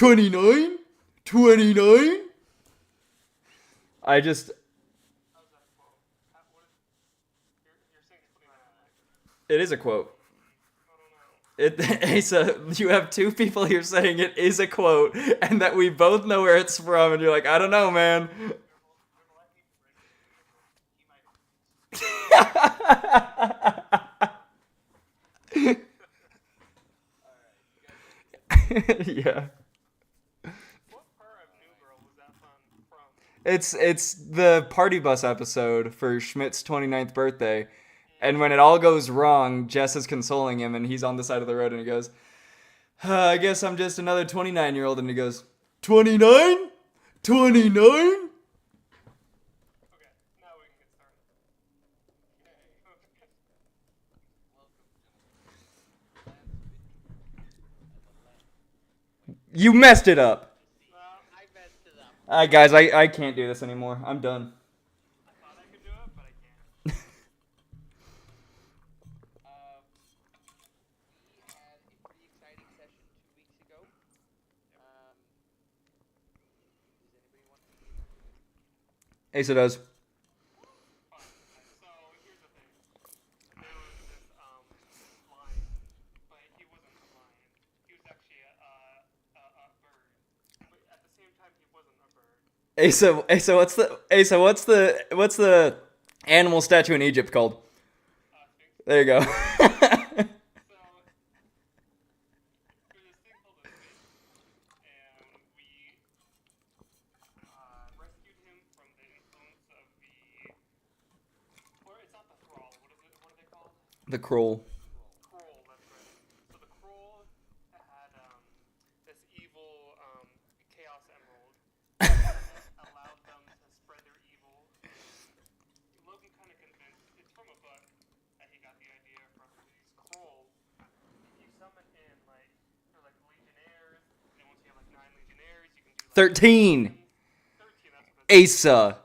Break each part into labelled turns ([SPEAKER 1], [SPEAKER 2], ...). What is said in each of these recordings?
[SPEAKER 1] 29? 29? I just. It is a quote. Asa, you have two people here saying it is a quote, and that we both know where it's from, and you're like, I don't know, man. Yeah. It's the party bus episode for Schmidt's 29th birthday. And when it all goes wrong, Jess is consoling him, and he's on the side of the road, and he goes, I guess I'm just another 29-year-old. And he goes, 29? 29? You messed it up. Alright, guys, I can't do this anymore. I'm done. Asa does. Asa, what's the animal statue in Egypt called? There you go. The Kroll. $13. Asa.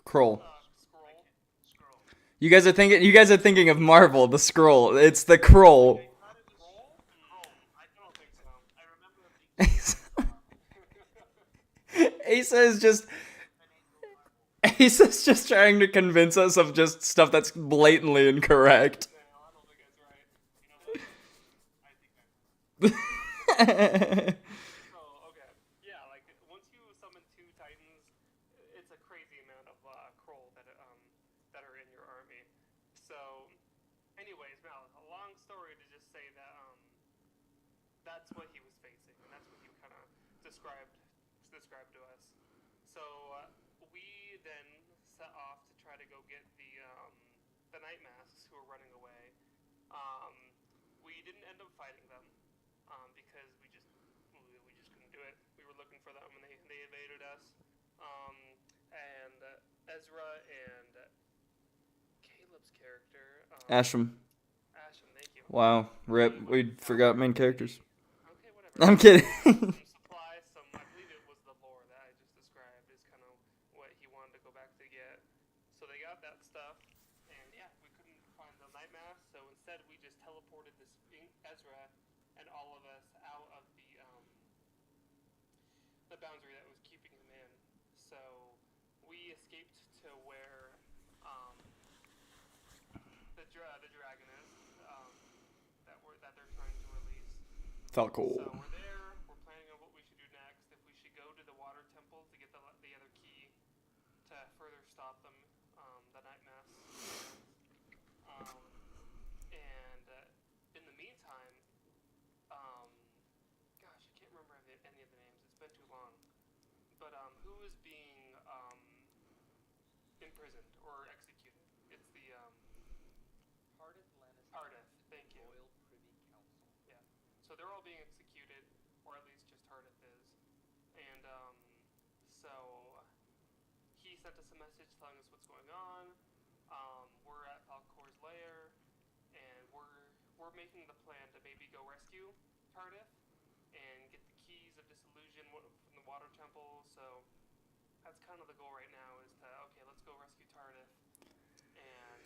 [SPEAKER 1] Kroll. You guys are thinking of Marvel, the scroll. It's the Kroll. Asa's just trying to convince us of just stuff that's blatantly incorrect. Ashram. Wow, rip. We forgot main characters. I'm kidding. Felt cool.
[SPEAKER 2] been too long. But who is being imprisoned or executed? It's the
[SPEAKER 3] Hardeth Lannister
[SPEAKER 2] Ardeth.
[SPEAKER 3] and
[SPEAKER 2] Thank
[SPEAKER 3] the
[SPEAKER 2] you.
[SPEAKER 3] Royal Privy Council.
[SPEAKER 2] Yeah. So they're all being executed, or at least just Hardeth is. And so he sent us a message telling us what's going on. We're at Falcor's lair, and we're making the plan to maybe go rescue Tardif and get the keys of disillusion from the Water Temple. So that's kind of the goal right now. Is to okay, let's go rescue Tardif and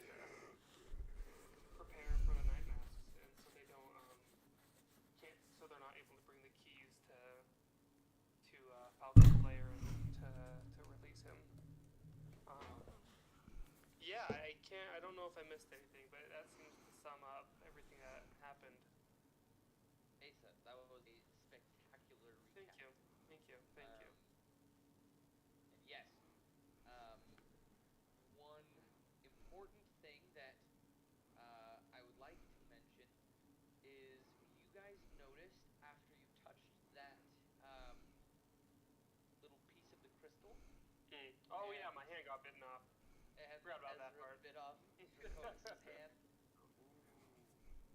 [SPEAKER 2] prepare for the night masks, and so they don't can't so they're not able to bring the keys to Falcon's lair and to release him. Um, yeah, I can't. I don't know if I missed anything, but that seems to sum up everything that happened.
[SPEAKER 3] Asa, that was a spectacular
[SPEAKER 2] Thank
[SPEAKER 3] recap.
[SPEAKER 2] you, thank you, thank you.
[SPEAKER 3] And yes, um, one important thing that I would like to mention is you guys noticed after you touched that little piece of the crystal,
[SPEAKER 2] Oh yeah,
[SPEAKER 3] and
[SPEAKER 2] my hand got bitten off.
[SPEAKER 3] and
[SPEAKER 2] Forgot about that
[SPEAKER 3] Ezra
[SPEAKER 2] part.
[SPEAKER 3] bit off Draconis' hand. Ooh,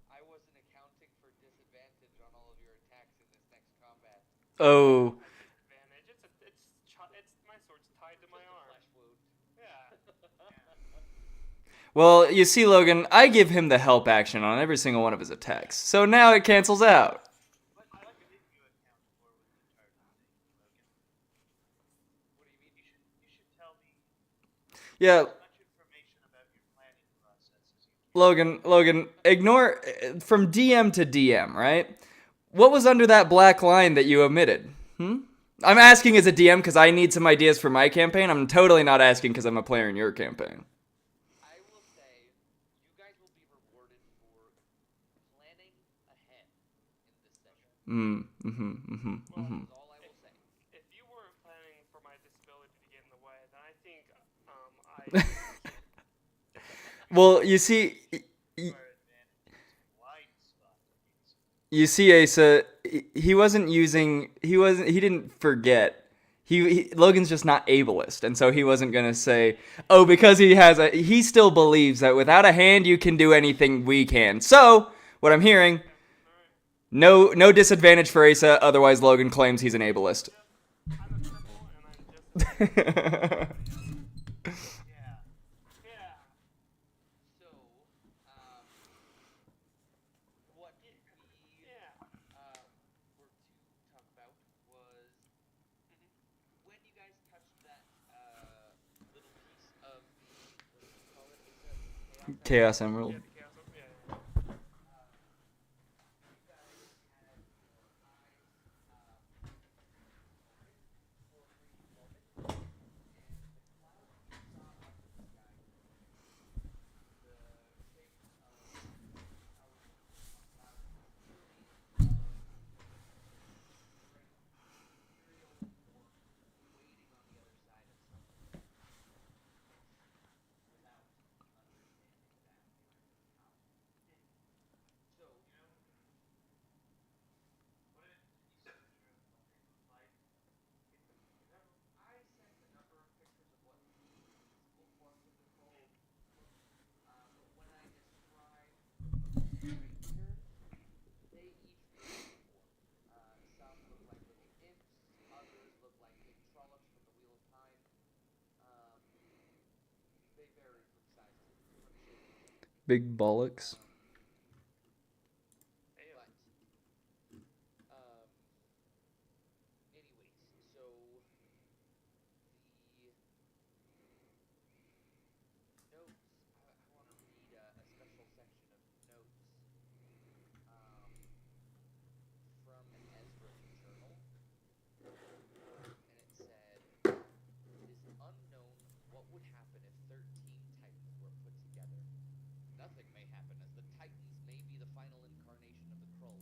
[SPEAKER 3] I wasn't accounting for disadvantage on all of your attacks in this next combat.
[SPEAKER 1] Oh.
[SPEAKER 2] A disadvantage. It's my sword's tied to my
[SPEAKER 3] Just a
[SPEAKER 2] arm.
[SPEAKER 3] flesh wound.
[SPEAKER 2] Yeah.
[SPEAKER 1] Well, you see, Logan, I give him the help action on every single one of his attacks, so now it cancels out.
[SPEAKER 4] What did you account for with the target thing, Logan?
[SPEAKER 3] What do you mean?
[SPEAKER 4] You should tell me
[SPEAKER 1] Yeah,
[SPEAKER 4] as much information about your planning process as you can.
[SPEAKER 1] Logan, ignore from DM to DM, right? What was under that black line that you omitted? I'm asking as a DM because I need some ideas for my campaign. I'm totally not asking because I'm a player in your campaign.
[SPEAKER 3] I will say, you guys will be rewarded for planning ahead in this session. That is all I will say.
[SPEAKER 2] If you weren't planning for my disability to get in the way, then I think I.
[SPEAKER 1] Well, you see,
[SPEAKER 4] Our advantage is blind spot.
[SPEAKER 1] Asa, he wasn't using, he didn't forget. Logan's just not ableist, and so he wasn't gonna say, oh, because he still believes that without a hand you can do anything we can. So, what I'm hearing, no disadvantage for Asa, otherwise Logan claims he's an ableist.
[SPEAKER 2] I'm a cripple, and I'm just.
[SPEAKER 4] Yeah.
[SPEAKER 2] Yeah.
[SPEAKER 3] So, what we
[SPEAKER 2] Yeah.
[SPEAKER 3] were to talk about was when you guys touched that little piece of the what did you call it?
[SPEAKER 1] Chaos
[SPEAKER 3] Emerald?
[SPEAKER 1] Emerald.
[SPEAKER 2] Yeah, the chaos. Yeah.
[SPEAKER 3] You guys had your eyes for a brief moment, and the cloud you saw up in the sky, the shape of how we usually talk about it, is clearly of great imperial force waiting on the other side of something without understanding exactly how. So,
[SPEAKER 4] What did you search what they look like?
[SPEAKER 3] remember, I sent a number of pictures of what the physical forms of the troll looked, but when I described the stranger, they each look different. Some look like little imps, others look like big trollocs from the Wheel of Time. They vary from size from shape to shape.
[SPEAKER 1] Big bollocks.
[SPEAKER 3] But anyways, so the notes. I want to read a special section of notes from an Ezra journal, and it said, "It is unknown what would happen if 13 Titans were put together. Nothing may happen, as the Titans may be the final incarnation of the Krull.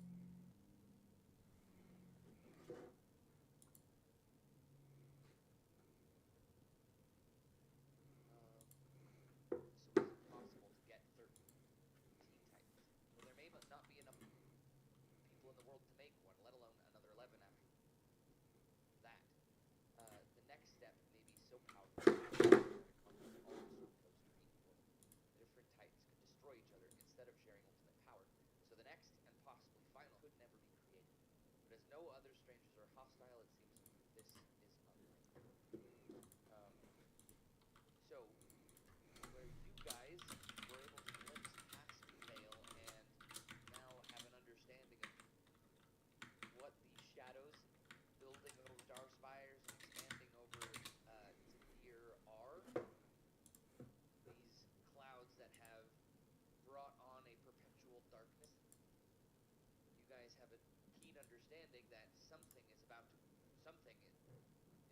[SPEAKER 3] So is it possible to get 13 Titans? Well, there may not be enough people in the world to make one, let alone another 11 after." as no other strangers are hostile, it seems this is unlikely. So, where you guys were able to glimpse past Vale and now have an understanding of what these shadows building over Darspires and expanding over Tadir are, these clouds that have brought on a perpetual darkness, you guys have a keen understanding that something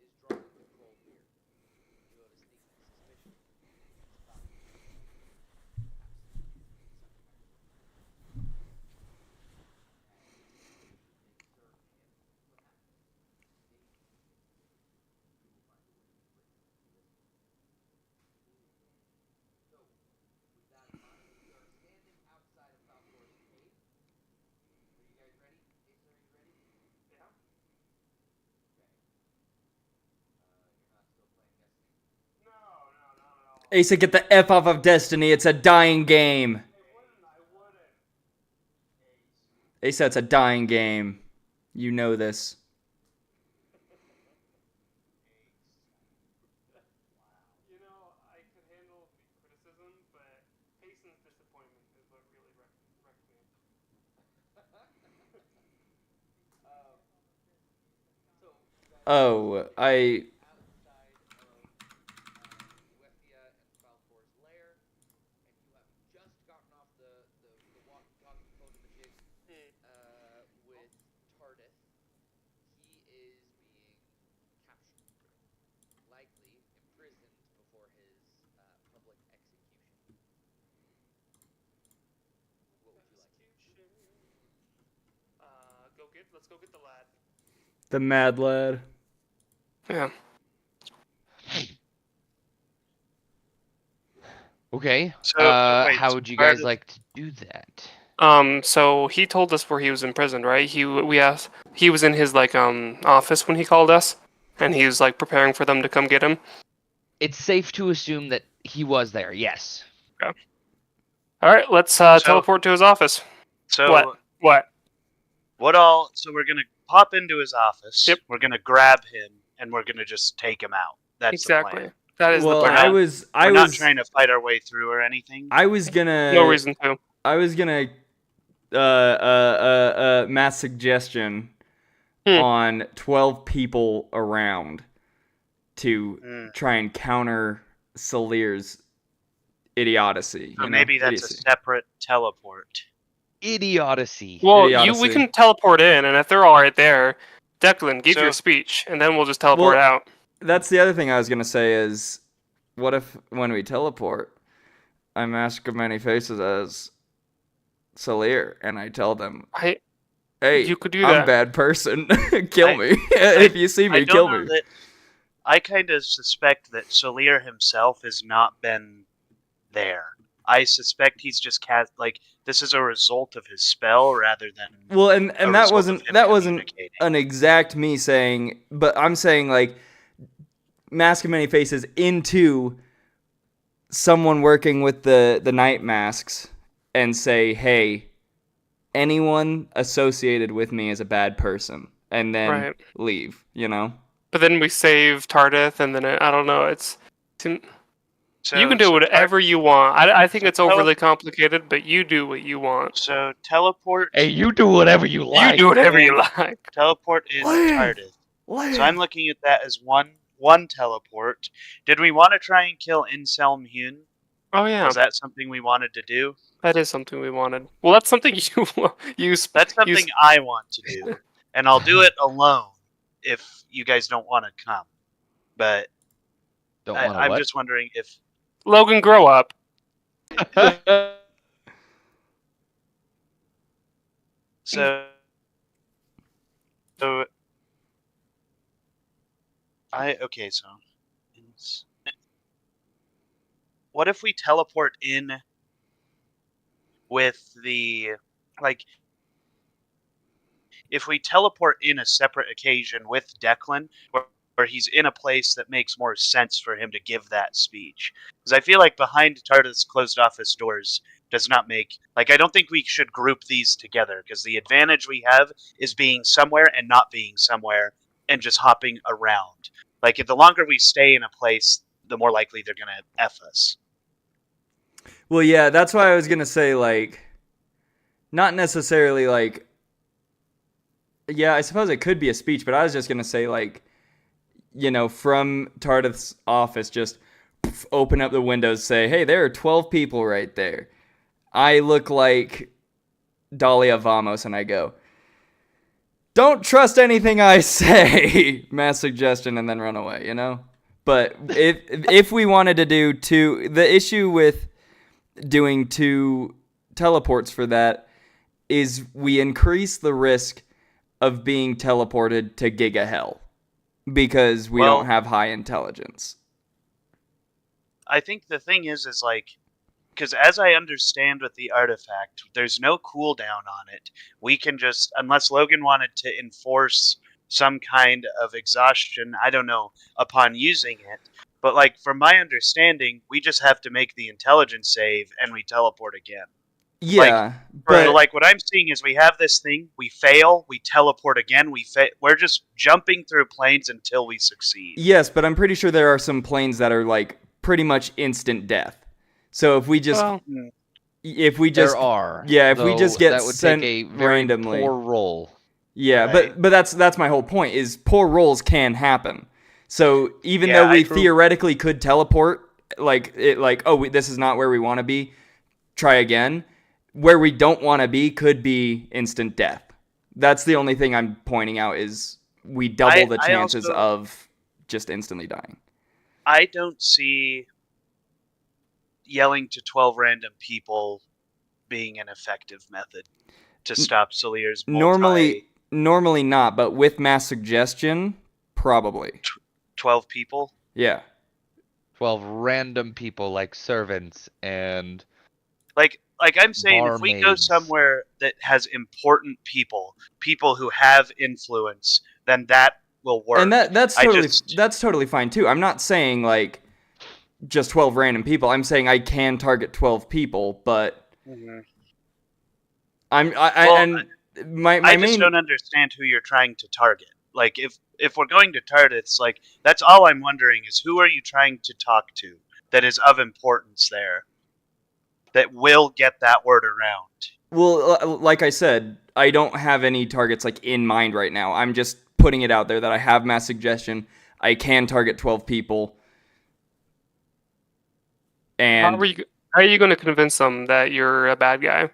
[SPEAKER 3] is drawing the cold here. You have a sneaking suspicion it's probably so. With that in mind, we are standing outside of Falcor's cave. Are you guys ready? Acer, are you ready?
[SPEAKER 2] Yeah.
[SPEAKER 3] Okay. You're not still playing Destiny?
[SPEAKER 2] No, not at all.
[SPEAKER 1] Asa, get the F off of Destiny. It's a dying game.
[SPEAKER 2] I wouldn't.
[SPEAKER 1] Asa, it's a dying game. You know this.
[SPEAKER 2] You know, I could handle the criticism, but Payson's disappointment is what really wrecked me.
[SPEAKER 3] So, you guys
[SPEAKER 1] Oh, I...
[SPEAKER 3] outside of Uethia and Falcor's lair, and you have just gotten off the walkie-talkie photo-majig with Tardith. He is being captured, likely imprisoned before his public execution. What would you like?
[SPEAKER 2] Let's go get the lad.
[SPEAKER 1] The mad lad.
[SPEAKER 2] Yeah.
[SPEAKER 3] Okay.
[SPEAKER 4] So, wait,
[SPEAKER 3] how
[SPEAKER 4] so
[SPEAKER 3] would you
[SPEAKER 4] part
[SPEAKER 3] guys
[SPEAKER 4] of-
[SPEAKER 3] like to do that?
[SPEAKER 2] So he told us where he was imprisoned, right? We asked. He was in his office when he called us, and he was like preparing for them to come get him.
[SPEAKER 3] It's safe to assume that he was there. Yes.
[SPEAKER 2] All right, let's teleport to his office.
[SPEAKER 4] So
[SPEAKER 2] What?
[SPEAKER 4] So we're gonna pop into his office.
[SPEAKER 2] Yep.
[SPEAKER 4] We're gonna grab him and we're gonna just take him out. That's
[SPEAKER 2] Exactly.
[SPEAKER 4] the plan.
[SPEAKER 2] That is
[SPEAKER 1] Well,
[SPEAKER 2] the plan.
[SPEAKER 4] We're not trying to fight our way through or anything.
[SPEAKER 1] I was gonna...
[SPEAKER 2] No reason to.
[SPEAKER 1] I was gonna... mass suggestion on 12 people around to try and counter Salir's idiocy.
[SPEAKER 4] So
[SPEAKER 1] you know?
[SPEAKER 4] maybe that's
[SPEAKER 1] Idiocy.
[SPEAKER 4] a separate teleport.
[SPEAKER 3] Idiocy.
[SPEAKER 2] Well,
[SPEAKER 1] Idiocy.
[SPEAKER 2] we can teleport in, and if they're all right there, Declan, give
[SPEAKER 4] So-
[SPEAKER 2] your speech, and then we'll just teleport
[SPEAKER 1] Well-
[SPEAKER 2] out.
[SPEAKER 1] That's the other thing I was gonna say is, what if when we teleport, I mask of many faces as Salir, and I tell them,
[SPEAKER 2] I
[SPEAKER 1] "Hey,
[SPEAKER 2] you could do
[SPEAKER 1] I'm a
[SPEAKER 2] that.
[SPEAKER 1] bad person. Kill me if you see
[SPEAKER 4] I
[SPEAKER 1] me.
[SPEAKER 4] don't
[SPEAKER 1] Kill
[SPEAKER 4] know
[SPEAKER 1] me."
[SPEAKER 4] that. I kind of suspect that Salir himself has not been there. I suspect he's just this is a result of his spell rather than.
[SPEAKER 1] Well, and
[SPEAKER 4] a
[SPEAKER 1] that
[SPEAKER 4] result
[SPEAKER 1] wasn't
[SPEAKER 4] of him
[SPEAKER 1] that wasn't
[SPEAKER 4] communicating.
[SPEAKER 1] an exact me saying, but I'm saying like mask of many faces into someone working with the night masks and say, hey, anyone associated with me is a bad person, and then
[SPEAKER 2] Right.
[SPEAKER 1] leave, you know?
[SPEAKER 2] But then we save Tardith, and then I don't know. You can do whatever you want. I think it's overly complicated, but you do what you want.
[SPEAKER 4] So teleport.
[SPEAKER 3] Hey, you do whatever you like.
[SPEAKER 2] You do whatever you like.
[SPEAKER 4] Teleport in
[SPEAKER 1] Leave.
[SPEAKER 4] Tardith. So I'm looking at that as one teleport. Did we want to try and kill Inselm Hyun?
[SPEAKER 2] Oh yeah,
[SPEAKER 4] Was that something we wanted to do?
[SPEAKER 2] that is something we wanted. Well, that's something
[SPEAKER 4] That's something I want to do, and I'll do it alone if you guys don't want to come. But
[SPEAKER 3] Don't want to
[SPEAKER 4] I'm
[SPEAKER 3] what?
[SPEAKER 4] just wondering if.
[SPEAKER 2] Logan, grow up.
[SPEAKER 4] So what if we teleport in with if we teleport in a separate occasion with Declan, where he's in a place that makes more sense for him to give that speech? Because I feel like behind Tardith's closed office doors, does not make, like, I don't think we should group these together, because the advantage we have is being somewhere and not being somewhere and just hopping around. Like, if the longer we stay in a place, the more likely they're gonna F us.
[SPEAKER 1] Well, yeah, that's why I was gonna say, like, not necessarily like, yeah, I suppose it could be a speech, but I was just gonna say, like, from Tardith's office, just open up the windows, say, hey, there are 12 people right there. I look like Dahlia Vamos, and I go, don't trust anything I say, mass suggestion, and then run away, But if we wanted to do two, the issue with doing two teleports for that is we increase the risk of being teleported to Giga Hell because we don't have high intelligence.
[SPEAKER 4] I think the thing is like, because as I understand with the artifact, there's no cooldown on it. We can just, unless Logan wanted to enforce some kind of exhaustion, I don't know, upon using it. But, like, from my understanding, we just have to make the intelligence save and we teleport again.
[SPEAKER 1] Yeah,
[SPEAKER 4] but like what I'm seeing is we have this thing, we fail, we teleport again, we're just jumping through planes until we succeed.
[SPEAKER 1] Yes, but I'm pretty sure there are some planes that are like pretty much instant death. So if we just
[SPEAKER 5] there are.
[SPEAKER 1] Yeah, if we just get
[SPEAKER 5] that would
[SPEAKER 1] sent
[SPEAKER 5] take a very
[SPEAKER 1] randomly.
[SPEAKER 5] poor roll.
[SPEAKER 1] Yeah,
[SPEAKER 4] right?
[SPEAKER 1] but that's my whole point is poor rolls can happen. So even though we theoretically could teleport, this is not where we want to be, try again. Where we don't want to be could be instant death. That's the only thing I'm pointing out is we double the chances of just instantly dying.
[SPEAKER 4] I don't see yelling to 12 random people being an effective method to stop Salir's
[SPEAKER 1] Normally not, but with mass suggestion, probably.
[SPEAKER 4] 12 people?
[SPEAKER 1] Yeah.
[SPEAKER 5] 12 random people like servants and...
[SPEAKER 4] Like I'm saying, if we go somewhere that has important people who have influence, then that will work.
[SPEAKER 1] And that's totally fine too. I'm not saying like just 12 random people. I'm saying I can target 12 people, but I just
[SPEAKER 4] don't understand who you're trying to target. Like if we're going to target, it's like that's all I'm wondering is who are you trying to talk to that is of importance there? That will get that word around.
[SPEAKER 1] Well, like I said, I don't have any targets like in mind right now. I'm just putting it out there that I have mass suggestion. I can target 12 people. And
[SPEAKER 2] how are you going to convince them that you're a bad guy?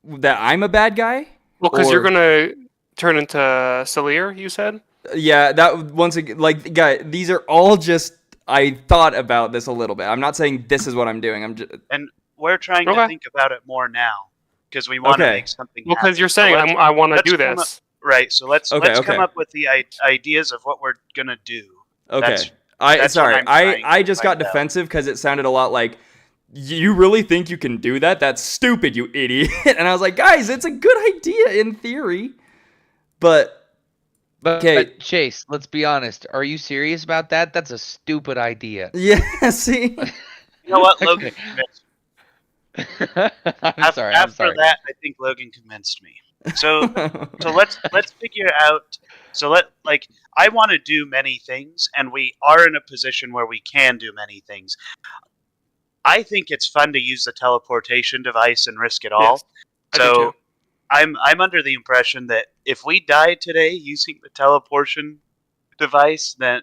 [SPEAKER 1] That I'm a bad guy?
[SPEAKER 2] Well, because you're going to turn into Salir, you said?
[SPEAKER 1] Yeah, that once again, like, guy, these are all just. I thought about this a little bit. I'm not saying this is what I'm doing.
[SPEAKER 4] And we're trying to think about it more now because we want to make something happen.
[SPEAKER 2] Well, because you're saying I want to do this.
[SPEAKER 4] Right, so let's come up with the ideas of what we're going to do.
[SPEAKER 1] Okay. I just got defensive because it sounded a lot like, you really think you can do that? That's stupid, you idiot. And I was like, guys, it's a good idea in theory. But
[SPEAKER 5] Chase, let's be honest. Are you serious about that? That's a stupid idea.
[SPEAKER 1] Yeah, see?
[SPEAKER 4] You know what, Logan convinced me.
[SPEAKER 5] After
[SPEAKER 4] that, I think Logan convinced me. So let's figure out. I want to do many things, and we are in a position where we can do many things. I think it's fun to use the teleportation device and risk it all.
[SPEAKER 2] Yes, so
[SPEAKER 4] I'm under the impression that if we die today using the teleportation device, then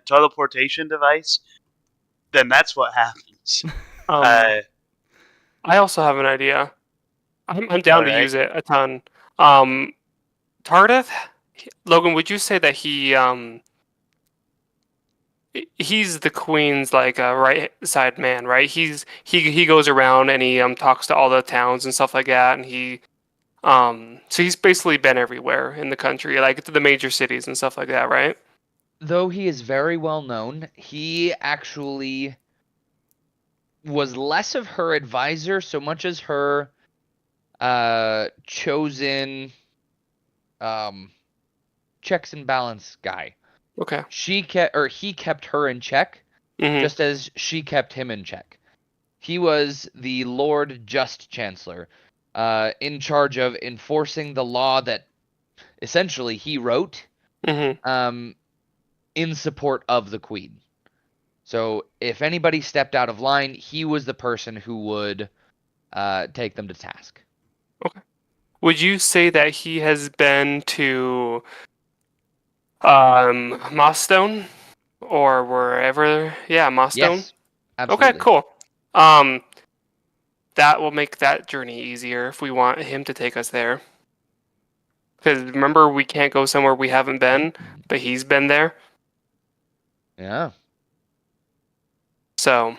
[SPEAKER 4] that's what happens.
[SPEAKER 2] I also have an idea. I'm down to use it a ton. Tardith, Logan, would you say that he's the queen's like right side man, right? He goes around and he talks to all the towns and stuff like that, and he. So he's basically been everywhere in the country, like to the major cities and stuff like that, right?
[SPEAKER 5] Though he is very well known, he actually was less of her advisor so much as her chosen checks and balance guy.
[SPEAKER 2] Okay.
[SPEAKER 5] He kept her in check, just as she kept him in check. He was the Lord Just Chancellor, in charge of enforcing the law that essentially he wrote,
[SPEAKER 2] Mm-hmm.
[SPEAKER 5] in support of the Queen. So if anybody stepped out of line, he was the person who would take them to task.
[SPEAKER 2] Would you say that he has been to Mossstone or wherever? Yeah, Mossstone.
[SPEAKER 5] Yes, absolutely.
[SPEAKER 2] Okay, cool. Um, that will make that journey easier if we want him to take us there. Because remember, we can't go somewhere we haven't been, but he's been there.
[SPEAKER 5] Yeah.
[SPEAKER 2] So,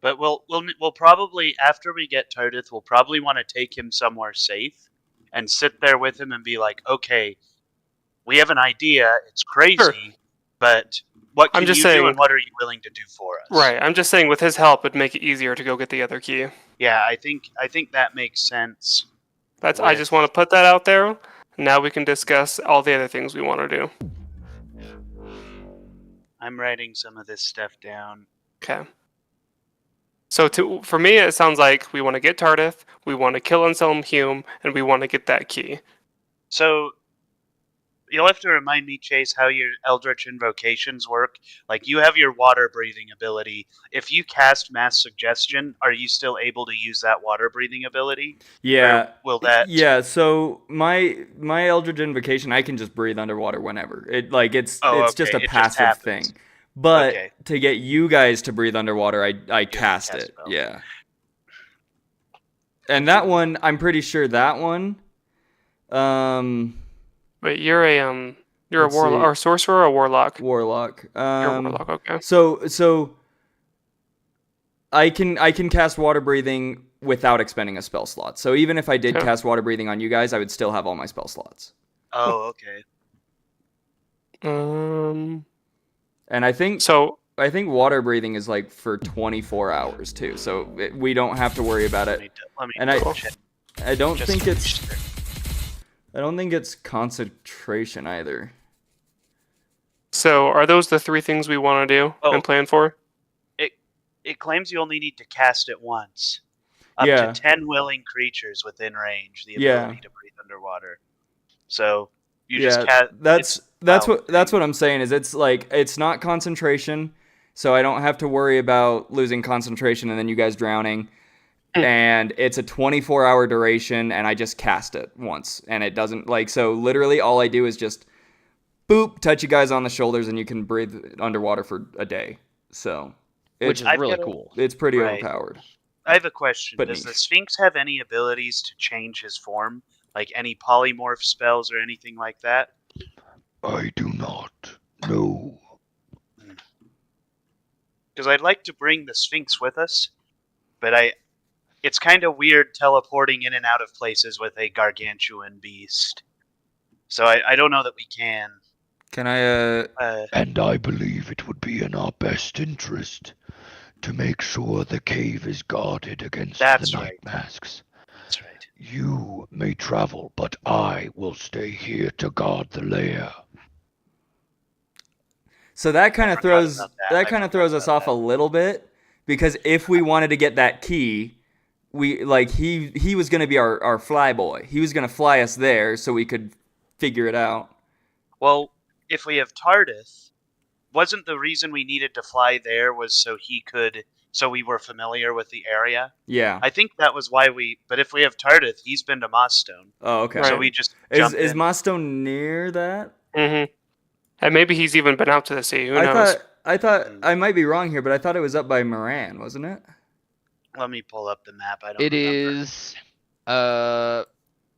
[SPEAKER 4] But we'll probably, after we get Tardith, we'll probably want to take him somewhere safe and sit there with him and be like, okay, we have an idea. It's crazy,
[SPEAKER 2] Sure.
[SPEAKER 4] but what
[SPEAKER 2] I'm
[SPEAKER 4] can
[SPEAKER 2] just
[SPEAKER 4] you do
[SPEAKER 2] saying-
[SPEAKER 4] and what are you willing to do for us?
[SPEAKER 2] right. I'm just saying, with his help, it'd make it easier to go get the other key.
[SPEAKER 4] Yeah, I think that makes sense.
[SPEAKER 2] I
[SPEAKER 4] With-
[SPEAKER 2] just want to put that out there. Now we can discuss all the other things we want to do.
[SPEAKER 4] I'm writing some of this stuff down.
[SPEAKER 2] Okay. So for me, it sounds like we want to get Tardith, we want to kill Anselm Hume, and we want to get that key.
[SPEAKER 4] So you'll have to remind me, Chase, how your Eldritch invocations work. Like, you have your water breathing ability. If you cast Mass Suggestion, are you still able to use that water breathing ability?
[SPEAKER 1] Yeah.
[SPEAKER 4] Or will that?
[SPEAKER 1] Yeah, so my Eldritch Invocation, I can just breathe underwater whenever. It's
[SPEAKER 4] Oh,
[SPEAKER 1] it's just a
[SPEAKER 4] okay, it just
[SPEAKER 1] passive
[SPEAKER 4] happens.
[SPEAKER 1] thing. But
[SPEAKER 4] Okay.
[SPEAKER 1] to get you guys to breathe underwater, I cast
[SPEAKER 4] cast
[SPEAKER 1] it.
[SPEAKER 4] spell.
[SPEAKER 1] Yeah. And that one, I'm pretty sure that one.
[SPEAKER 2] Wait, you're a
[SPEAKER 1] Let's
[SPEAKER 2] warlock
[SPEAKER 1] see.
[SPEAKER 2] or sorcerer or a warlock?
[SPEAKER 1] Warlock.
[SPEAKER 2] You're a warlock, okay.
[SPEAKER 1] So I can cast water breathing without expending a spell slot. So even if I did
[SPEAKER 2] Okay.
[SPEAKER 1] cast water breathing on you guys, I would still have all my spell slots.
[SPEAKER 4] Oh, okay.
[SPEAKER 1] And I think
[SPEAKER 2] So
[SPEAKER 1] water breathing is like for 24 hours too. So we don't have to worry about
[SPEAKER 4] Let me,
[SPEAKER 1] it.
[SPEAKER 4] let me
[SPEAKER 1] And I
[SPEAKER 4] double check.
[SPEAKER 1] I don't
[SPEAKER 4] Just
[SPEAKER 1] think
[SPEAKER 4] to
[SPEAKER 1] it's
[SPEAKER 4] make sure.
[SPEAKER 1] I don't think it's concentration either.
[SPEAKER 2] So are those the three things we want to do
[SPEAKER 4] Oh.
[SPEAKER 2] and plan for?
[SPEAKER 4] It claims you only need to cast it once. Up
[SPEAKER 1] Yeah.
[SPEAKER 4] to 10 willing creatures within range. The
[SPEAKER 1] Yeah.
[SPEAKER 4] ability to breathe underwater. So you
[SPEAKER 1] Yeah,
[SPEAKER 4] just cast.
[SPEAKER 1] that's
[SPEAKER 4] wow,
[SPEAKER 1] what I'm saying is it's like it's not concentration, so I don't have to worry about losing concentration and then you guys drowning. And it's a 24-hour duration and I just cast it once and it doesn't so literally all I do is just boop, touch you guys on the shoulders and you can breathe underwater for a day. So
[SPEAKER 5] Which is
[SPEAKER 4] I've
[SPEAKER 5] really
[SPEAKER 4] got a-
[SPEAKER 5] cool.
[SPEAKER 1] it's pretty
[SPEAKER 4] Right.
[SPEAKER 1] overpowered.
[SPEAKER 4] I have a question.
[SPEAKER 1] But
[SPEAKER 4] Does the
[SPEAKER 1] niche.
[SPEAKER 4] Sphinx have any abilities to change his form? Like any polymorph spells or anything like that?
[SPEAKER 6] I do not. No.
[SPEAKER 4] Because I'd like to bring the Sphinx with us, but it's kind of weird teleporting in and out of places with a gargantuan beast. So I don't know that we can.
[SPEAKER 1] Can I
[SPEAKER 6] And I believe it would be in our best interest to make sure the cave is guarded against
[SPEAKER 4] That's
[SPEAKER 6] the
[SPEAKER 4] right.
[SPEAKER 6] night masks.
[SPEAKER 4] That's right.
[SPEAKER 6] You may travel, but I will stay here to guard the lair.
[SPEAKER 1] So that kind of
[SPEAKER 4] forgot
[SPEAKER 1] throws
[SPEAKER 4] about that. I
[SPEAKER 1] kind of
[SPEAKER 4] forgot
[SPEAKER 1] throws us
[SPEAKER 4] about
[SPEAKER 1] off a little bit because if we wanted to get that key, we he was going to be our fly boy. He was going to fly us there so we could figure it out.
[SPEAKER 4] Well, if we have Tardith, wasn't the reason we needed to fly there was so we were familiar with the area?
[SPEAKER 1] Yeah.
[SPEAKER 4] I think that was why but if we have Tardith, he's been to Mossstone.
[SPEAKER 1] Oh, okay.
[SPEAKER 2] Right.
[SPEAKER 4] So we just
[SPEAKER 1] Is
[SPEAKER 4] jump in.
[SPEAKER 1] Mossstone near that?
[SPEAKER 2] Mm-hmm. And maybe he's even been out to the sea. Who
[SPEAKER 1] I
[SPEAKER 2] knows?
[SPEAKER 1] thought I might be wrong here, but I thought it was up by Moran, wasn't it?
[SPEAKER 4] Let me pull up the map. I don't
[SPEAKER 5] It
[SPEAKER 4] remember.
[SPEAKER 5] is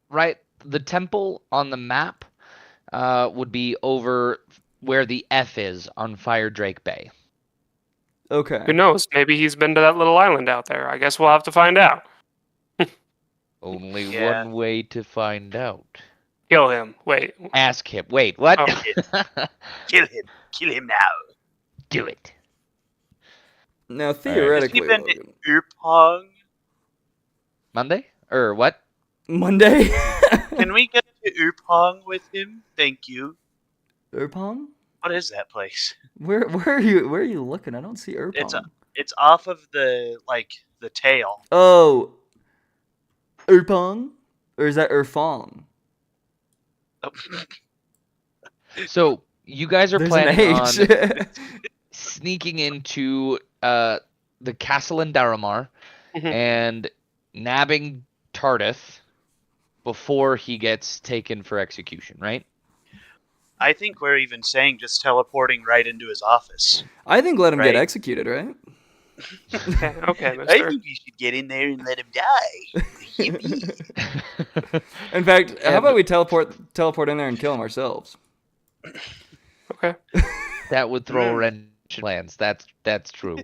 [SPEAKER 5] right. The temple on the map would be over where the F is on Fire Drake Bay.
[SPEAKER 1] Okay.
[SPEAKER 2] Who knows? Maybe he's been to that little island out there. I guess we'll have to find out.
[SPEAKER 5] Only
[SPEAKER 4] Yeah.
[SPEAKER 5] one way to find out.
[SPEAKER 2] Kill him. Wait.
[SPEAKER 5] Ask him. Wait, what?
[SPEAKER 2] Oh.
[SPEAKER 4] Kill him. Kill him now.
[SPEAKER 5] Do it.
[SPEAKER 1] Now
[SPEAKER 4] Has
[SPEAKER 1] theoretically,
[SPEAKER 4] he been
[SPEAKER 1] Logan.
[SPEAKER 4] to Urpong?
[SPEAKER 5] Monday? Or what?
[SPEAKER 1] Monday.
[SPEAKER 4] Can we get to Urpong with him? Thank you.
[SPEAKER 1] Urpong?
[SPEAKER 4] What is that place?
[SPEAKER 1] Where are you looking? I don't see Urpong.
[SPEAKER 4] It's off of the tail.
[SPEAKER 1] Oh, Urpong? Or is that Urfong?
[SPEAKER 5] So you guys are
[SPEAKER 1] There's an
[SPEAKER 5] planning on
[SPEAKER 1] H.
[SPEAKER 5] sneaking into the castle in Daramar
[SPEAKER 2] Mhm.
[SPEAKER 5] and nabbing Tardith before he gets taken for execution, right?
[SPEAKER 4] I think we're even saying just teleporting right into his office.
[SPEAKER 1] I think let him get
[SPEAKER 4] Right.
[SPEAKER 1] executed, right?
[SPEAKER 2] Okay,
[SPEAKER 4] I
[SPEAKER 2] mister.
[SPEAKER 4] think you should get in there and let him die. Yippee.
[SPEAKER 1] In fact, how
[SPEAKER 5] And-
[SPEAKER 1] about we teleport in there and kill him ourselves?
[SPEAKER 2] Okay.
[SPEAKER 5] That would throw a
[SPEAKER 4] Mm.
[SPEAKER 5] wrench in plans. That's true.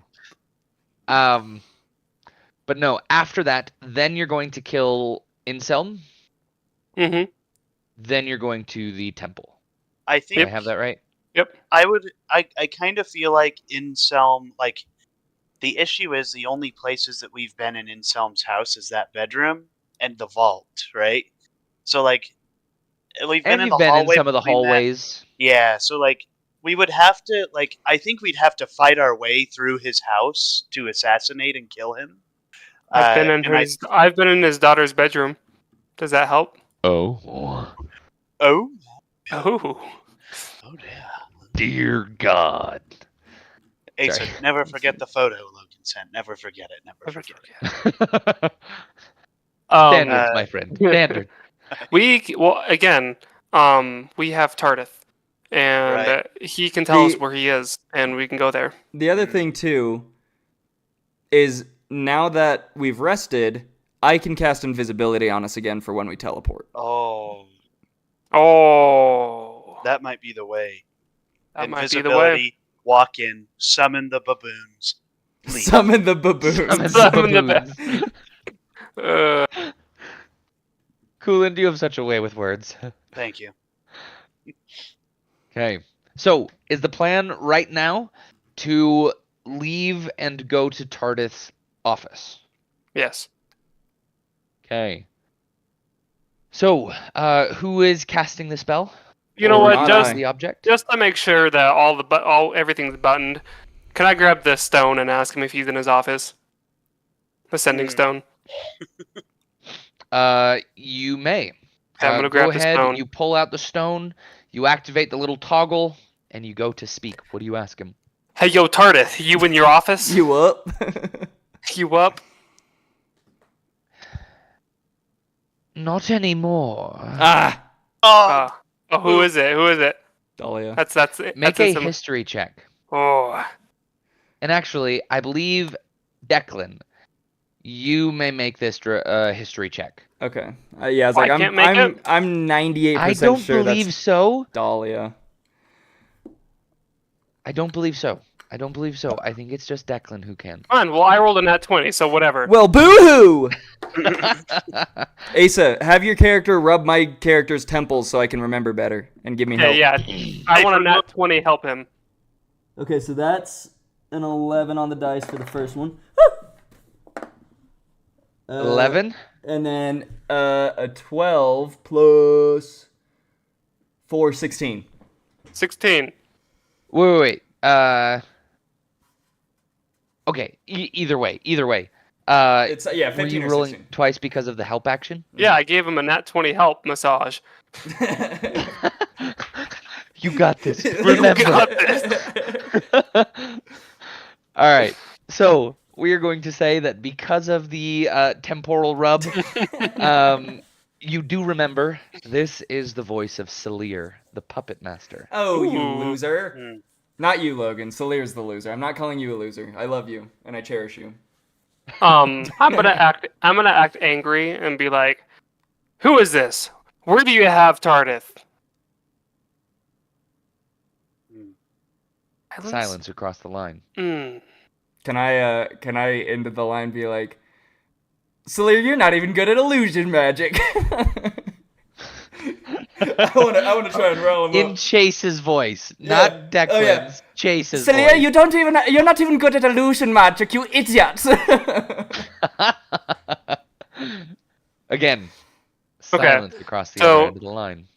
[SPEAKER 5] But no, after that, then you're going to kill Inselm.
[SPEAKER 2] Mm-hmm.
[SPEAKER 5] Then you're going to the temple.
[SPEAKER 4] I
[SPEAKER 5] Do I
[SPEAKER 4] think
[SPEAKER 5] have that right?
[SPEAKER 2] Yep.
[SPEAKER 4] I kind of feel like Inselm, like, the issue is the only places that we've been in Inselm's house is that bedroom and the vault, right? So, like, we've been
[SPEAKER 5] And
[SPEAKER 4] in
[SPEAKER 5] you've
[SPEAKER 4] the
[SPEAKER 5] been in
[SPEAKER 4] hallway
[SPEAKER 5] some of the
[SPEAKER 4] between that-
[SPEAKER 5] hallways.
[SPEAKER 4] Yeah, so, like, we would have to, like, I think we'd have to fight our way through his house to assassinate and kill him.
[SPEAKER 2] I've been in
[SPEAKER 4] and
[SPEAKER 2] I've been in his daughter's bedroom. Does that help?
[SPEAKER 5] Oh.
[SPEAKER 4] Oh,
[SPEAKER 2] Oh.
[SPEAKER 4] oh yeah.
[SPEAKER 5] Dear God.
[SPEAKER 4] Asa,
[SPEAKER 5] Sorry.
[SPEAKER 4] never forget the photo Logan sent. Never forget it. Never forget it.
[SPEAKER 5] Standards,
[SPEAKER 2] Um,
[SPEAKER 5] my friend. Standard.
[SPEAKER 2] we have Tardith, and
[SPEAKER 4] Right.
[SPEAKER 2] he can tell us
[SPEAKER 1] The-
[SPEAKER 2] where he is, and we can go there.
[SPEAKER 1] The other thing too is now that we've rested, I can cast invisibility on us again for when we teleport.
[SPEAKER 4] Oh,
[SPEAKER 2] Oh,
[SPEAKER 4] that might be the way.
[SPEAKER 2] that might be the
[SPEAKER 4] Invisibility,
[SPEAKER 2] way.
[SPEAKER 4] walk in, summon the baboons. Leave.
[SPEAKER 1] Summon the baboons.
[SPEAKER 5] Summon the
[SPEAKER 2] Summon the
[SPEAKER 5] baboons. Coolin, you have such a way with words.
[SPEAKER 4] Thank you.
[SPEAKER 5] Okay. So, is the plan right now to leave and go to Tardith's office?
[SPEAKER 2] Yes.
[SPEAKER 5] Okay. So, who is casting the spell?
[SPEAKER 2] You know
[SPEAKER 1] Or
[SPEAKER 2] what?
[SPEAKER 1] not
[SPEAKER 2] Just
[SPEAKER 1] I.
[SPEAKER 5] The object?
[SPEAKER 2] just to make sure that everything's buttoned, can I grab the stone and ask him if he's in his office? The sending stone.
[SPEAKER 5] You may.
[SPEAKER 2] Okay, I'm gonna grab
[SPEAKER 5] go
[SPEAKER 2] the
[SPEAKER 5] ahead,
[SPEAKER 2] stone.
[SPEAKER 5] you pull out the stone, you activate the little toggle, and you go to speak. What do you ask him?
[SPEAKER 2] Hey, yo, Tardith, you in your office?
[SPEAKER 1] You up?
[SPEAKER 2] You up?
[SPEAKER 5] Not anymore.
[SPEAKER 1] Ah,
[SPEAKER 4] Oh,
[SPEAKER 2] Who is it? Who is it?
[SPEAKER 1] Dahlia.
[SPEAKER 2] That's
[SPEAKER 5] Make
[SPEAKER 2] that's
[SPEAKER 5] a
[SPEAKER 2] in some-
[SPEAKER 5] history check.
[SPEAKER 2] Oh,
[SPEAKER 5] And actually, I believe, Declan, you may make this history check.
[SPEAKER 1] Okay. Yeah, I was
[SPEAKER 2] I
[SPEAKER 1] like,
[SPEAKER 2] can't make it?
[SPEAKER 1] I'm 98%
[SPEAKER 5] I don't
[SPEAKER 1] sure
[SPEAKER 5] believe
[SPEAKER 1] that's
[SPEAKER 5] so.
[SPEAKER 1] Dahlia.
[SPEAKER 5] I don't believe so. I don't believe so. I think it's just Declan who can.
[SPEAKER 2] fine. Well, I rolled a nat 20, so whatever.
[SPEAKER 1] Well, boo-hoo! Asa, have your character rub my character's temples so I can remember better and give me help.
[SPEAKER 2] Okay, yeah. I want a nat 20 help him.
[SPEAKER 1] Okay, so that's an 11 on the dice for the first one.
[SPEAKER 5] 11?
[SPEAKER 1] And then a 12 plus 4, 16.
[SPEAKER 2] 16.
[SPEAKER 5] Wait. Okay. Either way.
[SPEAKER 1] It's yeah,
[SPEAKER 5] Were
[SPEAKER 1] 15
[SPEAKER 5] you
[SPEAKER 1] or
[SPEAKER 5] rolling
[SPEAKER 1] 16.
[SPEAKER 5] twice because of the help action?
[SPEAKER 2] Yeah, I gave him a nat 20 help massage.
[SPEAKER 5] You got this.
[SPEAKER 2] You
[SPEAKER 5] Remember.
[SPEAKER 2] got this.
[SPEAKER 5] All right. So we are going to say that because of the temporal rub, you do remember this is the voice of Salir, the puppet master.
[SPEAKER 1] Oh, you
[SPEAKER 2] Ooh.
[SPEAKER 1] loser.
[SPEAKER 4] Hmm.
[SPEAKER 1] Not you, Logan. Salir's the loser. I'm not calling you a loser. I love you and I cherish you.
[SPEAKER 2] I'm gonna act angry and be like, "Who is this? Where do you have Tardith?"
[SPEAKER 5] Silence across the line.
[SPEAKER 2] Mm.
[SPEAKER 1] Can I end the line be like, Salir, you're not even good at illusion magic. I wanna try and roll him
[SPEAKER 5] In
[SPEAKER 1] up.
[SPEAKER 5] Chase's voice,
[SPEAKER 1] Yeah.
[SPEAKER 5] not Declan's.
[SPEAKER 1] Oh, yeah.
[SPEAKER 5] Chase's
[SPEAKER 1] Salir,
[SPEAKER 5] voice.
[SPEAKER 1] you're not even good at illusion magic, you idiot.
[SPEAKER 5] Again,
[SPEAKER 2] Okay,
[SPEAKER 5] silence across the
[SPEAKER 2] so-
[SPEAKER 5] other end of the line.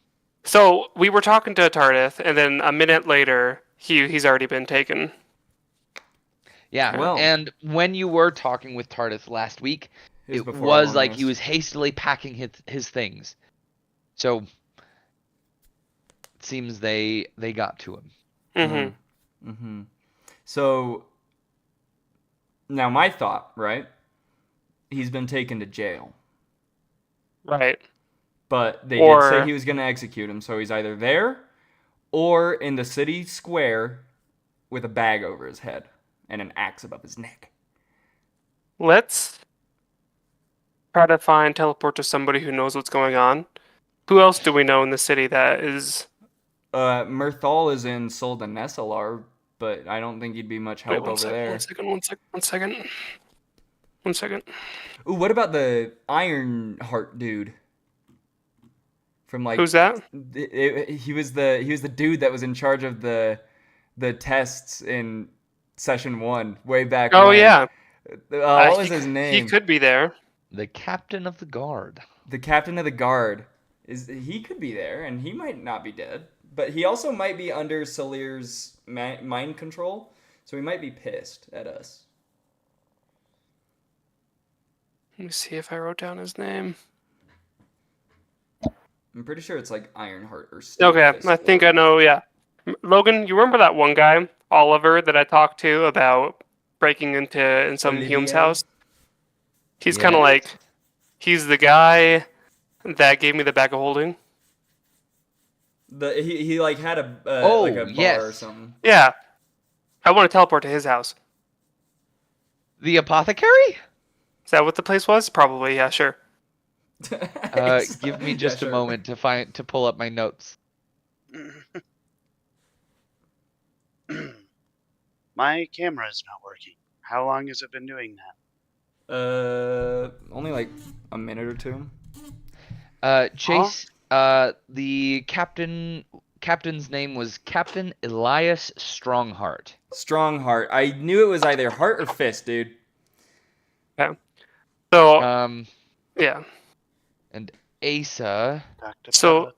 [SPEAKER 2] So we were talking to Tardith, and then a minute later, he's already been taken.
[SPEAKER 5] Yeah.
[SPEAKER 1] Well.
[SPEAKER 5] And when you were talking with Tardis last week,
[SPEAKER 1] It
[SPEAKER 5] it
[SPEAKER 1] before
[SPEAKER 5] was
[SPEAKER 1] long
[SPEAKER 5] like he
[SPEAKER 1] rest.
[SPEAKER 5] was hastily packing his things. So it seems they got to him.
[SPEAKER 2] Mm-hmm.
[SPEAKER 1] Mm-hmm. So now my thought, right? He's been taken to jail,
[SPEAKER 2] Right.
[SPEAKER 1] but they did say
[SPEAKER 2] Or
[SPEAKER 1] he was going to execute him. So he's either there or in the city square with a bag over his head and an axe above his neck.
[SPEAKER 2] let's try to teleport to somebody who knows what's going on. Who else do we know in the city that is?
[SPEAKER 1] Mirthal is in Soldan Nesselar, but I don't think he'd be much
[SPEAKER 2] Wait,
[SPEAKER 1] help over there.
[SPEAKER 2] one second.
[SPEAKER 1] Ooh, what about the Ironheart dude? From like
[SPEAKER 2] Who's that?
[SPEAKER 1] he was the dude that was in charge of the tests in session 1 way back
[SPEAKER 2] Oh
[SPEAKER 1] when.
[SPEAKER 2] yeah.
[SPEAKER 1] What was his
[SPEAKER 2] He
[SPEAKER 1] name?
[SPEAKER 2] could be there.
[SPEAKER 5] The captain of the guard.
[SPEAKER 1] The captain of the guard. He could be there, and he might not be dead, but he also might be under Salir's mind control, so he might be pissed at us.
[SPEAKER 2] Let me see if I wrote down his name.
[SPEAKER 1] I'm pretty sure it's like Ironheart or
[SPEAKER 2] Okay,
[SPEAKER 1] Steelfist
[SPEAKER 2] I think
[SPEAKER 1] or-
[SPEAKER 2] I know. Yeah, Logan, you remember that one guy, Oliver, that I talked to about breaking into in some Hume's
[SPEAKER 1] Olivier?
[SPEAKER 2] house? He's kind of
[SPEAKER 5] Yes.
[SPEAKER 2] like, he's the guy that gave me the bag of holding.
[SPEAKER 1] He like had a
[SPEAKER 5] Oh,
[SPEAKER 1] like a bar
[SPEAKER 5] yes.
[SPEAKER 1] or something.
[SPEAKER 2] Yeah, I want to teleport to his house.
[SPEAKER 5] The apothecary?
[SPEAKER 2] Is that what the place was? Probably. Yeah, sure.
[SPEAKER 5] Give me just
[SPEAKER 1] Yeah,
[SPEAKER 5] a
[SPEAKER 1] sure.
[SPEAKER 5] moment to pull up my notes.
[SPEAKER 4] My camera is not working. How long has it been doing that?
[SPEAKER 1] Only like a minute or two.
[SPEAKER 5] Chase, the captain's name was Captain Elias Strongheart.
[SPEAKER 1] Strongheart. I knew it was either heart or fist, dude.
[SPEAKER 2] So yeah,
[SPEAKER 5] And Asa.
[SPEAKER 4] Dr.
[SPEAKER 2] So-
[SPEAKER 4] Pepper?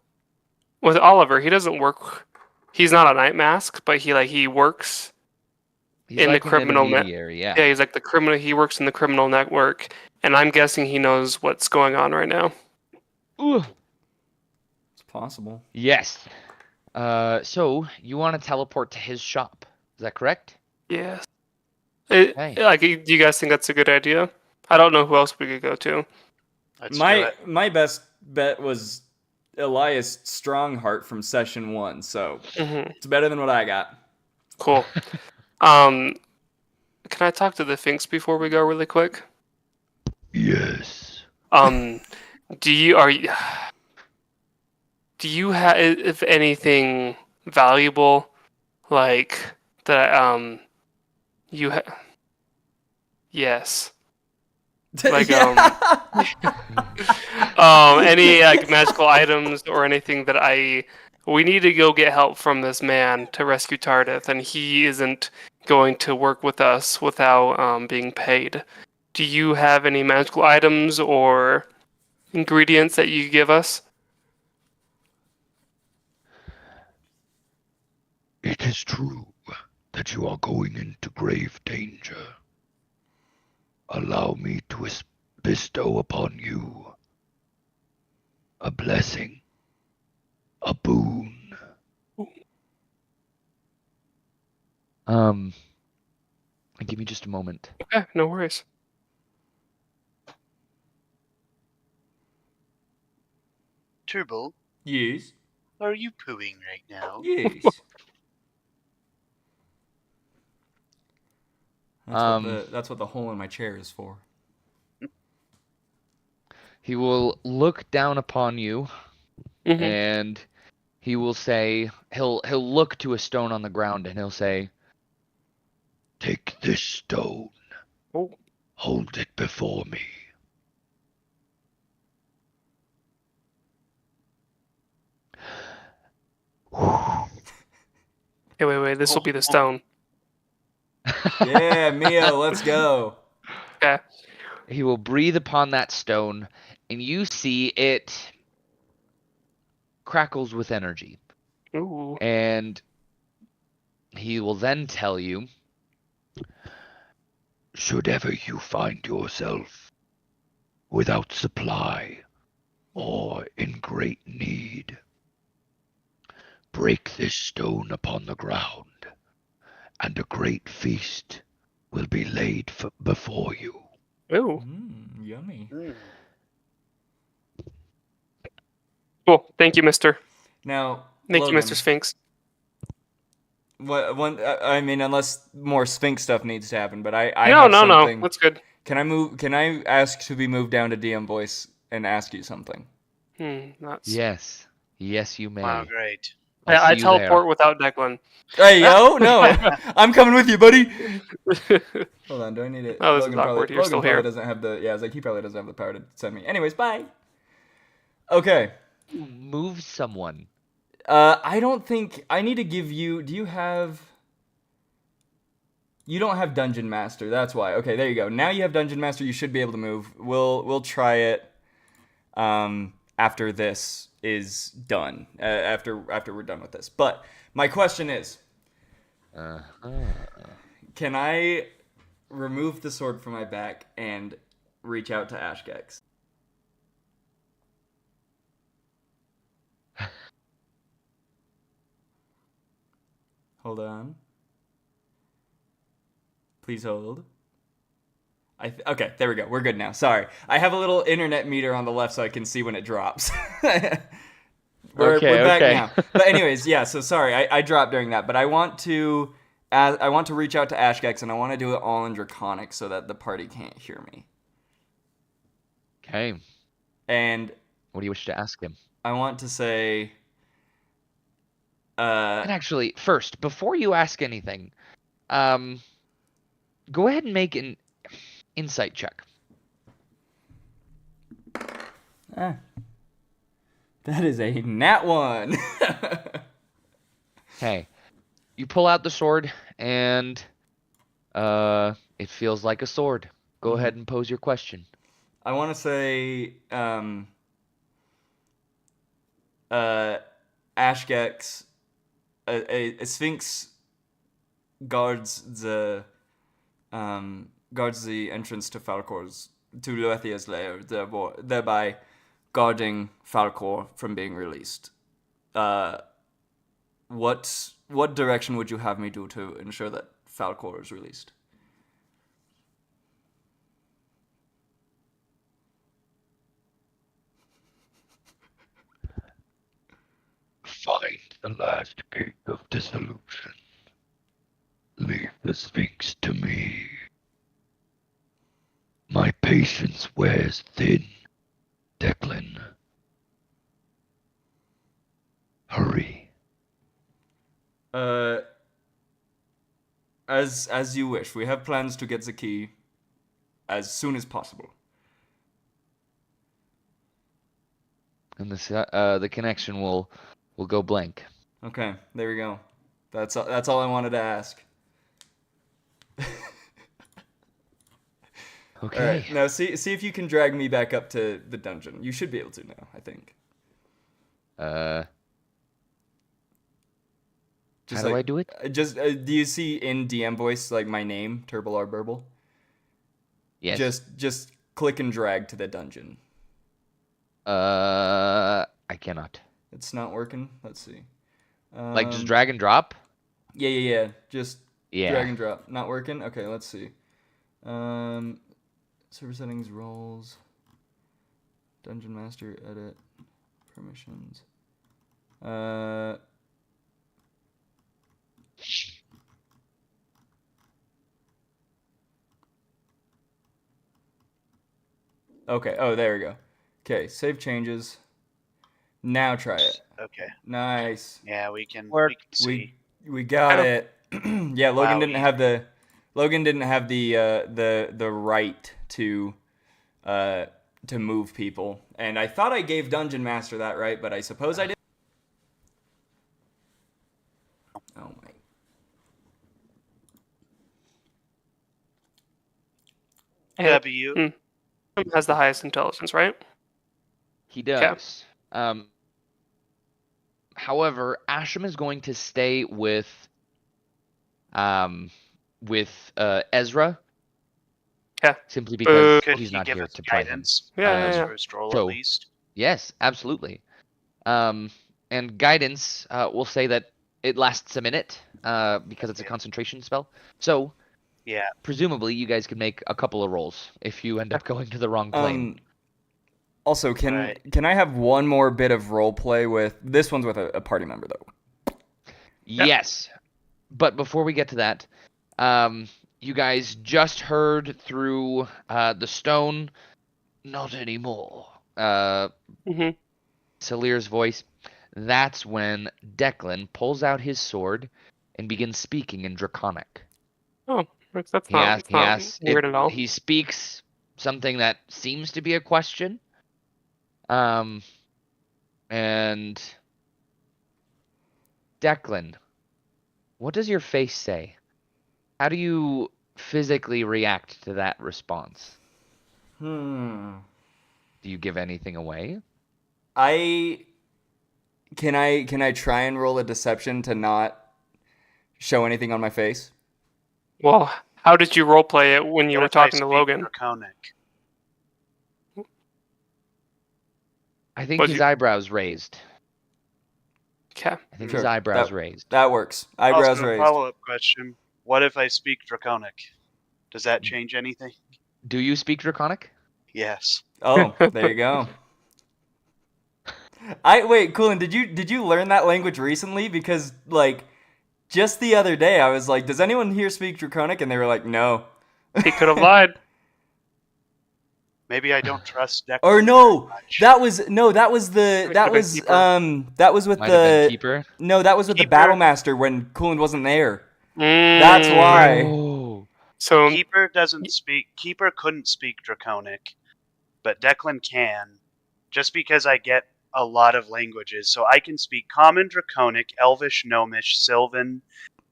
[SPEAKER 2] with Oliver, he doesn't work. He's not a night mask, but he works.
[SPEAKER 5] He's
[SPEAKER 2] In the
[SPEAKER 5] like an
[SPEAKER 2] criminal net-
[SPEAKER 5] intermediary, yeah.
[SPEAKER 2] Yeah, he's like the criminal. He works in the criminal network, and I'm guessing he knows what's going on right now.
[SPEAKER 5] Ooh.
[SPEAKER 1] It's possible.
[SPEAKER 5] Yes. So you want to teleport to his shop? Is that correct?
[SPEAKER 2] Yes.
[SPEAKER 5] Okay.
[SPEAKER 2] Like, do you guys think that's a good idea? I don't know who else we could go to.
[SPEAKER 4] Let's do it.
[SPEAKER 1] My best bet was Elias Strongheart from session 1, so
[SPEAKER 2] Hmm.
[SPEAKER 1] it's better than what I got.
[SPEAKER 2] Cool. Can I talk to the Finks before we go really quick?
[SPEAKER 6] Yes.
[SPEAKER 2] Do you have, if anything, valuable, like that? You have. Yes. Like, any like magical items or anything that we need to go get help from this man to rescue Tardith, and he isn't going to work with us without being paid. Do you have any magical items or ingredients that you give us?
[SPEAKER 6] It is true that you are going into grave danger. Allow me to bestow upon you a blessing, a boon.
[SPEAKER 5] Give me just a moment.
[SPEAKER 2] Okay, no worries.
[SPEAKER 4] Turbo,
[SPEAKER 1] Yes.
[SPEAKER 4] are you pooing right now?
[SPEAKER 1] Yes. That's what the hole in my chair is for.
[SPEAKER 5] He will look down upon you
[SPEAKER 2] Mhm.
[SPEAKER 5] and he will say he'll look to a stone on the ground and he'll say,
[SPEAKER 6] Take this stone.
[SPEAKER 2] Oh.
[SPEAKER 6] Hold it before me.
[SPEAKER 2] Hey, wait. This will be the stone.
[SPEAKER 1] Yeah, Mio, let's go.
[SPEAKER 2] Okay.
[SPEAKER 5] He will breathe upon that stone, and you see it crackles with energy.
[SPEAKER 2] Ooh.
[SPEAKER 5] And he will then tell you,
[SPEAKER 6] should ever you find yourself without supply or in great need, break this stone upon the ground, and a great feast will be laid before you.
[SPEAKER 2] Ooh.
[SPEAKER 1] Yummy.
[SPEAKER 2] Cool. Thank you, Mister.
[SPEAKER 1] Now,
[SPEAKER 2] Thank
[SPEAKER 1] Logan,
[SPEAKER 2] you, Mr. Sphinx.
[SPEAKER 1] I mean, unless more Sphinx stuff needs to happen, but I
[SPEAKER 2] No,
[SPEAKER 1] have
[SPEAKER 2] no, no.
[SPEAKER 1] something.
[SPEAKER 2] That's good.
[SPEAKER 1] Can I ask to be moved down to DM voice and ask you something?
[SPEAKER 2] That's...
[SPEAKER 5] Yes. Yes, you may.
[SPEAKER 4] Wow, great.
[SPEAKER 5] I'll
[SPEAKER 2] I
[SPEAKER 5] see you
[SPEAKER 2] teleport without Declan.
[SPEAKER 1] Hey, yo, no, I'm coming with you, buddy. Hold on, do I need it?
[SPEAKER 2] Oh, this is awkward. You're still here.
[SPEAKER 1] Doesn't have the, yeah, I was like, he probably doesn't have the power to send me. Anyways, bye. Okay.
[SPEAKER 5] there. Move someone.
[SPEAKER 1] I don't think, I need to give you, do you have, you don't have Dungeon Master, that's why. Okay, there you go. Now you have Dungeon Master, you should be able to move. We'll try it, after this is done, after we're done with this. But my question is, can I remove the sword from my back and reach out to Ashgex? Hold on. Please hold. Okay, there we go. We're good now. Sorry. I have a little internet meter on the left so I can see when it drops. We're back now. But anyways, yeah, so sorry. I dropped during that, but I want to reach out to Ashgex, and I want to do it all in Draconic so that the party can't hear me.
[SPEAKER 5] Okay.
[SPEAKER 1] And
[SPEAKER 5] What do you wish to ask him?
[SPEAKER 1] I want to say
[SPEAKER 5] And actually, first, before you ask anything, go ahead and make an insight check.
[SPEAKER 1] that is a nat 1.
[SPEAKER 5] Okay. You pull out the sword, and it feels like a sword. Go ahead and pose your question.
[SPEAKER 1] I want to say Ashgex, a Sphinx guards the entrance to Luethia's lair, thereby guarding Falcor from being released. What direction would you have me do to ensure that Falcor is released?
[SPEAKER 6] Find the last gate of dissolution. Leave the Sphinx to me. My patience wears thin, Declan. Hurry.
[SPEAKER 1] As you wish. We have plans to get the key as soon as possible.
[SPEAKER 5] And the connection will go blank.
[SPEAKER 1] Okay, there we go. That's all I wanted to ask.
[SPEAKER 5] Okay.
[SPEAKER 1] All right, now see if you can drag me back up to the dungeon. You should be able to now, I think.
[SPEAKER 5] How do I do it?
[SPEAKER 1] Do you see in DM voice like my name, Turbilar Burble?
[SPEAKER 5] Yes.
[SPEAKER 1] Just click and drag to the dungeon.
[SPEAKER 5] I cannot.
[SPEAKER 1] It's not working. Let's see.
[SPEAKER 5] Like just drag and drop?
[SPEAKER 1] Yeah. Just
[SPEAKER 5] Yeah.
[SPEAKER 1] drag and drop. Not working? Okay, let's see. Server settings, roles, Dungeon Master, edit, permissions. Okay, oh, there we go. Okay, save changes. Now try it.
[SPEAKER 4] Okay.
[SPEAKER 1] Nice.
[SPEAKER 4] Yeah, we can
[SPEAKER 2] Work.
[SPEAKER 4] see.
[SPEAKER 1] We got it. Yeah, Logan
[SPEAKER 4] Wow,
[SPEAKER 1] didn't have the right to move people, and I thought I gave Dungeon Master that right, but I suppose I did. Oh my.
[SPEAKER 2] Hey,
[SPEAKER 4] W.
[SPEAKER 2] has the highest intelligence, right?
[SPEAKER 5] He does. However, Asham is going to stay with Ezra
[SPEAKER 2] Yeah.
[SPEAKER 5] Simply because
[SPEAKER 4] Could
[SPEAKER 5] he's
[SPEAKER 4] he
[SPEAKER 5] not
[SPEAKER 4] give
[SPEAKER 5] here
[SPEAKER 4] us
[SPEAKER 5] to play him.
[SPEAKER 4] guidance?
[SPEAKER 2] Yeah,
[SPEAKER 4] His
[SPEAKER 2] yeah.
[SPEAKER 4] first roll,
[SPEAKER 5] So-
[SPEAKER 4] at least.
[SPEAKER 5] Yes, absolutely. And guidance, we'll say that it lasts a minute, because it's a
[SPEAKER 4] Okay.
[SPEAKER 5] concentration spell. So
[SPEAKER 4] Yeah.
[SPEAKER 5] presumably you guys can make a couple of rolls if you end up going to the wrong plane.
[SPEAKER 1] Also, can
[SPEAKER 4] Right.
[SPEAKER 1] can I have one more bit of role play with this one's with a party member though?
[SPEAKER 5] Yes. But before we get to that, you guys just heard through the stone, not anymore.
[SPEAKER 2] hmm
[SPEAKER 5] Salir's voice. That's when Declan pulls out his sword and begins speaking in Draconic.
[SPEAKER 2] Oh, that's
[SPEAKER 5] He
[SPEAKER 2] not,
[SPEAKER 5] asks,
[SPEAKER 2] it's not weird at all.
[SPEAKER 5] He speaks something that seems to be a question. And Declan, what does your face say? How do you physically react to that response?
[SPEAKER 1] Hmm.
[SPEAKER 5] Do you give anything away?
[SPEAKER 1] Can I try and roll a deception to not show anything on my face?
[SPEAKER 2] Well, how did you roleplay it when you
[SPEAKER 4] What
[SPEAKER 2] were
[SPEAKER 4] if I
[SPEAKER 2] talking to
[SPEAKER 4] speak
[SPEAKER 2] Logan?
[SPEAKER 4] Draconic?
[SPEAKER 5] I think
[SPEAKER 2] But
[SPEAKER 5] his
[SPEAKER 2] you-
[SPEAKER 5] eyebrows raised.
[SPEAKER 2] Okay.
[SPEAKER 5] I think
[SPEAKER 1] Sure,
[SPEAKER 5] his eyebrows
[SPEAKER 1] that-
[SPEAKER 5] raised.
[SPEAKER 1] That works. Eyebrows
[SPEAKER 4] Also,
[SPEAKER 1] raised.
[SPEAKER 4] follow-up question. What if I speak Draconic? Does that change anything?
[SPEAKER 5] Do you speak Draconic?
[SPEAKER 4] Yes.
[SPEAKER 1] Oh, there you go. Wait, Coolin, did you learn that language recently? Because like just the other day I was like, does anyone here speak Draconic? And they were like, no.
[SPEAKER 2] He could have lied.
[SPEAKER 4] Maybe I don't trust Declan.
[SPEAKER 1] Or no,
[SPEAKER 4] very much.
[SPEAKER 1] that was
[SPEAKER 2] It could've been Keeper.
[SPEAKER 1] that was with
[SPEAKER 5] Might have been
[SPEAKER 1] the
[SPEAKER 5] Keeper.
[SPEAKER 1] no, that was with the
[SPEAKER 4] Keeper.
[SPEAKER 1] Battle Master when Coolin wasn't there.
[SPEAKER 2] Mm.
[SPEAKER 1] That's why.
[SPEAKER 5] Oh.
[SPEAKER 2] So
[SPEAKER 4] Keeper doesn't speak. Keeper couldn't speak Draconic, but Declan can, just because I get a lot of languages. So I can speak Common, Draconic, Elvish, Gnomish, Sylvan,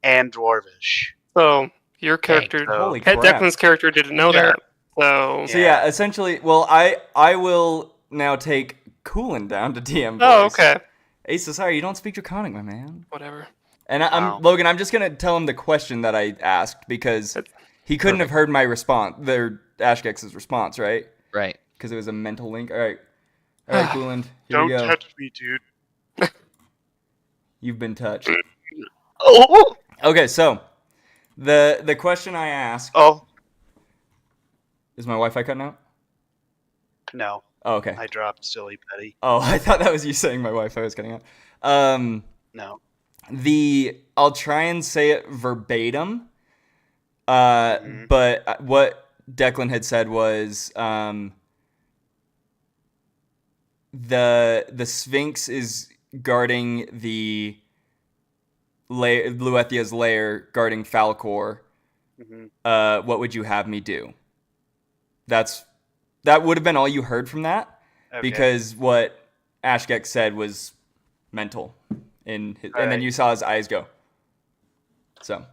[SPEAKER 4] and Dwarvish.
[SPEAKER 2] So your character,
[SPEAKER 1] Holy
[SPEAKER 2] Ed
[SPEAKER 1] crap.
[SPEAKER 2] Declan's character, didn't know
[SPEAKER 4] Sure.
[SPEAKER 2] that. So
[SPEAKER 1] So yeah, essentially, well, I will now take Coolin down to DM.
[SPEAKER 2] oh,
[SPEAKER 1] voice.
[SPEAKER 2] okay,
[SPEAKER 1] Ace, sorry, you don't speak Draconic, my man.
[SPEAKER 2] whatever.
[SPEAKER 1] And
[SPEAKER 4] Wow.
[SPEAKER 1] Logan. I'm just gonna tell him the question that I asked because he couldn't have heard my response, Ashgex's response, right?
[SPEAKER 5] Right.
[SPEAKER 1] Because it was a mental link. All right, Coolin, here
[SPEAKER 4] Don't
[SPEAKER 1] we go.
[SPEAKER 4] touch me, dude.
[SPEAKER 1] You've been touched.
[SPEAKER 4] Oh,
[SPEAKER 1] Okay, so the question I asked
[SPEAKER 4] oh,
[SPEAKER 1] is my Wi-Fi cutting out?
[SPEAKER 4] no,
[SPEAKER 1] Oh, okay.
[SPEAKER 4] I dropped silly Petty.
[SPEAKER 1] Oh, I thought that was you saying my Wi-Fi was cutting out.
[SPEAKER 4] No.
[SPEAKER 1] I'll try and say it verbatim.
[SPEAKER 4] Mhm.
[SPEAKER 1] But what Declan had said was the Sphinx is guarding the Luethia's lair, guarding Falcor.
[SPEAKER 4] Mhm.
[SPEAKER 1] What would you have me do? That would have been all you heard from that,
[SPEAKER 4] Okay.
[SPEAKER 1] because what Ashgex said was mental, and then
[SPEAKER 4] Alright.
[SPEAKER 1] you saw his eyes go. So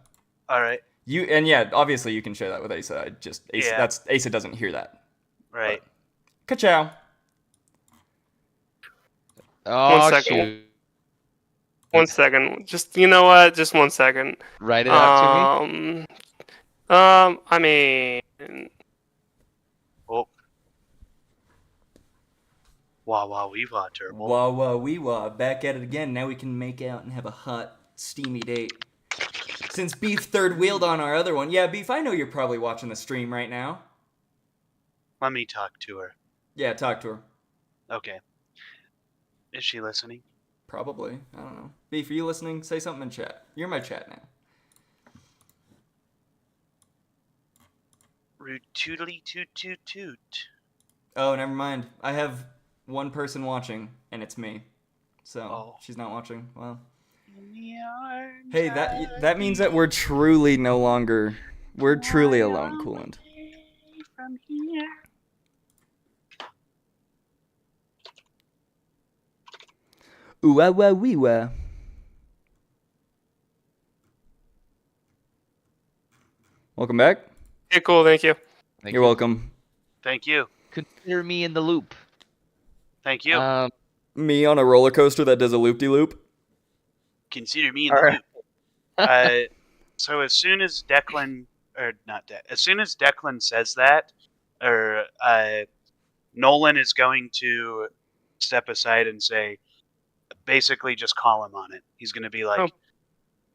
[SPEAKER 4] All right.
[SPEAKER 1] yeah, obviously you can share that with Asa.
[SPEAKER 4] Yeah.
[SPEAKER 1] Asa doesn't hear that.
[SPEAKER 4] Right.
[SPEAKER 1] Ka-chow.
[SPEAKER 5] Oh,
[SPEAKER 2] second.
[SPEAKER 5] shoot.
[SPEAKER 2] 1 second. Just you know what? Just 1 second.
[SPEAKER 5] Write it out to me.
[SPEAKER 2] I mean,
[SPEAKER 4] Oh. Wah wah wee wah turtle.
[SPEAKER 1] Wah wah wee wah, back at it again. Now we can make out and have a hot, steamy date. Since Beef third wheeled on our other one. Yeah, Beef, I know you're probably watching the stream right now.
[SPEAKER 4] Let me talk to her.
[SPEAKER 1] Yeah, talk to her.
[SPEAKER 4] Okay. Is she listening?
[SPEAKER 1] Probably. I don't know. Beef, are you listening? Say something in chat. You're my chat now.
[SPEAKER 4] Root tootly toot toot toot.
[SPEAKER 1] Oh, never mind. I have one person watching, and it's me. So,
[SPEAKER 4] Oh.
[SPEAKER 1] she's not watching. Well.
[SPEAKER 4] In the arms
[SPEAKER 1] Hey,
[SPEAKER 4] of
[SPEAKER 1] that means that we're truly no longer... We're truly alone, Coolant.
[SPEAKER 4] away from here.
[SPEAKER 1] Ooh, wah, wah, wee, wah. Welcome back.
[SPEAKER 2] okay, cool. Thank you.
[SPEAKER 5] Thank
[SPEAKER 1] You're
[SPEAKER 5] you.
[SPEAKER 1] welcome.
[SPEAKER 4] Thank you.
[SPEAKER 5] Consider me in the loop.
[SPEAKER 4] Thank you.
[SPEAKER 1] Me on a roller coaster that does a loop-de-loop.
[SPEAKER 4] Consider me in the loop. So as soon as Declan or not as soon as Declan says that, or Nolan is going to step aside and say, basically just call him on it. He's going to be like,
[SPEAKER 2] Oh.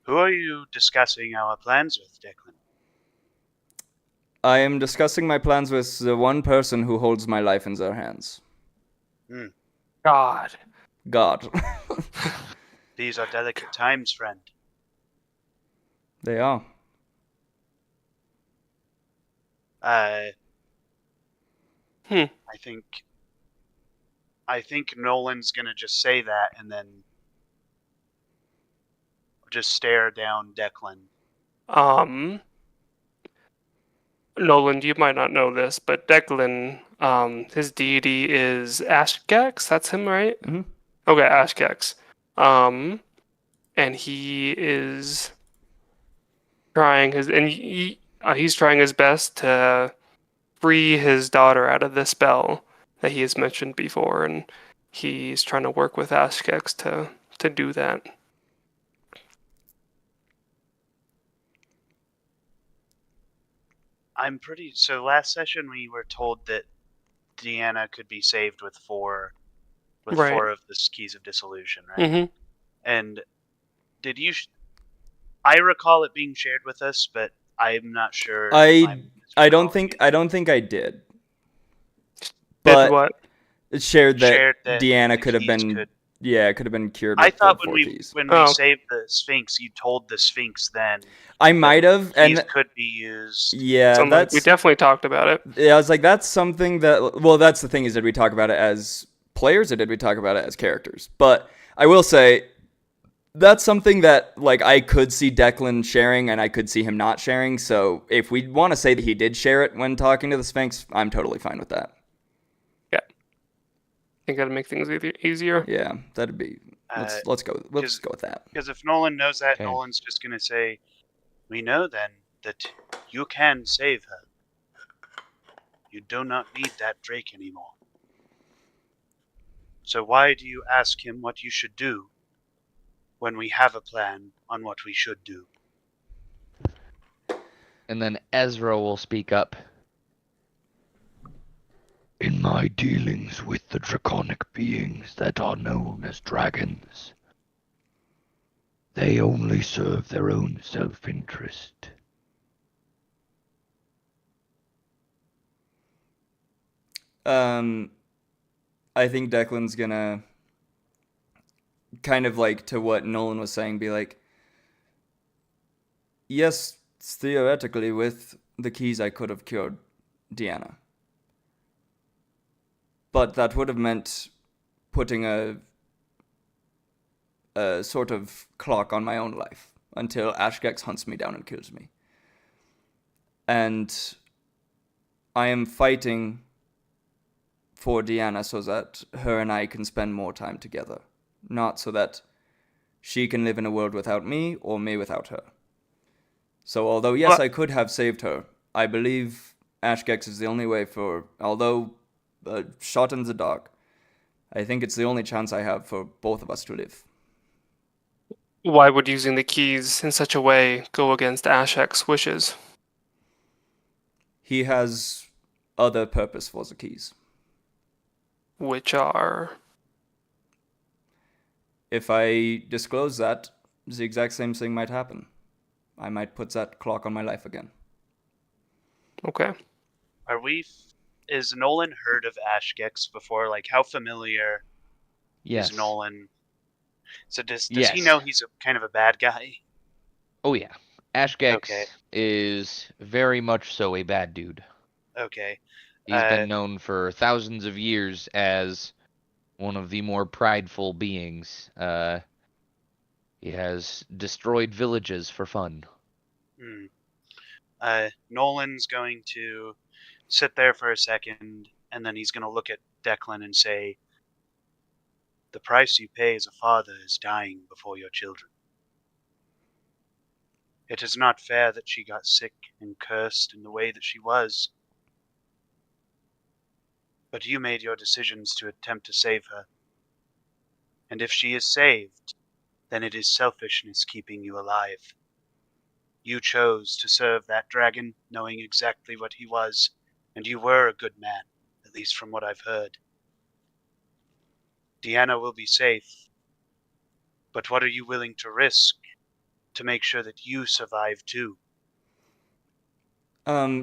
[SPEAKER 4] "Who are you discussing our plans with, Declan?"
[SPEAKER 1] I am discussing my plans with the one person who holds my life in their hands.
[SPEAKER 2] God.
[SPEAKER 1] God.
[SPEAKER 4] These are delicate times, friend.
[SPEAKER 1] They are.
[SPEAKER 4] I
[SPEAKER 2] Hmm.
[SPEAKER 4] I think Nolan's gonna just say that and then just stare down Declan.
[SPEAKER 2] Nolan, you might not know this, but Declan, his deity is Ashgex. That's him, right?
[SPEAKER 1] Mhm.
[SPEAKER 2] Okay, Ashgex. And he is trying he's trying his best to free his daughter out of the spell that he has mentioned before, and he's trying to work with Ashgex to do that.
[SPEAKER 4] So last session we were told that Deanna could be saved with four
[SPEAKER 2] Right.
[SPEAKER 4] of the keys of dissolution, right?
[SPEAKER 2] Mm-hmm.
[SPEAKER 4] And did you? I recall it being shared with us, but I'm not sure.
[SPEAKER 1] I don't think I did.
[SPEAKER 2] Did
[SPEAKER 1] But
[SPEAKER 2] what?
[SPEAKER 1] it shared that,
[SPEAKER 4] Shared that
[SPEAKER 1] Deanna
[SPEAKER 4] the
[SPEAKER 1] could have
[SPEAKER 4] keys
[SPEAKER 1] been
[SPEAKER 4] could-
[SPEAKER 1] yeah, it could have been cured
[SPEAKER 4] I
[SPEAKER 1] with
[SPEAKER 4] thought
[SPEAKER 1] the
[SPEAKER 4] when
[SPEAKER 1] four keys.
[SPEAKER 4] we
[SPEAKER 2] Oh.
[SPEAKER 4] saved the Sphinx, you told the Sphinx then
[SPEAKER 1] I might have,
[SPEAKER 4] keys
[SPEAKER 1] and
[SPEAKER 4] could be used.
[SPEAKER 1] yeah,
[SPEAKER 2] We
[SPEAKER 1] that's
[SPEAKER 2] definitely talked about it.
[SPEAKER 1] yeah. I was like, that's something that. Well, that's the thing is, did we talk about it as players or did we talk about it as characters? But I will say, that's something that like I could see Declan sharing and I could see him not sharing. So if we want to say that he did share it when talking to the Sphinx, I'm totally fine with that.
[SPEAKER 2] I think that'd make things easier.
[SPEAKER 1] Yeah, that'd be. Let's go. Let's go with that.
[SPEAKER 4] Because if Nolan knows that,
[SPEAKER 5] Okay.
[SPEAKER 4] Nolan's just gonna say, "We know then that you can save her. You do not need that Drake anymore. So why do you ask him what you should do when we have a plan on what we should do?"
[SPEAKER 5] And then Ezra will speak up.
[SPEAKER 6] In my dealings with the draconic beings that are known as dragons, they only serve their own self-interest.
[SPEAKER 1] I think Declan's gonna kind of like to what Nolan was saying, be like, yes, theoretically, with the keys, I could have cured Deanna. But that would have meant putting a sort of clock on my own life until Ashgex hunts me down and kills me. And I am fighting for Deanna so that her and I can spend more time together, not so that she can live in a world without me or me without her. So although, yes,
[SPEAKER 2] What?
[SPEAKER 1] I could have saved her, I believe Ashgex is the only way for, although a shot in the dark, I think it's the only chance I have for both of us to live.
[SPEAKER 2] Why would using the keys in such a way go against Ashek's wishes?
[SPEAKER 1] He has other purpose for the keys.
[SPEAKER 2] Which are...
[SPEAKER 1] If I disclose that, the exact same thing might happen. I might put that clock on my life again.
[SPEAKER 2] Okay.
[SPEAKER 4] Is Nolan heard of Ashgex before? Like, how familiar
[SPEAKER 5] Yes.
[SPEAKER 4] is Nolan? So does he
[SPEAKER 5] Yes.
[SPEAKER 4] know he's kind of a bad guy?
[SPEAKER 5] Oh yeah. Ashgex
[SPEAKER 4] Okay.
[SPEAKER 5] is very much so a bad dude.
[SPEAKER 4] Okay.
[SPEAKER 5] He's been known for thousands of years as one of the more prideful beings. He has destroyed villages for fun.
[SPEAKER 4] Nolan's going to sit there for a second, and then he's going to look at Declan and say, "The price you pay as a father is dying before your children. It is not fair that she got sick and cursed in the way that she was. But you made your decisions to attempt to save her. And if she is saved, then it is selfishness keeping you alive. You chose to serve that dragon, knowing exactly what he was, and you were a good man, at least from what I've heard. Deanna will be safe, but what are you willing to risk to make sure that you survive too?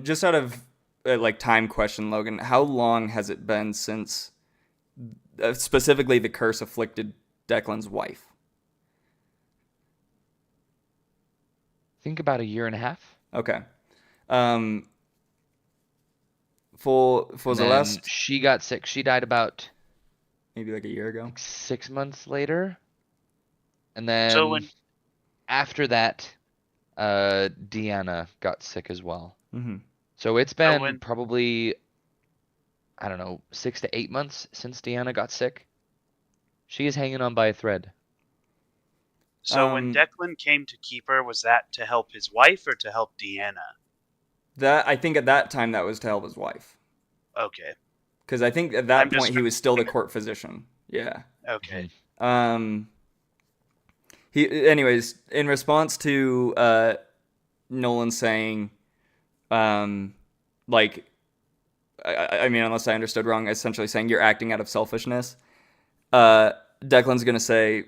[SPEAKER 1] Just out of like time question, Logan, how long has it been since specifically the curse afflicted Declan's wife?
[SPEAKER 5] Think about a year and a half.
[SPEAKER 1] Okay. Um, for
[SPEAKER 5] And
[SPEAKER 1] the
[SPEAKER 5] then
[SPEAKER 1] last
[SPEAKER 5] she got sick. She died about
[SPEAKER 1] maybe like a year ago.
[SPEAKER 5] 6 months later. And
[SPEAKER 4] So
[SPEAKER 5] then
[SPEAKER 4] when
[SPEAKER 5] after that, Deanna got sick as well.
[SPEAKER 1] Mm-hmm.
[SPEAKER 5] So it's
[SPEAKER 4] So
[SPEAKER 5] been
[SPEAKER 4] when-
[SPEAKER 5] probably, I don't know, 6 to 8 months since Deanna got sick. She is hanging on by a thread.
[SPEAKER 4] when
[SPEAKER 1] Um,
[SPEAKER 4] Declan came to keep her, was that to help his wife or to help Deanna?
[SPEAKER 1] That I think at that time that was to help his wife,
[SPEAKER 4] Okay.
[SPEAKER 1] because I think at that
[SPEAKER 4] I'm just
[SPEAKER 1] point he was still the court physician. Yeah.
[SPEAKER 4] Okay.
[SPEAKER 1] Anyways, in response to Nolan saying, like, I mean, unless I understood wrong, essentially saying you're acting out of selfishness. Declan's gonna say,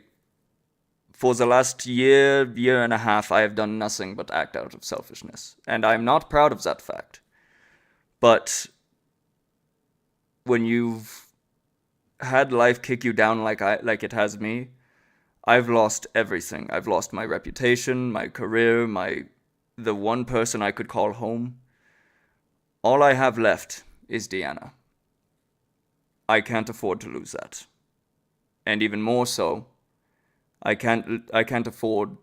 [SPEAKER 1] for the last year and a half, I have done nothing but act out of selfishness, and I'm not proud of that fact. But when you've had life kick you down like it has me, I've lost everything. I've lost my reputation, my career, the one person I could call home. All I have left is Deanna. I can't afford to lose that. And even more so, I can't afford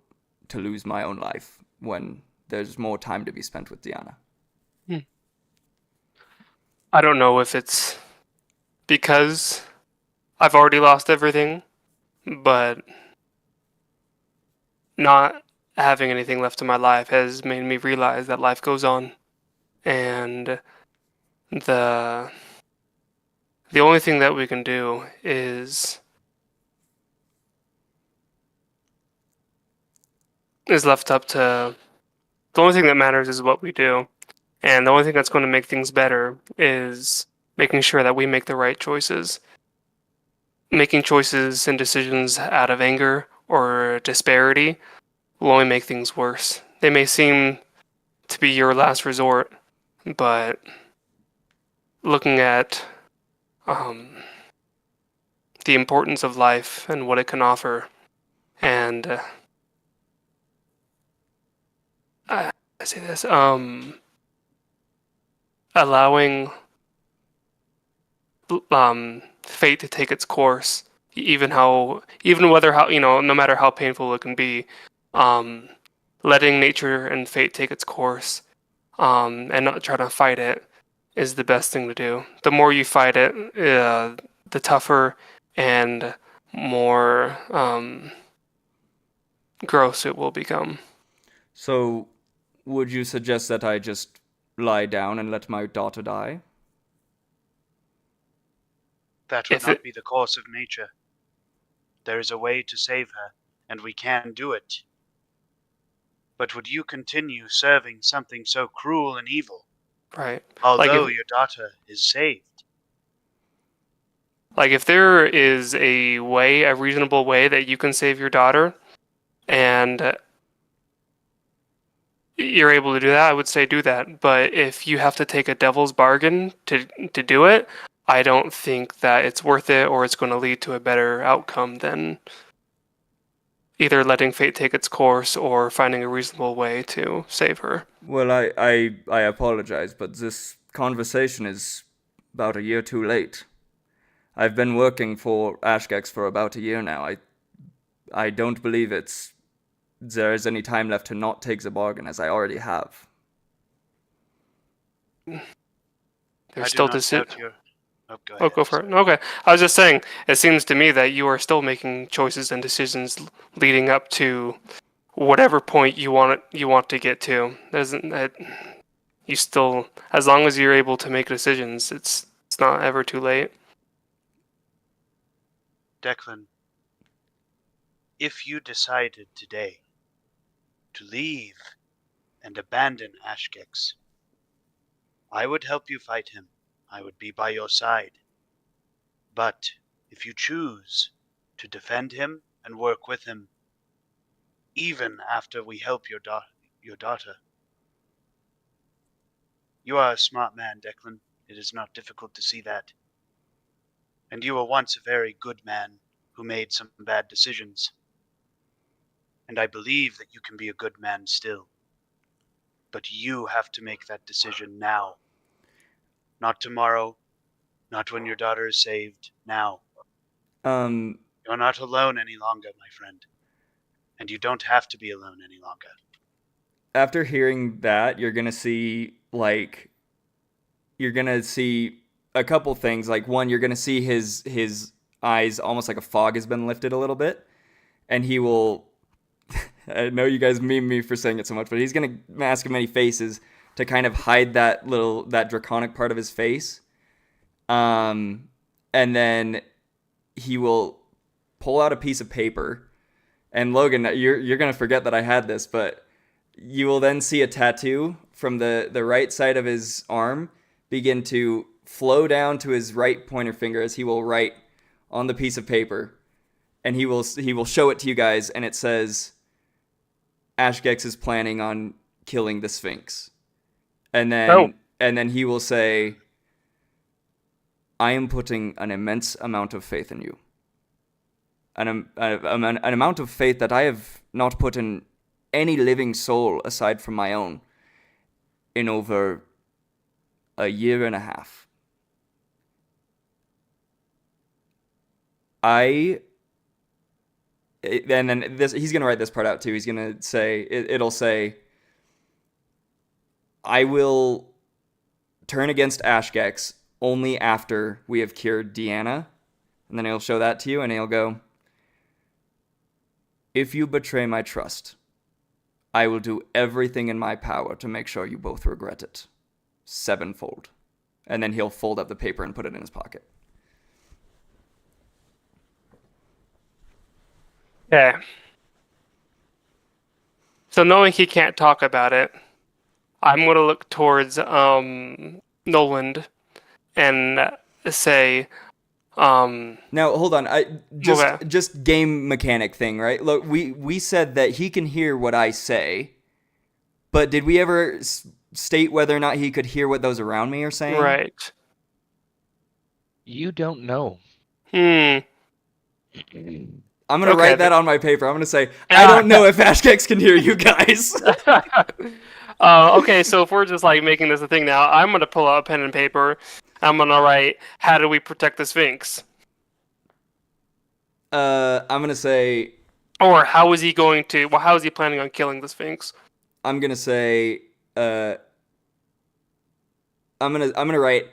[SPEAKER 1] to lose my own life when there's more time to be spent with Deanna.
[SPEAKER 2] I don't know if it's because I've already lost everything, but not having anything left in my life has made me realize that life goes on, and the the only thing that we can do is left up to the only thing that matters is what we do, and the only thing that's going to make things better is making sure that we make the right choices. Making choices and decisions out of anger or disparity will only make things worse. They may seem to be your last resort, but looking at the importance of life and what it can offer, and I say this, allowing fate to take its course, even whether how no matter how painful it can be, um, letting nature and fate take its course, and not try to fight it is the best thing to do. The more you fight it, the tougher and more gross it will become.
[SPEAKER 1] So, would you suggest that I just lie down and let my daughter die?
[SPEAKER 4] That would
[SPEAKER 2] If
[SPEAKER 4] not
[SPEAKER 2] it-
[SPEAKER 4] be the course of nature. There is a way to save her, and we can do it. But would you continue serving something so cruel and evil,
[SPEAKER 2] Right.
[SPEAKER 4] although
[SPEAKER 2] if-
[SPEAKER 4] your daughter is saved?
[SPEAKER 2] Like if there is a reasonable way that you can save your daughter, and you're able to do that, I would say do that. But if you have to take a devil's bargain to do it, I don't think that it's worth it, or it's going to lead to a better outcome than either letting fate take its course or finding a reasonable way to save her.
[SPEAKER 1] Well, I apologize, but this conversation is about a year too late. I've been working for Ashgex for about a year now. I don't believe there is any time left to not take the bargain, as I already have.
[SPEAKER 4] I
[SPEAKER 2] There's
[SPEAKER 4] do
[SPEAKER 2] still
[SPEAKER 4] not
[SPEAKER 2] decision.
[SPEAKER 4] doubt your... Oh, go
[SPEAKER 2] Oh,
[SPEAKER 4] ahead.
[SPEAKER 2] go for it. Okay. I was just saying, it seems to me that you are still making choices and decisions leading up to whatever point you want to get to. You still, as long as you're able to make decisions, it's not ever too late.
[SPEAKER 4] Declan, if you decided today to leave and abandon Ashkex. I would help you fight him. I would be by your side. But if you choose to defend him and work with him, even after we help your daughter, you are a smart man, Declan. It is not difficult to see that. And you were once a very good man who made some bad decisions. And I believe that you can be a good man still. But you have to make that decision now. Not tomorrow, not when your daughter is saved, now.
[SPEAKER 1] Um,
[SPEAKER 4] You're not alone any longer, my friend. And you don't have to be alone any longer.
[SPEAKER 1] after hearing that, you're gonna see a couple things. Like, one, you're gonna see his eyes almost like a fog has been lifted a little bit, and he will. I know you guys meme me for saying it so much, but he's gonna mask many faces to kind of hide that draconic part of his face. And then he will pull out a piece of paper. And Logan, you're gonna forget that I had this, but you will then see a tattoo from the right side of his arm begin to flow down to his right pointer finger as he will write on the piece of paper, and he will show it to you guys, and it says, Ashgex is planning on killing the Sphinx. And then he will say, I am putting an immense amount of faith in you. An amount of faith that I have not put in any living soul aside from my own in over a year and a half. And then he's going to write this part out too. He's going to say, it'll say, I will turn against Ashgex only after we have cured Deanna. And then he'll show that to you, and he'll go, if you betray my trust, I will do everything in my power to make sure you both regret it. Sevenfold. And then he'll fold up the paper and put it in his pocket.
[SPEAKER 2] Okay. So knowing he can't talk about it, I'm going to look towards Noland and say,
[SPEAKER 1] Now, hold on.
[SPEAKER 2] Okay.
[SPEAKER 1] Just game mechanic thing, right? Look, we said that he can hear what I say, but did we ever state whether or not he could hear what those around me are saying?
[SPEAKER 2] right.
[SPEAKER 5] You don't know.
[SPEAKER 1] I'm going to
[SPEAKER 2] Okay,
[SPEAKER 1] write that on my paper. I'm going to say, I don't know if Ashgex can hear you guys.
[SPEAKER 2] Okay, so if we're just like making this a thing now, I'm gonna pull out a pen and paper. I'm gonna write, "How do we protect the Sphinx?"
[SPEAKER 1] I'm going to say,
[SPEAKER 2] Or how is he going to? Well, how is he planning on killing the Sphinx?
[SPEAKER 1] I'm going to say, I'm going to write,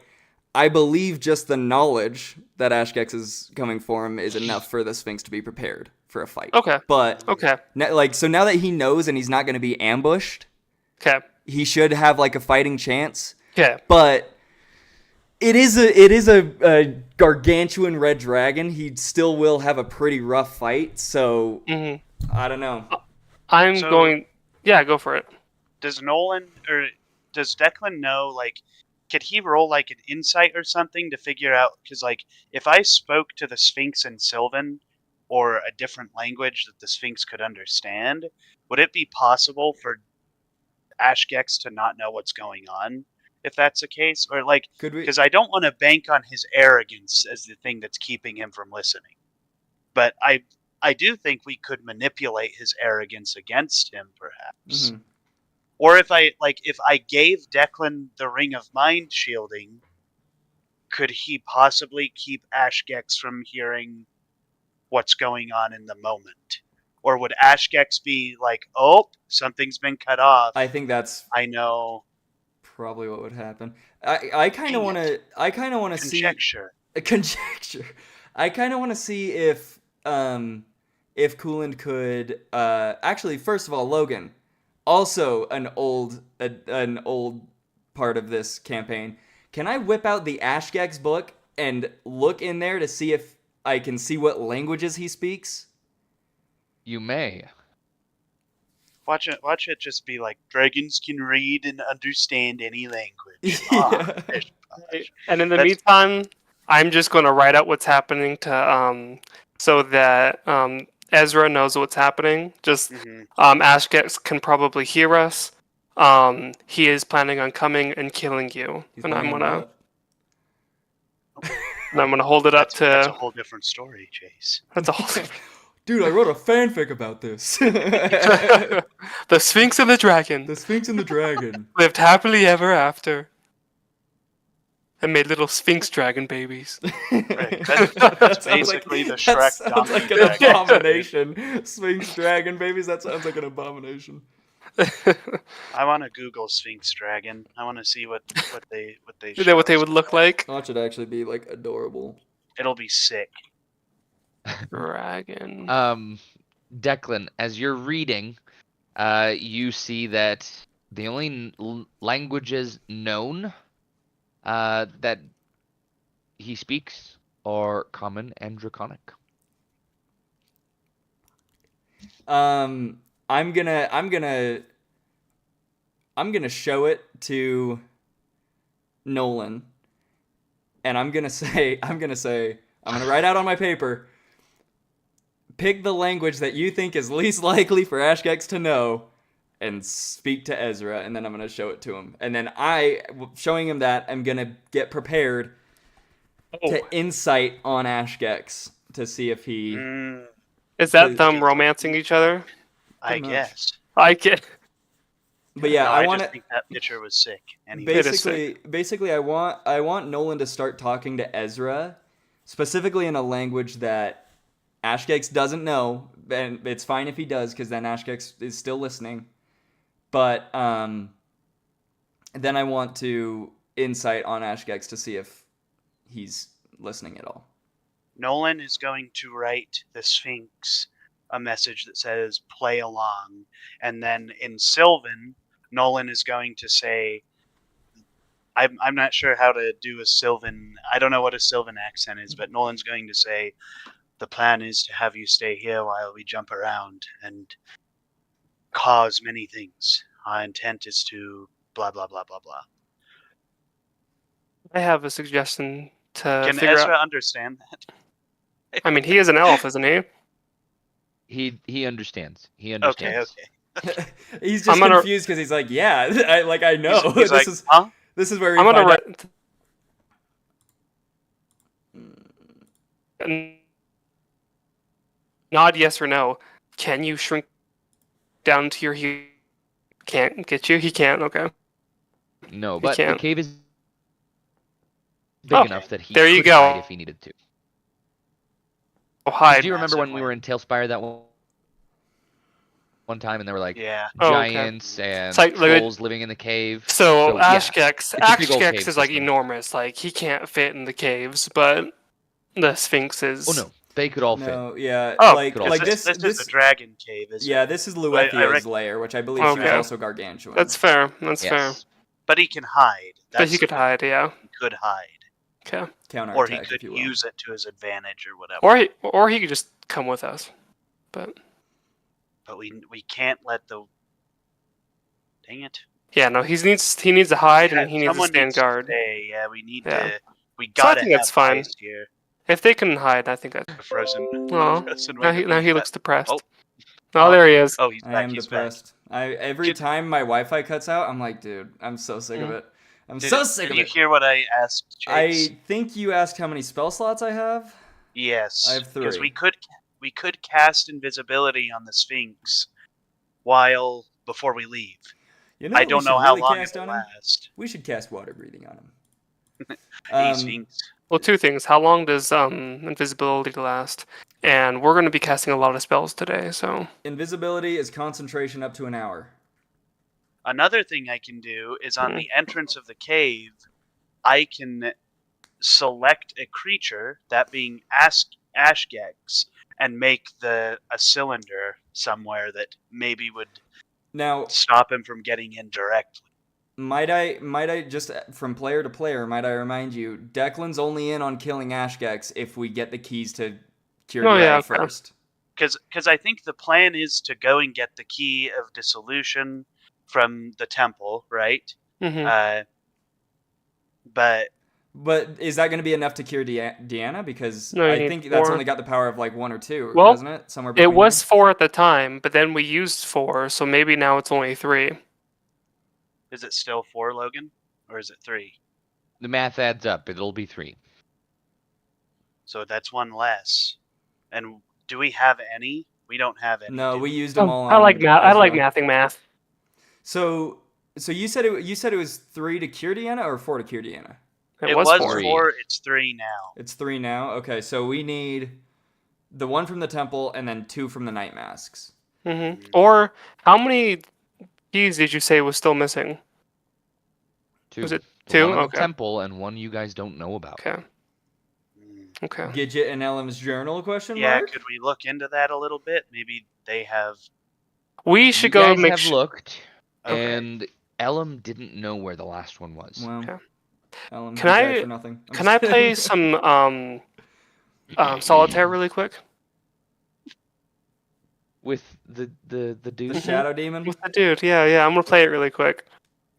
[SPEAKER 1] I believe just the knowledge that Ashgex is coming for him is enough for the Sphinx to be prepared for a fight.
[SPEAKER 2] Okay.
[SPEAKER 1] But
[SPEAKER 2] Okay.
[SPEAKER 1] so now that he knows and he's not going to be ambushed,
[SPEAKER 2] Okay.
[SPEAKER 1] he should have like a fighting chance.
[SPEAKER 2] Okay.
[SPEAKER 1] But it is a gargantuan red dragon. He still will have a pretty rough fight. So I don't know.
[SPEAKER 2] I'm
[SPEAKER 4] So-
[SPEAKER 2] going. Yeah, go for it.
[SPEAKER 4] Does Nolan or does Declan know, like, could he roll like an insight or something to figure out? Because, like, if I spoke to the Sphinx in Sylvan or a different language that the Sphinx could understand, would it be possible for Ashgex to not know what's going on if that's the case? Or, like,
[SPEAKER 1] Could we?
[SPEAKER 4] because I don't want to bank on his arrogance as the thing that's keeping him from listening. But I do think we could manipulate his arrogance against him, perhaps.
[SPEAKER 1] Mhm.
[SPEAKER 4] Or if I gave Declan the Ring of Mind Shielding, could he possibly keep Ashgex from hearing what's going on in the moment? Or would Ashgex be like, oh, something's been cut off.
[SPEAKER 1] I think that's
[SPEAKER 4] I know.
[SPEAKER 1] probably what would happen. I kind of
[SPEAKER 4] Dang
[SPEAKER 1] want
[SPEAKER 4] it.
[SPEAKER 1] to see
[SPEAKER 4] Conjecture.
[SPEAKER 1] a conjecture. I kind of want to see if Cooland could actually, first of all, Logan, also an old part of this campaign. Can I whip out the Ashgex book and look in there to see if I can see what languages he speaks?
[SPEAKER 5] You may.
[SPEAKER 4] Watch it just be like, dragons can read and understand any language.
[SPEAKER 1] Yeah.
[SPEAKER 4] Pish posh.
[SPEAKER 2] And in the
[SPEAKER 4] That's-
[SPEAKER 2] meantime, I'm just going to write out what's happening to so that Ezra knows what's happening. Just
[SPEAKER 4] Mhm.
[SPEAKER 2] Ashgex can probably hear us. He is planning on coming and killing you,
[SPEAKER 1] He's
[SPEAKER 2] and I'm
[SPEAKER 1] playing
[SPEAKER 2] gonna
[SPEAKER 1] what?
[SPEAKER 2] hold it up
[SPEAKER 4] That's a
[SPEAKER 2] to.
[SPEAKER 4] whole different story, Chase.
[SPEAKER 2] That's a whole.
[SPEAKER 1] Dude, I wrote a fanfic about this.
[SPEAKER 2] The Sphinx and the Dragon
[SPEAKER 1] The Sphinx and the Dragon.
[SPEAKER 2] lived happily ever after, and made little Sphinx dragon babies.
[SPEAKER 4] Right.
[SPEAKER 1] That
[SPEAKER 4] That's
[SPEAKER 1] sounds
[SPEAKER 4] basically the
[SPEAKER 1] that
[SPEAKER 4] Shrek
[SPEAKER 1] sounds
[SPEAKER 4] donkey
[SPEAKER 1] like an
[SPEAKER 4] dragon.
[SPEAKER 1] abomination. Sphinx dragon babies. That sounds like an abomination.
[SPEAKER 4] I want to Google Sphinx Dragon. I want to see what they
[SPEAKER 2] You know what they
[SPEAKER 4] show
[SPEAKER 2] would
[SPEAKER 4] us.
[SPEAKER 2] look like?
[SPEAKER 1] Watch it actually be like adorable.
[SPEAKER 4] It'll be sick.
[SPEAKER 2] Dragon.
[SPEAKER 5] Declan, as you're reading, you see that the only languages known that he speaks are Common and Draconic.
[SPEAKER 1] I'm gonna show it to Nolan, and I'm gonna write out on my paper. Pick the language that you think is least likely for Ashgex to know, and speak to Ezra, and then I'm gonna show it to him. And then showing him that, I'm gonna get prepared to insight on Ashgex to see if he.
[SPEAKER 4] Mm,
[SPEAKER 2] Is that them romancing each other?
[SPEAKER 4] I
[SPEAKER 1] much.
[SPEAKER 4] guess.
[SPEAKER 2] I get.
[SPEAKER 1] But yeah,
[SPEAKER 4] No,
[SPEAKER 1] I
[SPEAKER 4] I
[SPEAKER 1] want
[SPEAKER 4] just
[SPEAKER 1] to.
[SPEAKER 4] think that picture was sick. Anyway.
[SPEAKER 2] It is
[SPEAKER 1] Basically, I want Nolan to start talking to Ezra, specifically in a language that Ashgex doesn't know, and it's fine if he does, because then Ashgex is still listening. But then I want to insight on Ashgex to see if he's listening at all.
[SPEAKER 4] Nolan is going to write the Sphinx a message that says "play along," and then in Sylvan, Nolan is going to say, "I'm not sure how to do a Sylvan. I don't know what a Sylvan accent is, but Nolan's going to say, the plan is to have you stay here while we jump around and cause many things. Our intent is to blah blah blah blah blah."
[SPEAKER 2] I have a suggestion to
[SPEAKER 4] Can
[SPEAKER 2] figure
[SPEAKER 4] Ezra
[SPEAKER 2] out.
[SPEAKER 4] understand that?
[SPEAKER 2] I mean, he is an elf, isn't he?
[SPEAKER 5] He understands. He
[SPEAKER 4] Okay,
[SPEAKER 5] understands.
[SPEAKER 4] okay.
[SPEAKER 1] He's
[SPEAKER 2] I'm
[SPEAKER 1] just
[SPEAKER 2] gonna-
[SPEAKER 1] confused because he's like, yeah, I know.
[SPEAKER 4] He's like, huh?
[SPEAKER 1] This is where we
[SPEAKER 2] I'm gonna
[SPEAKER 1] find out.
[SPEAKER 2] Nod yes or no. Can you shrink down to your heel? Can't get you. He can't. Okay.
[SPEAKER 5] No, but the
[SPEAKER 2] can't.
[SPEAKER 5] cave is big
[SPEAKER 2] Oh,
[SPEAKER 5] enough that he
[SPEAKER 2] there
[SPEAKER 5] could
[SPEAKER 2] you go.
[SPEAKER 5] hide if he needed to.
[SPEAKER 2] Oh, hide.
[SPEAKER 5] Do you remember when we
[SPEAKER 4] massively.
[SPEAKER 5] were in Tailspire that one time and there were like
[SPEAKER 4] Yeah.
[SPEAKER 2] Oh, okay.
[SPEAKER 5] giants and
[SPEAKER 2] It's like the-
[SPEAKER 5] trolls living in the cave?
[SPEAKER 2] So
[SPEAKER 5] yeah,
[SPEAKER 2] Ashgex,
[SPEAKER 5] it's a big old
[SPEAKER 2] Ashgex
[SPEAKER 5] cave
[SPEAKER 2] is like
[SPEAKER 5] system.
[SPEAKER 2] enormous. Like he can't fit in the caves, but the Sphinx is.
[SPEAKER 5] Oh no, they could all fit.
[SPEAKER 1] No, yeah,
[SPEAKER 2] Oh,
[SPEAKER 1] like
[SPEAKER 5] could all
[SPEAKER 1] like
[SPEAKER 5] fit.
[SPEAKER 1] this
[SPEAKER 4] This is the dragon cave, isn't
[SPEAKER 1] yeah,
[SPEAKER 4] it?
[SPEAKER 1] this is
[SPEAKER 4] I
[SPEAKER 1] Luethia's
[SPEAKER 4] reckon-
[SPEAKER 1] lair, which I believe she's
[SPEAKER 2] Okay.
[SPEAKER 1] also gargantuan.
[SPEAKER 2] That's fair. That's fair.
[SPEAKER 5] Yes.
[SPEAKER 4] But he can hide.
[SPEAKER 2] But he
[SPEAKER 4] That's
[SPEAKER 2] could
[SPEAKER 4] the-
[SPEAKER 2] hide. Yeah.
[SPEAKER 4] He could hide.
[SPEAKER 2] Okay.
[SPEAKER 1] counterattack,
[SPEAKER 4] Or he
[SPEAKER 1] if
[SPEAKER 4] could
[SPEAKER 1] you will.
[SPEAKER 4] use it to his advantage or whatever.
[SPEAKER 2] Or he could just come with us. But
[SPEAKER 4] But we can't let the. Dang it.
[SPEAKER 2] yeah, no, he needs to hide
[SPEAKER 4] Yeah,
[SPEAKER 2] and he needs to
[SPEAKER 4] someone
[SPEAKER 2] stand
[SPEAKER 4] needs to
[SPEAKER 2] guard.
[SPEAKER 4] stay. Yeah, we need
[SPEAKER 2] Yeah.
[SPEAKER 4] to. We
[SPEAKER 2] So I
[SPEAKER 4] gotta
[SPEAKER 2] think
[SPEAKER 4] have
[SPEAKER 2] that's fine.
[SPEAKER 4] ice here.
[SPEAKER 2] If they can hide, I think that's.
[SPEAKER 4] The frozen.
[SPEAKER 2] Oh,
[SPEAKER 4] frozen
[SPEAKER 2] now he looks depressed.
[SPEAKER 4] Oh.
[SPEAKER 2] Oh, there he is.
[SPEAKER 4] Oh, he's
[SPEAKER 1] I
[SPEAKER 4] back.
[SPEAKER 1] am
[SPEAKER 4] He's
[SPEAKER 1] depressed. Every
[SPEAKER 4] Did-
[SPEAKER 1] time my Wi-Fi cuts out, I'm like, dude, I'm so sick of it. I'm
[SPEAKER 4] back.
[SPEAKER 1] so sick
[SPEAKER 4] Did
[SPEAKER 1] of
[SPEAKER 4] you
[SPEAKER 1] it.
[SPEAKER 4] hear what I asked, Chase?
[SPEAKER 1] I think you asked how many spell slots I have.
[SPEAKER 4] Yes.
[SPEAKER 1] I have
[SPEAKER 4] Because
[SPEAKER 1] 3.
[SPEAKER 4] we could cast invisibility on the Sphinx before we leave.
[SPEAKER 1] You know
[SPEAKER 4] I
[SPEAKER 1] what we
[SPEAKER 4] don't know
[SPEAKER 1] should
[SPEAKER 4] how
[SPEAKER 1] really
[SPEAKER 4] long
[SPEAKER 1] cast
[SPEAKER 4] it will
[SPEAKER 1] on him?
[SPEAKER 4] last.
[SPEAKER 1] We should cast water breathing on him.
[SPEAKER 4] Hey,
[SPEAKER 1] Um,
[SPEAKER 4] Sphinx.
[SPEAKER 2] Well, two things. How long does invisibility last? And we're going to be casting a lot of spells today, so
[SPEAKER 1] invisibility is concentration up to an hour.
[SPEAKER 4] Another thing I can do is on
[SPEAKER 2] Hmm.
[SPEAKER 4] the entrance of the cave, I can select a creature, that being Ashgex, and make a cylinder somewhere that maybe would
[SPEAKER 1] Now,
[SPEAKER 4] stop him from getting in directly.
[SPEAKER 1] might I just from player to player, might I remind you, Declan's only in on killing Ashgex if we get the keys to Cure
[SPEAKER 2] Oh,
[SPEAKER 1] Gray
[SPEAKER 2] yeah, okay.
[SPEAKER 1] first.
[SPEAKER 4] Because I think the plan is to go and get the key of dissolution from the temple, right?
[SPEAKER 2] Mm-hmm.
[SPEAKER 4] But
[SPEAKER 1] But is that going to be enough to cure Deanna? Because
[SPEAKER 2] No, you
[SPEAKER 1] I
[SPEAKER 2] need
[SPEAKER 1] think that's
[SPEAKER 2] 4.
[SPEAKER 1] only got the power of like 1 or 2,
[SPEAKER 2] Well,
[SPEAKER 1] doesn't it? Somewhere between
[SPEAKER 2] It was
[SPEAKER 1] there?
[SPEAKER 2] 4 at the time, but then we used 4, so maybe now it's only 3.
[SPEAKER 4] is it still 4, Logan, or is it 3?
[SPEAKER 5] The math adds up. It'll be 3.
[SPEAKER 4] So that's 1 less. And do we have any? We don't have any.
[SPEAKER 1] No,
[SPEAKER 4] do
[SPEAKER 1] we used them all on
[SPEAKER 2] I like math. I like
[SPEAKER 1] Ezra.
[SPEAKER 2] mathing math.
[SPEAKER 1] So you said it was 3 to cure Deanna or 4 to cure Deanna?
[SPEAKER 2] It,
[SPEAKER 4] It
[SPEAKER 2] was
[SPEAKER 4] was
[SPEAKER 2] 4.
[SPEAKER 4] 4. It's 3 now.
[SPEAKER 1] It's 3 now. Okay, so we need the 1 from the temple and then 2 from the night masks.
[SPEAKER 2] Mm-hmm. Or how many keys did you say was still missing?
[SPEAKER 5] 2.
[SPEAKER 2] Was it
[SPEAKER 5] The
[SPEAKER 2] 2?
[SPEAKER 5] one in the
[SPEAKER 2] Okay.
[SPEAKER 5] temple and one you guys don't know about.
[SPEAKER 2] Okay.
[SPEAKER 4] Mm.
[SPEAKER 2] Okay.
[SPEAKER 1] Gidget and Elam's journal? Question
[SPEAKER 4] Yeah,
[SPEAKER 1] mark.
[SPEAKER 4] could we look into that a little bit? Maybe they have.
[SPEAKER 2] We should
[SPEAKER 5] You
[SPEAKER 2] go
[SPEAKER 5] guys
[SPEAKER 2] make
[SPEAKER 5] have looked,
[SPEAKER 4] Okay.
[SPEAKER 5] and Elam didn't know where the last one was.
[SPEAKER 1] Well,
[SPEAKER 2] Okay.
[SPEAKER 1] Elam,
[SPEAKER 2] Can
[SPEAKER 1] he's right
[SPEAKER 2] I-
[SPEAKER 1] for nothing. I'm
[SPEAKER 2] Can
[SPEAKER 1] just
[SPEAKER 2] I play
[SPEAKER 1] kidding.
[SPEAKER 2] some solitaire really quick
[SPEAKER 5] With the dude.
[SPEAKER 1] the shadow demon?
[SPEAKER 2] with the dude? Yeah. I'm gonna play it really quick,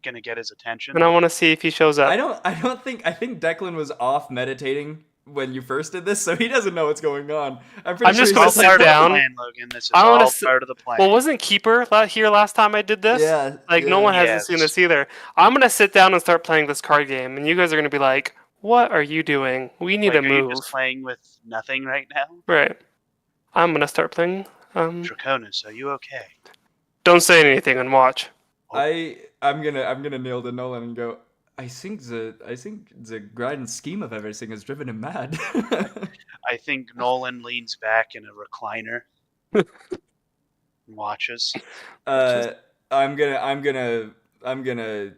[SPEAKER 4] Gonna get his attention.
[SPEAKER 2] and I want to see if he shows up.
[SPEAKER 1] I think Declan was off meditating when you first did this, so he doesn't know what's going on. I'm pretty
[SPEAKER 2] I'm
[SPEAKER 1] sure
[SPEAKER 2] just
[SPEAKER 1] he's
[SPEAKER 2] gonna
[SPEAKER 4] all
[SPEAKER 2] sit
[SPEAKER 4] part of the
[SPEAKER 2] down.
[SPEAKER 4] plan, Logan. This is
[SPEAKER 2] I wanna
[SPEAKER 4] all
[SPEAKER 2] s-
[SPEAKER 4] part of the plan.
[SPEAKER 2] Well, wasn't Keeper here last time I did this?
[SPEAKER 1] Yeah.
[SPEAKER 2] Like, no one hasn't seen
[SPEAKER 4] Yes.
[SPEAKER 2] this either. I'm gonna sit down and start playing this card game, and you guys are gonna be like, "What are you doing? We need
[SPEAKER 4] Like,
[SPEAKER 2] to
[SPEAKER 4] are you
[SPEAKER 2] move."
[SPEAKER 4] just playing with nothing right now?
[SPEAKER 2] Right. I'm gonna start playing.
[SPEAKER 4] Draconis, are you okay?
[SPEAKER 2] Don't say anything and watch.
[SPEAKER 1] I'm gonna kneel to Nolan and go. I think the grand scheme of everything has driven him mad.
[SPEAKER 4] I think Nolan leans back in a recliner and watches.
[SPEAKER 1] I'm gonna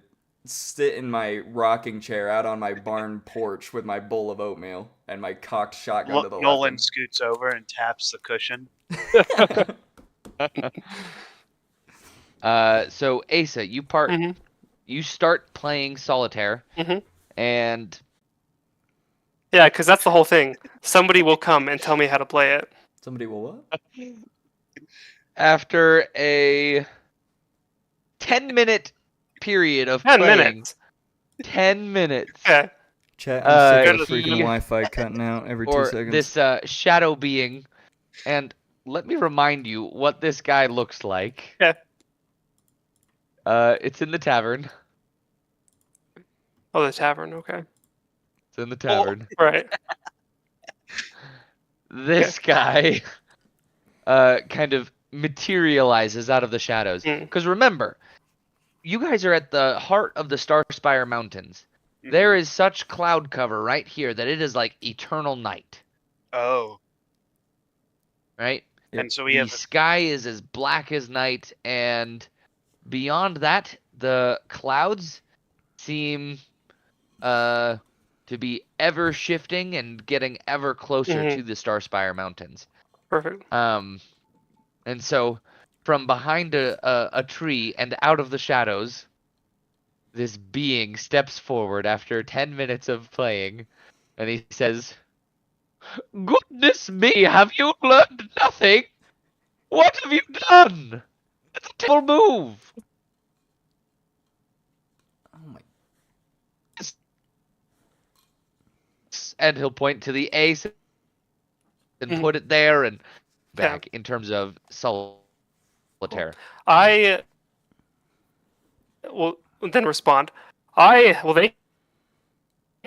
[SPEAKER 1] sit in my rocking chair out on my barn porch with my bowl of oatmeal and my cocked shotgun to the
[SPEAKER 4] Nolan
[SPEAKER 1] left.
[SPEAKER 4] scoots over and taps the cushion.
[SPEAKER 5] So Asa,
[SPEAKER 2] Mhm.
[SPEAKER 5] you start playing solitaire,
[SPEAKER 2] Mhm.
[SPEAKER 5] and
[SPEAKER 2] Yeah, because that's the whole thing. Somebody will come and tell me how to play it.
[SPEAKER 1] Somebody will what?
[SPEAKER 5] after a 10-minute period of
[SPEAKER 2] 10
[SPEAKER 5] playing,
[SPEAKER 2] minutes.
[SPEAKER 5] 10 minutes,
[SPEAKER 2] Okay.
[SPEAKER 1] Chat,
[SPEAKER 5] Uh,
[SPEAKER 1] I'm sick of
[SPEAKER 5] he-
[SPEAKER 1] freaking Wi-Fi cutting out every 2
[SPEAKER 5] or
[SPEAKER 1] seconds.
[SPEAKER 5] this shadow being, and let me remind you what this guy looks like.
[SPEAKER 2] Okay.
[SPEAKER 5] It's in the tavern.
[SPEAKER 2] Oh, the tavern. Okay.
[SPEAKER 5] It's in the tavern.
[SPEAKER 2] Right.
[SPEAKER 5] This guy kind of materializes out of the shadows.
[SPEAKER 2] Mm.
[SPEAKER 5] Because remember, you guys are at the heart of the Starspire Mountains.
[SPEAKER 4] Mm-hmm.
[SPEAKER 5] There is such cloud cover right here that it is like eternal night,
[SPEAKER 4] Oh,
[SPEAKER 5] right?
[SPEAKER 4] and so we
[SPEAKER 5] The
[SPEAKER 4] have.
[SPEAKER 5] sky is as black as night, and beyond that, the clouds seem to be ever shifting and getting ever closer
[SPEAKER 2] Mhm.
[SPEAKER 5] to the Starspire Mountains.
[SPEAKER 2] Perfect.
[SPEAKER 5] And so from behind a tree and out of the shadows, this being steps forward after 10 minutes of playing, and he says, "Goodness me, have you learned nothing? What have you done? It's a terrible move."
[SPEAKER 1] Oh my.
[SPEAKER 5] And he'll point to the ace and
[SPEAKER 2] Mhm.
[SPEAKER 5] put it there and back in terms of solitaire.
[SPEAKER 2] I will then respond. Well, thank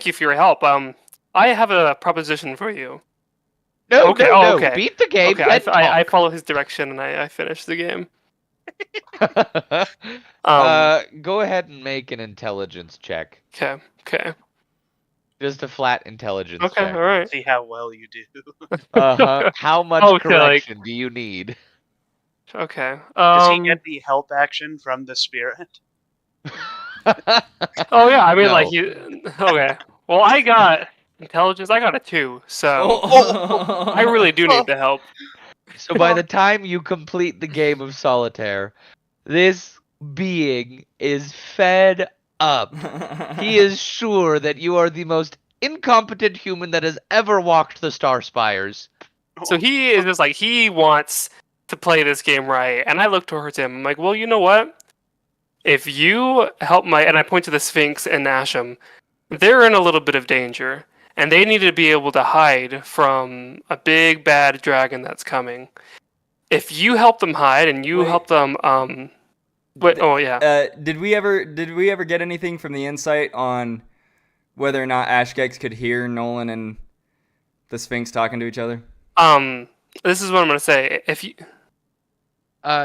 [SPEAKER 2] you for your help. I have a proposition for you.
[SPEAKER 5] No,
[SPEAKER 2] Okay,
[SPEAKER 5] no,
[SPEAKER 2] oh,
[SPEAKER 5] no.
[SPEAKER 2] okay.
[SPEAKER 5] Beat the game.
[SPEAKER 2] Okay,
[SPEAKER 5] then
[SPEAKER 2] I
[SPEAKER 5] talk.
[SPEAKER 2] follow his direction and I finish the game.
[SPEAKER 5] Go ahead and make an intelligence check.
[SPEAKER 2] Okay.
[SPEAKER 5] Just a flat intelligence
[SPEAKER 2] Okay,
[SPEAKER 5] check.
[SPEAKER 2] all right.
[SPEAKER 4] See how well you do.
[SPEAKER 5] Uh-huh. How much
[SPEAKER 2] Okay, like-
[SPEAKER 5] correction do you need?
[SPEAKER 2] Okay.
[SPEAKER 4] Does he get the help action from the spirit?
[SPEAKER 2] Oh yeah, I mean like
[SPEAKER 5] No.
[SPEAKER 2] you. Okay. Well, I got intelligence. I got a 2, so
[SPEAKER 1] Oh.
[SPEAKER 2] I really do need the help.
[SPEAKER 5] So by the time you complete the game of solitaire, this being is fed up. He is sure that you are the most incompetent human that has ever walked the Star Spires.
[SPEAKER 2] So he is just like, he wants to play this game right. And I look towards him. I'm like, well, you know what? If you help and I point to the Sphinx and Asham, they're in a little bit of danger. And they need to be able to hide from a big bad dragon that's coming. If you help them hide and you
[SPEAKER 1] Wait.
[SPEAKER 2] help them,
[SPEAKER 1] Did we ever get anything from the insight on whether or not Ashgex could hear Nolan and the Sphinx talking to each other?
[SPEAKER 2] This is what I'm gonna say. If you,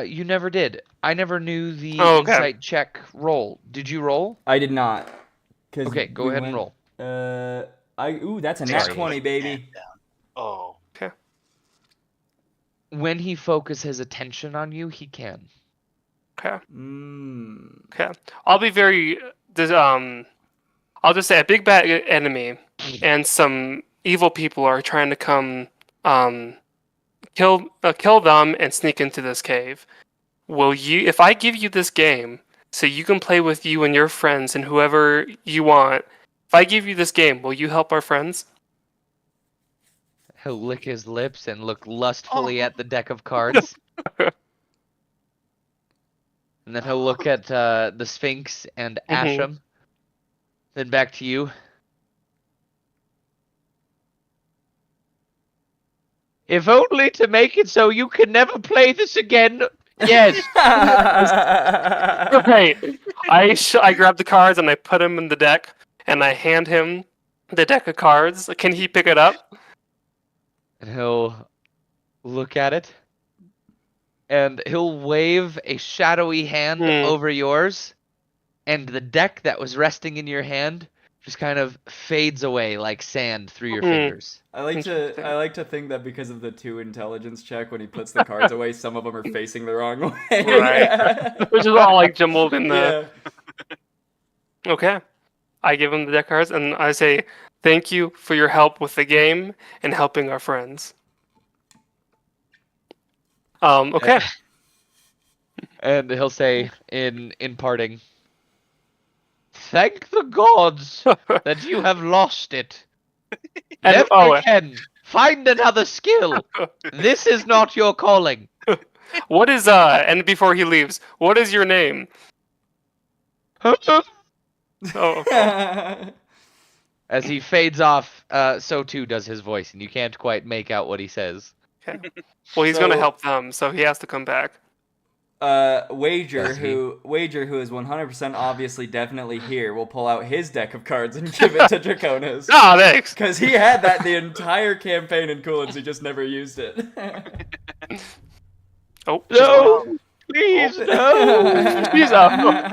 [SPEAKER 5] You never did. I never knew the
[SPEAKER 2] Oh, okay.
[SPEAKER 5] insight check roll. Did you roll?
[SPEAKER 1] I did not. 'Cause
[SPEAKER 5] Okay, go
[SPEAKER 1] we
[SPEAKER 5] ahead and
[SPEAKER 1] went-
[SPEAKER 5] roll.
[SPEAKER 1] That's a nat
[SPEAKER 5] Sorry.
[SPEAKER 1] 20, baby.
[SPEAKER 4] Oh.
[SPEAKER 5] When he focuses his attention on you, he can.
[SPEAKER 2] okay,
[SPEAKER 1] Mm.
[SPEAKER 2] okay, I'll be very. I'll just say a big bad enemy and some evil people are trying to come, kill them and sneak into this cave. Will you, if I give you this game, so you can play with you and your friends and whoever you want? If I give you this game, will you help our friends?
[SPEAKER 5] He'll lick his lips and look lustfully at the deck of cards. And then he'll look at the Sphinx and
[SPEAKER 2] Mhm.
[SPEAKER 5] Asham. Then back to you. If only to make it so you can never play this again. Yes.
[SPEAKER 2] Okay, I grab the cards and I put them in the deck and I hand him the deck of cards. Can he pick it up?
[SPEAKER 5] And he'll look at it. And he'll wave a shadowy hand over yours. And the deck that was resting in your hand just kind of fades away like sand through your fingers.
[SPEAKER 1] I like to think that because of the 2 intelligence check, when he puts the cards away, some of them are facing the wrong way.
[SPEAKER 2] Right. Which is all like jumbled in the.
[SPEAKER 1] Yeah.
[SPEAKER 2] Okay. I give him the deck cards and I say, thank you for your help with the game and helping our friends. Okay.
[SPEAKER 5] And he'll say in parting, thank the gods that you have lost it.
[SPEAKER 2] And-
[SPEAKER 5] Never
[SPEAKER 2] oh,
[SPEAKER 5] again. Find another skill. This is not your calling.
[SPEAKER 2] What is, and before he leaves, what is your name? Oh,
[SPEAKER 5] As he fades off, so too does his voice, and you can't quite make out what he says.
[SPEAKER 2] okay. Well, he's gonna
[SPEAKER 1] So-
[SPEAKER 2] help them, so he has to come back.
[SPEAKER 1] Wager,
[SPEAKER 5] Does he?
[SPEAKER 1] who is 100% obviously definitely here, will pull out his deck of cards and give it to Draconis.
[SPEAKER 2] Ah, thanks.
[SPEAKER 1] Because he had that the entire campaign in Coolins, he just never used it.
[SPEAKER 2] Oh,
[SPEAKER 5] No, please, no.
[SPEAKER 2] He's up.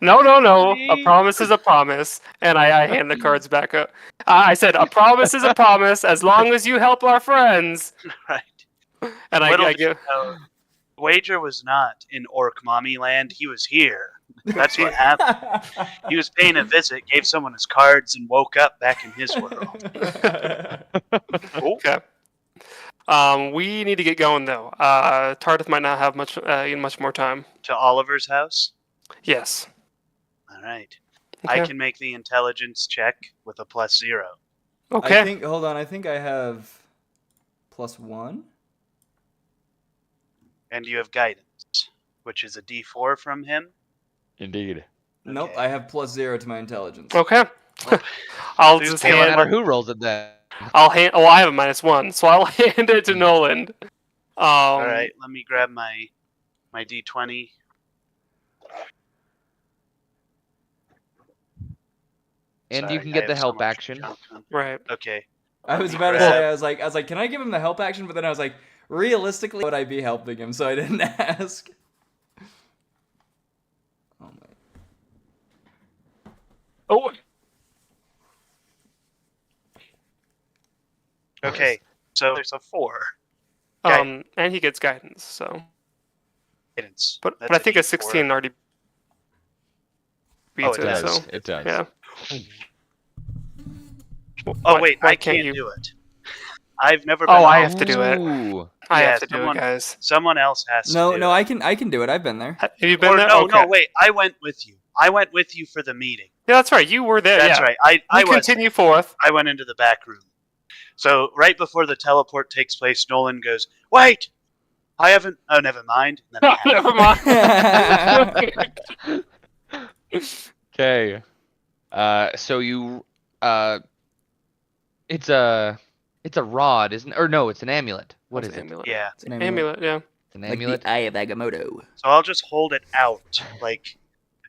[SPEAKER 2] No. A promise is a promise. And I hand the cards back up. I said, a promise is a promise as long as you help our friends.
[SPEAKER 4] Right.
[SPEAKER 2] And
[SPEAKER 4] Little
[SPEAKER 2] I
[SPEAKER 4] did
[SPEAKER 2] give.
[SPEAKER 4] you know, Wager was not in Orc Mommy Land. He was here. That's what happened. He was paying a visit, gave someone his cards, and woke up back in his world.
[SPEAKER 2] Okay. We need to get going though. Tardif might not have much more time.
[SPEAKER 4] To Oliver's house?
[SPEAKER 2] Yes.
[SPEAKER 4] All right.
[SPEAKER 2] Okay.
[SPEAKER 4] I can make the intelligence check with a +0.
[SPEAKER 2] Okay.
[SPEAKER 1] Hold on, I think I have +1.
[SPEAKER 4] And you have guidance, which is a D4 from him.
[SPEAKER 5] Indeed.
[SPEAKER 1] Nope,
[SPEAKER 4] Okay.
[SPEAKER 1] I have +0 to my intelligence.
[SPEAKER 2] Okay. I'll
[SPEAKER 4] Who's
[SPEAKER 2] just
[SPEAKER 4] paying
[SPEAKER 5] No
[SPEAKER 2] hand.
[SPEAKER 5] matter who rolls it then.
[SPEAKER 2] I'll hand. Oh, I have a -1, so I'll hand it to Nolan.
[SPEAKER 4] All right, let me grab my D20.
[SPEAKER 5] And
[SPEAKER 4] Sorry,
[SPEAKER 5] you can
[SPEAKER 4] I
[SPEAKER 5] get the
[SPEAKER 4] have so
[SPEAKER 5] help
[SPEAKER 4] much
[SPEAKER 5] action.
[SPEAKER 4] junk on.
[SPEAKER 2] Right.
[SPEAKER 4] Okay.
[SPEAKER 1] I was
[SPEAKER 4] me
[SPEAKER 1] about to
[SPEAKER 4] grab-
[SPEAKER 1] say, I was like, can I give him the help action? But then I was like, realistically, would I be helping him? So I didn't ask. Oh my.
[SPEAKER 2] Oh.
[SPEAKER 4] Okay. So there's a 4.
[SPEAKER 2] And he gets guidance. So,
[SPEAKER 4] Guidance.
[SPEAKER 2] but
[SPEAKER 4] That's
[SPEAKER 2] I think a
[SPEAKER 4] D4.
[SPEAKER 2] 16 already beats
[SPEAKER 4] it does.
[SPEAKER 2] So
[SPEAKER 5] It does.
[SPEAKER 2] yeah.
[SPEAKER 4] Oh
[SPEAKER 2] Why-
[SPEAKER 4] wait,
[SPEAKER 2] why
[SPEAKER 4] I
[SPEAKER 2] can't
[SPEAKER 4] can't
[SPEAKER 2] you?
[SPEAKER 4] do it. I've never been.
[SPEAKER 2] Oh, I have to do it.
[SPEAKER 5] Ooh.
[SPEAKER 2] I
[SPEAKER 4] Yeah,
[SPEAKER 2] have to do
[SPEAKER 4] someone-
[SPEAKER 2] it, guys.
[SPEAKER 4] Someone else has to. do
[SPEAKER 1] No,
[SPEAKER 4] it.
[SPEAKER 1] I can do it. I've been there.
[SPEAKER 2] Have you been
[SPEAKER 4] Or
[SPEAKER 2] there?
[SPEAKER 4] no,
[SPEAKER 2] Okay.
[SPEAKER 4] no, wait. I went with you. I went with you for the meeting.
[SPEAKER 2] Yeah, that's right. You were there.
[SPEAKER 4] That's
[SPEAKER 2] yeah.
[SPEAKER 4] right. I
[SPEAKER 2] You
[SPEAKER 4] was.
[SPEAKER 2] continue forth.
[SPEAKER 4] I went into the back room. So right before the teleport takes place, Nolan goes, "Wait, I haven't. Oh, never mind." And then it happens.
[SPEAKER 2] Never mind.
[SPEAKER 5] Okay. So you it's a rod, isn't it? Or no, it's an amulet. What
[SPEAKER 2] What's
[SPEAKER 5] is it?
[SPEAKER 2] amulet?
[SPEAKER 4] Yeah.
[SPEAKER 1] It's an amulet.
[SPEAKER 2] Amulet, yeah.
[SPEAKER 5] It's an
[SPEAKER 1] Like
[SPEAKER 5] amulet.
[SPEAKER 1] the Eye of Agamotto.
[SPEAKER 4] So I'll just hold it out, like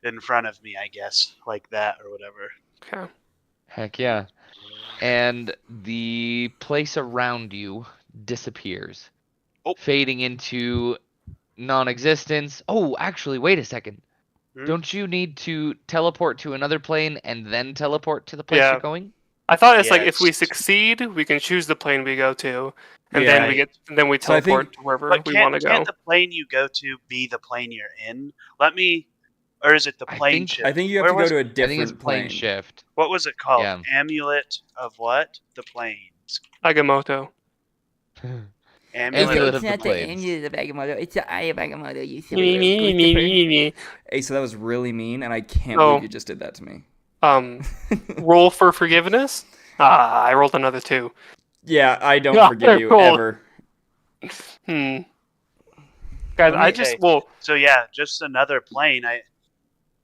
[SPEAKER 4] in front of me, I guess, like that or whatever.
[SPEAKER 2] Okay.
[SPEAKER 5] Heck yeah. And the place around you disappears,
[SPEAKER 4] Oh.
[SPEAKER 5] fading into non-existence. Oh, actually, wait a second.
[SPEAKER 4] Hmm?
[SPEAKER 5] Don't you need to teleport to another plane and then teleport to the place
[SPEAKER 2] Yeah.
[SPEAKER 5] you're going?
[SPEAKER 2] I thought it's like if we
[SPEAKER 4] Yes.
[SPEAKER 2] succeed, we can choose the plane we go to, and
[SPEAKER 1] Yeah.
[SPEAKER 2] then we
[SPEAKER 1] So I think-
[SPEAKER 2] teleport to wherever
[SPEAKER 4] But
[SPEAKER 2] we want to
[SPEAKER 4] can't
[SPEAKER 2] go.
[SPEAKER 4] the plane you go to be the plane you're in? Or is it the
[SPEAKER 5] I
[SPEAKER 4] plane
[SPEAKER 5] think-
[SPEAKER 4] shift?
[SPEAKER 1] I think you have
[SPEAKER 4] Where
[SPEAKER 1] to go
[SPEAKER 4] was-
[SPEAKER 1] to a
[SPEAKER 5] I think it's
[SPEAKER 1] different
[SPEAKER 5] plane
[SPEAKER 1] plane.
[SPEAKER 5] shift.
[SPEAKER 4] What was it called?
[SPEAKER 5] Yeah.
[SPEAKER 4] Amulet of what? The planes.
[SPEAKER 2] Agamotto.
[SPEAKER 5] Amulet of the
[SPEAKER 7] not the
[SPEAKER 5] Plains.
[SPEAKER 7] amulet of Agamotto. It's the Eye of Agamotto. You silly
[SPEAKER 2] Me,
[SPEAKER 7] little
[SPEAKER 2] me, me,
[SPEAKER 7] Christopher.
[SPEAKER 2] me, me.
[SPEAKER 1] Hey, so that was really mean, and I can't
[SPEAKER 2] Oh.
[SPEAKER 1] believe you just did that to me.
[SPEAKER 2] Roll for forgiveness. I rolled another 2.
[SPEAKER 1] Yeah, I don't
[SPEAKER 2] Yeah,
[SPEAKER 1] forgive you
[SPEAKER 2] cool.
[SPEAKER 1] ever.
[SPEAKER 2] Hmm. Guys, I just
[SPEAKER 4] Okay. So yeah, just another plane. I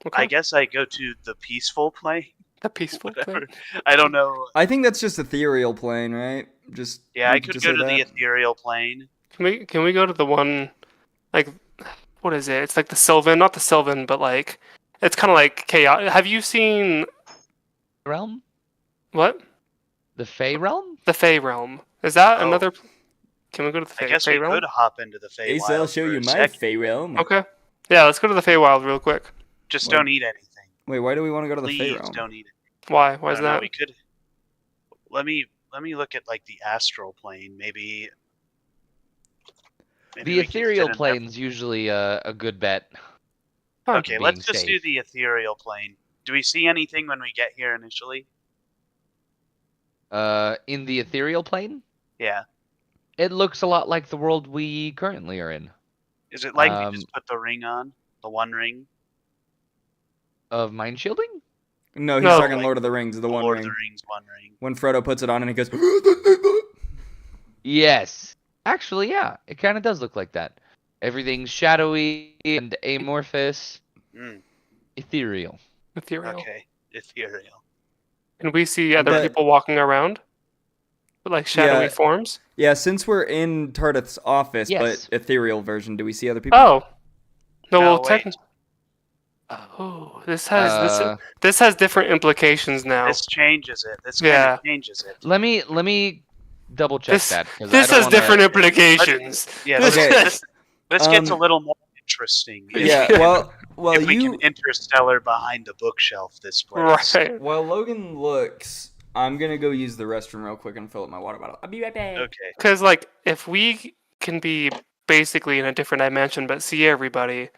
[SPEAKER 2] okay.
[SPEAKER 4] guess I go to the peaceful plane.
[SPEAKER 2] The peaceful
[SPEAKER 4] Whatever.
[SPEAKER 2] plane.
[SPEAKER 4] I don't know.
[SPEAKER 1] I think that's just ethereal plane, right? Just
[SPEAKER 4] Yeah,
[SPEAKER 1] we
[SPEAKER 4] I could
[SPEAKER 1] just
[SPEAKER 4] go
[SPEAKER 1] say
[SPEAKER 4] to the
[SPEAKER 1] that?
[SPEAKER 4] ethereal plane.
[SPEAKER 2] Can we go to the one, like, what is it? It's like the Sylvan, not the Sylvan, but like, it's kind of like chaos. Have you seen
[SPEAKER 5] Realm?
[SPEAKER 2] what?
[SPEAKER 5] The Fey realm?
[SPEAKER 2] The Fey Realm. Is that
[SPEAKER 4] Oh.
[SPEAKER 2] another? Can we go to the
[SPEAKER 4] I
[SPEAKER 2] Fey,
[SPEAKER 4] guess
[SPEAKER 2] Fey
[SPEAKER 4] we
[SPEAKER 2] Realm?
[SPEAKER 4] could hop into the Feywild.
[SPEAKER 1] Ace, I'll show
[SPEAKER 4] for
[SPEAKER 1] you
[SPEAKER 4] a
[SPEAKER 1] my
[SPEAKER 4] second.
[SPEAKER 1] Fey realm.
[SPEAKER 2] Okay. Yeah, let's go to the Feywild real quick.
[SPEAKER 4] Just
[SPEAKER 1] Well,
[SPEAKER 4] don't eat anything.
[SPEAKER 1] Wait, why do we want to go to the Fey
[SPEAKER 4] Please
[SPEAKER 1] realm?
[SPEAKER 4] don't eat it.
[SPEAKER 2] Why? Why
[SPEAKER 4] I
[SPEAKER 2] is
[SPEAKER 4] don't know,
[SPEAKER 2] that?
[SPEAKER 4] we could. Let me look at like the astral plane. Maybe
[SPEAKER 5] The
[SPEAKER 4] we can fit
[SPEAKER 5] ethereal
[SPEAKER 4] in there.
[SPEAKER 5] plane's usually a good bet.
[SPEAKER 2] Huh.
[SPEAKER 4] Okay,
[SPEAKER 5] being
[SPEAKER 4] let's just do
[SPEAKER 5] safe.
[SPEAKER 4] the ethereal plane. Do we see anything when we get here initially?
[SPEAKER 5] In the ethereal plane,
[SPEAKER 4] Yeah.
[SPEAKER 5] it looks a lot like the world we currently are in.
[SPEAKER 4] Is it like we just
[SPEAKER 5] Um,
[SPEAKER 4] put the ring on? The one ring?
[SPEAKER 5] Of mind shielding?
[SPEAKER 1] No, he's
[SPEAKER 2] No,
[SPEAKER 1] talking
[SPEAKER 4] like
[SPEAKER 1] Lord of the Rings, the one
[SPEAKER 4] Lord
[SPEAKER 1] ring.
[SPEAKER 4] of the Rings one ring.
[SPEAKER 1] When Frodo puts it on and he goes,
[SPEAKER 5] Yes. Actually, yeah, it kind of does look like that. Everything's shadowy and amorphous,
[SPEAKER 4] Mm,
[SPEAKER 5] ethereal.
[SPEAKER 2] Ethereal.
[SPEAKER 4] okay, ethereal.
[SPEAKER 2] And we see other
[SPEAKER 1] But-
[SPEAKER 2] people walking around, with like shadowy
[SPEAKER 1] Yeah.
[SPEAKER 2] forms.
[SPEAKER 1] yeah, since we're in Tardeth's office,
[SPEAKER 5] Yes.
[SPEAKER 1] but ethereal version, do we see other people?
[SPEAKER 2] Oh. No,
[SPEAKER 4] No,
[SPEAKER 2] well,
[SPEAKER 4] wait.
[SPEAKER 2] technically. Oh, this has
[SPEAKER 5] Uh,
[SPEAKER 2] this has different implications now.
[SPEAKER 4] This changes it. This
[SPEAKER 2] Yeah.
[SPEAKER 4] kind of changes it.
[SPEAKER 5] let me double check
[SPEAKER 2] This-
[SPEAKER 5] that. 'Cause I
[SPEAKER 2] This
[SPEAKER 5] don't
[SPEAKER 2] has
[SPEAKER 5] wanna-
[SPEAKER 2] different implications.
[SPEAKER 4] Yeah,
[SPEAKER 1] Okay.
[SPEAKER 4] this gets a
[SPEAKER 1] Um,
[SPEAKER 4] little more interesting.
[SPEAKER 1] Yeah, well,
[SPEAKER 4] if we
[SPEAKER 1] you
[SPEAKER 4] can interstellar behind the bookshelf this place.
[SPEAKER 2] Right.
[SPEAKER 1] while Logan looks, I'm gonna go use the restroom real quick and fill up my water bottle. I'll be right back.
[SPEAKER 4] Okay.
[SPEAKER 2] Because, like, if we can be basically in a different dimension but see everybody,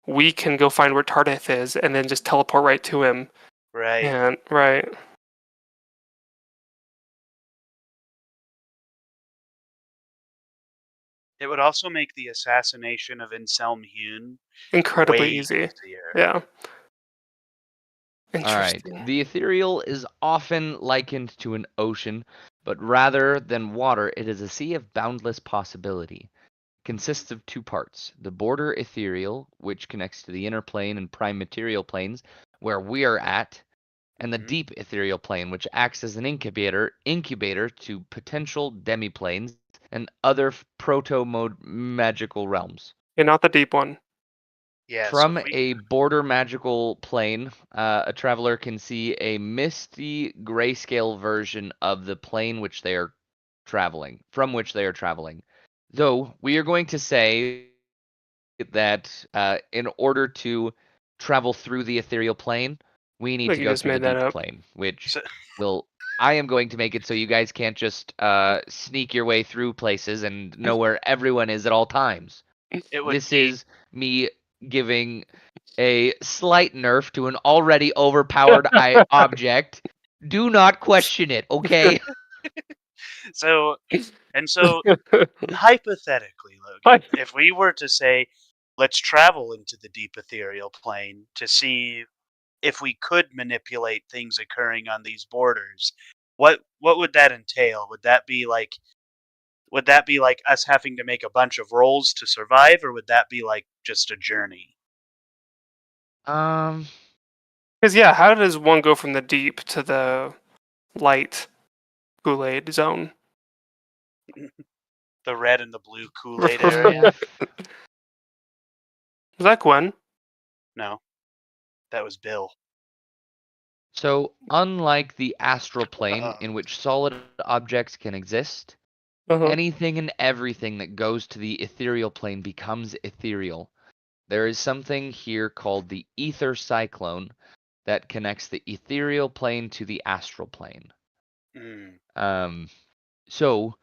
[SPEAKER 2] we can go find where Tardeth is and then just teleport right to him.
[SPEAKER 4] Right.
[SPEAKER 2] And right.
[SPEAKER 4] It would also make the assassination of Anselm Hune
[SPEAKER 2] Incredibly
[SPEAKER 4] way
[SPEAKER 2] easy.
[SPEAKER 4] easier.
[SPEAKER 2] Yeah.
[SPEAKER 5] All right.
[SPEAKER 2] Interesting.
[SPEAKER 5] The ethereal is often likened to an ocean, but rather than water, it is a sea of boundless possibility. Consists of two parts: the border ethereal, which connects to the inner plane and prime material planes, where we are at, and the
[SPEAKER 4] Mhm.
[SPEAKER 5] deep ethereal plane, which acts as an incubator to potential demiplanes and other proto-mode magical realms.
[SPEAKER 2] You're not the deep one.
[SPEAKER 4] Yeah.
[SPEAKER 5] From
[SPEAKER 4] so if we-
[SPEAKER 5] a border magical plane, a traveler can see a misty grayscale version of the plane which they are traveling, from which they are traveling. Though we are going to say that in order to travel through the ethereal plane, we need
[SPEAKER 2] Like
[SPEAKER 5] to
[SPEAKER 2] you
[SPEAKER 5] go
[SPEAKER 2] just
[SPEAKER 5] through the
[SPEAKER 2] made that
[SPEAKER 5] deep
[SPEAKER 2] up.
[SPEAKER 5] plane, which
[SPEAKER 4] So-
[SPEAKER 5] will. I am going to make it so you guys can't just sneak your way through places and know where everyone is at all times.
[SPEAKER 4] it would
[SPEAKER 5] This
[SPEAKER 4] be-
[SPEAKER 5] is me giving a slight nerf to an already overpowered object. Do not question it, okay?
[SPEAKER 4] so hypothetically, Logan, if we were to say, let's travel into the deep ethereal plane to see if we could manipulate things occurring on these borders, what would that entail? Would that be like us having to make a bunch of rolls to survive, or would that be like just a journey?
[SPEAKER 5] Um,
[SPEAKER 2] Because yeah, how does one go from the deep to the light Kool-Aid zone?
[SPEAKER 4] The red and the blue Kool-Aid area?
[SPEAKER 2] Was that Gwen?
[SPEAKER 4] No, that was Bill.
[SPEAKER 5] So, unlike the astral plane, in which solid objects can exist,
[SPEAKER 2] Uh-huh.
[SPEAKER 5] anything and everything that goes to the ethereal plane becomes ethereal. There is something here called the ether cyclone that connects the ethereal plane to the astral plane.
[SPEAKER 4] Mm.
[SPEAKER 5] So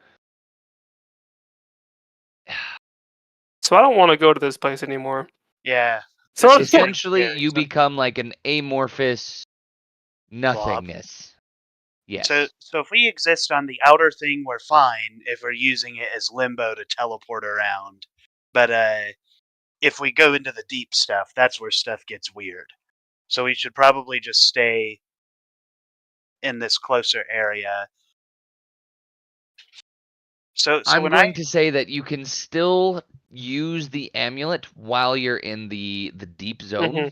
[SPEAKER 2] So I don't want to go to this place anymore.
[SPEAKER 4] Yeah.
[SPEAKER 2] So
[SPEAKER 4] This is getting
[SPEAKER 5] essentially,
[SPEAKER 4] scary.
[SPEAKER 5] you
[SPEAKER 4] So-
[SPEAKER 5] become like an amorphous nothingness. Yes.
[SPEAKER 4] So if we exist on the outer thing, we're fine if we're using it as limbo to teleport around. But if we go into the deep stuff, that's where stuff gets weird. So we should probably just stay in this closer area. So
[SPEAKER 5] I'm
[SPEAKER 4] when
[SPEAKER 5] going to say that you can still use the amulet while you're in the deep zone.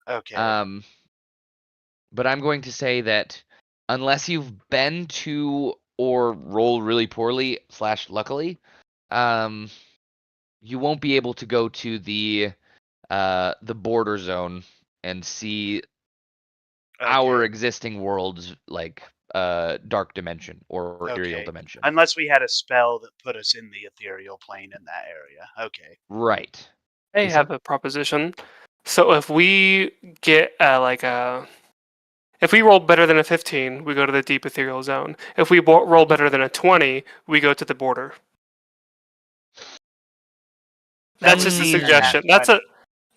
[SPEAKER 4] okay.
[SPEAKER 5] But I'm going to say that unless you've been to or roll really poorly / luckily, you won't be able to go to the border zone and see our
[SPEAKER 4] Okay.
[SPEAKER 5] existing world's like dark dimension or aerial
[SPEAKER 4] Okay.
[SPEAKER 5] dimension.
[SPEAKER 4] Unless we had a spell that put us in the ethereal plane in that area. Okay.
[SPEAKER 5] Right.
[SPEAKER 2] I
[SPEAKER 5] Is
[SPEAKER 2] have a proposition. So if we get if we roll better than a 15, we go to the deep ethereal zone. If we roll better than a 20, we go to the border. That's just a
[SPEAKER 5] Mm.
[SPEAKER 2] suggestion. That's a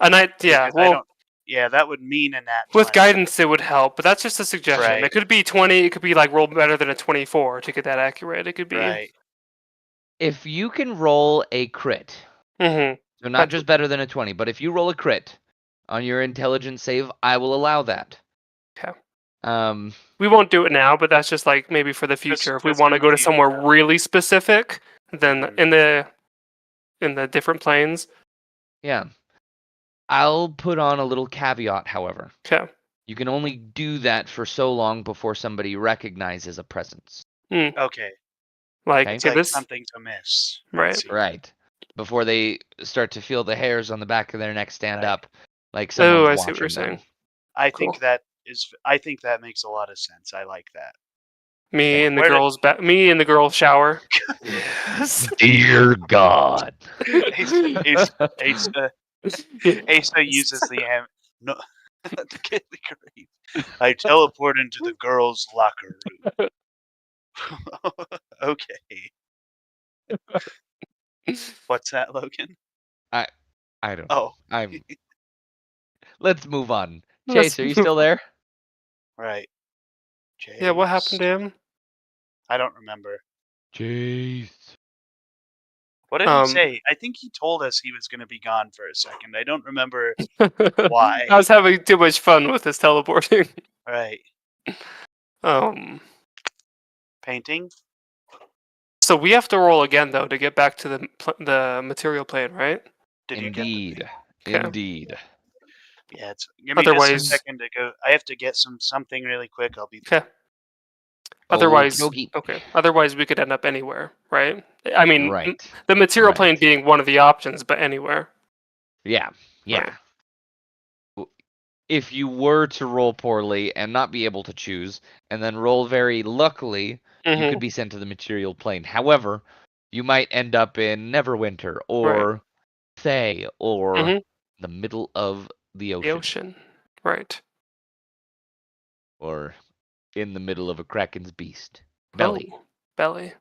[SPEAKER 2] night. Yeah.
[SPEAKER 4] Because I
[SPEAKER 2] Well,
[SPEAKER 4] don't. Yeah, that would mean in that.
[SPEAKER 2] with
[SPEAKER 4] 20.
[SPEAKER 2] guidance, it would help. But that's just a suggestion.
[SPEAKER 4] Right.
[SPEAKER 2] It could be 20. It could be like roll better than a 24 to get that accurate. It could be.
[SPEAKER 4] Right.
[SPEAKER 5] If you can roll a crit,
[SPEAKER 2] Mm-hmm.
[SPEAKER 5] so not just better than a 20, but if you roll a crit on your intelligence save, I will allow that.
[SPEAKER 2] Okay.
[SPEAKER 5] We
[SPEAKER 2] We won't do it now, but that's just like maybe for the future. If we
[SPEAKER 4] just
[SPEAKER 2] want to
[SPEAKER 4] in the
[SPEAKER 2] go to somewhere
[SPEAKER 4] future.
[SPEAKER 2] really specific, then
[SPEAKER 4] Mhm.
[SPEAKER 2] in the different planes.
[SPEAKER 5] Yeah. I'll put on a little caveat, however.
[SPEAKER 2] Okay.
[SPEAKER 5] You can only do that for so long before somebody recognizes a presence.
[SPEAKER 4] Okay.
[SPEAKER 2] Like,
[SPEAKER 5] Okay.
[SPEAKER 4] It's
[SPEAKER 2] okay,
[SPEAKER 4] like
[SPEAKER 2] this
[SPEAKER 4] something's amiss.
[SPEAKER 2] Right.
[SPEAKER 4] I see.
[SPEAKER 5] Right. Before they start to feel the hairs on the back of their neck stand
[SPEAKER 4] Right.
[SPEAKER 5] up, like
[SPEAKER 2] Oh,
[SPEAKER 5] someone's
[SPEAKER 2] I see what
[SPEAKER 5] watching
[SPEAKER 2] you're
[SPEAKER 5] them.
[SPEAKER 2] saying.
[SPEAKER 4] I
[SPEAKER 2] Cool.
[SPEAKER 4] think that is. I think that makes a lot of sense. I like that.
[SPEAKER 2] Me
[SPEAKER 5] Okay.
[SPEAKER 2] in the
[SPEAKER 4] Where did-
[SPEAKER 2] girls' me in the girls' shower.
[SPEAKER 6] Dear God.
[SPEAKER 4] Asa uses the no. Get the grief. I teleport into the girls' locker room. Okay. What's that, Logan?
[SPEAKER 5] I don't know.
[SPEAKER 4] Oh,
[SPEAKER 5] Let's move on.
[SPEAKER 2] Let's
[SPEAKER 5] Chase, are you still there?
[SPEAKER 4] right.
[SPEAKER 2] Yeah, what happened
[SPEAKER 4] Chase.
[SPEAKER 2] to him?
[SPEAKER 4] I don't remember.
[SPEAKER 6] Chase.
[SPEAKER 4] What did he say? I think he told us he was going to be gone for a second. I don't remember why.
[SPEAKER 2] I was having too much fun with this teleporting.
[SPEAKER 4] Right. Painting?
[SPEAKER 2] So we have to roll again though to get back to the material plane, right?
[SPEAKER 4] Did you
[SPEAKER 5] Indeed.
[SPEAKER 2] Okay.
[SPEAKER 5] Indeed.
[SPEAKER 4] Yeah, give me just a
[SPEAKER 2] Otherwise-
[SPEAKER 4] second to go. I have to get something really quick. I'll be
[SPEAKER 2] Okay. Otherwise,
[SPEAKER 5] Okey-dokey.
[SPEAKER 2] okay. Otherwise, we could end up anywhere, right? I mean,
[SPEAKER 5] Right.
[SPEAKER 2] the material
[SPEAKER 5] Right.
[SPEAKER 2] plane being one of the options, but anywhere.
[SPEAKER 5] Yeah. Yeah.
[SPEAKER 2] Right.
[SPEAKER 5] If you were to roll poorly and not be able to choose, and then roll very luckily, you
[SPEAKER 2] Mhm.
[SPEAKER 5] could be sent to the material plane. However, you might end up in Neverwinter or Thay or
[SPEAKER 2] Mhm.
[SPEAKER 5] the middle of the ocean,
[SPEAKER 2] The ocean, right?
[SPEAKER 5] or in the middle of a kraken's beast belly.
[SPEAKER 2] Oh, belly.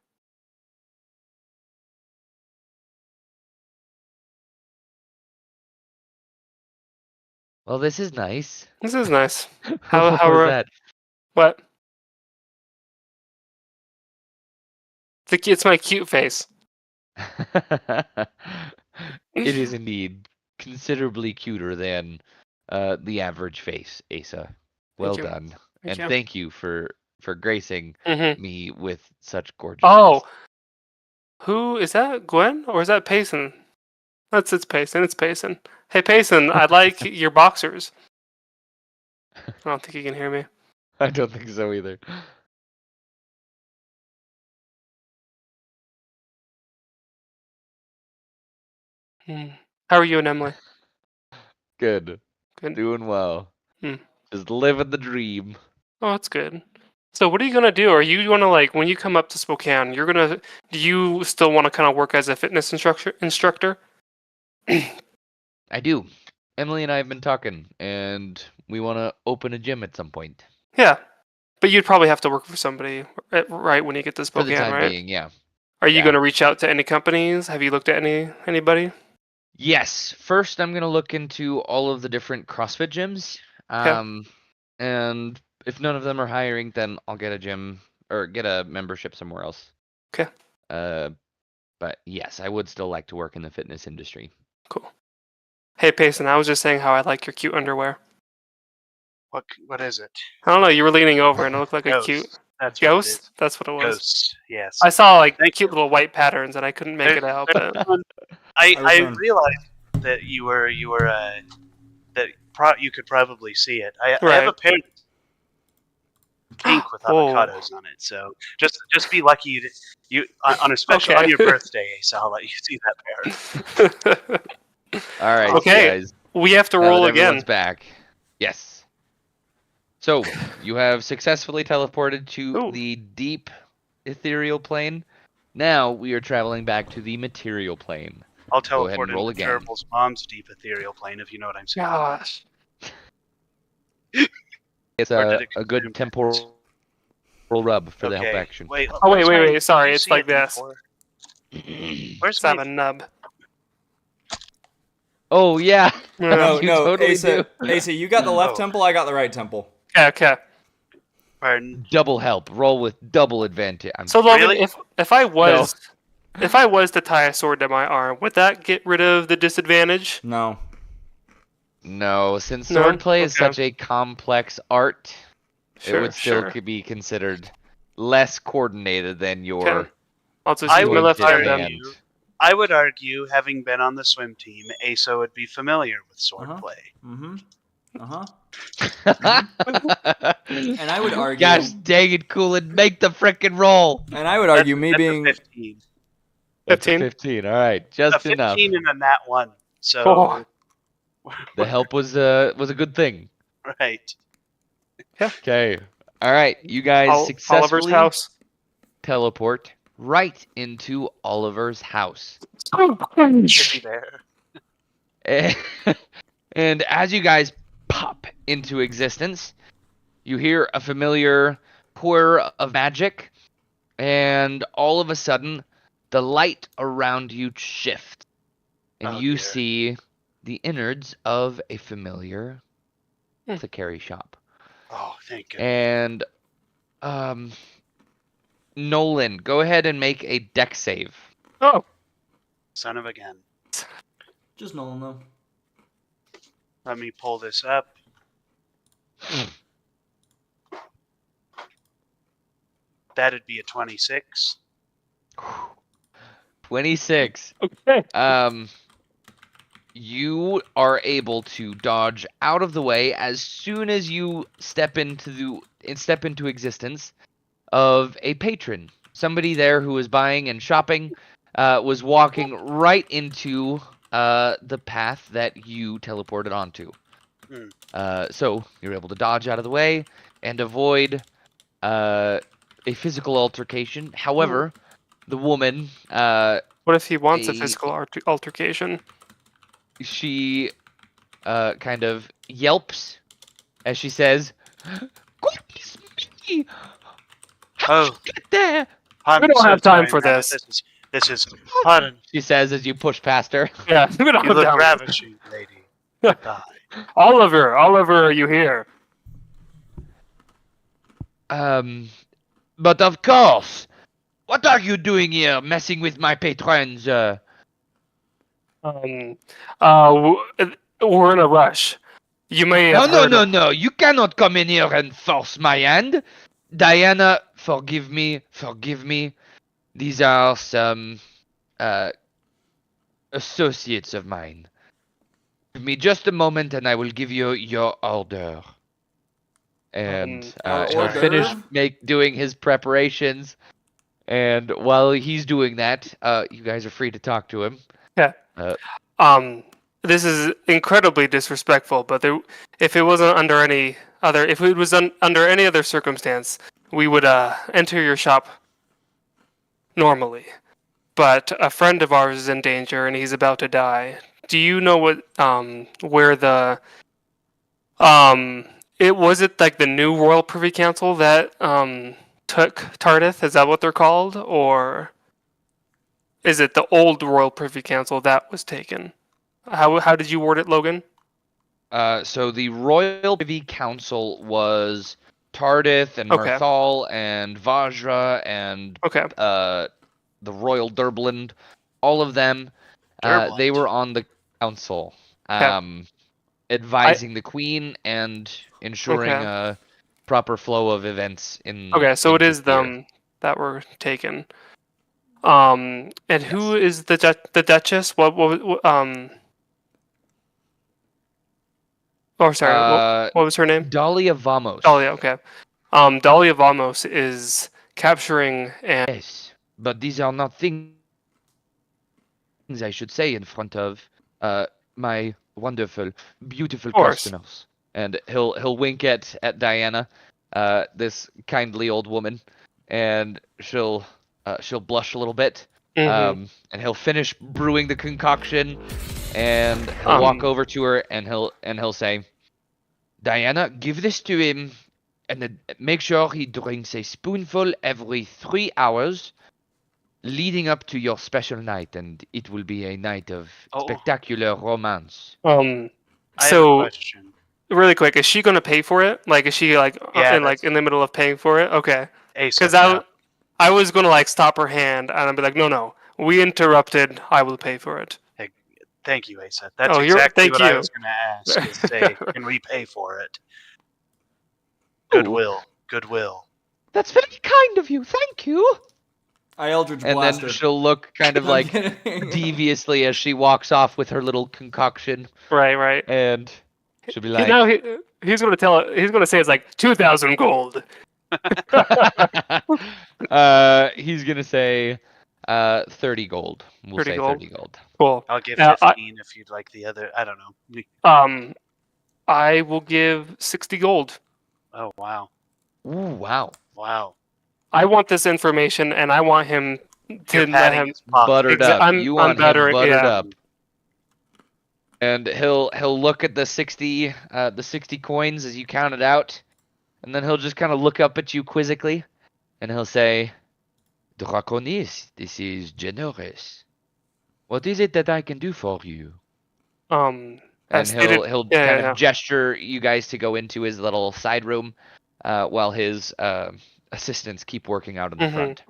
[SPEAKER 5] Well, this is nice.
[SPEAKER 2] This is nice.
[SPEAKER 5] What
[SPEAKER 2] how
[SPEAKER 5] was
[SPEAKER 2] are-
[SPEAKER 5] that?
[SPEAKER 2] What? It's my cute face.
[SPEAKER 5] It is indeed considerably cuter than the average face, Asa. Well
[SPEAKER 2] you.
[SPEAKER 5] done.
[SPEAKER 2] Thank
[SPEAKER 5] And
[SPEAKER 2] you.
[SPEAKER 5] thank you for for gracing
[SPEAKER 2] Mm-hmm.
[SPEAKER 5] me with such gorgeous.
[SPEAKER 2] Oh, who is that? Gwen or is that Payson? It's Payson. It's Payson. Hey Payson, I like your boxers. I don't think you can hear me.
[SPEAKER 5] I don't think so either.
[SPEAKER 2] Hmm. How are you and Emily?
[SPEAKER 5] Good.
[SPEAKER 2] Good.
[SPEAKER 5] Doing well.
[SPEAKER 2] Hmm.
[SPEAKER 5] Just living the dream.
[SPEAKER 2] Oh, that's good. So what are you gonna do? Are you gonna like when you come up to Spokane? Do you still want to kind of work as a fitness instructor?
[SPEAKER 5] I do. Emily and I have been talking, and we want to open a gym at some point.
[SPEAKER 2] Yeah, but you'd probably have to work for somebody, right? When you get to
[SPEAKER 5] For the
[SPEAKER 2] Spokane,
[SPEAKER 5] time
[SPEAKER 2] right?
[SPEAKER 5] being, yeah.
[SPEAKER 2] Are you
[SPEAKER 5] yeah.
[SPEAKER 2] gonna reach out to any companies? Have you looked at anybody?
[SPEAKER 5] Yes. First, I'm gonna look into all of the different CrossFit gyms. And if none of them are hiring, then I'll get a gym or get a membership somewhere else.
[SPEAKER 2] Okay.
[SPEAKER 5] But yes, I would still like to work in the fitness industry.
[SPEAKER 2] Cool. Hey Payson, I was just saying how I like your cute underwear.
[SPEAKER 4] What is it?
[SPEAKER 2] I don't know. You were leaning over and it looked like a
[SPEAKER 4] Ghost.
[SPEAKER 2] cute
[SPEAKER 4] That's what it
[SPEAKER 2] ghost.
[SPEAKER 4] is.
[SPEAKER 2] That's what it was.
[SPEAKER 4] Ghost. Yes.
[SPEAKER 2] I saw like
[SPEAKER 4] Thank
[SPEAKER 2] cute little white patterns and I couldn't make it out. But
[SPEAKER 4] I
[SPEAKER 1] Which one?
[SPEAKER 4] realized that you could probably see it. I have
[SPEAKER 2] Right.
[SPEAKER 4] a pair of pink with
[SPEAKER 2] Whoa.
[SPEAKER 4] avocados on it. So just be lucky on a special
[SPEAKER 2] Okay.
[SPEAKER 4] on your birthday, Ace. I'll let you see that pair.
[SPEAKER 5] All right,
[SPEAKER 2] Okay,
[SPEAKER 5] guys.
[SPEAKER 2] we have to
[SPEAKER 5] now
[SPEAKER 2] roll
[SPEAKER 5] that
[SPEAKER 2] again.
[SPEAKER 5] everyone's back. Yes. So you have successfully teleported to
[SPEAKER 2] Ooh.
[SPEAKER 5] the deep ethereal plane. Now we are traveling back to the material plane.
[SPEAKER 4] I'll
[SPEAKER 5] Go ahead and
[SPEAKER 4] teleport
[SPEAKER 5] roll
[SPEAKER 4] into
[SPEAKER 5] again.
[SPEAKER 4] Turtle's mom's deep ethereal plane, if you know what I'm saying.
[SPEAKER 2] Gosh.
[SPEAKER 5] It's
[SPEAKER 4] Or did
[SPEAKER 5] a
[SPEAKER 4] it
[SPEAKER 5] good
[SPEAKER 4] consume
[SPEAKER 5] temporal rub for the help
[SPEAKER 4] Okay.
[SPEAKER 5] action.
[SPEAKER 4] Wait.
[SPEAKER 2] Oh,
[SPEAKER 4] what's
[SPEAKER 2] wait,
[SPEAKER 4] my-
[SPEAKER 2] sorry,
[SPEAKER 4] did you
[SPEAKER 2] it's
[SPEAKER 4] see
[SPEAKER 2] like
[SPEAKER 4] it
[SPEAKER 2] this.
[SPEAKER 4] before? Where's
[SPEAKER 2] Let's have
[SPEAKER 4] my
[SPEAKER 2] a nub.
[SPEAKER 5] Oh yeah.
[SPEAKER 1] No,
[SPEAKER 5] You
[SPEAKER 1] no,
[SPEAKER 5] totally
[SPEAKER 1] Asa,
[SPEAKER 5] do.
[SPEAKER 1] Asa, you got the left
[SPEAKER 4] Oh.
[SPEAKER 1] temple, I got the right temple.
[SPEAKER 2] Okay.
[SPEAKER 4] pardon?
[SPEAKER 5] Double help. Roll with double advantage. I'm
[SPEAKER 2] So Logan,
[SPEAKER 4] Really?
[SPEAKER 2] if I was to tie a sword to my arm, would that get rid of the disadvantage?
[SPEAKER 1] No.
[SPEAKER 5] No, since
[SPEAKER 2] No?
[SPEAKER 5] swordplay is
[SPEAKER 2] Okay.
[SPEAKER 5] such a complex art, it would still be considered less coordinated than your
[SPEAKER 2] Okay. I'll just
[SPEAKER 4] I
[SPEAKER 2] use my
[SPEAKER 4] would
[SPEAKER 2] left hand then.
[SPEAKER 5] demand.
[SPEAKER 4] I would argue, having been on the swim team, Asa would be familiar with swordplay.
[SPEAKER 1] Mm-hmm. Uh-huh.
[SPEAKER 5] and
[SPEAKER 1] And I would argue
[SPEAKER 5] Gosh dang it, Coolin, make the frickin' roll.
[SPEAKER 1] and I would argue me
[SPEAKER 4] That's
[SPEAKER 1] being
[SPEAKER 4] a 15.
[SPEAKER 5] That's a
[SPEAKER 2] 15?
[SPEAKER 5] 15. All right,
[SPEAKER 4] A
[SPEAKER 5] just
[SPEAKER 4] 15
[SPEAKER 5] enough.
[SPEAKER 4] and a nat 1. So,
[SPEAKER 2] Oh.
[SPEAKER 5] The help was a good thing.
[SPEAKER 4] right.
[SPEAKER 5] Okay. All right, you guys
[SPEAKER 2] Oliver's
[SPEAKER 5] successfully
[SPEAKER 2] house.
[SPEAKER 5] teleport right into Oliver's house.
[SPEAKER 4] Should be there.
[SPEAKER 5] And as you guys pop into existence, you hear a familiar whir of magic, and all of a sudden, the light around you shifts, and
[SPEAKER 4] Oh,
[SPEAKER 5] you
[SPEAKER 4] dear.
[SPEAKER 5] see the innards of a familiar apothecary shop.
[SPEAKER 4] Oh, thank you.
[SPEAKER 5] And, Nolan, go ahead and make a deck save.
[SPEAKER 2] Oh,
[SPEAKER 4] Son of a gun.
[SPEAKER 1] just Nolan though.
[SPEAKER 4] Let me pull this up. That'd be a 26.
[SPEAKER 5] 26.
[SPEAKER 2] okay.
[SPEAKER 5] You are able to dodge out of the way as soon as you step into existence of a patron. Somebody there who was buying and shopping was walking right into the path that you teleported onto. So you're able to dodge out of the way and avoid a physical altercation. However, the woman,
[SPEAKER 2] What if he wants a
[SPEAKER 5] a-
[SPEAKER 2] physical altercation?
[SPEAKER 5] she kind of yelps as she says, "Goodness me! How'd
[SPEAKER 4] Oh.
[SPEAKER 5] you get there?"
[SPEAKER 4] I'm
[SPEAKER 2] We don't
[SPEAKER 4] so
[SPEAKER 2] have time
[SPEAKER 4] sorry,
[SPEAKER 2] for
[SPEAKER 4] Matt.
[SPEAKER 2] this.
[SPEAKER 4] This is pardon.
[SPEAKER 5] She says as you push past her.
[SPEAKER 2] Yeah, we don't
[SPEAKER 4] You
[SPEAKER 2] have
[SPEAKER 4] look
[SPEAKER 2] time.
[SPEAKER 4] ravishing, lady. Goodbye.
[SPEAKER 2] Oliver, are you here?
[SPEAKER 5] But of course, what are you doing here, messing with my patrons?
[SPEAKER 2] We're in a rush. You may have
[SPEAKER 5] No,
[SPEAKER 2] heard
[SPEAKER 5] no. You cannot come in here and force my hand. Diana, forgive me. These are some associates of mine. Give me just a moment and I will give you your order. And
[SPEAKER 1] Our
[SPEAKER 5] he'll
[SPEAKER 1] hors
[SPEAKER 5] finish
[SPEAKER 1] d'oeuvre?
[SPEAKER 5] doing his preparations. And while he's doing that, you guys are free to talk to him.
[SPEAKER 2] Yeah.
[SPEAKER 5] Uh,
[SPEAKER 2] This is incredibly disrespectful, but if it wasn't under any other, if it was under any other circumstance, we would enter your shop normally. But a friend of ours is in danger and he's about to die. Do you know what where the it was it like the new Royal Privy Council that took Tardith? Is that what they're called, or is it the old Royal Privy Council that was taken? How did you word it, Logan?
[SPEAKER 5] So the Royal Privy Council was Tardith and
[SPEAKER 2] Okay.
[SPEAKER 5] Mirthal and Vajra and
[SPEAKER 2] Okay.
[SPEAKER 5] the Royal Derblend, all of them. They
[SPEAKER 4] Derblend.
[SPEAKER 5] were on the council,
[SPEAKER 2] Okay.
[SPEAKER 5] advising the Queen and ensuring
[SPEAKER 2] Okay.
[SPEAKER 5] a proper flow of events in.
[SPEAKER 2] Okay, so it
[SPEAKER 5] in
[SPEAKER 2] is
[SPEAKER 5] Kathir.
[SPEAKER 2] them that were taken. And who is the Duchess? What Oh, sorry. What was her name?
[SPEAKER 5] Dahlia Vamos.
[SPEAKER 2] Dahlia. Okay. Dahlia Vamos is capturing and
[SPEAKER 5] Yes, but these are not things I should say in front of my wonderful, beautiful
[SPEAKER 2] course.
[SPEAKER 5] customers. And he'll wink at Diana, this kindly old woman, and she'll blush a little bit.
[SPEAKER 2] Mhm.
[SPEAKER 5] And he'll finish brewing the concoction, and he'll walk
[SPEAKER 2] Um,
[SPEAKER 5] over to her and he'll say, Diana, give this to him, and then make sure he drinks a spoonful every 3 hours, leading up to your special night, and it will be a night of
[SPEAKER 4] Oh.
[SPEAKER 5] spectacular romance.
[SPEAKER 4] I have a
[SPEAKER 2] so
[SPEAKER 4] question.
[SPEAKER 2] really quick, is she gonna pay for it? Like, is she like
[SPEAKER 4] Yeah,
[SPEAKER 2] in the middle of paying for it? Okay.
[SPEAKER 4] Asa,
[SPEAKER 2] Because
[SPEAKER 4] yeah.
[SPEAKER 2] I was gonna like stop her hand and I'd be like, no, we interrupted. I will pay for it.
[SPEAKER 4] Thank you, Asa. That's
[SPEAKER 2] Oh,
[SPEAKER 4] exactly
[SPEAKER 2] thank
[SPEAKER 4] what I
[SPEAKER 2] you.
[SPEAKER 4] was going to ask. Is say, can we pay for it? Goodwill.
[SPEAKER 5] That's very kind of you, thank you.
[SPEAKER 1] I Eldritch
[SPEAKER 5] And
[SPEAKER 1] Blast
[SPEAKER 5] then
[SPEAKER 1] her.
[SPEAKER 5] she'll look kind of
[SPEAKER 1] No, I'm
[SPEAKER 5] like
[SPEAKER 1] kidding.
[SPEAKER 5] deviously as she walks off with her little concoction,
[SPEAKER 2] Right.
[SPEAKER 5] and she'll be
[SPEAKER 2] He,
[SPEAKER 5] like,
[SPEAKER 2] now he's gonna he's gonna say it's like 2,000 gold.
[SPEAKER 5] he's gonna say 30 gold. We'll
[SPEAKER 2] 30
[SPEAKER 5] say
[SPEAKER 2] gold.
[SPEAKER 5] 30 gold.
[SPEAKER 2] Cool.
[SPEAKER 4] I'll give
[SPEAKER 2] Now,
[SPEAKER 4] 15 if you'd like the other. I don't know.
[SPEAKER 2] I will give 60 gold.
[SPEAKER 4] Oh, wow.
[SPEAKER 5] Ooh, wow.
[SPEAKER 4] Wow.
[SPEAKER 2] I want this information, and I want him to
[SPEAKER 4] You're
[SPEAKER 2] let
[SPEAKER 4] patting
[SPEAKER 2] him.
[SPEAKER 4] his pocket.
[SPEAKER 5] Buttered up.
[SPEAKER 2] I'm
[SPEAKER 5] You want him
[SPEAKER 2] buttering-
[SPEAKER 5] buttered
[SPEAKER 2] yeah.
[SPEAKER 5] up. And he'll look at the 60 coins as you count it out, and then he'll just kind of look up at you quizzically, and he'll say, Draconis, this is generous. What is it that I can do for you? And
[SPEAKER 2] As
[SPEAKER 5] he'll
[SPEAKER 2] stated-
[SPEAKER 5] he'll
[SPEAKER 2] yeah,
[SPEAKER 5] kind
[SPEAKER 2] yeah.
[SPEAKER 5] of gesture you guys to go into his little side room, while his assistants keep working out in the
[SPEAKER 2] Mhm.
[SPEAKER 5] front.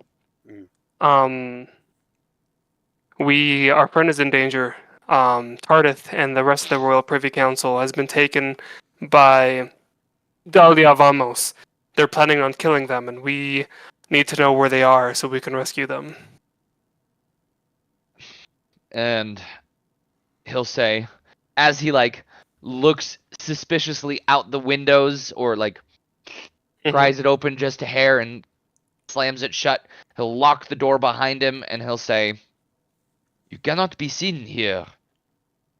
[SPEAKER 2] Our friend is in danger. Tardith and the rest of the Royal Privy Council has been taken by Dahlia Vamos. They're planning on killing them, and we need to know where they are so we can rescue them.
[SPEAKER 5] And he'll say, as he like looks suspiciously out the windows or like
[SPEAKER 2] Mhm.
[SPEAKER 5] pries it open just a hair and slams it shut, he'll lock the door behind him and he'll say, You cannot be seen here.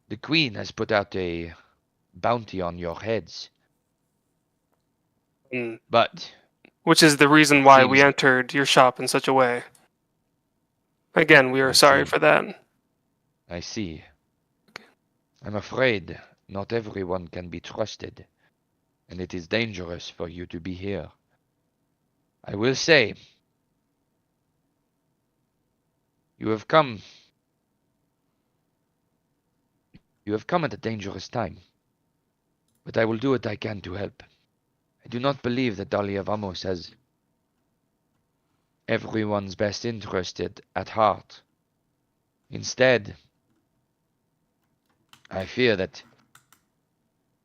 [SPEAKER 5] The Queen has put out a bounty on your heads.
[SPEAKER 2] Mm.
[SPEAKER 5] But
[SPEAKER 2] Which is the reason why we
[SPEAKER 5] Seems-
[SPEAKER 2] entered your shop in such a way. Again, we are
[SPEAKER 5] I
[SPEAKER 2] sorry
[SPEAKER 5] see.
[SPEAKER 2] for that.
[SPEAKER 5] I see. I'm afraid not everyone can be trusted, and it is dangerous for you to be here. I will say, you have come at a dangerous time, but I will do what I can to help. I do not believe that Dahlia Vamos has everyone's best interest at heart. Instead, I fear that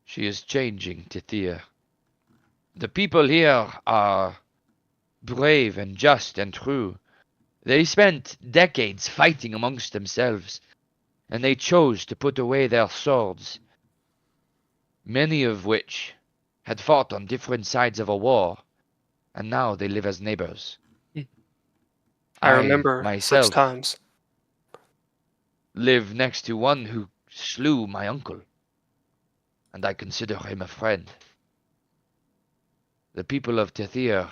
[SPEAKER 5] she is changing Tithir. The people here are
[SPEAKER 6] brave and just and true. They spent decades fighting amongst themselves, and they chose to put away their swords, many of which had fought on different sides of a war, and now they live as neighbors.
[SPEAKER 2] I remember such
[SPEAKER 6] myself
[SPEAKER 2] times.
[SPEAKER 6] live next to one who slew my uncle, and I consider him a friend. The people of Tethir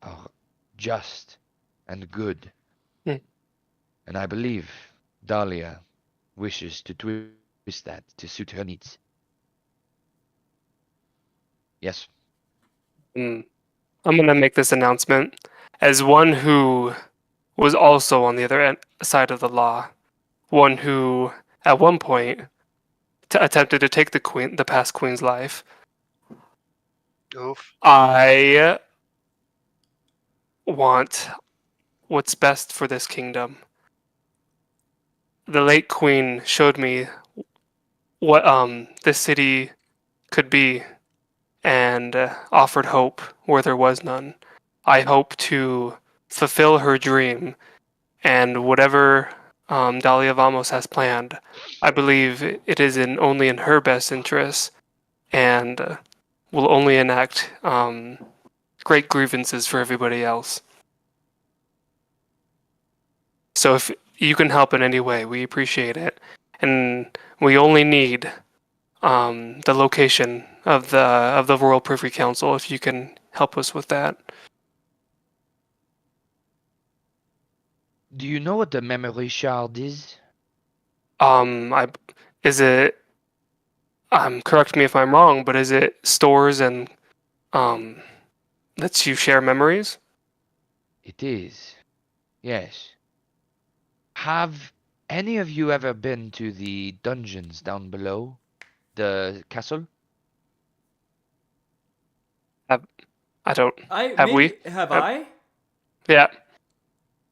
[SPEAKER 6] are just and good,
[SPEAKER 2] Hmm.
[SPEAKER 6] and I believe Dahlia wishes to twist that to suit her needs. Yes.
[SPEAKER 2] I'm gonna make this announcement as one who was also on the other side of the law, one who at one point attempted to take the past queen's life.
[SPEAKER 4] Oof.
[SPEAKER 2] I want what's best for this kingdom. The late queen showed me what this city could be and offered hope where there was none. I hope to fulfill her dream and whatever Dahlia Vamos has planned. I believe it is only in her best interest and will only enact great grievances for everybody else. So if you can help in any way, we appreciate it. And we only need the location of the Royal Privy Council if you can help us with that.
[SPEAKER 6] Do you know what the memory shard is?
[SPEAKER 2] Is it? Correct me if I'm wrong, but is it stores and lets you share memories?
[SPEAKER 6] It is. Yes. Have any of you ever been to the dungeons down below the castle?
[SPEAKER 2] I don't.
[SPEAKER 1] I
[SPEAKER 2] Have we?
[SPEAKER 1] maybe have
[SPEAKER 2] Have-
[SPEAKER 1] I?
[SPEAKER 2] Yeah.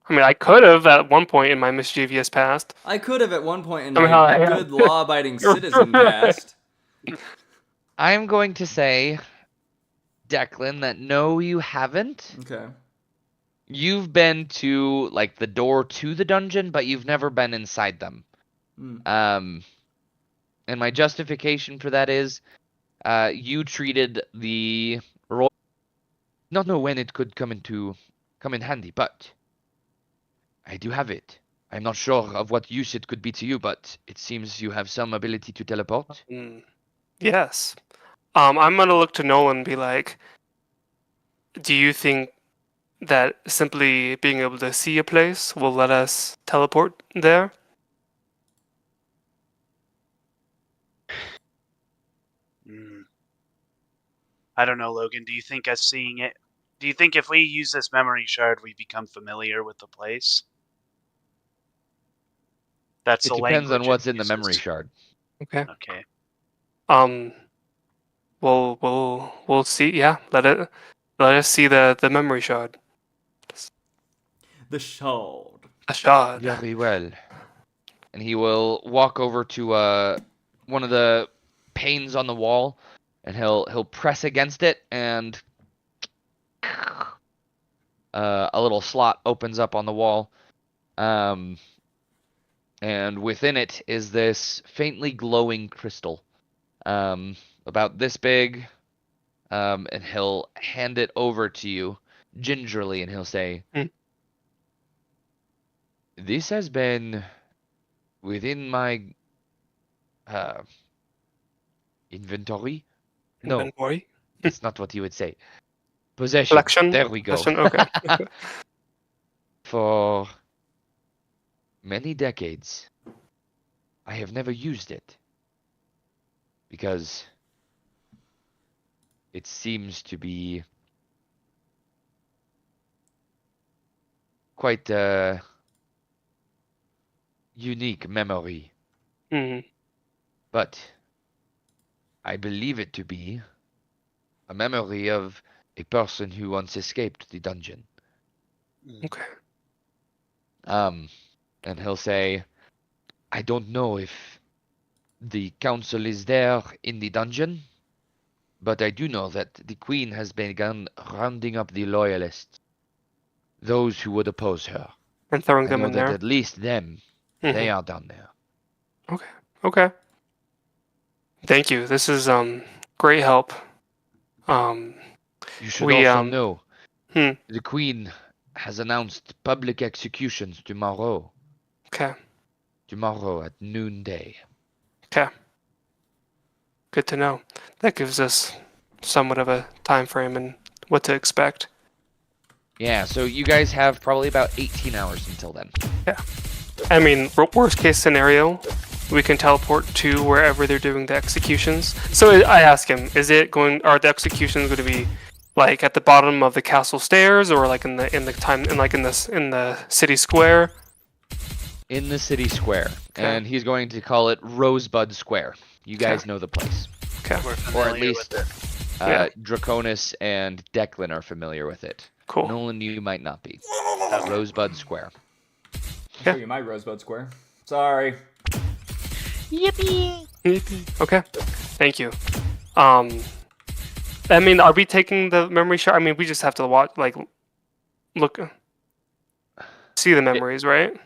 [SPEAKER 2] I mean, I could have at one point in my mischievous past.
[SPEAKER 1] I could have at one point in
[SPEAKER 2] I mean,
[SPEAKER 1] my
[SPEAKER 2] I have.
[SPEAKER 1] good law-abiding citizen past.
[SPEAKER 5] I'm going to say, Declan, that no, you haven't.
[SPEAKER 1] Okay.
[SPEAKER 5] You've been to like the door to the dungeon, but you've never been inside them.
[SPEAKER 1] Mm.
[SPEAKER 5] And my justification for that is, you treated the royal. Not know when it could come in handy, but I do have it. I'm not sure of what use it could be to you, but it seems you have some ability to teleport.
[SPEAKER 2] Yes. I'm gonna look to Nolan and be like, do you think that simply being able to see a place will let us teleport there?
[SPEAKER 4] I don't know, Logan. Do you think us seeing it? Do you think if we use this memory shard, we become familiar with the place? That's
[SPEAKER 5] It
[SPEAKER 4] the
[SPEAKER 5] depends on
[SPEAKER 4] language
[SPEAKER 5] what's
[SPEAKER 4] it
[SPEAKER 5] in the memory
[SPEAKER 4] uses.
[SPEAKER 5] shard.
[SPEAKER 2] Okay.
[SPEAKER 4] Okay.
[SPEAKER 2] We'll see. Yeah, let us see the memory shard.
[SPEAKER 1] The shard.
[SPEAKER 2] A shard.
[SPEAKER 6] Very well.
[SPEAKER 5] And he will walk over to one of the panes on the wall, and he'll press against it, and a little slot opens up on the wall. And within it is this faintly glowing crystal, about this big. And he'll hand it over to you gingerly, and he'll say, "This has been within my inventory." No,
[SPEAKER 2] Inventory.
[SPEAKER 5] that's not what you would say. Possession.
[SPEAKER 2] Collection.
[SPEAKER 5] There we go.
[SPEAKER 2] Possession, okay.
[SPEAKER 5] For many decades, I have never used it because it seems to be quite a unique memory.
[SPEAKER 2] Mhm.
[SPEAKER 5] But I believe it to be a memory of a person who once escaped the dungeon.
[SPEAKER 2] Okay.
[SPEAKER 5] And he'll say, I don't know if the council is there in the dungeon,
[SPEAKER 6] but I do know that the Queen has begun rounding up the loyalists, those who would oppose her.
[SPEAKER 2] And throwing
[SPEAKER 6] I
[SPEAKER 2] them
[SPEAKER 6] know
[SPEAKER 2] in
[SPEAKER 6] that
[SPEAKER 2] there.
[SPEAKER 6] at least them,
[SPEAKER 2] Mhm.
[SPEAKER 6] they are down there.
[SPEAKER 2] Okay. Thank you. This is great help. Um,
[SPEAKER 6] You should
[SPEAKER 2] We,
[SPEAKER 6] also know
[SPEAKER 2] hmm.
[SPEAKER 6] the Queen has announced public executions tomorrow.
[SPEAKER 2] Okay.
[SPEAKER 6] Tomorrow at noonday.
[SPEAKER 2] Okay. Good to know. That gives us somewhat of a time frame and what to expect.
[SPEAKER 6] Yeah, so you guys have probably about 18 hours until then.
[SPEAKER 2] I mean, worst case scenario, we can teleport to wherever they're doing the executions. So I ask him, are the executions going to be like at the bottom of the castle stairs, or like in the city square?
[SPEAKER 6] In the city square.
[SPEAKER 2] Okay.
[SPEAKER 6] And he's going to call it Rosebud Square. You guys know the place.
[SPEAKER 2] Okay.
[SPEAKER 4] We're
[SPEAKER 6] Or
[SPEAKER 4] familiar
[SPEAKER 6] at least
[SPEAKER 4] with it.
[SPEAKER 2] Yeah.
[SPEAKER 6] Draconis and Declan are familiar with it.
[SPEAKER 2] Cool.
[SPEAKER 6] Nolan, you might not be. Rosebud Square.
[SPEAKER 1] Show you my Rosebud Square. Sorry.
[SPEAKER 2] Okay. Thank you. I mean, are we taking the memory shard? I mean, we just have to watch, like, look, see the memories, right?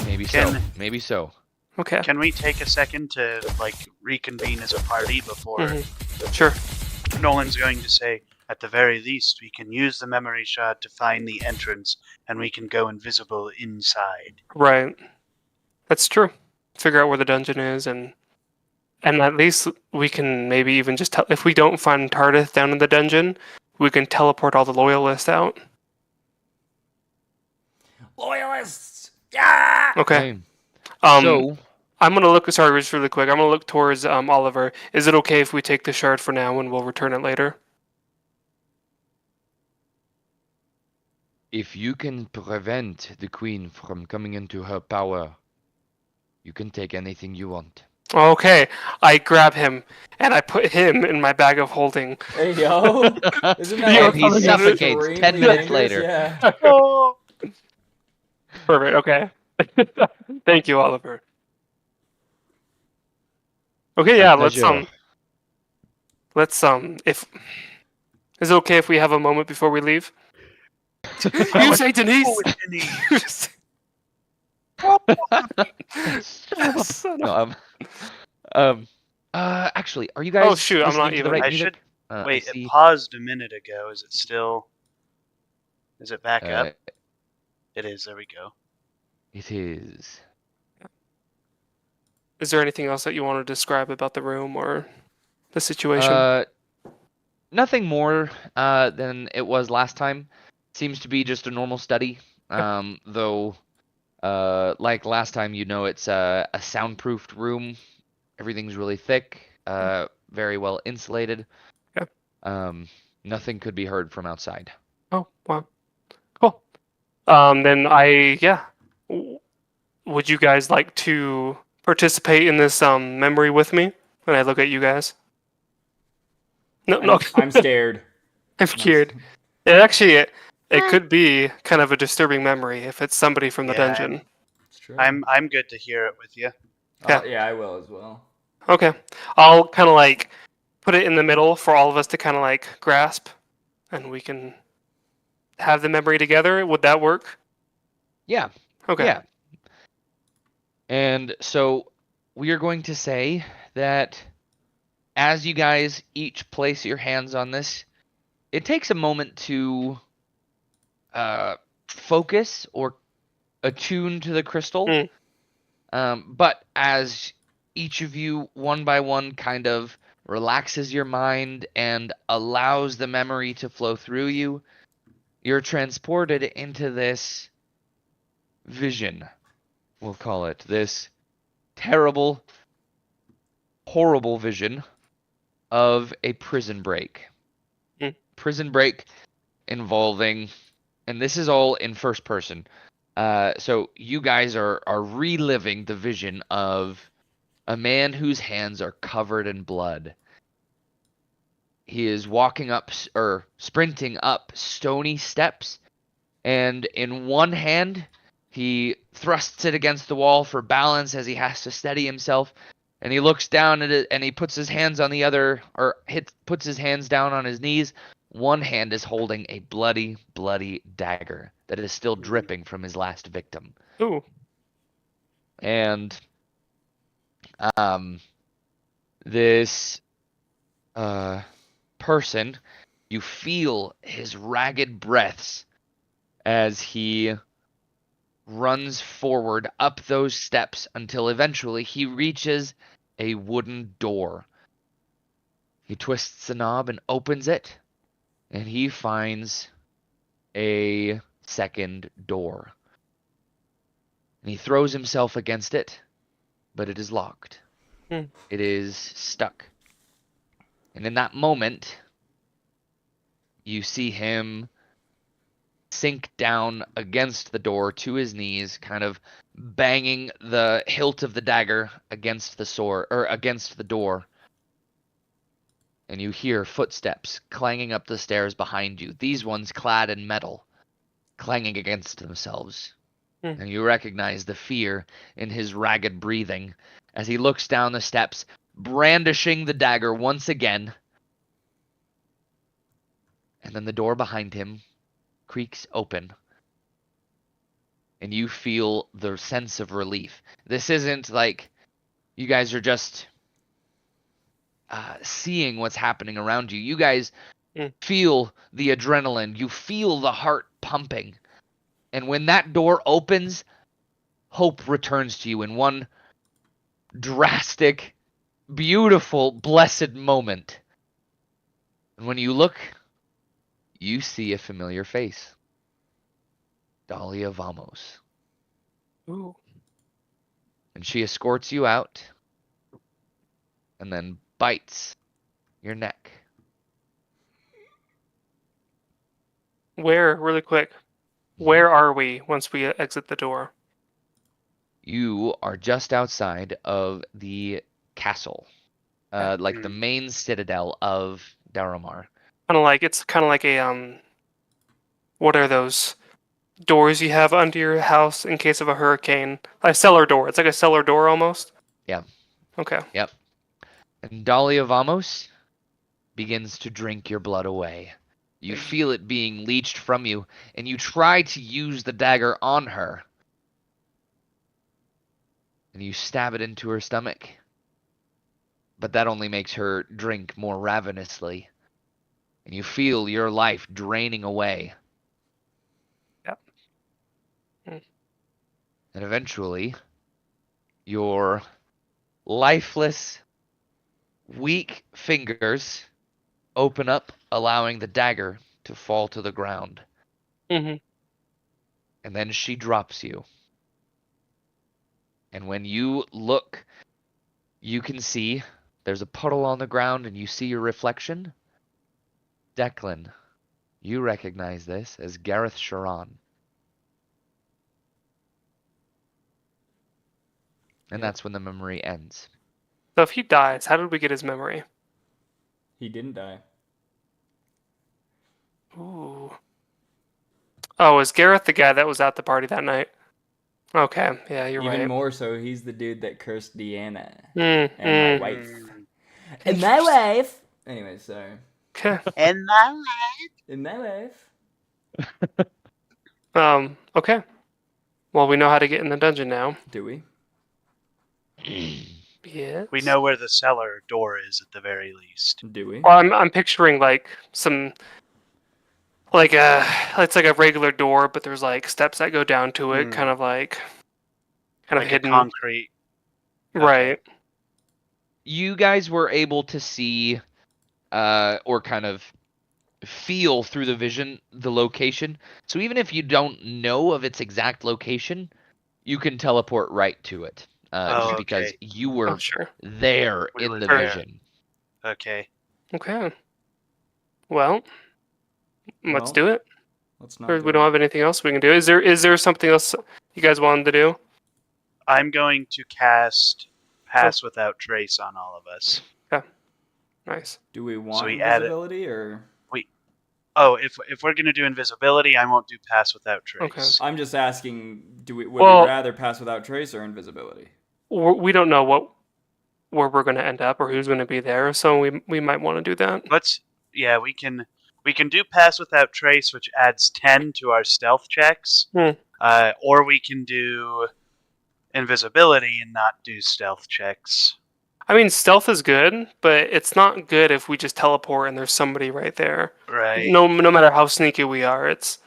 [SPEAKER 6] Maybe so.
[SPEAKER 4] Can-
[SPEAKER 6] Maybe so.
[SPEAKER 2] Okay.
[SPEAKER 4] Can we take a second to like reconvene as a party before
[SPEAKER 2] Sure.
[SPEAKER 4] Nolan's going to say, at the very least, we can use the memory shard to find the entrance, and we can go invisible inside.
[SPEAKER 2] Right. That's true. Figure out where the dungeon is, and at least we can maybe even just if we don't find Tardith down in the dungeon, we can teleport all the loyalists out.
[SPEAKER 1] Loyalists! Yeah!
[SPEAKER 2] Okay.
[SPEAKER 6] Okay. So,
[SPEAKER 2] I'm gonna look. Sorry, just really quick. I'm gonna look towards Oliver. Is it okay if we take the shard for now and we'll return it later?
[SPEAKER 6] if you can prevent the Queen from coming into her power, you can take anything you want.
[SPEAKER 2] Okay. I grab him and I put him in my bag of holding.
[SPEAKER 1] Hey, yo. Isn't that
[SPEAKER 2] And
[SPEAKER 1] like
[SPEAKER 2] he
[SPEAKER 6] suffocates
[SPEAKER 1] extremely
[SPEAKER 6] 10 minutes
[SPEAKER 1] dangerous?
[SPEAKER 6] later.
[SPEAKER 1] Yeah.
[SPEAKER 2] Perfect. Okay. Thank you, Oliver. Okay. Yeah.
[SPEAKER 6] pleasure.
[SPEAKER 2] If is it okay if we have a moment before we leave? You say Denise. Son of-
[SPEAKER 6] No, actually, are you guys?
[SPEAKER 2] Oh, shoot, I'm not
[SPEAKER 6] listening to the
[SPEAKER 2] even-
[SPEAKER 6] right
[SPEAKER 4] I
[SPEAKER 6] music?
[SPEAKER 4] should wait.
[SPEAKER 6] I see.
[SPEAKER 4] It paused a minute ago. Is it still? Is it back up? It is. There we go.
[SPEAKER 6] It is.
[SPEAKER 2] Is there anything else that you want to describe about the room or the situation?
[SPEAKER 6] Nothing more than it was last time. Seems to be just a normal study. Though, like last time, it's a soundproofed room. Everything's really thick. Very well insulated.
[SPEAKER 2] Yeah.
[SPEAKER 6] Nothing could be heard from outside.
[SPEAKER 2] Oh, wow. Cool. Then would you guys like to participate in this memory with me when I look at you guys? No.
[SPEAKER 1] I'm scared.
[SPEAKER 2] I'm scared. It could be kind of a disturbing memory if it's somebody from the
[SPEAKER 4] Yeah.
[SPEAKER 2] dungeon.
[SPEAKER 1] It's true.
[SPEAKER 4] I'm good to hear it with you.
[SPEAKER 1] Yeah, I will as well.
[SPEAKER 2] Okay. I'll kind of like put it in the middle for all of us to kind of like grasp, and we can have the memory together. Would that work?
[SPEAKER 6] Yeah.
[SPEAKER 2] Okay.
[SPEAKER 6] Yeah. And so we are going to say that as you guys each place your hands on this, it takes a moment to focus or attune to the crystal. But as each of you, one by one, kind of relaxes your mind and allows the memory to flow through you, you're transported into this vision, we'll call it, this terrible, horrible vision of a prison break. Prison break involving, and this is all in first person, so you guys are reliving the vision of a man whose hands are covered in blood. He is walking up, or sprinting up stony steps, and in one hand, he thrusts it against the wall for balance as he has to steady himself,
[SPEAKER 5] and he looks down at it, and he puts his hands on the other, or puts his hands down on his knees. One hand is holding a bloody, bloody dagger that is still dripping from his last victim.
[SPEAKER 2] Ooh.
[SPEAKER 5] And this person, you feel his ragged breaths as he runs forward up those steps until eventually he reaches a wooden door. He twists the knob and opens it, and he finds a second door. And he throws himself against it, but it is locked.
[SPEAKER 2] Hmm.
[SPEAKER 5] It is stuck. And in that moment, you see him sink down against the door to his knees, kind of banging the hilt of the dagger against the sword, or against the door. And you hear footsteps clanging up the stairs behind you, these ones clad in metal, clanging against themselves. And you recognize the fear in his ragged breathing as he looks down the steps, brandishing the dagger once again. And then the door behind him creaks open. And you feel the sense of relief. This isn't like you guys are just seeing what's happening around you. You guys feel the adrenaline. You feel the heart pumping. And when that door opens, hope returns to you in one drastic, beautiful, blessed moment. And when you look, you see a familiar face. Dahlia Vamos.
[SPEAKER 2] Ooh.
[SPEAKER 5] And she escorts you out and then bites your neck.
[SPEAKER 2] Really quick, where are we once we exit the door?
[SPEAKER 5] You are just outside of the castle, like the main citadel of Daramar.
[SPEAKER 2] It's kind of like a what are those doors you have under your house in case of a hurricane? A cellar door. It's like a cellar door almost.
[SPEAKER 5] Yeah.
[SPEAKER 2] Okay.
[SPEAKER 5] Yep. And Dahlia Vamos begins to drink your blood away. You feel it being leached from you, and you try to use the dagger on her. And you stab it into her stomach. But that only makes her drink more ravenously. And you feel your life draining away.
[SPEAKER 2] Yep.
[SPEAKER 5] And eventually, your lifeless, weak fingers open up, allowing the dagger to fall to the ground.
[SPEAKER 2] Mm-hmm.
[SPEAKER 5] And then she drops you. And when you look, you can see there's a puddle on the ground, and you see your reflection. Declan, you recognize this as Gareth Sharon. And that's when the memory ends.
[SPEAKER 2] So if he dies, how did we get his memory?
[SPEAKER 1] He didn't die.
[SPEAKER 2] Ooh. Oh, is Gareth the guy that was at the party that night? Okay, yeah, you're
[SPEAKER 1] Even
[SPEAKER 2] right.
[SPEAKER 1] more so, he's the dude that cursed Deanna.
[SPEAKER 2] Mm,
[SPEAKER 1] And my wife. And my wife! Anyway, sorry.
[SPEAKER 2] Okay.
[SPEAKER 4] And my life.
[SPEAKER 1] And my wife.
[SPEAKER 2] Okay. Well, we know how to get in the dungeon now.
[SPEAKER 1] Do we?
[SPEAKER 2] Yes.
[SPEAKER 4] We know where the cellar door is at the very least.
[SPEAKER 1] Do we?
[SPEAKER 2] Well, I'm picturing like some it's like a regular door, but there's like steps that go down to it, kind of
[SPEAKER 4] Like
[SPEAKER 2] hidden.
[SPEAKER 4] a concrete.
[SPEAKER 2] Right.
[SPEAKER 5] You guys were able to see, or kind of feel through the vision, the location. So even if you don't know of its exact location, you can teleport right to it. Just because
[SPEAKER 4] Okay.
[SPEAKER 5] you were
[SPEAKER 2] Oh, sure.
[SPEAKER 5] there
[SPEAKER 4] We
[SPEAKER 5] in
[SPEAKER 4] were
[SPEAKER 5] the
[SPEAKER 4] there.
[SPEAKER 5] vision.
[SPEAKER 4] Okay.
[SPEAKER 2] Okay. Well, let's
[SPEAKER 1] Well,
[SPEAKER 2] do it.
[SPEAKER 1] Let's not.
[SPEAKER 2] Or
[SPEAKER 1] do
[SPEAKER 2] we
[SPEAKER 1] it.
[SPEAKER 2] don't have anything else we can do. Is there something else you guys wanted to do?
[SPEAKER 4] I'm going to cast Pass Without Trace on all of us.
[SPEAKER 2] Nice.
[SPEAKER 1] Do we want
[SPEAKER 4] we add it-
[SPEAKER 1] invisibility or?
[SPEAKER 4] Oh, if we're gonna do invisibility, I won't do Pass Without Trace.
[SPEAKER 1] I'm just asking. Would
[SPEAKER 2] Well-
[SPEAKER 1] we rather pass without trace or invisibility?
[SPEAKER 2] We don't know where we're going to end up or who's going to be there. So we might want to do that.
[SPEAKER 4] We can do pass without trace, which adds 10 to our stealth checks. Or we can do invisibility and not do stealth checks.
[SPEAKER 2] I mean, stealth is good, but it's not good if we just teleport and there's somebody right there.
[SPEAKER 4] Right.
[SPEAKER 2] No matter how sneaky we are, it's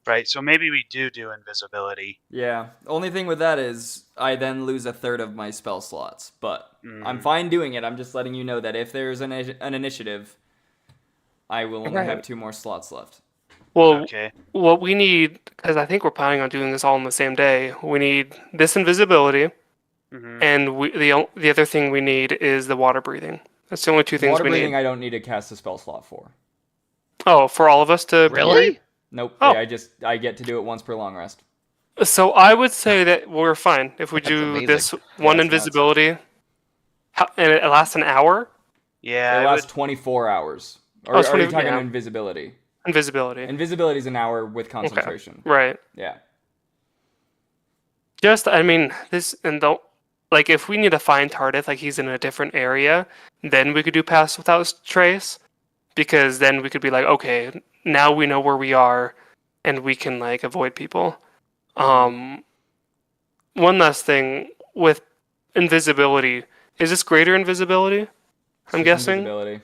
[SPEAKER 4] Right. So maybe we do invisibility.
[SPEAKER 1] Yeah. Only thing with that is I then lose a third of my spell slots, but I'm
[SPEAKER 4] Mhm.
[SPEAKER 1] fine doing it. I'm just letting you know that if there's an initiative, I will only
[SPEAKER 2] Right.
[SPEAKER 1] have 2 more slots left.
[SPEAKER 2] well.
[SPEAKER 4] Okay.
[SPEAKER 2] What we need, because I think we're planning on doing this all on the same day. We need this invisibility,
[SPEAKER 4] Mhm.
[SPEAKER 2] and the other thing we need is the water breathing. That's the only 2 things
[SPEAKER 1] Water
[SPEAKER 2] we
[SPEAKER 1] breathing,
[SPEAKER 2] need.
[SPEAKER 1] I don't need to cast a spell slot for.
[SPEAKER 2] Oh, for all of us to
[SPEAKER 5] Really?
[SPEAKER 1] Nope.
[SPEAKER 2] Oh.
[SPEAKER 1] I get to do it once per long rest.
[SPEAKER 2] So I would say that we're fine if we
[SPEAKER 5] That's
[SPEAKER 2] do
[SPEAKER 5] amazing.
[SPEAKER 2] this one
[SPEAKER 1] That's nuts.
[SPEAKER 2] invisibility, and it lasts an hour.
[SPEAKER 4] Yeah.
[SPEAKER 1] It
[SPEAKER 4] I
[SPEAKER 1] lasts
[SPEAKER 4] would,
[SPEAKER 1] 24 hours. Or
[SPEAKER 2] Oh,
[SPEAKER 1] are you
[SPEAKER 2] 20
[SPEAKER 1] talking
[SPEAKER 2] yeah.
[SPEAKER 1] invisibility?
[SPEAKER 2] Invisibility,
[SPEAKER 1] Invisibility is an hour with concentration.
[SPEAKER 2] right?
[SPEAKER 1] Yeah.
[SPEAKER 2] Just I mean this and don't like if we need to find Tardith, like he's in a different area, then we could do pass without trace, because then we could be like, okay, now we know where we are, and we can like avoid people. One last thing with invisibility, is this greater invisibility? I'm
[SPEAKER 1] Just
[SPEAKER 2] guessing.
[SPEAKER 1] Invisibility.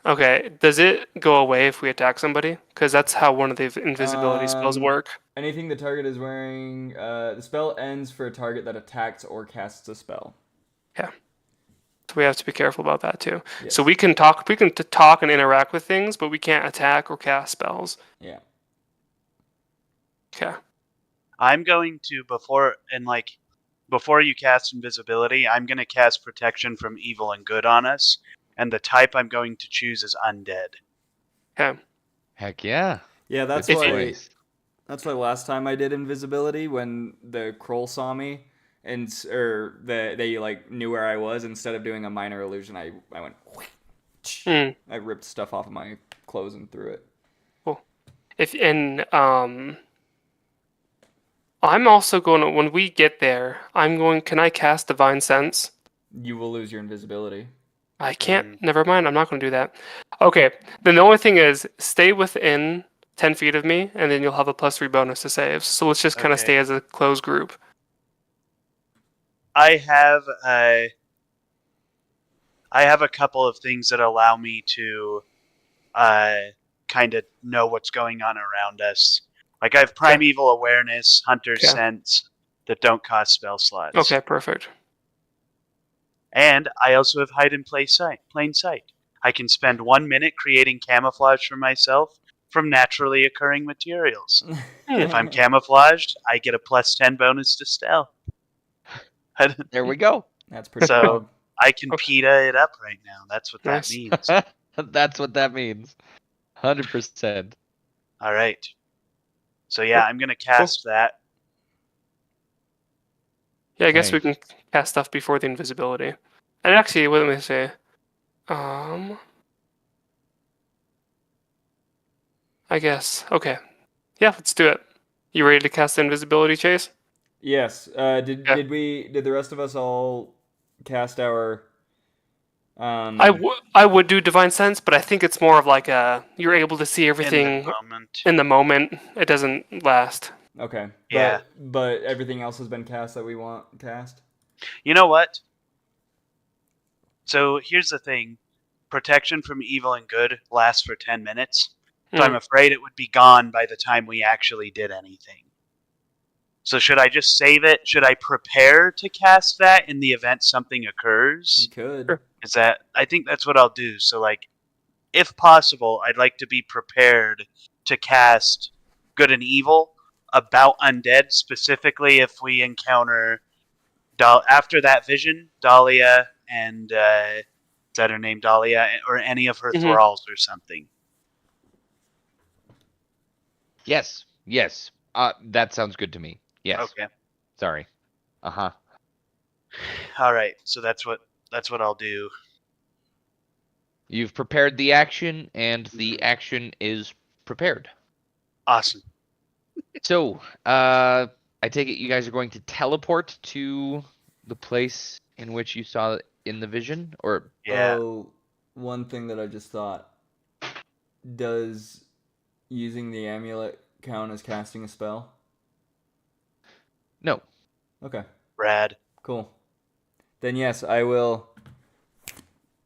[SPEAKER 2] Okay, does it go away if we attack somebody? Because that's how one of the invisibility spells
[SPEAKER 1] Um,
[SPEAKER 2] work.
[SPEAKER 1] Anything the target is wearing, the spell ends for a target that attacks or casts a spell.
[SPEAKER 2] So we have to be careful about that too.
[SPEAKER 1] Yes.
[SPEAKER 2] So we can talk and interact with things, but we can't attack or cast spells.
[SPEAKER 1] Yeah.
[SPEAKER 2] Okay.
[SPEAKER 4] I'm going to before you cast invisibility, I'm going to cast protection from evil and good on us, and the type I'm going to choose is undead.
[SPEAKER 2] Okay.
[SPEAKER 5] Heck yeah.
[SPEAKER 1] Yeah, that's
[SPEAKER 5] Good
[SPEAKER 1] why.
[SPEAKER 5] choice.
[SPEAKER 1] That's why last time I did invisibility, when the Kroll saw me, they like knew where I was. Instead of doing a minor illusion, I went.
[SPEAKER 2] Hmm.
[SPEAKER 1] I ripped stuff off of my clothes and threw it.
[SPEAKER 2] I'm also going to, when we get there, can I cast Divine Sense?
[SPEAKER 1] You will lose your invisibility.
[SPEAKER 2] I can't. Never mind. I'm not going to do that. Okay. Then the only thing is stay within 10 feet of me, and then you'll have a +3 bonus to saves. So let's just kind of
[SPEAKER 4] Okay.
[SPEAKER 2] stay as a closed group.
[SPEAKER 4] I have a couple of things that allow me to kind of know what's going on around us. Like I have primeval awareness, hunter's
[SPEAKER 2] Okay.
[SPEAKER 4] sense that don't cost spell slots.
[SPEAKER 2] Okay, perfect.
[SPEAKER 4] And I also have hide in plain sight. I can spend 1 minute creating camouflage for myself from naturally occurring materials. If I'm camouflaged, I get a +10 bonus to stealth.
[SPEAKER 5] There we go.
[SPEAKER 1] That's pretty
[SPEAKER 4] So-
[SPEAKER 1] cool.
[SPEAKER 4] I can
[SPEAKER 2] Okay.
[SPEAKER 4] PETA it up right now. That's what that
[SPEAKER 2] Nice.
[SPEAKER 4] means.
[SPEAKER 5] That's what that means. 100%.
[SPEAKER 4] All right. So yeah, I'm gonna cast that.
[SPEAKER 2] Yeah, I guess we
[SPEAKER 5] Nice.
[SPEAKER 2] can cast stuff before the invisibility. And actually, what let me say? I guess. Okay. Yeah, let's do it. You ready to cast the invisibility, Chase?
[SPEAKER 1] Yes. Did
[SPEAKER 2] Yeah.
[SPEAKER 1] did the rest of us all cast our?
[SPEAKER 2] I would do Divine Sense, but I think it's more of like you're able to see everything
[SPEAKER 4] In the moment.
[SPEAKER 2] in the moment. It doesn't last.
[SPEAKER 1] Okay.
[SPEAKER 4] Yeah.
[SPEAKER 1] But everything else has been cast that we want cast.
[SPEAKER 4] You know what? So here's the thing. Protection from evil and good lasts for 10 minutes. So I'm afraid it would be gone by the time we actually did anything. So should I just save it? Should I prepare to cast that in the event something occurs?
[SPEAKER 1] You could.
[SPEAKER 2] Sure.
[SPEAKER 4] I think that's what I'll do. So like, if possible, I'd like to be prepared to cast good and evil about undead, specifically if we encounter after that vision, Dahlia and is that her name, Dahlia, or any of her
[SPEAKER 2] Mhm.
[SPEAKER 4] thralls or something.
[SPEAKER 5] Yes. Yes. That sounds good to me. Yes.
[SPEAKER 4] Okay.
[SPEAKER 5] Sorry. Uh-huh.
[SPEAKER 4] All right. So that's what I'll do.
[SPEAKER 5] You've prepared the action, and the action is prepared.
[SPEAKER 4] Awesome.
[SPEAKER 5] So, I take it you guys are going to teleport to the place in which you saw in the vision, or
[SPEAKER 4] Yeah.
[SPEAKER 1] Oh, one thing that I just thought. Does using the amulet count as casting a spell?
[SPEAKER 5] no?
[SPEAKER 1] Okay,
[SPEAKER 4] Rad.
[SPEAKER 1] cool. Then yes, I will.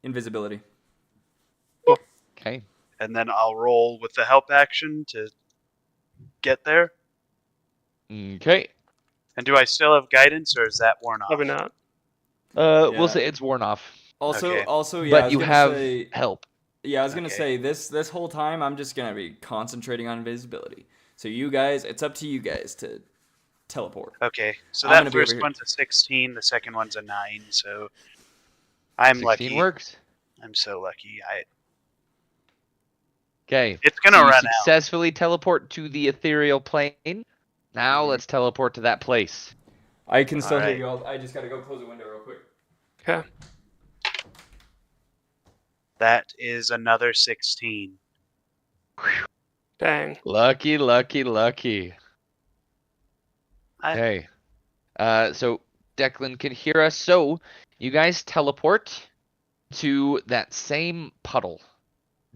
[SPEAKER 1] Invisibility.
[SPEAKER 5] Okay.
[SPEAKER 4] And then I'll roll with the help action to get there.
[SPEAKER 5] Okay.
[SPEAKER 4] And do I still have guidance, or is that worn off?
[SPEAKER 2] Probably not.
[SPEAKER 5] We'll
[SPEAKER 1] Yeah.
[SPEAKER 5] say it's worn off,
[SPEAKER 1] Also,
[SPEAKER 4] Okay.
[SPEAKER 1] also, yeah. I
[SPEAKER 5] but
[SPEAKER 1] was
[SPEAKER 5] you
[SPEAKER 1] gonna
[SPEAKER 5] have
[SPEAKER 1] say,
[SPEAKER 5] help.
[SPEAKER 1] yeah, I was gonna
[SPEAKER 4] Okay.
[SPEAKER 1] say this whole time I'm just gonna be concentrating on invisibility. So you guys, it's up to you guys to teleport.
[SPEAKER 4] Okay, so
[SPEAKER 1] I'm gonna
[SPEAKER 4] that
[SPEAKER 1] be over
[SPEAKER 4] first
[SPEAKER 1] here.
[SPEAKER 4] one's a 16, the second one's a 9, so I'm
[SPEAKER 5] 16
[SPEAKER 4] lucky.
[SPEAKER 5] works.
[SPEAKER 4] I'm so lucky.
[SPEAKER 5] Okay.
[SPEAKER 4] It's gonna
[SPEAKER 5] So you
[SPEAKER 4] run out.
[SPEAKER 5] successfully teleport to the ethereal plane. Now let's teleport to that place.
[SPEAKER 1] I can still hear
[SPEAKER 4] Alright.
[SPEAKER 1] you all. I just gotta go close the window real quick.
[SPEAKER 2] Okay.
[SPEAKER 4] That is another 16.
[SPEAKER 2] Dang.
[SPEAKER 5] Lucky, lucky, lucky.
[SPEAKER 4] I-
[SPEAKER 5] Okay. So Declan can hear us. So you guys teleport to that same puddle.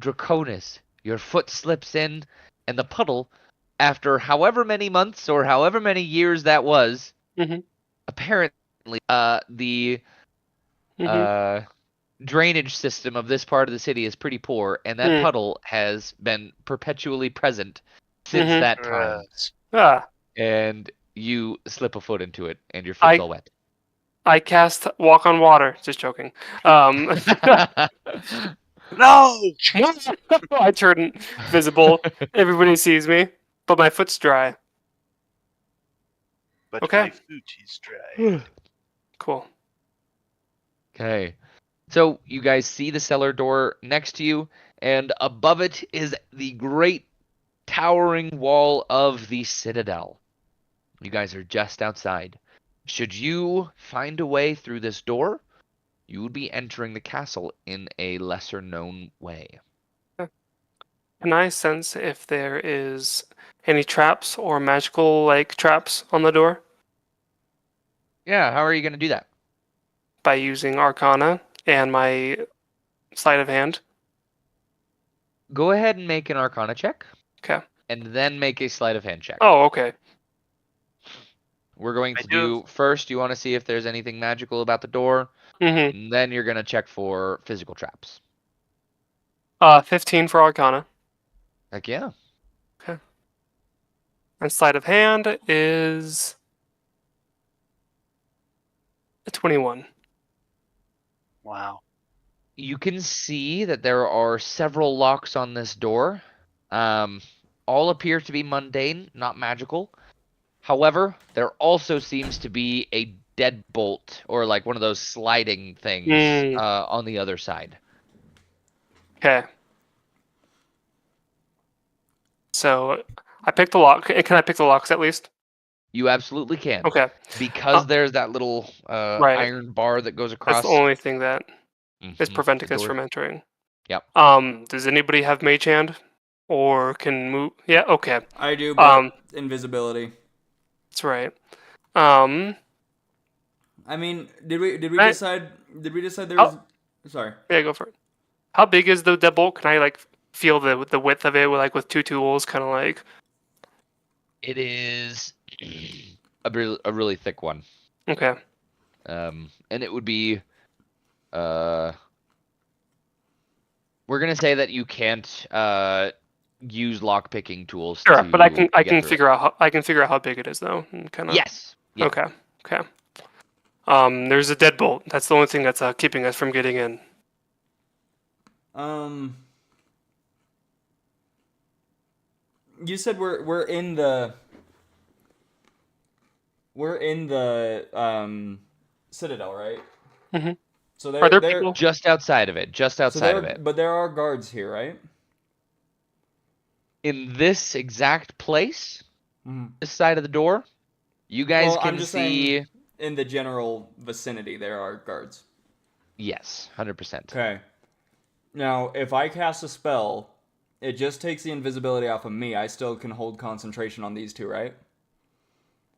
[SPEAKER 5] Draconis, your foot slips in, and the puddle, after however many months or however many years that was,
[SPEAKER 2] Mhm.
[SPEAKER 5] apparently, the
[SPEAKER 2] Mhm.
[SPEAKER 5] drainage system of this part of the city is pretty poor, and that
[SPEAKER 2] Mm.
[SPEAKER 5] puddle has been perpetually present since
[SPEAKER 2] Mhm.
[SPEAKER 5] that time.
[SPEAKER 2] Ah.
[SPEAKER 5] And you slip a foot into it, and your foot's all wet.
[SPEAKER 2] I cast Walk on Water. Just joking.
[SPEAKER 4] No!
[SPEAKER 2] I turn visible. Everybody sees me, but my foot's dry.
[SPEAKER 4] But
[SPEAKER 2] Okay.
[SPEAKER 4] my foot is dry.
[SPEAKER 2] Cool.
[SPEAKER 5] Okay. So you guys see the cellar door next to you, and above it is the great towering wall of the citadel. You guys are just outside. Should you find a way through this door, you would be entering the castle in a lesser known way.
[SPEAKER 2] Can I sense if there is any traps or magical like traps on the door
[SPEAKER 5] Yeah, how are you going to do that?
[SPEAKER 2] by using Arcana and my sleight of hand?
[SPEAKER 5] Go ahead and make an arcana check.
[SPEAKER 2] Okay.
[SPEAKER 5] And then make a sleight of hand check.
[SPEAKER 2] Oh, okay.
[SPEAKER 5] We're going
[SPEAKER 4] I
[SPEAKER 5] to
[SPEAKER 4] do-
[SPEAKER 5] do first, you want to see if there's anything magical about the door,
[SPEAKER 2] Mhm.
[SPEAKER 5] and then you're going to check for physical traps.
[SPEAKER 2] 15 for Arcana.
[SPEAKER 5] Heck yeah.
[SPEAKER 2] And sleight of hand is a 21.
[SPEAKER 4] Wow.
[SPEAKER 5] You can see that there are several locks on this door. All appear to be mundane, not magical. However, there also seems to be a deadbolt, or like one of those sliding things,
[SPEAKER 2] Mm.
[SPEAKER 5] on the other side.
[SPEAKER 2] Okay. So I picked the lock. Can I pick the locks at least?
[SPEAKER 5] You absolutely can.
[SPEAKER 2] Okay.
[SPEAKER 5] Because there's that little
[SPEAKER 2] Right.
[SPEAKER 5] iron bar that goes across.
[SPEAKER 2] That's the only thing that is
[SPEAKER 5] Mhm,
[SPEAKER 2] preventing
[SPEAKER 5] the
[SPEAKER 2] us
[SPEAKER 5] door.
[SPEAKER 2] from entering.
[SPEAKER 5] Yep.
[SPEAKER 2] Does anybody have mage hand? Or can move? Yeah, okay.
[SPEAKER 1] I do, but
[SPEAKER 2] Um,
[SPEAKER 1] invisibility.
[SPEAKER 2] That's right.
[SPEAKER 1] I mean, did we
[SPEAKER 2] Right.
[SPEAKER 1] decide? Did we decide there
[SPEAKER 2] Oh.
[SPEAKER 1] was? Sorry.
[SPEAKER 2] Yeah, go for it. How big is the deadbolt? Can I like feel the width of it with like with two tools, kind of like?
[SPEAKER 5] It is a really thick one.
[SPEAKER 2] Okay.
[SPEAKER 5] And it would be, we're gonna say that you can't use lock picking tools.
[SPEAKER 2] Sure, but I can
[SPEAKER 5] get through it.
[SPEAKER 2] figure out how big it is though. Kind of.
[SPEAKER 5] Yes. Yeah.
[SPEAKER 2] Okay. Okay. There's a deadbolt. That's the only thing that's keeping us from getting in.
[SPEAKER 1] You said we're in the citadel, right?
[SPEAKER 2] Mhm.
[SPEAKER 1] So
[SPEAKER 2] Are there
[SPEAKER 1] they're
[SPEAKER 2] people?
[SPEAKER 5] Just outside of it. Just
[SPEAKER 1] so
[SPEAKER 5] outside
[SPEAKER 1] there,
[SPEAKER 5] of it.
[SPEAKER 1] but there are guards here, right?
[SPEAKER 5] In this exact place,
[SPEAKER 1] Mhm.
[SPEAKER 5] this side of the door, you guys
[SPEAKER 1] Well, I'm
[SPEAKER 5] can
[SPEAKER 1] just
[SPEAKER 5] see.
[SPEAKER 1] saying- In the general vicinity, there are guards.
[SPEAKER 5] Yes, 100%.
[SPEAKER 1] Okay. Now, if I cast a spell, it just takes the invisibility off of me. I still can hold concentration on these two, right?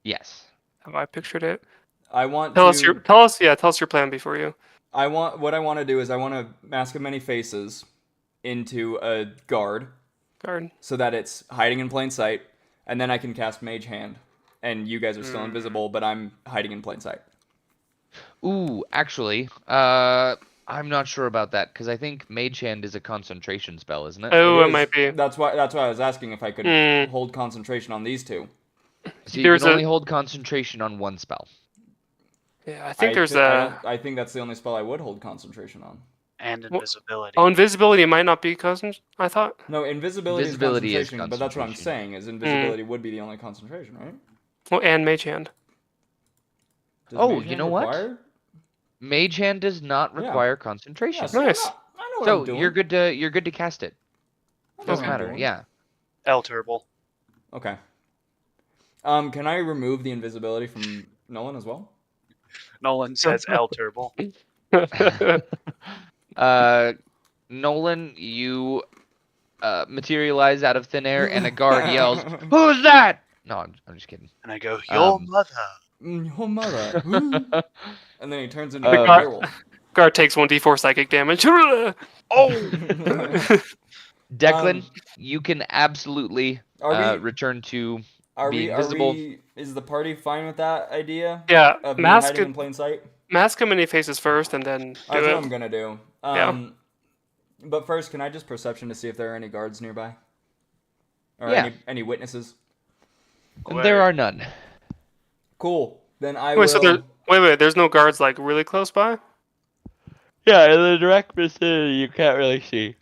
[SPEAKER 5] Yes.
[SPEAKER 2] Have I pictured it?
[SPEAKER 1] I want
[SPEAKER 2] Tell
[SPEAKER 1] to.
[SPEAKER 2] us your plan before you.
[SPEAKER 1] what I want to do is I want to mask of many faces into a guard
[SPEAKER 2] Guard.
[SPEAKER 1] so that it's hiding in plain sight, and then I can cast Mage Hand, and you guys are still invisible, but I'm hiding in plain sight.
[SPEAKER 5] Ooh, actually, I'm not sure about that because I think Mage Hand is a concentration spell, isn't it?
[SPEAKER 2] Oh, it
[SPEAKER 1] is.
[SPEAKER 2] might be.
[SPEAKER 1] That's why I was asking if I could
[SPEAKER 2] Hmm.
[SPEAKER 1] hold concentration on these two.
[SPEAKER 5] So you
[SPEAKER 2] There's
[SPEAKER 5] can
[SPEAKER 2] a-
[SPEAKER 5] only hold concentration on one spell.
[SPEAKER 2] Yeah, I think there's
[SPEAKER 1] I think that's the only spell I would hold concentration on.
[SPEAKER 4] And
[SPEAKER 2] Well-
[SPEAKER 4] invisibility.
[SPEAKER 2] Oh, invisibility might not be concentration. I thought.
[SPEAKER 1] No, invisibility,
[SPEAKER 5] Invisibility is
[SPEAKER 1] is concentration, but that's what I'm
[SPEAKER 5] concentration.
[SPEAKER 1] saying, is invisibility would be the only concentration, right?
[SPEAKER 2] Well, and Mage Hand.
[SPEAKER 1] Does
[SPEAKER 5] Oh,
[SPEAKER 1] Mage
[SPEAKER 5] you
[SPEAKER 1] Hand
[SPEAKER 5] know what?
[SPEAKER 1] require-
[SPEAKER 5] Mage Hand does not
[SPEAKER 1] Yeah.
[SPEAKER 5] require
[SPEAKER 1] Yeah,
[SPEAKER 5] concentration.
[SPEAKER 1] so
[SPEAKER 2] Nice.
[SPEAKER 1] I know what
[SPEAKER 5] So
[SPEAKER 1] I'm doing.
[SPEAKER 5] you're good to cast it.
[SPEAKER 1] I know what
[SPEAKER 5] Doesn't
[SPEAKER 1] I'm
[SPEAKER 5] matter.
[SPEAKER 1] doing.
[SPEAKER 5] Yeah.
[SPEAKER 4] L Turble.
[SPEAKER 1] Okay. Can I remove the invisibility from Nolan as well?
[SPEAKER 4] Nolan says L Turble.
[SPEAKER 5] Nolan, you materialize out of thin air, and a guard yells, "Who's that?" No, I'm just kidding.
[SPEAKER 4] And I go, your
[SPEAKER 5] Um,
[SPEAKER 4] mother.
[SPEAKER 1] Your mother. and then he turns into
[SPEAKER 5] The
[SPEAKER 1] a
[SPEAKER 2] guard-
[SPEAKER 1] werewolf.
[SPEAKER 2] Guard takes 1d4 psychic damage.
[SPEAKER 4] Oh!
[SPEAKER 5] Declan, you can absolutely
[SPEAKER 1] Are we?
[SPEAKER 5] return to.
[SPEAKER 1] Are
[SPEAKER 5] be
[SPEAKER 1] we?
[SPEAKER 5] invisible.
[SPEAKER 1] Are we? Is the party fine with that idea?
[SPEAKER 2] Yeah,
[SPEAKER 1] Of me
[SPEAKER 2] mask
[SPEAKER 1] hiding in
[SPEAKER 2] it,
[SPEAKER 1] plain sight?
[SPEAKER 2] mask him in his faces first, and then
[SPEAKER 1] That's
[SPEAKER 2] do
[SPEAKER 1] what
[SPEAKER 2] it.
[SPEAKER 1] I'm gonna do.
[SPEAKER 2] Yeah.
[SPEAKER 1] But first, can I just perception to see if there are any guards nearby? Or
[SPEAKER 5] Yeah.
[SPEAKER 1] any witnesses?
[SPEAKER 5] There are none.
[SPEAKER 1] Cool. Then I
[SPEAKER 2] Wait,
[SPEAKER 1] will.
[SPEAKER 2] so there? Wait. There's no guards like really close by.
[SPEAKER 5] Yeah, in the direct vicinity, you can't really see.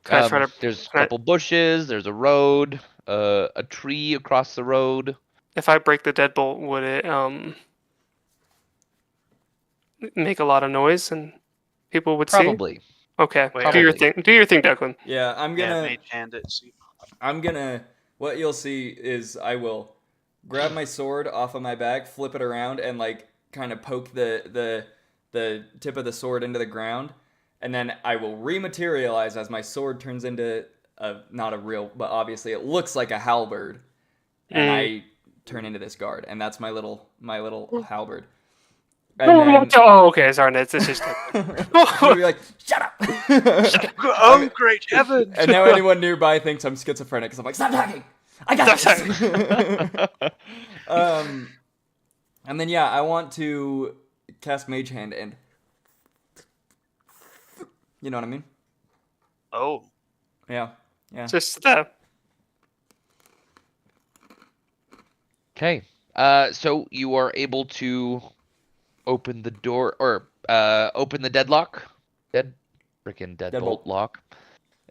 [SPEAKER 2] Can I try to?
[SPEAKER 5] There's a
[SPEAKER 2] can I-
[SPEAKER 5] couple bushes. There's a road. A tree across the road.
[SPEAKER 2] If I break the deadbolt, would it make a lot of noise and people would
[SPEAKER 5] Probably.
[SPEAKER 2] see? Okay,
[SPEAKER 4] Wait,
[SPEAKER 2] do your
[SPEAKER 5] probably.
[SPEAKER 2] thing. Do your thing, Declan.
[SPEAKER 1] Yeah, I'm
[SPEAKER 4] Yeah,
[SPEAKER 1] gonna.
[SPEAKER 4] Mage Hand it. See.
[SPEAKER 1] I'm gonna. What you'll see is I will grab my sword off of my back, flip it around, and like kind of poke the tip of the sword into the ground, and then I will rematerialize as my sword turns into not a real, but obviously it looks like a halberd, and I turn into this guard, and that's my little halberd. And then
[SPEAKER 2] Oh, okay. Sorry, it's just.
[SPEAKER 1] you'll be like, "Shut up!"
[SPEAKER 4] Oh, great heavens!
[SPEAKER 1] And now anyone nearby thinks I'm schizophrenic because I'm like, "Stop talking! I got
[SPEAKER 2] Stop
[SPEAKER 1] this." And then I want to cast Mage Hand and, you know what I mean?
[SPEAKER 4] Oh.
[SPEAKER 1] Yeah.
[SPEAKER 2] Just
[SPEAKER 5] Okay. So you are able to open the door or open the deadlock. Freaking deadbolt
[SPEAKER 1] Deadbolt.
[SPEAKER 5] lock.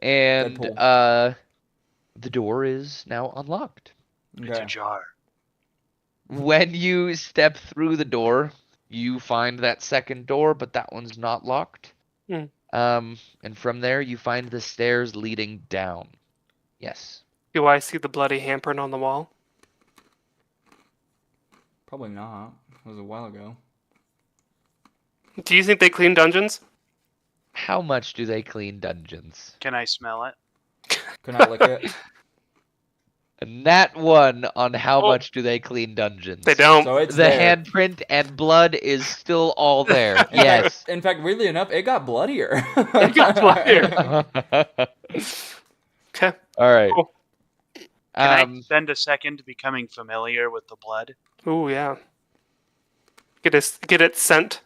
[SPEAKER 5] And
[SPEAKER 1] Deadpool.
[SPEAKER 5] the door is now unlocked.
[SPEAKER 4] It's
[SPEAKER 1] Okay.
[SPEAKER 4] ajar.
[SPEAKER 5] When you step through the door, you find that second door, but that one's not locked.
[SPEAKER 2] Hmm.
[SPEAKER 5] And from there you find the stairs leading down. Yes.
[SPEAKER 2] do I see the bloody handprint on the wall?
[SPEAKER 1] Probably not. It was a while ago.
[SPEAKER 2] Do you think they clean dungeons?
[SPEAKER 5] How much do they clean dungeons?
[SPEAKER 4] Can I smell it?
[SPEAKER 1] Can I lick it?
[SPEAKER 5] And that one on how
[SPEAKER 2] Oh.
[SPEAKER 5] much do they clean dungeons?
[SPEAKER 2] They don't.
[SPEAKER 1] So it's
[SPEAKER 5] The
[SPEAKER 1] there.
[SPEAKER 5] handprint and blood is still all there. Yes.
[SPEAKER 1] In fact, weirdly enough, it got bloodier.
[SPEAKER 2] It got bloodier. Okay.
[SPEAKER 5] All right.
[SPEAKER 2] Cool.
[SPEAKER 4] Can I spend a second becoming familiar with the blood?
[SPEAKER 2] Ooh, yeah. Get it sent.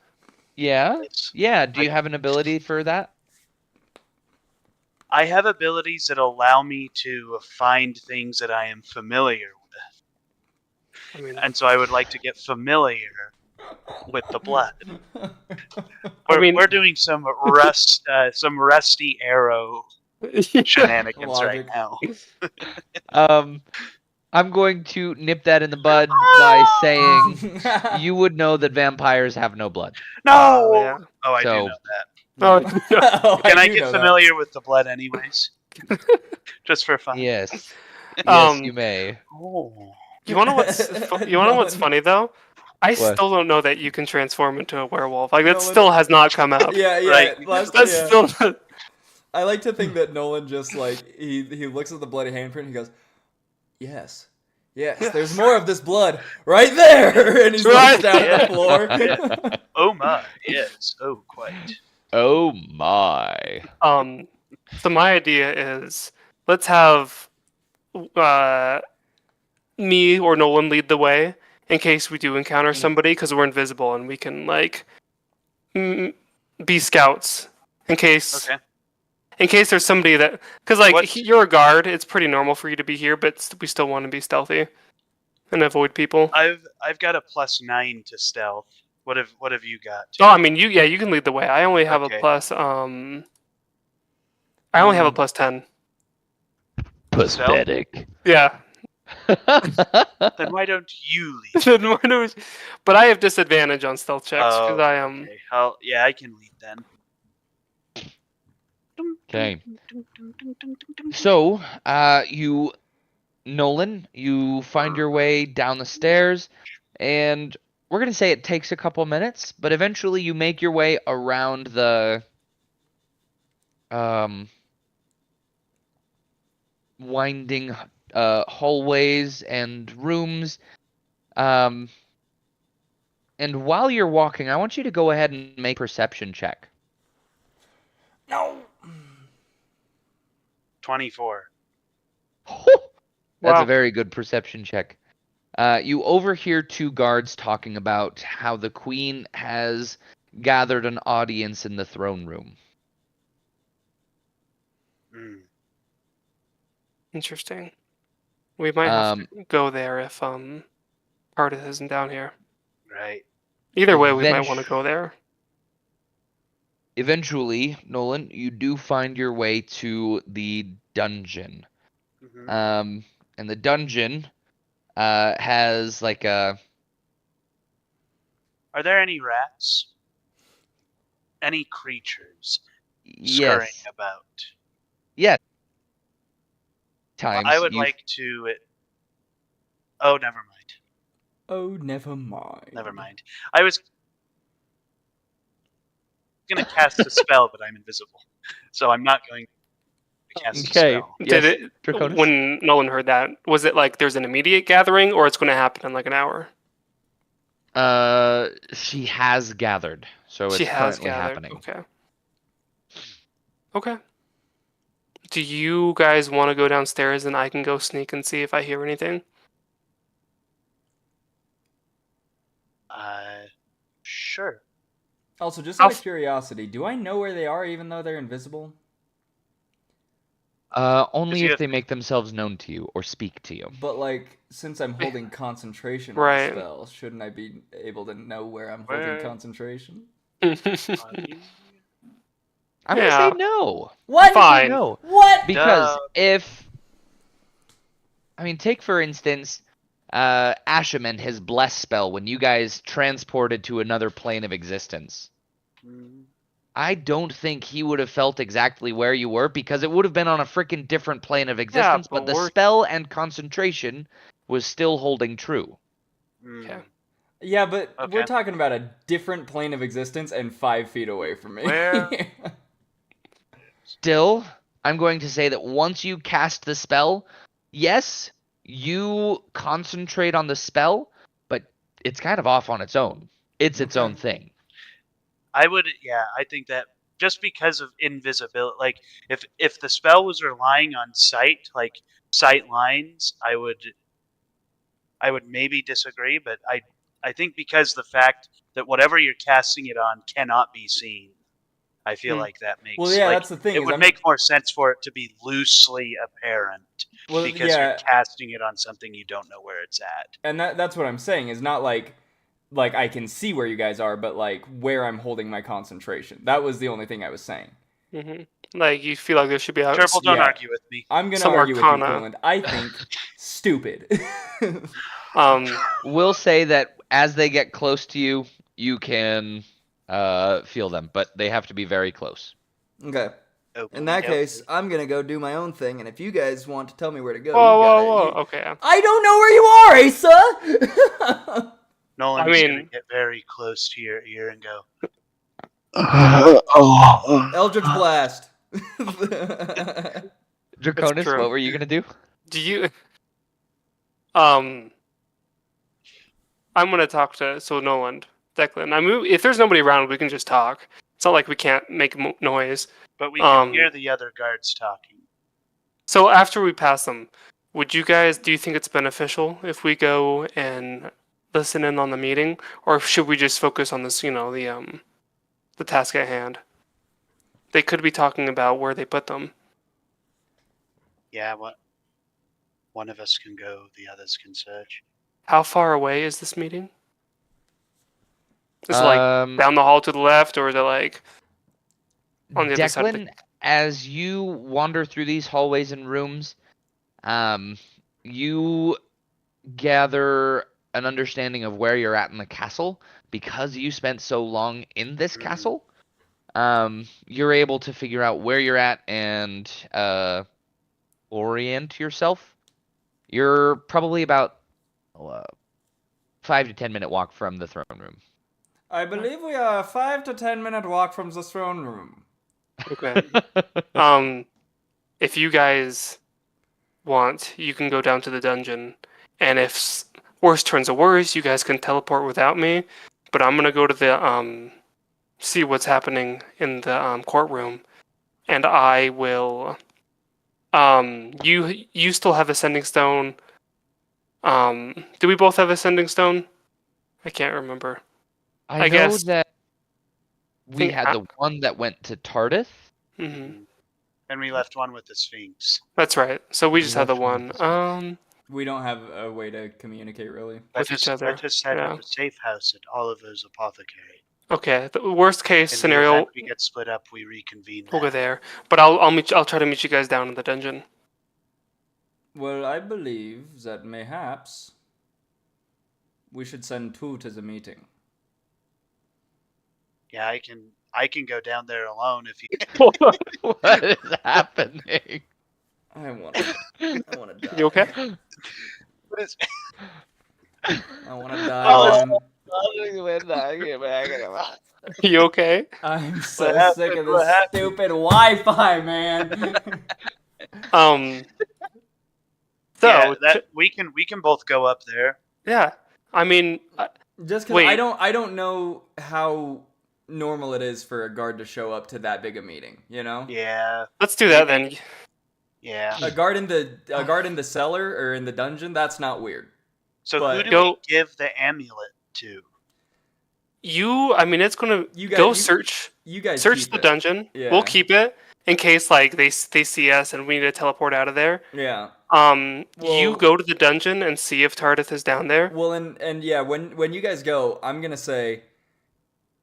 [SPEAKER 5] Yeah.
[SPEAKER 4] It's-
[SPEAKER 5] Yeah. Do you have an ability for that?
[SPEAKER 4] I have abilities that allow me to find things that I am familiar with.
[SPEAKER 2] I mean,
[SPEAKER 4] And so I would like to get familiar with the blood.
[SPEAKER 2] I mean-
[SPEAKER 4] We're doing some rusty arrow shenanigans right
[SPEAKER 1] Logic.
[SPEAKER 4] now.
[SPEAKER 5] I'm going to nip that in the bud by saying you would know that vampires have no blood.
[SPEAKER 4] No!
[SPEAKER 2] yeah.
[SPEAKER 4] Oh, I
[SPEAKER 5] So-
[SPEAKER 4] do know that.
[SPEAKER 2] Oh,
[SPEAKER 1] Oh,
[SPEAKER 4] Can I
[SPEAKER 1] do
[SPEAKER 4] get
[SPEAKER 1] know that.
[SPEAKER 4] familiar with the blood anyways? Just for fun.
[SPEAKER 5] Yes. Yes,
[SPEAKER 2] Um,
[SPEAKER 5] you may.
[SPEAKER 4] Oh.
[SPEAKER 2] you wanna know what's funny though? I
[SPEAKER 5] What?
[SPEAKER 2] still don't know that you can transform into a werewolf. Like that
[SPEAKER 1] Nolan-
[SPEAKER 2] still has not come out.
[SPEAKER 1] Yeah,
[SPEAKER 4] Right.
[SPEAKER 2] That's still.
[SPEAKER 1] I like to think that Nolan just like he looks at the bloody handprint and he goes, "Yes. Yes, there's more of this blood right there." And he looks
[SPEAKER 2] Right.
[SPEAKER 1] down at the
[SPEAKER 4] Yeah.
[SPEAKER 1] floor.
[SPEAKER 4] Oh my, yes. Oh, quite.
[SPEAKER 5] Oh my.
[SPEAKER 2] So my idea is let's have me or Nolan lead the way in case we do encounter somebody because we're invisible and we can like be scouts in case
[SPEAKER 4] Okay.
[SPEAKER 2] there's somebody that because like
[SPEAKER 4] What-
[SPEAKER 2] you're a guard, it's pretty normal for you to be here, but we still want to be stealthy and avoid people.
[SPEAKER 4] I've got a +9 to stealth. What have you got?
[SPEAKER 2] Oh, I mean you can lead the way. I only have
[SPEAKER 4] Okay.
[SPEAKER 2] a plus I only have a plus 10.
[SPEAKER 5] Pathetic.
[SPEAKER 2] Yeah.
[SPEAKER 4] Then why don't you lead?
[SPEAKER 2] Then why don't we- But I have disadvantage on stealth checks because I am.
[SPEAKER 4] Okay. Yeah, I can lead then.
[SPEAKER 5] Okay. So, Nolan, you find your way down the stairs, and we're gonna say it takes a couple minutes, but eventually you make your way around the winding hallways and rooms. And while you're walking, I want you to go ahead and make a perception check.
[SPEAKER 1] No.
[SPEAKER 4] 24.
[SPEAKER 5] That's
[SPEAKER 2] Wow.
[SPEAKER 5] a very good perception check. You overhear two guards talking about how the queen has gathered an audience in the throne room.
[SPEAKER 4] Mm.
[SPEAKER 2] Interesting. We might have to go there if Artis isn't down here.
[SPEAKER 4] Right.
[SPEAKER 2] Either way, we might want to go there.
[SPEAKER 5] Eventually, Nolan, you do find your way to the dungeon.
[SPEAKER 4] Mhm.
[SPEAKER 5] And the dungeon has like a...
[SPEAKER 4] Are there any rats? Any creatures scurrying
[SPEAKER 5] Yes.
[SPEAKER 4] about?
[SPEAKER 5] Yes.
[SPEAKER 4] Well,
[SPEAKER 5] Times
[SPEAKER 4] I would
[SPEAKER 5] you-
[SPEAKER 4] like to. Oh, never mind.
[SPEAKER 1] Oh, never mind.
[SPEAKER 4] Never mind. I was gonna cast a spell, but I'm invisible, so I'm not going to cast
[SPEAKER 5] Okay.
[SPEAKER 4] a spell.
[SPEAKER 2] Did
[SPEAKER 5] Yes,
[SPEAKER 2] it
[SPEAKER 5] Draconis?
[SPEAKER 2] when Nolan heard that? Was it like there's an immediate gathering, or it's going to happen in like an hour?
[SPEAKER 5] She has gathered, so it's
[SPEAKER 2] She has
[SPEAKER 5] currently
[SPEAKER 2] gathered.
[SPEAKER 5] happening.
[SPEAKER 2] Okay. Okay. Do you guys want to go downstairs and I can go sneak and see if I hear anything?
[SPEAKER 4] Sure.
[SPEAKER 1] Also, just
[SPEAKER 2] How
[SPEAKER 1] out of curiosity, do I know where they are even though they're invisible?
[SPEAKER 5] Only
[SPEAKER 4] you
[SPEAKER 5] if
[SPEAKER 4] have-
[SPEAKER 5] they make themselves known to you or speak to you.
[SPEAKER 1] But like, since I'm holding concentration on
[SPEAKER 2] Right.
[SPEAKER 1] the spell, shouldn't I be able to know where I'm
[SPEAKER 4] Where-
[SPEAKER 1] holding concentration?
[SPEAKER 5] I'm gonna
[SPEAKER 2] Yeah.
[SPEAKER 5] say no.
[SPEAKER 1] What?
[SPEAKER 2] Fine.
[SPEAKER 5] No.
[SPEAKER 1] What?
[SPEAKER 5] Because
[SPEAKER 4] Duh.
[SPEAKER 5] if, I mean, take for instance, Asheman, his bless spell, when you guys transported to another plane of existence.
[SPEAKER 4] Mm.
[SPEAKER 5] I don't think he would have felt exactly where you were because it would have been on a freaking different plane of existence, but
[SPEAKER 2] but
[SPEAKER 5] the
[SPEAKER 2] we're-
[SPEAKER 5] spell and concentration was still holding true.
[SPEAKER 4] Mm.
[SPEAKER 2] Okay.
[SPEAKER 1] Yeah, but we're
[SPEAKER 4] Okay.
[SPEAKER 1] talking about a different plane of existence and 5 feet away from me.
[SPEAKER 4] Where-
[SPEAKER 5] Still, I'm going to say that once you cast the spell, yes, you concentrate on the spell, but it's kind of off on its own. It's its own thing.
[SPEAKER 4] I think that just because of invisibility, like if the spell was relying on sight, like sight lines, I would maybe disagree, but I think because the fact that whatever you're casting it on cannot be seen, I feel like that makes
[SPEAKER 1] Well, yeah,
[SPEAKER 4] like,
[SPEAKER 1] that's the thing.
[SPEAKER 4] it
[SPEAKER 1] is
[SPEAKER 4] would
[SPEAKER 1] I'm-
[SPEAKER 4] make more sense for it to be loosely apparent
[SPEAKER 1] well,
[SPEAKER 4] because
[SPEAKER 1] yeah,
[SPEAKER 4] you're casting it on something you don't know where it's at.
[SPEAKER 1] and that's what I'm saying. Is not like I can see where you guys are, but like where I'm holding my concentration. That was the only thing I was saying.
[SPEAKER 2] hmm Like you feel like there should be a
[SPEAKER 4] Triple, don't
[SPEAKER 1] yeah.
[SPEAKER 4] argue with me.
[SPEAKER 1] I'm gonna
[SPEAKER 2] Some
[SPEAKER 1] argue with you,
[SPEAKER 2] arcana.
[SPEAKER 1] Poland. I think stupid.
[SPEAKER 5] We'll say that as they get close to you, you can feel them, but they have to be very close.
[SPEAKER 1] Okay.
[SPEAKER 4] Open
[SPEAKER 1] In that
[SPEAKER 4] it.
[SPEAKER 1] case, I'm gonna go do my own thing, and if you guys want to tell me where to go,
[SPEAKER 2] Whoa,
[SPEAKER 1] you
[SPEAKER 2] whoa,
[SPEAKER 1] gotta,
[SPEAKER 2] whoa.
[SPEAKER 1] you-
[SPEAKER 2] Okay.
[SPEAKER 1] I don't know where you are, Asa.
[SPEAKER 4] Nolan's
[SPEAKER 2] I mean-
[SPEAKER 4] gonna get very close to your ear and go,
[SPEAKER 1] Eldritch Blast.
[SPEAKER 5] Draconis,
[SPEAKER 2] true.
[SPEAKER 5] what were you gonna do?
[SPEAKER 2] Do you? I'm gonna talk to Nolan. Declan. I mean, if there's nobody around, we can just talk. It's not like we can't make noise.
[SPEAKER 4] But we can hear
[SPEAKER 2] Um,
[SPEAKER 4] the other guards talking.
[SPEAKER 2] So after we pass them, do you think it's beneficial if we go and listen in on the meeting, or should we just focus on this, the task at hand? They could be talking about where they put them.
[SPEAKER 4] Yeah, what? One of us can go, the others can search.
[SPEAKER 2] How far away is this meeting? Is it like down the hall to the left, or is it like on the other side of the...
[SPEAKER 5] Declan, as you wander through these hallways and rooms, you gather an understanding of where you're at in the castle because you spent so long in this castle. You're able to figure out where you're at and orient yourself. You're probably about 5 to 10 minute walk from the throne room.
[SPEAKER 1] I believe we are a 5 to 10 minute walk from the throne room.
[SPEAKER 2] Okay. If you guys want, you can go down to the dungeon, and if worse turns to worse, you guys can teleport without me. But I'm gonna go to the see what's happening in the courtroom, and I will. You still have Ascending Stone. Do we both have Ascending Stone? I can't remember.
[SPEAKER 5] I know
[SPEAKER 2] guess-
[SPEAKER 5] that we
[SPEAKER 2] think
[SPEAKER 5] had the one that went to Tardith.
[SPEAKER 2] Hmm.
[SPEAKER 4] And we left one with the Sphinx.
[SPEAKER 2] That's right. So we just have the
[SPEAKER 5] Left
[SPEAKER 2] one.
[SPEAKER 1] We don't have a way to communicate, really.
[SPEAKER 2] With each other,
[SPEAKER 4] Let us head
[SPEAKER 2] yeah.
[SPEAKER 4] to the safe house at Oliver's apothecary.
[SPEAKER 2] Okay. The worst case
[SPEAKER 4] In the
[SPEAKER 2] scenario,
[SPEAKER 4] event we get split up, we reconvene.
[SPEAKER 2] we'll go
[SPEAKER 4] there.
[SPEAKER 2] there. But I'll try to meet you guys down in the dungeon.
[SPEAKER 1] Well, I believe that mayhaps we should send 2 to the meeting.
[SPEAKER 4] Yeah, I can go down there alone if you.
[SPEAKER 5] What is happening?
[SPEAKER 1] I wanna die.
[SPEAKER 2] You okay?
[SPEAKER 4] What is-
[SPEAKER 1] I wanna die.
[SPEAKER 4] Oh.
[SPEAKER 1] man.
[SPEAKER 2] You okay?
[SPEAKER 1] I'm so
[SPEAKER 4] What happened?
[SPEAKER 1] sick of
[SPEAKER 4] What
[SPEAKER 1] this
[SPEAKER 4] happened?
[SPEAKER 1] stupid Wi-Fi, man.
[SPEAKER 2] So
[SPEAKER 4] yeah, we can both go up there.
[SPEAKER 2] yeah. I mean,
[SPEAKER 1] Just because
[SPEAKER 2] Wait.
[SPEAKER 1] I don't know how normal it is for a guard to show up to that big a meeting. You know,
[SPEAKER 4] Yeah,
[SPEAKER 2] let's do that then.
[SPEAKER 4] yeah.
[SPEAKER 1] a guard in the cellar or in the dungeon. That's not weird.
[SPEAKER 4] So
[SPEAKER 1] but-
[SPEAKER 4] who do
[SPEAKER 2] Go-
[SPEAKER 4] we give the amulet to?
[SPEAKER 2] I mean, it's gonna
[SPEAKER 1] You
[SPEAKER 2] go
[SPEAKER 1] guys-
[SPEAKER 2] search
[SPEAKER 1] You guys
[SPEAKER 2] search
[SPEAKER 1] keep
[SPEAKER 2] the
[SPEAKER 1] it.
[SPEAKER 2] dungeon.
[SPEAKER 1] Yeah.
[SPEAKER 2] We'll keep it in case like they see us and we need to teleport out of there.
[SPEAKER 1] Yeah.
[SPEAKER 2] You
[SPEAKER 1] Well-
[SPEAKER 2] go to the dungeon and see if Tardith is down there.
[SPEAKER 1] Well, and yeah, when you guys go, I'm gonna say,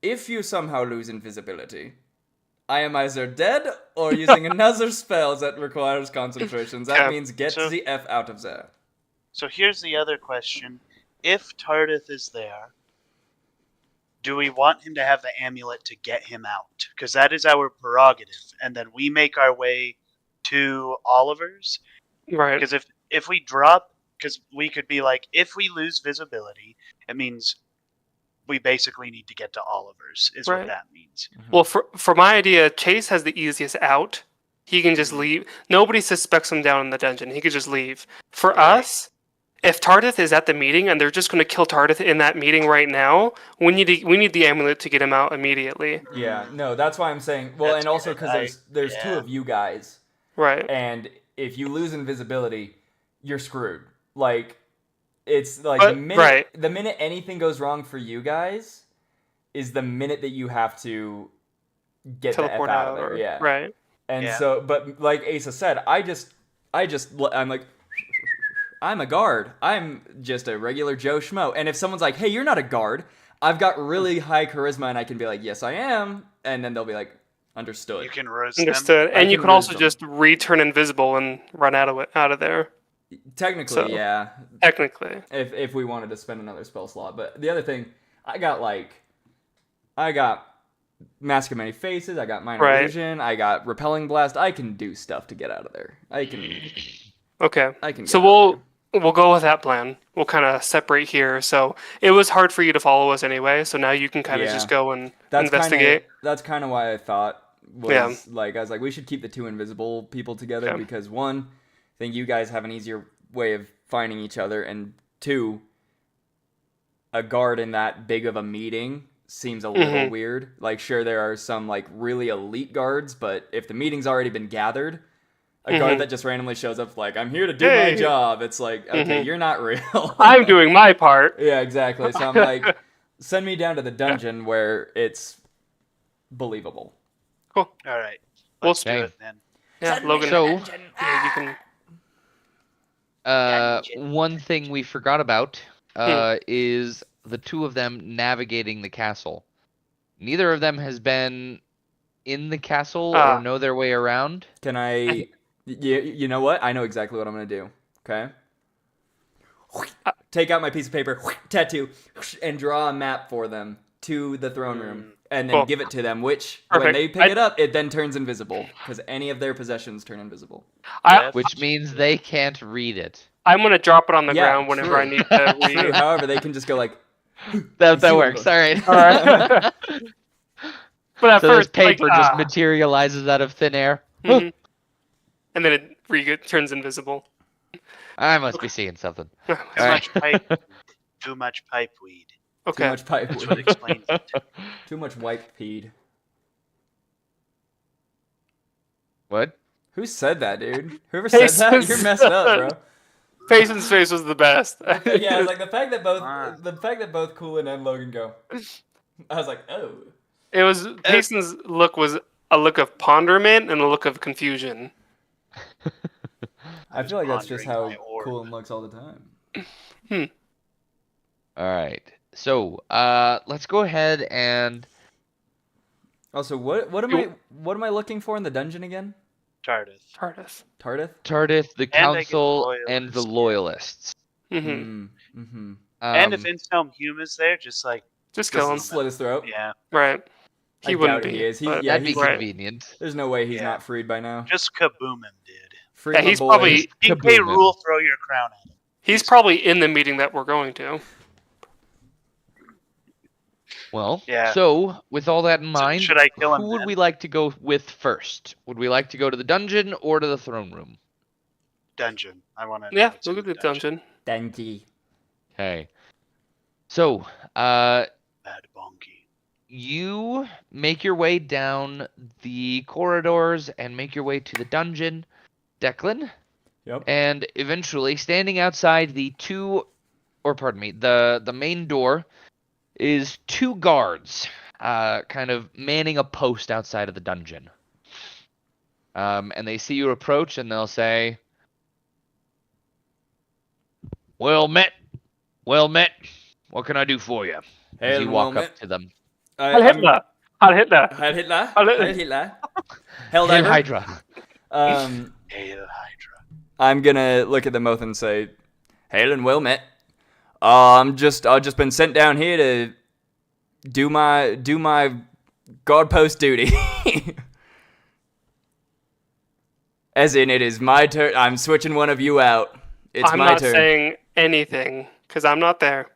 [SPEAKER 1] if you somehow lose invisibility, I am either dead or using another spell that requires concentration. That
[SPEAKER 2] Okay,
[SPEAKER 1] means get
[SPEAKER 4] so-
[SPEAKER 1] the F out of there.
[SPEAKER 4] So here's the other question: if Tardith is there, do we want him to have the amulet to get him out? Because that is our prerogative, and then we make our way to Oliver's.
[SPEAKER 2] Right.
[SPEAKER 4] Because if we drop, because we could be like, if we lose visibility, it means we basically need to get to Oliver's. Is
[SPEAKER 2] Right.
[SPEAKER 4] what that means.
[SPEAKER 2] Well, for my idea, Chase has the easiest out. He can just leave. Nobody suspects him down in the dungeon. He could just leave. For
[SPEAKER 4] Right.
[SPEAKER 2] us, if Tardith is at the meeting and they're just going to kill Tardith in that meeting right now, we need the amulet to get him out immediately.
[SPEAKER 1] Yeah, no, that's why I'm saying. Well,
[SPEAKER 4] That's
[SPEAKER 1] and also
[SPEAKER 4] good.
[SPEAKER 1] because there's two
[SPEAKER 4] yeah.
[SPEAKER 1] of you guys,
[SPEAKER 2] Right.
[SPEAKER 1] and if you lose invisibility, you're screwed. Like, it's like
[SPEAKER 2] But-
[SPEAKER 1] the minute
[SPEAKER 2] right.
[SPEAKER 1] the minute anything goes wrong for you guys is the minute that you have to get
[SPEAKER 2] Teleport
[SPEAKER 1] the F out
[SPEAKER 2] out.
[SPEAKER 1] of there.
[SPEAKER 2] Or,
[SPEAKER 1] Yeah.
[SPEAKER 2] Right.
[SPEAKER 1] And
[SPEAKER 4] Yeah.
[SPEAKER 1] so, but like Asa said, I'm like, I'm a guard. I'm just a regular Joe Schmo. And if someone's like, hey, you're not a guard, I've got really high charisma and I can be like, yes, I am. And then they'll be like, understood.
[SPEAKER 4] You can roast them.
[SPEAKER 2] Understood.
[SPEAKER 1] I
[SPEAKER 2] And you
[SPEAKER 1] can
[SPEAKER 2] can also
[SPEAKER 1] wisdom.
[SPEAKER 2] just return invisible and run out of there.
[SPEAKER 1] Technically,
[SPEAKER 2] So-
[SPEAKER 1] yeah.
[SPEAKER 2] Technically.
[SPEAKER 1] If we wanted to spend another spell slot. But the other thing, I got Mask of Many Faces, I got Minor
[SPEAKER 2] Right.
[SPEAKER 1] Illusion, I got Repelling Blast. I can do stuff to get out of there. I can
[SPEAKER 2] Okay.
[SPEAKER 1] get
[SPEAKER 2] So
[SPEAKER 1] out of
[SPEAKER 2] we'll go with that plan. We'll kind of separate here. So it was hard for you to follow us anyway. So now you can kind of
[SPEAKER 1] Yeah.
[SPEAKER 2] just go and
[SPEAKER 1] there.
[SPEAKER 2] investigate.
[SPEAKER 1] That's kind of why I thought was
[SPEAKER 2] Yeah.
[SPEAKER 1] like I was like we should keep the two invisible people together
[SPEAKER 2] Okay.
[SPEAKER 1] because one, I think you guys have an easier way of finding each other, and two, a guard in that big of a meeting seems a little
[SPEAKER 2] Mhm.
[SPEAKER 1] weird. Like, sure, there are some like really elite guards, but if the meeting's already been gathered, a guard
[SPEAKER 2] Mhm.
[SPEAKER 1] that just randomly shows up like, I'm here to do my
[SPEAKER 2] Hey.
[SPEAKER 1] job, it's like, okay,
[SPEAKER 2] Mhm.
[SPEAKER 1] you're not real.
[SPEAKER 2] I'm doing my part.
[SPEAKER 1] Yeah, exactly. So I'm like, send me down to the dungeon where it's believable.
[SPEAKER 2] Cool.
[SPEAKER 4] All right.
[SPEAKER 2] We'll
[SPEAKER 4] Let's do
[SPEAKER 5] Okay.
[SPEAKER 4] it then.
[SPEAKER 2] Yeah,
[SPEAKER 7] Send me
[SPEAKER 2] Logan.
[SPEAKER 7] to
[SPEAKER 5] So-
[SPEAKER 7] dungeon.
[SPEAKER 2] Yeah, you can.
[SPEAKER 5] One thing we forgot about is the two of them navigating the castle. Neither of them has been in the castle
[SPEAKER 2] Ah.
[SPEAKER 5] or know their way around.
[SPEAKER 1] Can I? You know what? I know exactly what I'm gonna do. Okay. Take out my piece of paper, tattoo, and draw a map for them to the throne room, and then
[SPEAKER 2] Cool.
[SPEAKER 1] give it to them. Which, when
[SPEAKER 2] Perfect.
[SPEAKER 1] they pick it up, it then turns invisible because any of their possessions turn invisible.
[SPEAKER 2] I,
[SPEAKER 5] Which means they can't read it.
[SPEAKER 2] I'm gonna drop it on the
[SPEAKER 1] Yeah,
[SPEAKER 2] ground whenever
[SPEAKER 1] true.
[SPEAKER 2] I need to
[SPEAKER 1] True.
[SPEAKER 2] read.
[SPEAKER 1] However, they can just go like,
[SPEAKER 5] That
[SPEAKER 1] See
[SPEAKER 5] works.
[SPEAKER 1] what-
[SPEAKER 5] All right.
[SPEAKER 2] All right. But at
[SPEAKER 5] So this
[SPEAKER 2] first,
[SPEAKER 5] paper
[SPEAKER 2] like,
[SPEAKER 5] just materializes out of thin air.
[SPEAKER 2] mhm. And then it turns invisible.
[SPEAKER 5] I must be seeing something.
[SPEAKER 4] Too
[SPEAKER 5] All
[SPEAKER 4] much
[SPEAKER 5] right.
[SPEAKER 4] pipe. Too much pipe weed.
[SPEAKER 1] too
[SPEAKER 2] Okay.
[SPEAKER 1] much pipe,
[SPEAKER 4] That's what explains it.
[SPEAKER 1] too much wipe peed.
[SPEAKER 5] What?
[SPEAKER 1] Who said that, dude? Whoever said that,
[SPEAKER 2] Jesus.
[SPEAKER 1] you're messed up, bro.
[SPEAKER 2] Payson's face was the best.
[SPEAKER 1] Yeah, it's like the fact that
[SPEAKER 4] Ah.
[SPEAKER 1] both Coolin and Logan go. I was like, oh.
[SPEAKER 2] It was Payson's look was a look of ponderment and a look of confusion.
[SPEAKER 1] I feel like that's just how
[SPEAKER 4] pondering my orb.
[SPEAKER 1] Coolin looks all the time.
[SPEAKER 5] All right. So, let's go ahead and
[SPEAKER 1] Also, what am I looking for in the dungeon again?
[SPEAKER 4] Tardeth.
[SPEAKER 2] TARDIS.
[SPEAKER 1] Tardith?
[SPEAKER 5] Tardith, the
[SPEAKER 4] And I get
[SPEAKER 5] council, and the
[SPEAKER 4] loyalists.
[SPEAKER 5] loyalists.
[SPEAKER 2] Mm-hmm.
[SPEAKER 1] Mm-hmm.
[SPEAKER 4] And if
[SPEAKER 5] Um,
[SPEAKER 4] Inshelm Hume is there, just like,
[SPEAKER 2] Just kill him.
[SPEAKER 1] Just slit his throat.
[SPEAKER 4] yeah,
[SPEAKER 2] Right.
[SPEAKER 1] I
[SPEAKER 2] He wouldn't
[SPEAKER 1] doubt
[SPEAKER 2] be.
[SPEAKER 1] he is. He-
[SPEAKER 2] but-
[SPEAKER 1] yeah,
[SPEAKER 5] that'd be
[SPEAKER 1] he's
[SPEAKER 2] right.
[SPEAKER 5] convenient.
[SPEAKER 1] There's no way he's
[SPEAKER 4] Yeah.
[SPEAKER 1] not freed by now.
[SPEAKER 4] just kaboom him, dude.
[SPEAKER 1] Free
[SPEAKER 2] Yeah,
[SPEAKER 1] my
[SPEAKER 2] he's
[SPEAKER 1] boy.
[SPEAKER 2] probably
[SPEAKER 4] PK
[SPEAKER 5] Kaboom him.
[SPEAKER 4] rule, throw your crown at him.
[SPEAKER 2] he's probably in the meeting that we're going to.
[SPEAKER 5] Well,
[SPEAKER 4] Yeah.
[SPEAKER 5] so with all that in mind,
[SPEAKER 4] should I kill him
[SPEAKER 5] who would
[SPEAKER 4] then?
[SPEAKER 5] we like to go with first? Would we like to go to the dungeon or to the throne room?
[SPEAKER 4] Dungeon. I want to.
[SPEAKER 2] Yeah, look at the dungeon.
[SPEAKER 1] Danky.
[SPEAKER 5] Okay. So,
[SPEAKER 4] Bad bonky.
[SPEAKER 5] you make your way down the corridors and make your way to the dungeon, Declan,
[SPEAKER 1] Yep.
[SPEAKER 5] and eventually standing outside the the main door is two guards, kind of manning a post outside of the dungeon. And they see you approach and they'll say, "Well met, well met. What can I do for you?" As you walk up to them.
[SPEAKER 2] Heil Hitler! Heil Hitler!
[SPEAKER 1] Heil Hitler.
[SPEAKER 2] Heil Hitler.
[SPEAKER 1] Heil Hitler. Hell
[SPEAKER 5] Hail
[SPEAKER 1] diver.
[SPEAKER 5] Hydra.
[SPEAKER 4] Hail Hydra.
[SPEAKER 1] I'm gonna look at them both and say, "Hail and well met. I've just been sent down here to do my guard post duty. As in, it is my turn. I'm switching one of you out. It's
[SPEAKER 2] I'm
[SPEAKER 1] my
[SPEAKER 2] not
[SPEAKER 1] turn.
[SPEAKER 2] saying anything because I'm not there.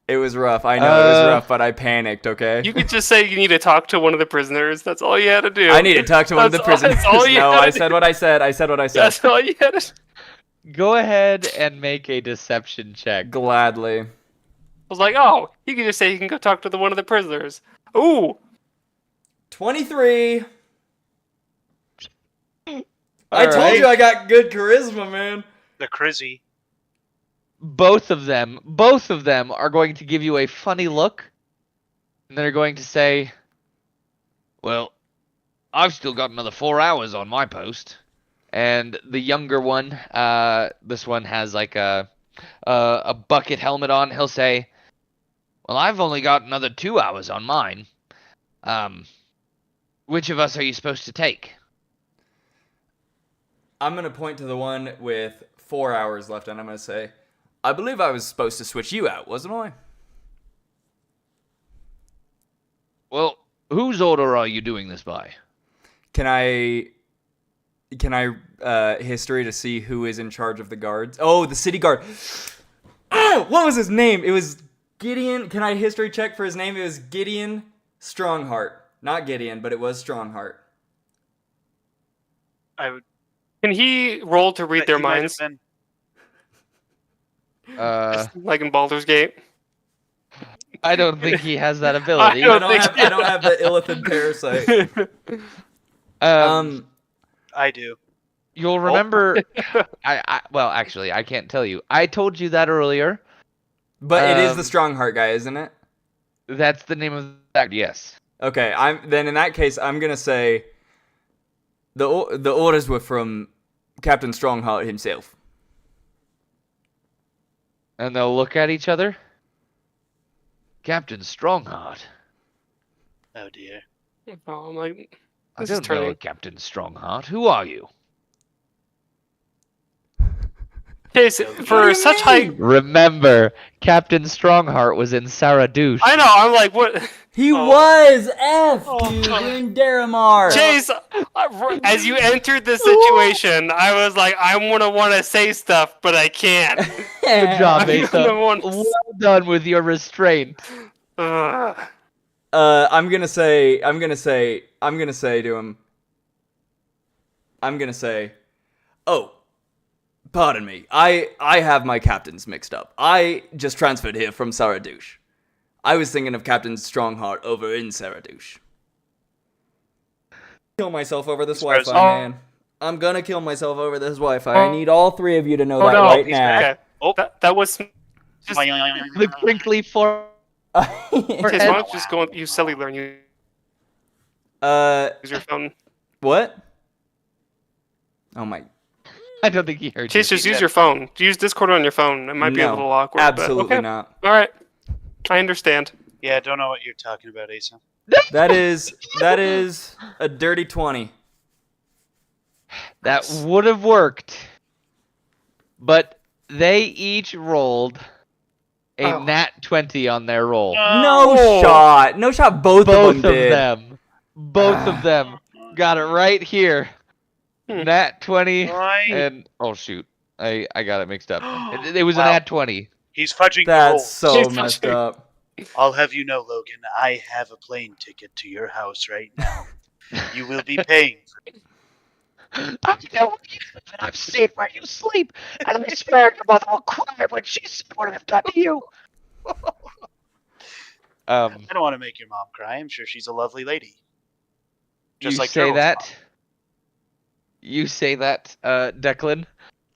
[SPEAKER 1] It was rough. I know it was rough, but I panicked. Okay.
[SPEAKER 2] You could just say you need to talk to one of the prisoners. That's all you had to do.
[SPEAKER 1] I need to talk to one of the
[SPEAKER 2] That's all-
[SPEAKER 1] prisoners.
[SPEAKER 2] that's all you
[SPEAKER 1] No,
[SPEAKER 2] had
[SPEAKER 1] I
[SPEAKER 2] to
[SPEAKER 1] said
[SPEAKER 2] do.
[SPEAKER 1] what I said. I said what I said.
[SPEAKER 2] That's all you had to do.
[SPEAKER 5] Go ahead and make a deception check.
[SPEAKER 1] Gladly.
[SPEAKER 2] I was like, oh, you can just say you can go talk to one of the prisoners. Ooh,
[SPEAKER 1] 23. I
[SPEAKER 5] All
[SPEAKER 1] told
[SPEAKER 5] right.
[SPEAKER 1] you I got good charisma, man.
[SPEAKER 4] The Crizzy.
[SPEAKER 5] Both of them are going to give you a funny look, and they're going to say, "Well, I've still got another 4 hours on my post." And the younger one, this one has like a bucket helmet on. He'll say, "Well, I've only got another 2 hours on mine. Which of us are you supposed to take?"
[SPEAKER 1] I'm going to point to the one with 4 hours left, and I'm going to say, I believe I was supposed to switch you out, wasn't I?
[SPEAKER 5] Well, whose order are you doing this by?
[SPEAKER 1] Can I history to see who is in charge of the guards? Oh, the city guard. Oh, what was his name? It was Gideon. Can I history check for his name? It was Gideon Strongheart. Not Gideon, but it was Strongheart.
[SPEAKER 4] I would.
[SPEAKER 2] can he roll to read their
[SPEAKER 4] he might have
[SPEAKER 2] minds
[SPEAKER 4] been-
[SPEAKER 5] Uh,
[SPEAKER 2] like in Baldur's Gate?
[SPEAKER 5] I don't think he has that ability.
[SPEAKER 2] don't
[SPEAKER 1] I don't have the Illithid parasite.
[SPEAKER 4] I do.
[SPEAKER 5] You'll remember. Well, actually, I can't tell you. I told you that earlier.
[SPEAKER 1] But it is the
[SPEAKER 5] Um,
[SPEAKER 1] strong heart guy, isn't it?
[SPEAKER 5] That's the name of that. Yes.
[SPEAKER 1] Okay, then in that case I'm gonna say the orders were from Captain Strongheart himself.
[SPEAKER 5] And they'll look at each other. Captain Strongheart.
[SPEAKER 4] Oh dear.
[SPEAKER 2] Oh, I'm like,
[SPEAKER 5] I
[SPEAKER 2] This is
[SPEAKER 5] don't know
[SPEAKER 2] turning-
[SPEAKER 5] a Captain Strongheart. Who are you?
[SPEAKER 2] Chase, for such high.
[SPEAKER 5] Remember, Captain Strongheart was in Saradouche.
[SPEAKER 2] I know. I'm like, what?
[SPEAKER 1] He
[SPEAKER 2] Oh.
[SPEAKER 1] was F,
[SPEAKER 2] Oh,
[SPEAKER 1] dude.
[SPEAKER 2] God.
[SPEAKER 1] You're in Daramar.
[SPEAKER 2] Chase, as you entered this situation, I was like, I'm gonna want to say stuff, but I can't.
[SPEAKER 5] Good job,
[SPEAKER 2] I'm
[SPEAKER 5] Asa.
[SPEAKER 2] gonna want.
[SPEAKER 5] Well done with your restraint.
[SPEAKER 2] Ugh.
[SPEAKER 1] I'm gonna say to him. I'm gonna say, oh, pardon me. I have my captains mixed up. I just transferred here from Saradouche. I was thinking of Captain Strongheart over in Saradouche. Kill myself over this Wi-Fi, man. I'm gonna kill myself over this Wi-Fi. I need all three of you to know
[SPEAKER 2] Oh
[SPEAKER 1] that
[SPEAKER 2] no!
[SPEAKER 1] right now.
[SPEAKER 2] Okay.
[SPEAKER 4] Oh.
[SPEAKER 2] That was. Just,
[SPEAKER 5] The crinkly for.
[SPEAKER 2] Chase, why don't you just go and use Cellular and use your phone?
[SPEAKER 1] What? Oh my.
[SPEAKER 5] I don't think he heard
[SPEAKER 2] Chase,
[SPEAKER 5] you.
[SPEAKER 2] just use your phone. Use Discord on your phone. It might be a
[SPEAKER 1] No,
[SPEAKER 2] little awkward.
[SPEAKER 1] Absolutely
[SPEAKER 2] but okay.
[SPEAKER 1] not.
[SPEAKER 2] All right. I understand.
[SPEAKER 4] Yeah, I don't know what you're talking about, Asa.
[SPEAKER 1] That is a dirty 20.
[SPEAKER 5] That would have worked. But they each rolled a
[SPEAKER 2] Oh.
[SPEAKER 5] nat 20 on their roll.
[SPEAKER 1] No
[SPEAKER 2] Oh.
[SPEAKER 1] shot. No shot. Both
[SPEAKER 5] Both
[SPEAKER 1] of them did.
[SPEAKER 5] Both of them. Got it right here.
[SPEAKER 2] Hmm.
[SPEAKER 5] Nat 20
[SPEAKER 4] Why?
[SPEAKER 5] and oh shoot. I got it mixed up. It was a
[SPEAKER 4] Wow.
[SPEAKER 5] nat 20.
[SPEAKER 4] He's fudging the
[SPEAKER 1] That's
[SPEAKER 4] rolls.
[SPEAKER 1] so
[SPEAKER 2] Jeez,
[SPEAKER 1] messed
[SPEAKER 2] dude.
[SPEAKER 1] up.
[SPEAKER 4] I'll have you know, Logan, I have a plane ticket to your house right now. You will be paying for it.
[SPEAKER 6] I know you live and I've seen where you sleep, and I swear your mother will cry when she sees what I've done to you.
[SPEAKER 4] I don't want to make your mom cry. I'm sure she's a lovely lady. Just
[SPEAKER 5] you
[SPEAKER 4] like
[SPEAKER 5] say
[SPEAKER 4] Turtle's
[SPEAKER 5] that.
[SPEAKER 4] mom.
[SPEAKER 5] You say that, Declan,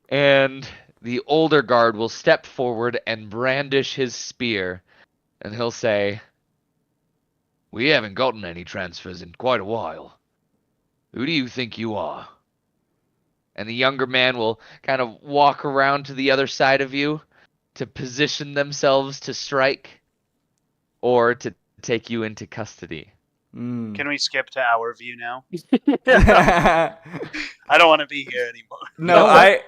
[SPEAKER 5] and the older guard will step forward and brandish his spear, and he'll say, "We haven't gotten any transfers in quite a while. Who do you think you are?" And the younger man will kind of walk around to the other side of you to position themselves to strike or to take you into custody.
[SPEAKER 1] Mm.
[SPEAKER 4] Can we skip to our view now?
[SPEAKER 1] no,
[SPEAKER 4] I don't want to be here anymore.
[SPEAKER 1] I.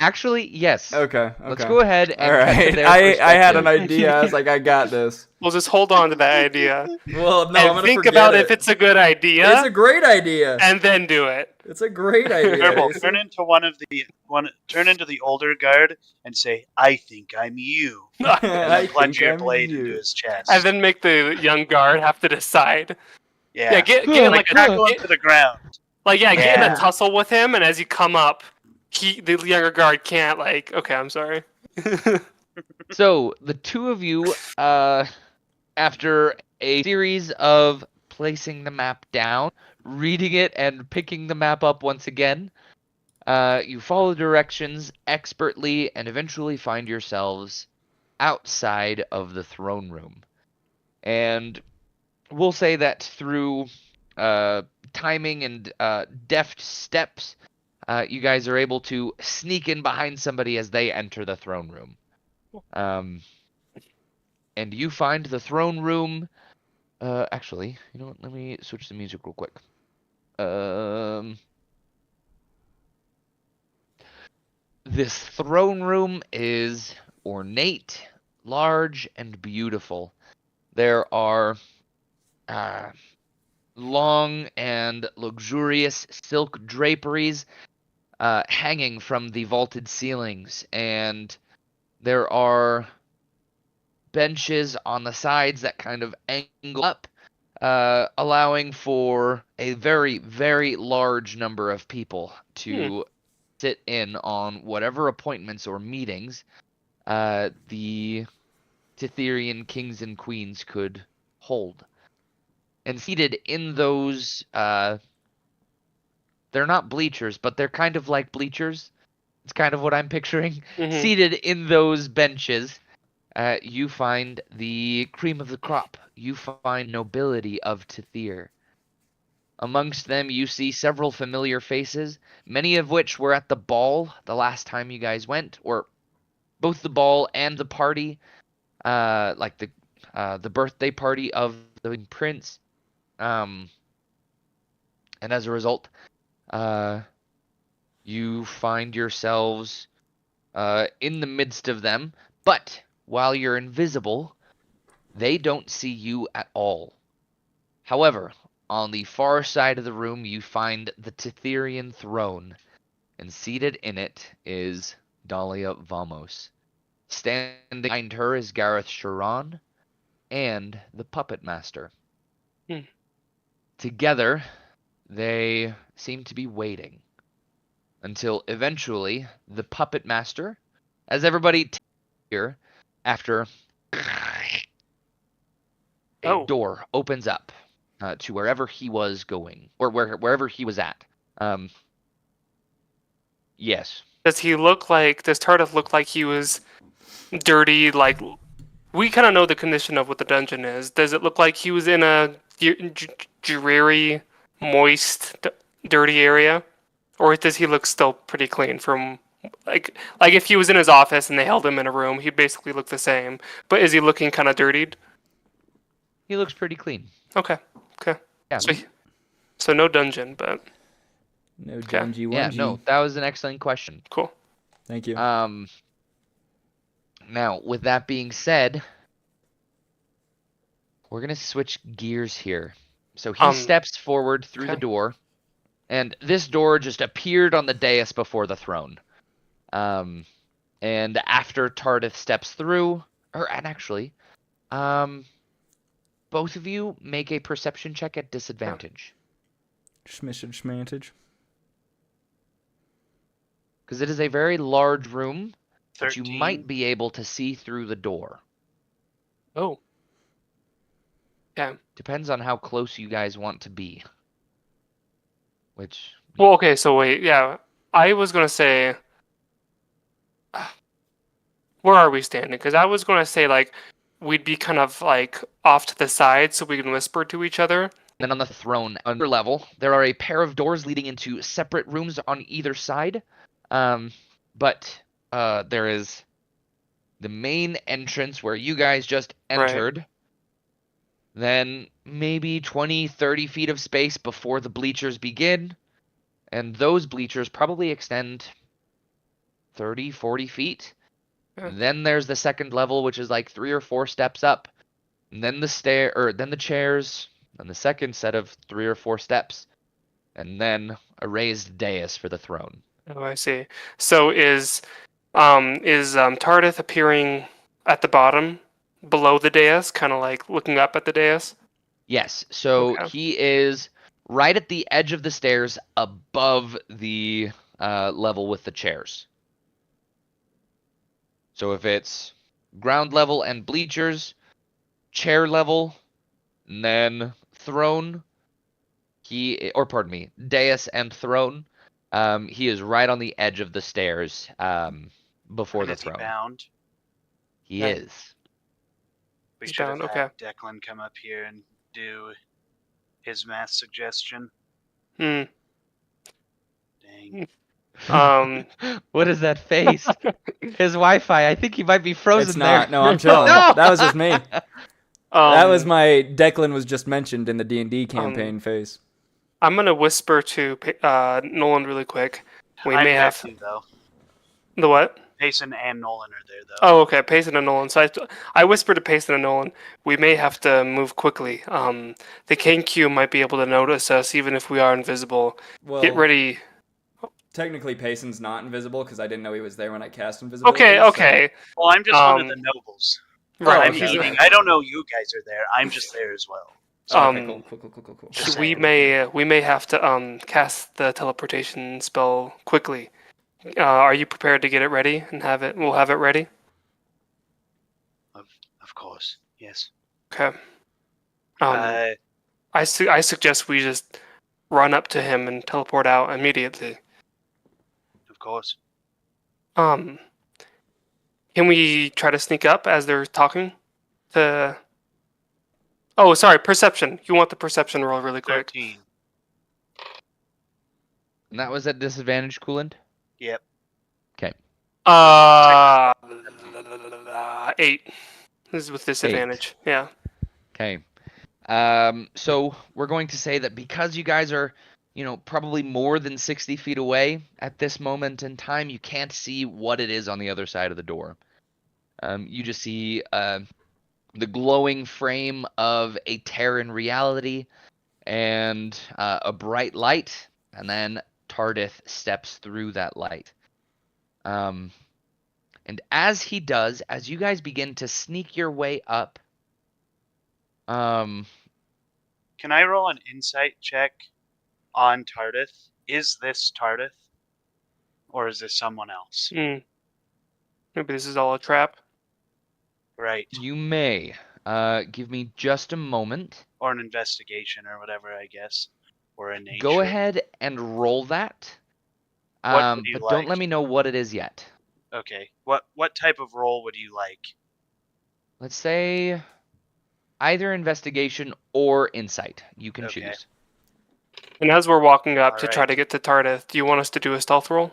[SPEAKER 5] Actually, yes.
[SPEAKER 1] Okay.
[SPEAKER 5] Let's go ahead and
[SPEAKER 1] All
[SPEAKER 5] cut to
[SPEAKER 1] right.
[SPEAKER 5] their
[SPEAKER 1] I had an
[SPEAKER 5] perspective.
[SPEAKER 1] idea. I was like, I got this.
[SPEAKER 2] We'll just hold on to that idea
[SPEAKER 1] Well, no, I'm
[SPEAKER 2] and
[SPEAKER 1] gonna
[SPEAKER 2] think
[SPEAKER 1] forget
[SPEAKER 2] about
[SPEAKER 1] it.
[SPEAKER 2] if it's a good idea,
[SPEAKER 1] It's a great idea.
[SPEAKER 2] and then do it.
[SPEAKER 1] It's a great idea.
[SPEAKER 4] Turtle,
[SPEAKER 1] Ace.
[SPEAKER 4] turn into turn into the older guard and say, "I think I'm you," and
[SPEAKER 1] I
[SPEAKER 4] then plunge
[SPEAKER 1] think
[SPEAKER 4] your
[SPEAKER 1] I'm
[SPEAKER 4] blade
[SPEAKER 1] you.
[SPEAKER 4] into his chest.
[SPEAKER 2] And then make the young guard have to decide.
[SPEAKER 4] yeah,
[SPEAKER 2] Yeah, get in like
[SPEAKER 4] tackle
[SPEAKER 2] a
[SPEAKER 4] him to the ground.
[SPEAKER 2] get in
[SPEAKER 4] Yeah.
[SPEAKER 2] a tussle with him, and as you come up, the younger guard can't like. Okay, I'm sorry.
[SPEAKER 5] So the two of you, after a series of placing the map down, reading it, and picking the map up once again, you follow directions expertly and eventually find yourselves outside of the throne room. And we'll say that through timing and deft steps, you guys are able to sneak in behind somebody as they enter the throne room. And you find the throne room. Actually, you know what? Let me switch the music real quick. This throne room is ornate, large, and beautiful. There are long and luxurious silk draperies hanging from the vaulted ceilings, and there are benches on the sides that kind of angle up, allowing for a very, very large number of people to sit in on whatever appointments or meetings the
[SPEAKER 6] Titherian kings and queens could hold. And seated in those, they're not bleachers, but they're kind of like bleachers. It's kind of what I'm picturing.
[SPEAKER 2] Mhm.
[SPEAKER 6] Seated in those benches, you find the cream of the crop. You find nobility of Tithir. Amongst them, you see several familiar faces, many of which were at the ball the last time you guys went, or both the ball and the party, like the birthday party of the prince. And as a result, you find yourselves in the midst of them, but while you're invisible, they don't see you at all. However, on the far side of the room, you find the Titherian throne, and seated in it is Dahlia Vamos. Standing behind her is Gareth Sharon and the Puppet Master.
[SPEAKER 2] Hmm.
[SPEAKER 6] Together, they seem to be waiting until eventually the Puppet Master, as everybody here, after a
[SPEAKER 2] Oh.
[SPEAKER 6] door opens up to wherever he was going, or wherever he was at. Yes.
[SPEAKER 2] Does Tardif look like he was dirty? Like, we kind of know the condition of what the dungeon is. Does it look like he was in a dreary, moist, dirty area? Or does he look still pretty clean from, like if he was in his office and they held him in a room, he'd basically look the same. But is he looking kind of dirtied?
[SPEAKER 6] He looks pretty clean.
[SPEAKER 2] Okay.
[SPEAKER 6] Yeah.
[SPEAKER 2] So no dungeon, but
[SPEAKER 1] No
[SPEAKER 2] Okay.
[SPEAKER 1] Junji
[SPEAKER 6] Yeah,
[SPEAKER 1] Wunji.
[SPEAKER 6] no, that was an excellent question.
[SPEAKER 2] cool.
[SPEAKER 1] Thank you.
[SPEAKER 6] Now, with that being said, we're gonna switch gears here. So he steps forward through the
[SPEAKER 2] okay.
[SPEAKER 6] door, and this door just appeared on the dais before the throne. And after Tardif steps through, and actually, both of you make a perception check at disadvantage.
[SPEAKER 1] Schmantage.
[SPEAKER 6] Because it is a very large room, but
[SPEAKER 4] 13.
[SPEAKER 6] you might be able to see through the door.
[SPEAKER 2] Oh. Yeah.
[SPEAKER 6] Depends on how close you guys want to be. Which,
[SPEAKER 2] Well, okay, so wait, yeah. I was going to say, where are we standing? Because I was going to say, like, we'd be kind of, like, off to the side so we can whisper to each other.
[SPEAKER 6] then on the throne, under level, there are a pair of doors leading into separate rooms on either side. But there is the main entrance where you guys just
[SPEAKER 2] Right.
[SPEAKER 6] entered. Then maybe 20, 30 feet of space before the bleachers begin. And those bleachers probably extend 30, 40 feet.
[SPEAKER 2] Yeah.
[SPEAKER 6] Then there's the second level, which is like 3 or 4 steps up. And then then the chairs, then the second set of 3 or 4 steps, and then a raised dais for the throne.
[SPEAKER 2] Oh, I see. So is Tardif appearing at the bottom, below the dais, kind of like looking up at the dais?
[SPEAKER 6] Yes, so
[SPEAKER 2] Okay.
[SPEAKER 6] he is right at the edge of the stairs above the level with the chairs. So if it's ground level and bleachers, chair level, and then throne, dais and throne, he is right on the edge of the stairs before
[SPEAKER 4] And
[SPEAKER 6] the
[SPEAKER 4] is he
[SPEAKER 6] throne.
[SPEAKER 4] bound?
[SPEAKER 6] He
[SPEAKER 2] Yeah.
[SPEAKER 6] is.
[SPEAKER 4] We
[SPEAKER 2] He's
[SPEAKER 4] should have
[SPEAKER 2] bound,
[SPEAKER 4] had Declan come up here and do his math suggestion.
[SPEAKER 2] Hmm.
[SPEAKER 4] Dang.
[SPEAKER 6] What is that face? His Wi-Fi. I think he might be frozen
[SPEAKER 1] It's not.
[SPEAKER 6] there.
[SPEAKER 1] No, I'm chilling.
[SPEAKER 6] No!
[SPEAKER 1] That was just me. That
[SPEAKER 2] Um,
[SPEAKER 1] was my Declan was just mentioned in the D&D campaign phase.
[SPEAKER 2] I'm gonna whisper to Nolan really quick. We
[SPEAKER 4] I'm
[SPEAKER 2] may
[SPEAKER 4] there
[SPEAKER 2] have
[SPEAKER 4] too, though.
[SPEAKER 2] the what?
[SPEAKER 4] Payson and Nolan are there, though.
[SPEAKER 2] Oh, okay. Payson and Nolan. So I whispered to Payson and Nolan, we may have to move quickly. The KQ might be able to notice us even if we are invisible.
[SPEAKER 1] Well,
[SPEAKER 2] Get ready.
[SPEAKER 1] technically Payson's not invisible because I didn't know he was there when I cast invisibility.
[SPEAKER 2] Okay,
[SPEAKER 1] so-
[SPEAKER 2] okay.
[SPEAKER 4] Well, I'm just one of the
[SPEAKER 2] Um,
[SPEAKER 4] nobles.
[SPEAKER 2] Right.
[SPEAKER 4] I'm
[SPEAKER 1] okay.
[SPEAKER 4] eating. I don't know you guys are there. I'm just there as well.
[SPEAKER 1] Okay, cool.
[SPEAKER 4] Just
[SPEAKER 2] We
[SPEAKER 4] saying.
[SPEAKER 2] may have to cast the teleportation spell quickly. Are you prepared to get it ready and have it? We'll have it ready.
[SPEAKER 4] Of course. Yes.
[SPEAKER 2] Okay.
[SPEAKER 4] Uh,
[SPEAKER 2] I suggest we just run up to him and teleport out immediately.
[SPEAKER 4] of course.
[SPEAKER 2] Can we try to sneak up as they're talking? Oh, sorry, perception. You want the perception roll really quick?
[SPEAKER 4] 13.
[SPEAKER 5] And that was at disadvantage, Coolant?
[SPEAKER 4] Yep.
[SPEAKER 2] 8. This is with disadvantage. Yeah.
[SPEAKER 5] Okay. So we're going to say that because you guys are, probably more than 60 feet away at this moment in time, you can't see what it is on the other side of the door. You just see the glowing frame of a Terran reality and a bright light, and then Tardith steps through that light. And as he does, as you guys begin to sneak your way up,
[SPEAKER 4] Can I roll an insight check on Tardith? Is this Tardith? Or is this someone else?
[SPEAKER 2] Maybe this is all a trap.
[SPEAKER 4] Right.
[SPEAKER 5] you may give me just a moment.
[SPEAKER 4] Or an investigation or whatever, I guess. Or a nature.
[SPEAKER 5] Go ahead and roll that.
[SPEAKER 4] What would you
[SPEAKER 5] But don't
[SPEAKER 4] like?
[SPEAKER 5] let me know what it is yet.
[SPEAKER 4] Okay. What type of roll would you like?
[SPEAKER 5] Let's say either investigation or insight. You can
[SPEAKER 4] Okay.
[SPEAKER 5] choose.
[SPEAKER 2] And as we're walking up to try
[SPEAKER 4] Alright.
[SPEAKER 2] to get to Tardith, do you want us to do a stealth roll?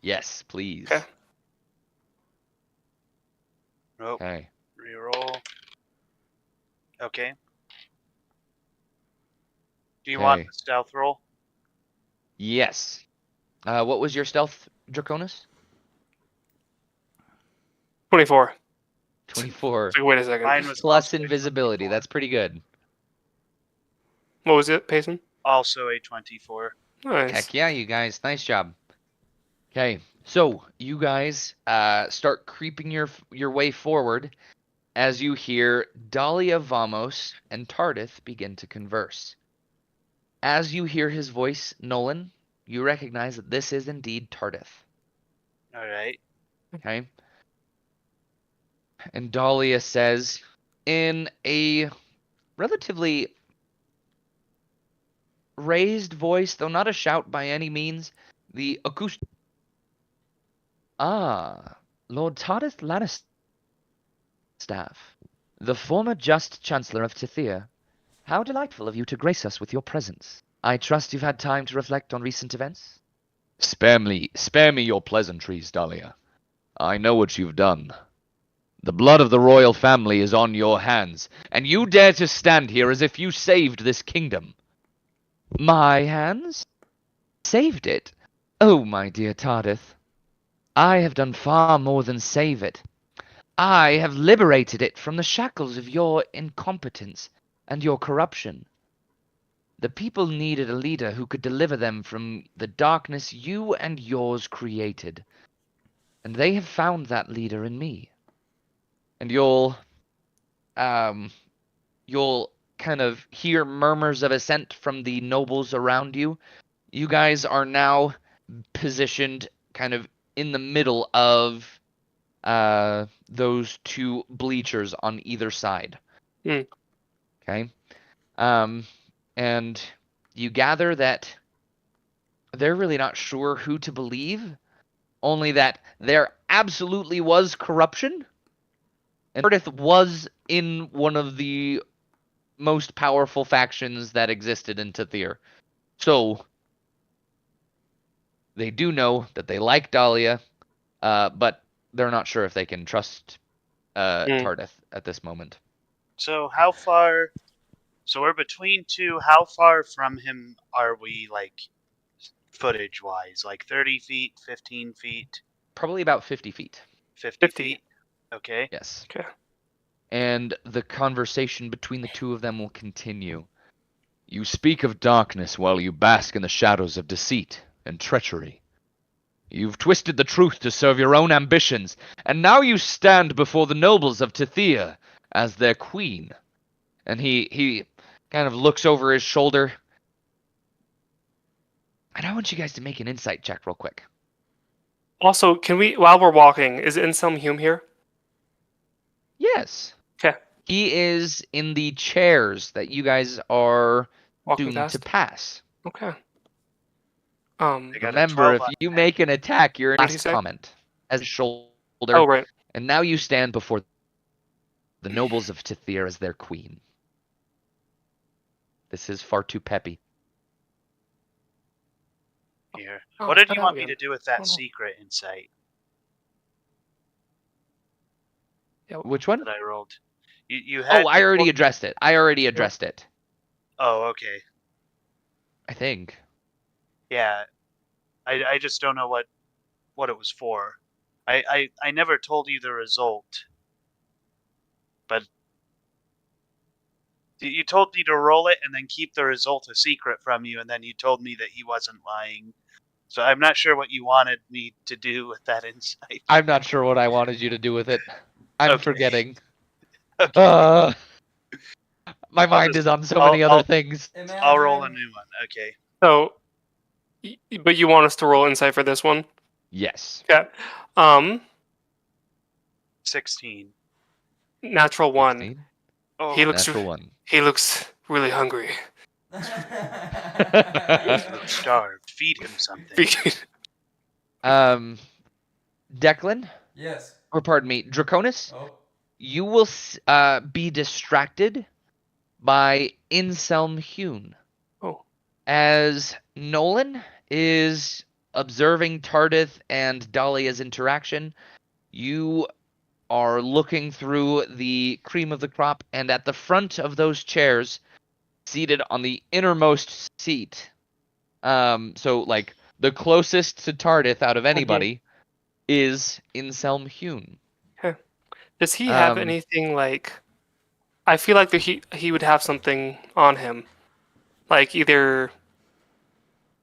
[SPEAKER 5] Yes, please.
[SPEAKER 2] Okay.
[SPEAKER 4] Nope.
[SPEAKER 5] Okay.
[SPEAKER 4] Reroll. Okay. Do you want
[SPEAKER 5] Okay.
[SPEAKER 4] the stealth roll?
[SPEAKER 5] Yes. What was your stealth, Draconis?
[SPEAKER 2] 24.
[SPEAKER 5] 24.
[SPEAKER 2] It's like, wait a second.
[SPEAKER 4] Mine was
[SPEAKER 5] Plus
[SPEAKER 4] also a
[SPEAKER 5] invisibility.
[SPEAKER 4] 24.
[SPEAKER 5] That's pretty good.
[SPEAKER 2] What was it, Payson?
[SPEAKER 4] Also a 24.
[SPEAKER 2] Nice.
[SPEAKER 5] Heck yeah, you guys. Nice job. Okay, so you guys start creeping your way forward as you hear Dahlia Vamos and Tardith begin to converse. As you hear his voice, Nolan, you recognize that this is indeed Tardith.
[SPEAKER 4] Alright.
[SPEAKER 5] Okay? And Dahlia says, in a relatively raised voice, though not a shout by any means, the acoustic. Ah, Lord Tardith Lannistaff, the former just Chancellor of Tithia. How delightful of you to grace us with your presence. I trust you've had time to reflect on recent events? Spare me your pleasantries, Dahlia. I know what you've done. The blood of the royal family is on your hands, and you dare to stand here as if you saved this kingdom. My hands? Saved it? Oh, my dear Tardith. I have done far more than save it. I have liberated it from the shackles of your incompetence and your corruption. The people needed a leader who could deliver them from the darkness you and yours created. And they have found that leader in me. And you'll kind of hear murmurs of assent from the nobles around you. You guys are now positioned kind of in the middle of those two bleachers on either side.
[SPEAKER 2] Mm.
[SPEAKER 5] Okay. And you gather that they're really not sure who to believe, only that there absolutely was corruption, and Tardith was in one of the most powerful factions that existed in Tithir. So they do know that they like Dahlia, but they're not sure if they can trust Tardith at this moment.
[SPEAKER 4] So how far... So we're between two. How far from him are we, like, footage-wise? Like 30 feet, 15 feet,
[SPEAKER 5] Probably about 50 feet.
[SPEAKER 4] 50
[SPEAKER 2] 50.
[SPEAKER 4] feet? Okay.
[SPEAKER 5] Yes.
[SPEAKER 2] Okay.
[SPEAKER 5] And the conversation between the two of them will continue. You speak of darkness while you bask in the shadows of deceit and treachery. You've twisted the truth to serve your own ambitions, and now you stand before the nobles of Tithia as their queen. And he kind of looks over his shoulder. And I want you guys to make an insight check real quick.
[SPEAKER 2] Also, can we, while we're walking, is Anselm Hume here?
[SPEAKER 5] Yes. He is in the chairs that you guys are
[SPEAKER 2] Walking
[SPEAKER 5] doomed to
[SPEAKER 2] fast.
[SPEAKER 5] pass.
[SPEAKER 2] Okay.
[SPEAKER 4] I got a
[SPEAKER 5] Remember,
[SPEAKER 4] 12
[SPEAKER 5] if
[SPEAKER 4] on
[SPEAKER 5] you
[SPEAKER 4] that.
[SPEAKER 5] make an attack, your
[SPEAKER 2] What did he
[SPEAKER 5] last
[SPEAKER 2] say?
[SPEAKER 5] comment as a shoulder,
[SPEAKER 2] Oh, right.
[SPEAKER 5] and now you stand before the nobles of Tithir as their queen. This is far too peppy.
[SPEAKER 4] Here.
[SPEAKER 2] Oh,
[SPEAKER 4] What did
[SPEAKER 2] cut
[SPEAKER 4] you
[SPEAKER 2] out
[SPEAKER 4] want me
[SPEAKER 2] again.
[SPEAKER 4] to do with that
[SPEAKER 2] Oh.
[SPEAKER 4] secret insight
[SPEAKER 5] Which one?
[SPEAKER 4] that I rolled? You had.
[SPEAKER 5] Oh, I
[SPEAKER 4] you
[SPEAKER 5] already
[SPEAKER 4] told-
[SPEAKER 5] addressed it. I already addressed it.
[SPEAKER 4] Oh, okay.
[SPEAKER 5] I think.
[SPEAKER 4] Yeah. I just don't know what it was for. I never told you the result. But you told me to roll it and then keep the result a secret from you, and then you told me that he wasn't lying. So I'm not sure what you wanted me to do with that insight.
[SPEAKER 5] I'm not sure what I wanted you to do with it. I'm
[SPEAKER 4] Okay.
[SPEAKER 5] forgetting.
[SPEAKER 4] Okay.
[SPEAKER 5] My mind
[SPEAKER 4] just-
[SPEAKER 5] is on so many other
[SPEAKER 4] I'll-
[SPEAKER 5] things.
[SPEAKER 4] I'll roll a new one. Okay.
[SPEAKER 2] So, but you want us to roll insight for this one?
[SPEAKER 5] Yes.
[SPEAKER 2] Okay.
[SPEAKER 4] 16.
[SPEAKER 2] Natural 1.
[SPEAKER 5] 16?
[SPEAKER 4] Oh,
[SPEAKER 2] He looks.
[SPEAKER 5] Natural 1.
[SPEAKER 2] He looks really hungry.
[SPEAKER 4] he looks starved. Feed him something.
[SPEAKER 5] Declan,
[SPEAKER 1] Yes.
[SPEAKER 5] or pardon me, Draconis,
[SPEAKER 1] Oh.
[SPEAKER 5] you will be distracted by Inselm Hune.
[SPEAKER 2] Oh.
[SPEAKER 5] As Nolan is observing Tardith and Dahlia's interaction, you are looking through the cream of the crop, and at the front of those chairs, seated on the innermost seat, so like the closest to Tardith out of anybody, is Inselm Hune.
[SPEAKER 2] Does he have
[SPEAKER 5] Um,
[SPEAKER 2] anything like? I feel like that he would have something on him, like either.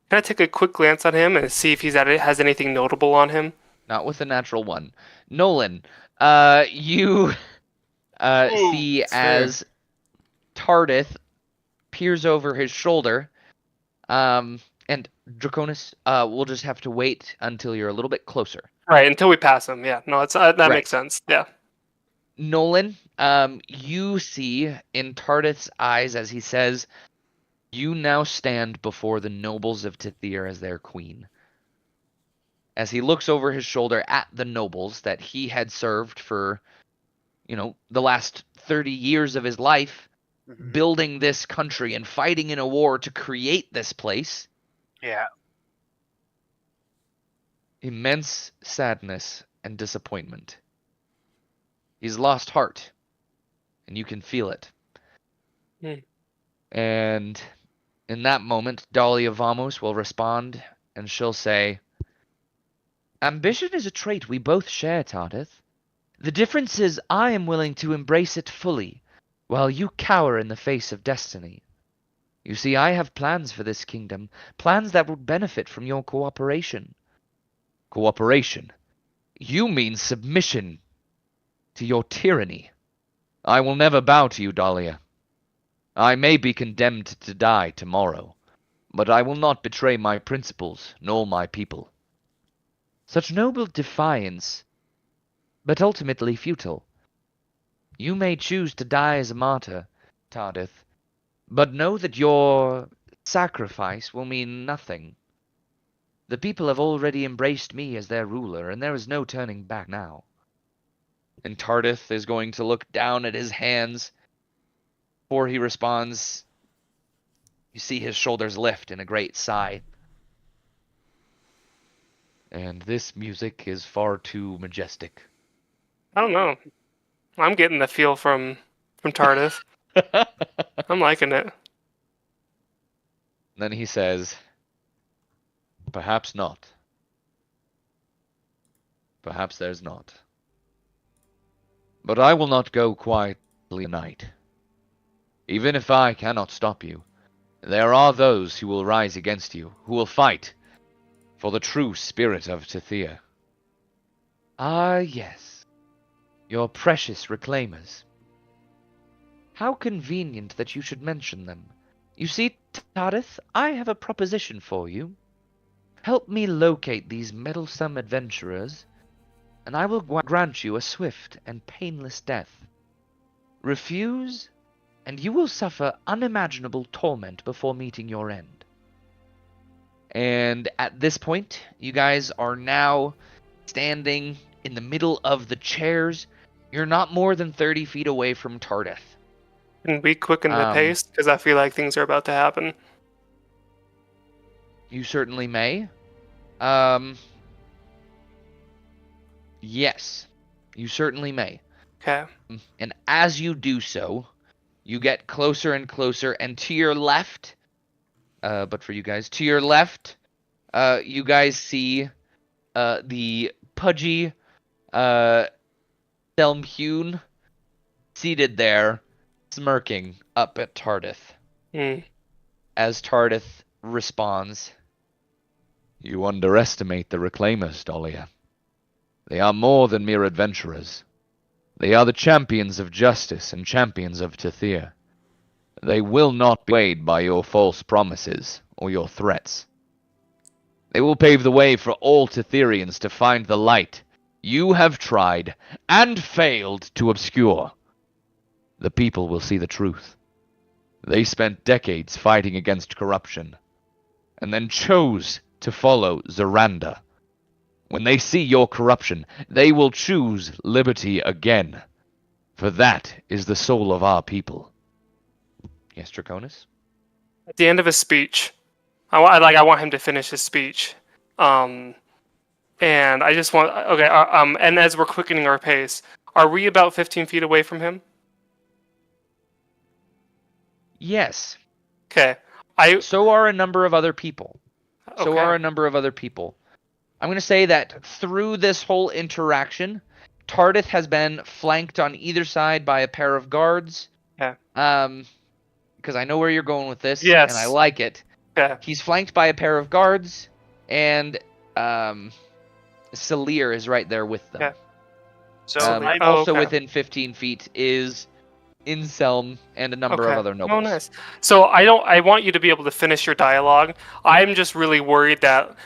[SPEAKER 2] Can I take a quick glance on him and see if has anything notable on him?
[SPEAKER 5] Not with a natural one. Nolan, you see
[SPEAKER 1] It's fair.
[SPEAKER 5] as Tardith peers over his shoulder, and Draconis, we'll just have to wait until you're a little bit closer.
[SPEAKER 2] Right, until we pass him. Yeah, no, it's that
[SPEAKER 5] Right.
[SPEAKER 2] makes sense. Yeah.
[SPEAKER 5] Nolan, you see in Tardith's eyes as he says, "You now stand before the nobles of Tithir as their queen." As he looks over his shoulder at the nobles that he had served for, the last 30 years of his life,
[SPEAKER 4] Mhm.
[SPEAKER 5] building this country and fighting in a war to create this place,
[SPEAKER 4] Yeah.
[SPEAKER 5] immense sadness and disappointment. He's lost heart, and you can feel it.
[SPEAKER 2] Hmm.
[SPEAKER 5] And in that moment, Dahlia Vamos will respond, and she'll say, "Ambition is a trait we both share, Tardith. The difference is I am willing to embrace it fully, while you cower in the face of destiny. You see, I have plans for this kingdom, plans that would benefit from your cooperation." Cooperation? You mean submission to your tyranny. I will never bow to you, Dahlia. I may be condemned to die tomorrow, but I will not betray my principles nor my people. Such noble defiance, but ultimately futile. You may choose to die as a martyr, Tardith, but know that your sacrifice will mean nothing. The people have already embraced me as their ruler, and there is no turning back now. And Tardith is going to look down at his hands. Before he responds, you see his shoulders lift in a great sigh. And this music is far too majestic.
[SPEAKER 2] I don't know. I'm getting the feel from Tardith. I'm liking it.
[SPEAKER 5] Then he says, "Perhaps not. Perhaps there's not. But I will not go quietly tonight. Even if I cannot stop you, there are those who will rise against you, who will fight for the true spirit of Tithir. Ah, yes, your precious reclaimers. How convenient that you should mention them. You see, Tardith, I have a proposition for you. Help me locate these meddlesome adventurers, and I will grant you a swift and painless death.
[SPEAKER 6] Refuse, and you will suffer unimaginable torment before meeting your end. And at this point, you guys are now standing in the middle of the chairs. You're not more than 30 feet away from Tardeth.
[SPEAKER 2] Can we quicken the
[SPEAKER 6] Um,
[SPEAKER 2] pace? Because I feel like things are about to happen.
[SPEAKER 6] You certainly may. Yes, you certainly may.
[SPEAKER 2] Okay.
[SPEAKER 6] And as you do so, you get closer and closer, and to your left, but for you guys, to your left, you guys see the pudgy Selmhune seated there, smirking up at Tardeth.
[SPEAKER 2] Hmm.
[SPEAKER 6] As Tardeth responds,
[SPEAKER 8] You underestimate the Reclaimers, Dahlia. They are more than mere adventurers. They are the champions of justice and champions of Tethir. They will not be swayed by your false promises or your threats. They will pave the way for all Tetherians to find the light you have tried and failed to obscure. The people will see the truth. They spent decades fighting against corruption, and then chose to follow Zoranda. When they see your corruption, they will choose liberty again. For that is the soul of our people.
[SPEAKER 6] yes, Draconis?
[SPEAKER 2] At the end of his speech, I want him to finish his speech. And I just want and as we're quickening our pace, are we about 15 feet away from him?
[SPEAKER 6] Yes.
[SPEAKER 2] Okay.
[SPEAKER 6] So are a number of other people. So
[SPEAKER 2] Okay.
[SPEAKER 6] are a number of other people. I'm going to say that through this whole interaction, Tardeth has been flanked on either side by a pair of guards.
[SPEAKER 2] Okay.
[SPEAKER 6] Because I know where you're going with this,
[SPEAKER 2] Yes.
[SPEAKER 6] and I like it.
[SPEAKER 2] Okay.
[SPEAKER 6] He's flanked by a pair of guards, and Salir is right there with them.
[SPEAKER 2] Okay.
[SPEAKER 4] So
[SPEAKER 2] Salir.
[SPEAKER 4] I'm
[SPEAKER 6] Also
[SPEAKER 2] okay.
[SPEAKER 6] within 15 feet is Inselm and a number of other nobles.
[SPEAKER 2] Oh, nice. So I want you to be able to finish your dialogue. I'm just really worried that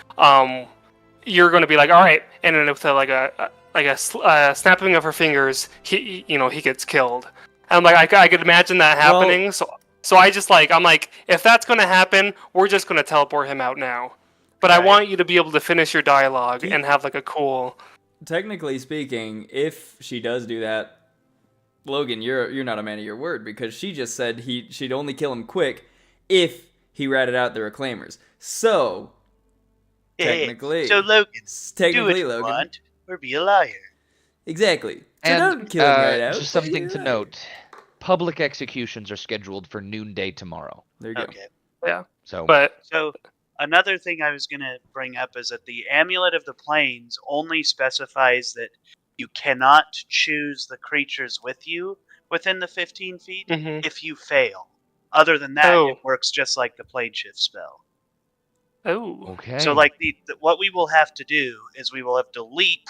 [SPEAKER 2] you're going to be like, all right, and then with a snapping of her fingers, he gets killed. And like I could imagine that happening. So I just I'm like, if that's going to happen, we're just going to teleport him out now. But I
[SPEAKER 4] Right.
[SPEAKER 2] want you to be able to finish your dialogue and have like a cool.
[SPEAKER 1] Technically speaking, if she does do that, Logan, you're not a man of your word, because she just said she'd only kill him quick if he ratted out the Reclaimers. So technically,
[SPEAKER 4] So Logan, do
[SPEAKER 1] technically,
[SPEAKER 4] what you
[SPEAKER 1] Logan,
[SPEAKER 4] want, or be a liar.
[SPEAKER 1] exactly. So
[SPEAKER 6] And
[SPEAKER 1] don't kill him right out.
[SPEAKER 6] just something to note: public executions are scheduled for noonday tomorrow.
[SPEAKER 1] There you go.
[SPEAKER 4] Okay.
[SPEAKER 6] So,
[SPEAKER 2] But
[SPEAKER 4] So another thing I was gonna bring up is that the Amulet of the Plains only specifies that you cannot choose the creatures with you within the 15 feet
[SPEAKER 2] mhm.
[SPEAKER 4] if you fail. Other than that,
[SPEAKER 2] Oh.
[SPEAKER 4] it works just like the Plane Shift spell.
[SPEAKER 2] Oh.
[SPEAKER 6] okay.
[SPEAKER 4] So, like, what we will have to do is we will have to leap,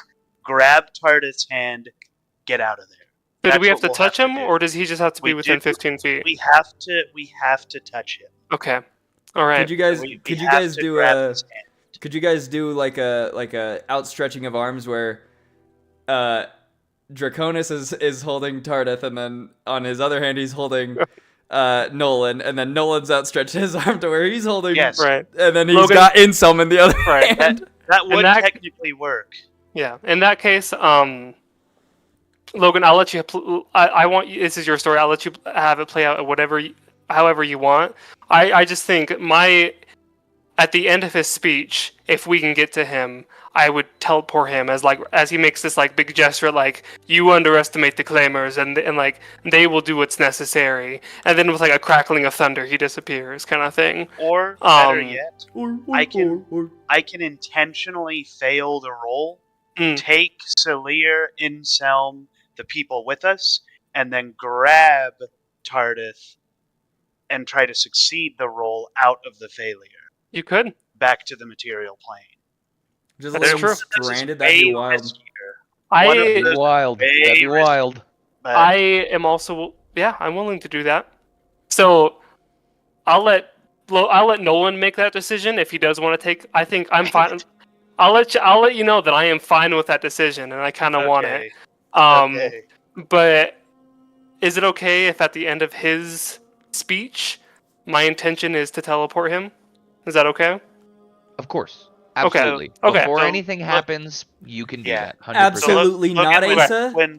[SPEAKER 4] grab Tardeth's hand, get out of there.
[SPEAKER 2] Do we have
[SPEAKER 4] That's
[SPEAKER 2] to
[SPEAKER 4] what we'll
[SPEAKER 2] touch
[SPEAKER 4] have
[SPEAKER 2] him,
[SPEAKER 4] to do.
[SPEAKER 2] or does he just have to be
[SPEAKER 4] We
[SPEAKER 2] within
[SPEAKER 4] do-
[SPEAKER 2] 15 feet?
[SPEAKER 4] We have to touch him.
[SPEAKER 2] Okay. All right.
[SPEAKER 1] Could you guys
[SPEAKER 4] We
[SPEAKER 1] could you
[SPEAKER 4] have
[SPEAKER 1] guys
[SPEAKER 4] to
[SPEAKER 1] do
[SPEAKER 4] grab
[SPEAKER 1] a
[SPEAKER 4] his hand.
[SPEAKER 1] could you guys do like a outstretching of arms where Draconis is holding Tardeth, and then on his other hand he's holding Nolan, and then Nolan's outstretched his arm to where he's holding,
[SPEAKER 4] Yes.
[SPEAKER 2] Right.
[SPEAKER 1] and then he's
[SPEAKER 2] Logan-
[SPEAKER 1] got Inselm in the other
[SPEAKER 2] Right.
[SPEAKER 1] hand.
[SPEAKER 4] That would
[SPEAKER 2] that-
[SPEAKER 4] technically work.
[SPEAKER 2] Yeah. In that case, Logan, I'll let you. I want you. This is your story. I'll let you have it play out however you want. I just think at the end of his speech, if we can get to him, I would teleport him as he makes this like big gesture, like you underestimate the Claimers, and like they will do what's necessary, and then with like a crackling of thunder, he disappears, kind of thing.
[SPEAKER 4] Or better
[SPEAKER 2] Um,
[SPEAKER 4] yet, I can intentionally fail the roll,
[SPEAKER 2] Mm.
[SPEAKER 4] take Salir, Inselm, the people with us, and then grab Tardeth and try to succeed the roll out of the failure
[SPEAKER 2] You could.
[SPEAKER 4] back to the material plane.
[SPEAKER 1] Just
[SPEAKER 2] That's
[SPEAKER 1] leave him
[SPEAKER 2] true.
[SPEAKER 1] stranded. That'd be
[SPEAKER 4] Way
[SPEAKER 1] wild.
[SPEAKER 4] riskier,
[SPEAKER 2] I
[SPEAKER 4] One of
[SPEAKER 6] That'd be
[SPEAKER 4] those
[SPEAKER 6] wild. That'd be
[SPEAKER 4] way risky.
[SPEAKER 6] wild.
[SPEAKER 4] but
[SPEAKER 2] I am also I'm willing to do that. So I'll let Nolan make that decision if he does want to take. I think I'm fine. I'll let you know that I am fine with that decision, and I kind of want it.
[SPEAKER 4] okay. Okay.
[SPEAKER 2] But is it okay if at the end of his speech, my intention is to teleport him? Is that okay?
[SPEAKER 5] Of course.
[SPEAKER 2] Okay.
[SPEAKER 5] Absolutely.
[SPEAKER 2] Okay.
[SPEAKER 5] Before
[SPEAKER 4] So,
[SPEAKER 5] anything happens, you can do
[SPEAKER 4] Yeah.
[SPEAKER 5] that. 100%.
[SPEAKER 1] Absolutely not,
[SPEAKER 4] Logan,
[SPEAKER 1] Asa.
[SPEAKER 4] when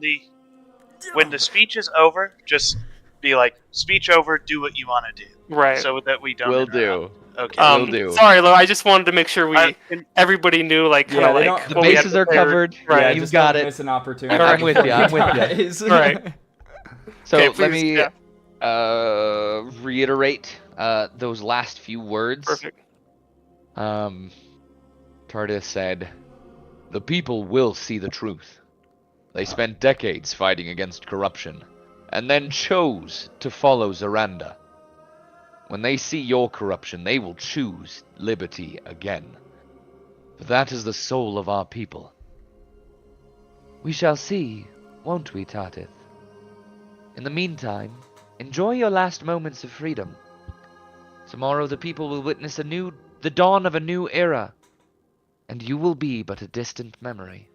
[SPEAKER 4] the speech is over, just be like, speech over, do what you want to do.
[SPEAKER 2] Right.
[SPEAKER 4] So that we don't
[SPEAKER 5] Will
[SPEAKER 4] interrupt.
[SPEAKER 5] do.
[SPEAKER 4] Okay.
[SPEAKER 5] Will do.
[SPEAKER 2] Sorry, Lo. I just wanted to make sure
[SPEAKER 4] Everybody
[SPEAKER 2] knew, like, kind
[SPEAKER 1] Yeah,
[SPEAKER 2] of
[SPEAKER 1] they
[SPEAKER 2] like
[SPEAKER 1] don't-
[SPEAKER 5] The
[SPEAKER 2] what we had
[SPEAKER 5] bases are
[SPEAKER 2] prepared.
[SPEAKER 5] covered.
[SPEAKER 2] Right.
[SPEAKER 1] Yeah,
[SPEAKER 5] You've
[SPEAKER 1] just
[SPEAKER 5] got
[SPEAKER 1] don't
[SPEAKER 5] it.
[SPEAKER 1] miss an opportunity.
[SPEAKER 2] I'm
[SPEAKER 5] with you,
[SPEAKER 1] before
[SPEAKER 5] I'm
[SPEAKER 1] he
[SPEAKER 5] with you.
[SPEAKER 1] dies.
[SPEAKER 2] Right.
[SPEAKER 5] So
[SPEAKER 2] Okay,
[SPEAKER 5] let
[SPEAKER 2] please,
[SPEAKER 5] me
[SPEAKER 2] yeah.
[SPEAKER 5] reiterate those last few words.
[SPEAKER 2] Perfect.
[SPEAKER 5] Tardis said, "The people will see the truth. They spent decades fighting against corruption, and then chose to follow Zaranda. When they see your corruption, they will choose liberty again. For that is the soul of our people."
[SPEAKER 7] We shall see, won't we, Tartith? In the meantime, enjoy your last moments of freedom. Tomorrow the people will witness the dawn of a new era, and you will be but a distant memory.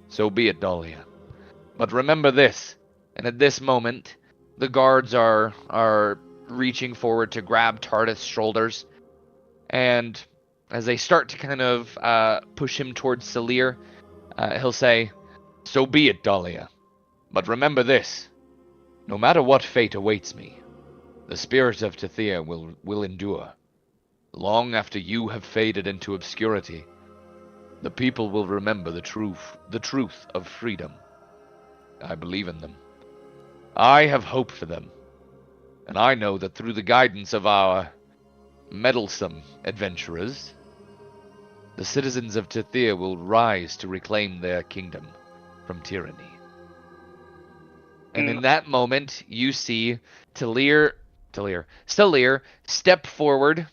[SPEAKER 5] So be it, Dahlia. But remember this, and at this moment, the guards are reaching forward to grab Tardith's shoulders, and as they start to kind of push him towards Salir, he'll say, "So be it, Dahlia. But remember this, no matter what fate awaits me, the spirit of Tethia will endure. Long after you have faded into obscurity, the people will remember the truth of freedom. I believe in them. I have hope for them. And I know that through the guidance of our meddlesome adventurers, the citizens of Tethia will rise to reclaim their kingdom from tyranny." And in that moment, you see Salir step forward,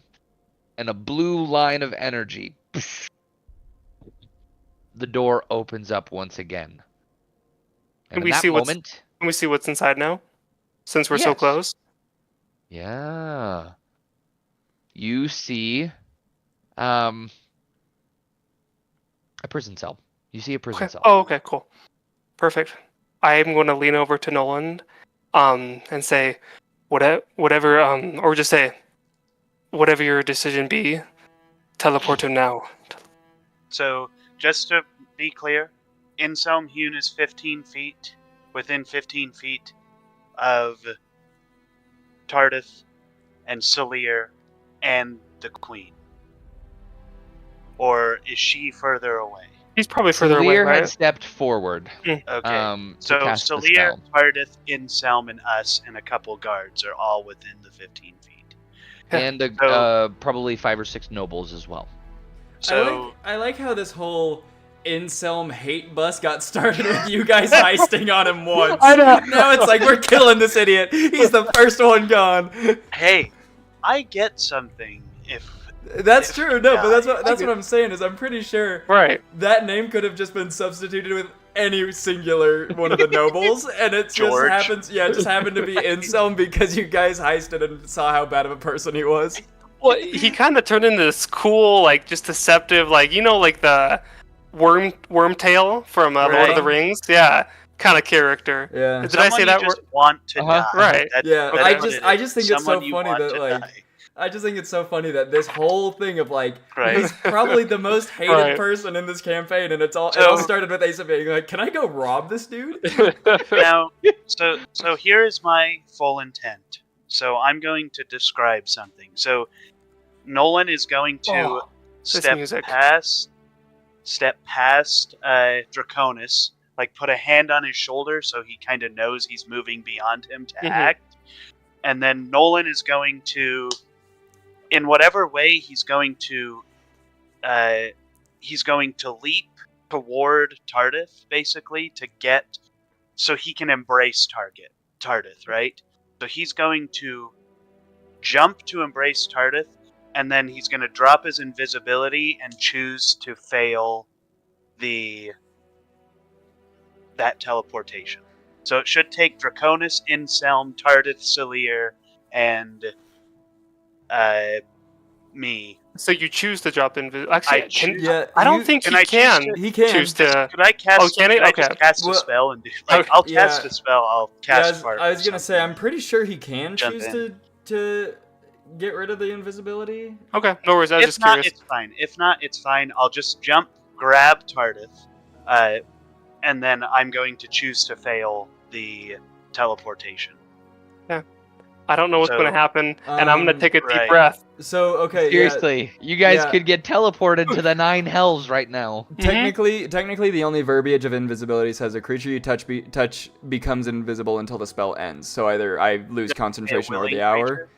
[SPEAKER 5] and a blue line of energy. The door opens up once again. And
[SPEAKER 2] Can we see what's inside now? Since we're so
[SPEAKER 5] Yes.
[SPEAKER 2] close?
[SPEAKER 5] Yeah. You see a prison cell. You see a prison
[SPEAKER 2] Okay.
[SPEAKER 5] cell.
[SPEAKER 2] Oh, okay, cool. Perfect. I'm going to lean over to Nolan and say, whatever, or just say, whatever your decision be, teleport him now.
[SPEAKER 4] So, just to be clear, Inselm Hune is 15 feet, within 15 feet of Tardith and Salir and the Queen. Or is she further away?
[SPEAKER 2] He's probably further away,
[SPEAKER 5] Salir
[SPEAKER 2] right?
[SPEAKER 5] had stepped forward.
[SPEAKER 4] Okay.
[SPEAKER 5] To
[SPEAKER 4] So
[SPEAKER 5] cast the
[SPEAKER 4] Salir,
[SPEAKER 5] spell.
[SPEAKER 4] Tardith, Inselm, and us, and a couple guards are all within the 15 feet.
[SPEAKER 2] Yeah.
[SPEAKER 5] And probably 5 or 6 nobles as well.
[SPEAKER 4] So
[SPEAKER 1] I like how this whole Inselm hate bus got started with you guys heisting on him once.
[SPEAKER 2] I know.
[SPEAKER 1] Now it's like, we're killing this idiot. He's the first one gone.
[SPEAKER 4] hey, I get something if
[SPEAKER 1] That's true. No, but that's
[SPEAKER 4] Yeah,
[SPEAKER 1] what I'm saying is I'm pretty sure
[SPEAKER 2] Right.
[SPEAKER 1] that name could have just been substituted with any singular one of the nobles, and it just
[SPEAKER 4] George.
[SPEAKER 1] happens. Yeah, it just happened to be Inselm because you guys heisted and saw how bad of a person he was.
[SPEAKER 2] Well, he kind of turned into this cool, like, just deceptive, like, like the Wormtail from Lord of the
[SPEAKER 4] Right.
[SPEAKER 2] Rings? Yeah, kind of character.
[SPEAKER 1] Yeah.
[SPEAKER 2] Did I say
[SPEAKER 4] someone
[SPEAKER 2] that
[SPEAKER 4] you just want to die.
[SPEAKER 2] Right.
[SPEAKER 1] Yeah,
[SPEAKER 4] that's
[SPEAKER 1] I
[SPEAKER 4] what
[SPEAKER 1] just-
[SPEAKER 4] it
[SPEAKER 1] I
[SPEAKER 4] is.
[SPEAKER 1] just think it's so
[SPEAKER 4] Someone you
[SPEAKER 1] funny
[SPEAKER 4] want
[SPEAKER 1] that,
[SPEAKER 4] to
[SPEAKER 1] like,
[SPEAKER 4] die.
[SPEAKER 1] I just think it's so funny that this whole thing of like
[SPEAKER 4] Right.
[SPEAKER 1] he's probably the most hated
[SPEAKER 2] Right.
[SPEAKER 1] person in this campaign, and it all
[SPEAKER 4] So-
[SPEAKER 1] started with Asa being like, "Can I go rob this dude?"
[SPEAKER 4] Now, so here is my full intent. So I'm going to describe something. So Nolan is going to
[SPEAKER 2] Oh,
[SPEAKER 4] step
[SPEAKER 2] music.
[SPEAKER 4] past Draconis, like put a hand on his shoulder so he kind of knows he's moving beyond him to
[SPEAKER 2] Mhm.
[SPEAKER 4] act. And then Nolan is going to, in whatever way he's going to leap toward Tardith, basically, to get so he can embrace Tardith, right? So he's going to jump to embrace Tardith, and then he's going to drop his invisibility and choose to fail that teleportation. So it should take Draconis, Inselm, Tardith, Salir, and me
[SPEAKER 2] So you choose to drop invisible. Actually,
[SPEAKER 4] I
[SPEAKER 2] can,
[SPEAKER 4] choose-
[SPEAKER 1] Yeah,
[SPEAKER 2] I don't
[SPEAKER 1] you-
[SPEAKER 2] think
[SPEAKER 4] Can
[SPEAKER 2] he
[SPEAKER 4] I choose
[SPEAKER 2] can.
[SPEAKER 4] to-
[SPEAKER 1] He can.
[SPEAKER 2] choose to.
[SPEAKER 4] Could I cast?
[SPEAKER 2] Oh, can he?
[SPEAKER 4] Could I just
[SPEAKER 2] Okay.
[SPEAKER 4] cast a
[SPEAKER 1] Well,
[SPEAKER 4] spell and do like
[SPEAKER 2] okay.
[SPEAKER 4] I'll cast
[SPEAKER 1] Yeah.
[SPEAKER 4] a spell. I'll
[SPEAKER 1] Yeah,
[SPEAKER 4] cast fart.
[SPEAKER 1] I was
[SPEAKER 4] or
[SPEAKER 1] gonna say, I'm
[SPEAKER 4] something.
[SPEAKER 1] pretty sure he can
[SPEAKER 4] Jump
[SPEAKER 1] choose
[SPEAKER 4] in.
[SPEAKER 1] to get rid of the invisibility.
[SPEAKER 2] Okay, no worries. I was
[SPEAKER 4] If
[SPEAKER 2] just
[SPEAKER 4] not,
[SPEAKER 2] curious.
[SPEAKER 4] it's fine. If not, it's fine. I'll just jump, grab Tardith, and then I'm going to choose to fail the teleportation.
[SPEAKER 2] I don't know what's
[SPEAKER 4] So,
[SPEAKER 2] going to happen, and I'm going to take a deep
[SPEAKER 4] right.
[SPEAKER 2] breath.
[SPEAKER 1] So okay,
[SPEAKER 5] Seriously, you guys
[SPEAKER 1] Yeah.
[SPEAKER 5] could get teleported to the 9 hells right now.
[SPEAKER 1] yeah. Technically, the only verbiage of invisibility says a creature you touch becomes invisible until the spell ends. So either I lose concentration or
[SPEAKER 4] willing
[SPEAKER 1] the hour.
[SPEAKER 4] creature?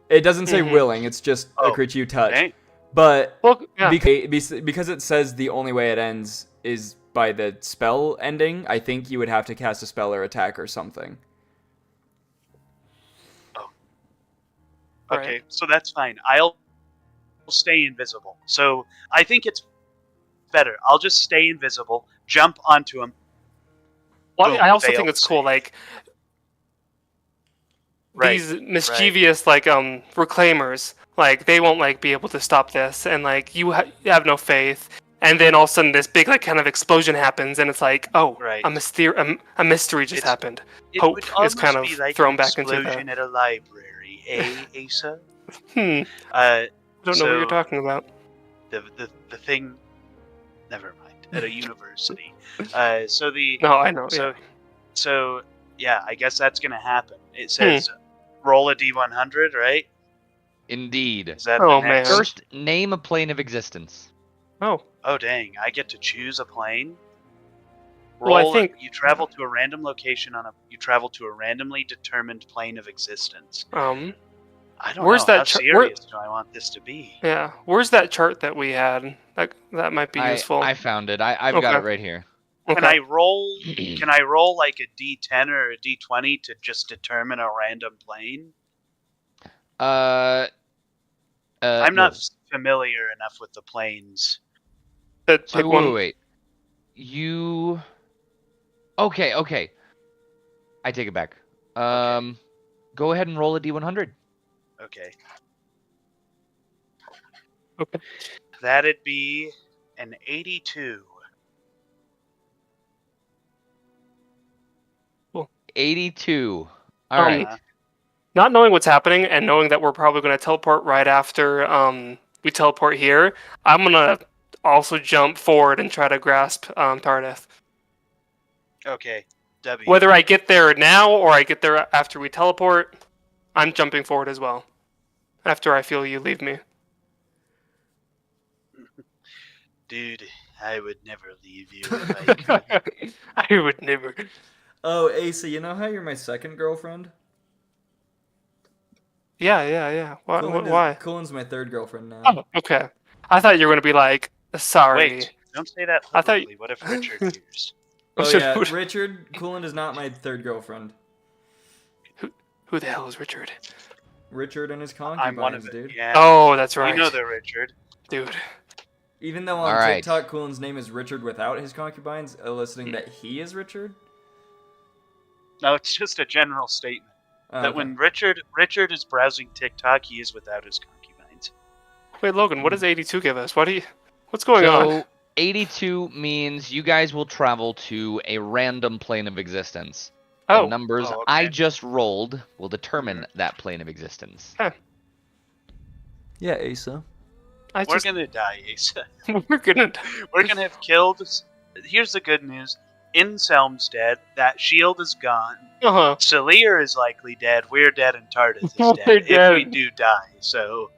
[SPEAKER 1] It doesn't say
[SPEAKER 2] Mhm.
[SPEAKER 1] willing. It's just a
[SPEAKER 4] Oh,
[SPEAKER 1] creature you touch.
[SPEAKER 4] Okay.
[SPEAKER 1] But
[SPEAKER 2] Well, yeah.
[SPEAKER 1] because it says the only way it ends is by the spell ending, I think you would have to cast a spell or attack or something.
[SPEAKER 4] Okay,
[SPEAKER 2] Right.
[SPEAKER 4] so that's fine. I'll stay invisible. So I think it's better. I'll just stay invisible, jump onto him.
[SPEAKER 2] Well,
[SPEAKER 4] Boom,
[SPEAKER 2] I also
[SPEAKER 4] failed
[SPEAKER 2] think it's cool,
[SPEAKER 4] save.
[SPEAKER 2] like
[SPEAKER 4] Right,
[SPEAKER 2] these mischievous like reclaimers, like they won't like be able to stop this, and like you have no faith, and then all of a sudden this big like kind of explosion happens, and it's like, oh,
[SPEAKER 4] Right.
[SPEAKER 2] a mystery just
[SPEAKER 4] It's-
[SPEAKER 2] happened.
[SPEAKER 4] It
[SPEAKER 2] Hope
[SPEAKER 4] would
[SPEAKER 2] is
[SPEAKER 4] almost
[SPEAKER 2] kind of
[SPEAKER 4] be like
[SPEAKER 2] thrown
[SPEAKER 4] an
[SPEAKER 2] back into the-
[SPEAKER 4] explosion at a library, Asa?
[SPEAKER 2] I
[SPEAKER 4] Uh,
[SPEAKER 2] don't know what you're
[SPEAKER 4] So-
[SPEAKER 2] talking about.
[SPEAKER 4] the thing. Never mind. At a university. So the
[SPEAKER 2] No, I know.
[SPEAKER 4] so
[SPEAKER 2] yeah.
[SPEAKER 4] so yeah, I guess that's gonna happen. It says roll a d100, right?
[SPEAKER 5] Indeed.
[SPEAKER 4] Is that
[SPEAKER 2] Oh,
[SPEAKER 4] the next?
[SPEAKER 2] man.
[SPEAKER 5] First, name a plane of existence.
[SPEAKER 2] Oh,
[SPEAKER 4] Oh dang! I get to choose a plane.
[SPEAKER 2] Well, I
[SPEAKER 4] Roll.
[SPEAKER 2] think-
[SPEAKER 4] You travel to a random location on a. You travel to a randomly determined plane of existence. I don't
[SPEAKER 2] Where's
[SPEAKER 4] know.
[SPEAKER 2] that
[SPEAKER 4] How
[SPEAKER 2] char-
[SPEAKER 4] serious do I want this to be?
[SPEAKER 2] yeah. Where's that chart that we had? That might be useful.
[SPEAKER 5] I found it. I've got it
[SPEAKER 2] Okay.
[SPEAKER 5] right here.
[SPEAKER 2] Okay.
[SPEAKER 4] Can I roll? Can I roll like a d10 or a d20 to just determine a random plane?
[SPEAKER 5] I'm
[SPEAKER 4] I'm not familiar enough with the planes.
[SPEAKER 2] Pick
[SPEAKER 5] So
[SPEAKER 2] one.
[SPEAKER 5] wait. You. Okay. I take it back. Go ahead and roll a d100.
[SPEAKER 4] Okay.
[SPEAKER 2] Okay.
[SPEAKER 4] That'd be an 82.
[SPEAKER 5] 82. All
[SPEAKER 2] Um,
[SPEAKER 5] right.
[SPEAKER 2] Not knowing what's happening and knowing that we're probably going to teleport right after we teleport here, I'm gonna also jump forward and try to grasp Tardeth.
[SPEAKER 4] Okay. W.
[SPEAKER 2] Whether I get there now or I get there after we teleport, I'm jumping forward as well. After I feel you leave me.
[SPEAKER 4] Dude, I would never leave you if I could.
[SPEAKER 2] I would never.
[SPEAKER 1] Oh, Asa, you know how you're my second girlfriend?
[SPEAKER 2] Yeah. Why?
[SPEAKER 1] Colin's my third girlfriend now.
[SPEAKER 2] Oh, okay. I thought you were gonna be like, sorry.
[SPEAKER 4] Wait, don't say that
[SPEAKER 2] I thought-
[SPEAKER 4] publicly. What if Richard hears?
[SPEAKER 1] Oh
[SPEAKER 2] Should-
[SPEAKER 1] yeah, Richard, Coolin is not my third girlfriend.
[SPEAKER 2] Who the hell is Richard?
[SPEAKER 1] Richard and his concubines,
[SPEAKER 4] I'm one of it.
[SPEAKER 1] dude.
[SPEAKER 4] Yeah.
[SPEAKER 2] Oh, that's right.
[SPEAKER 4] You know the Richard.
[SPEAKER 2] Dude.
[SPEAKER 1] Even though on
[SPEAKER 5] All right.
[SPEAKER 1] TikTok Coolin's name is Richard without his concubines, eliciting that he is Richard.
[SPEAKER 4] No, it's just a general statement
[SPEAKER 1] Oh,
[SPEAKER 4] that
[SPEAKER 1] okay.
[SPEAKER 4] when Richard is browsing TikTok, he is without his concubines.
[SPEAKER 2] Wait, Logan, what does 82 give us? What's going on?
[SPEAKER 5] So 82 means you guys will travel to a random plane of existence. The
[SPEAKER 2] Oh,
[SPEAKER 5] numbers
[SPEAKER 4] Oh, okay.
[SPEAKER 5] I just rolled will determine that plane of existence.
[SPEAKER 1] Yeah, Asa.
[SPEAKER 2] I
[SPEAKER 4] We're
[SPEAKER 2] just
[SPEAKER 4] gonna die, Asa.
[SPEAKER 2] we're gonna.
[SPEAKER 4] We're gonna have killed. Here's the good news: Inselm's dead. That shield is gone.
[SPEAKER 2] Uh-huh.
[SPEAKER 4] Salir is likely dead. We're dead, and Tardith is
[SPEAKER 2] We're
[SPEAKER 4] dead. If
[SPEAKER 2] dead.
[SPEAKER 4] we do die, so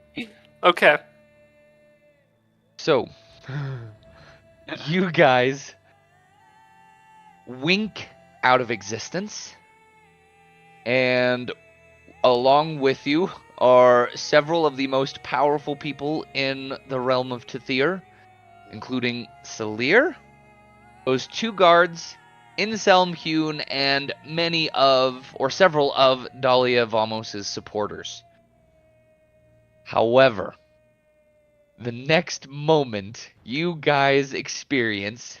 [SPEAKER 2] Okay.
[SPEAKER 5] So, you guys wink out of existence, and along with you are several of the most powerful people in the realm of Tethir, including Salir, those two guards, Inselm Hune, and many of, or several of, Dahlia Vamos' supporters. However, the next moment you guys experience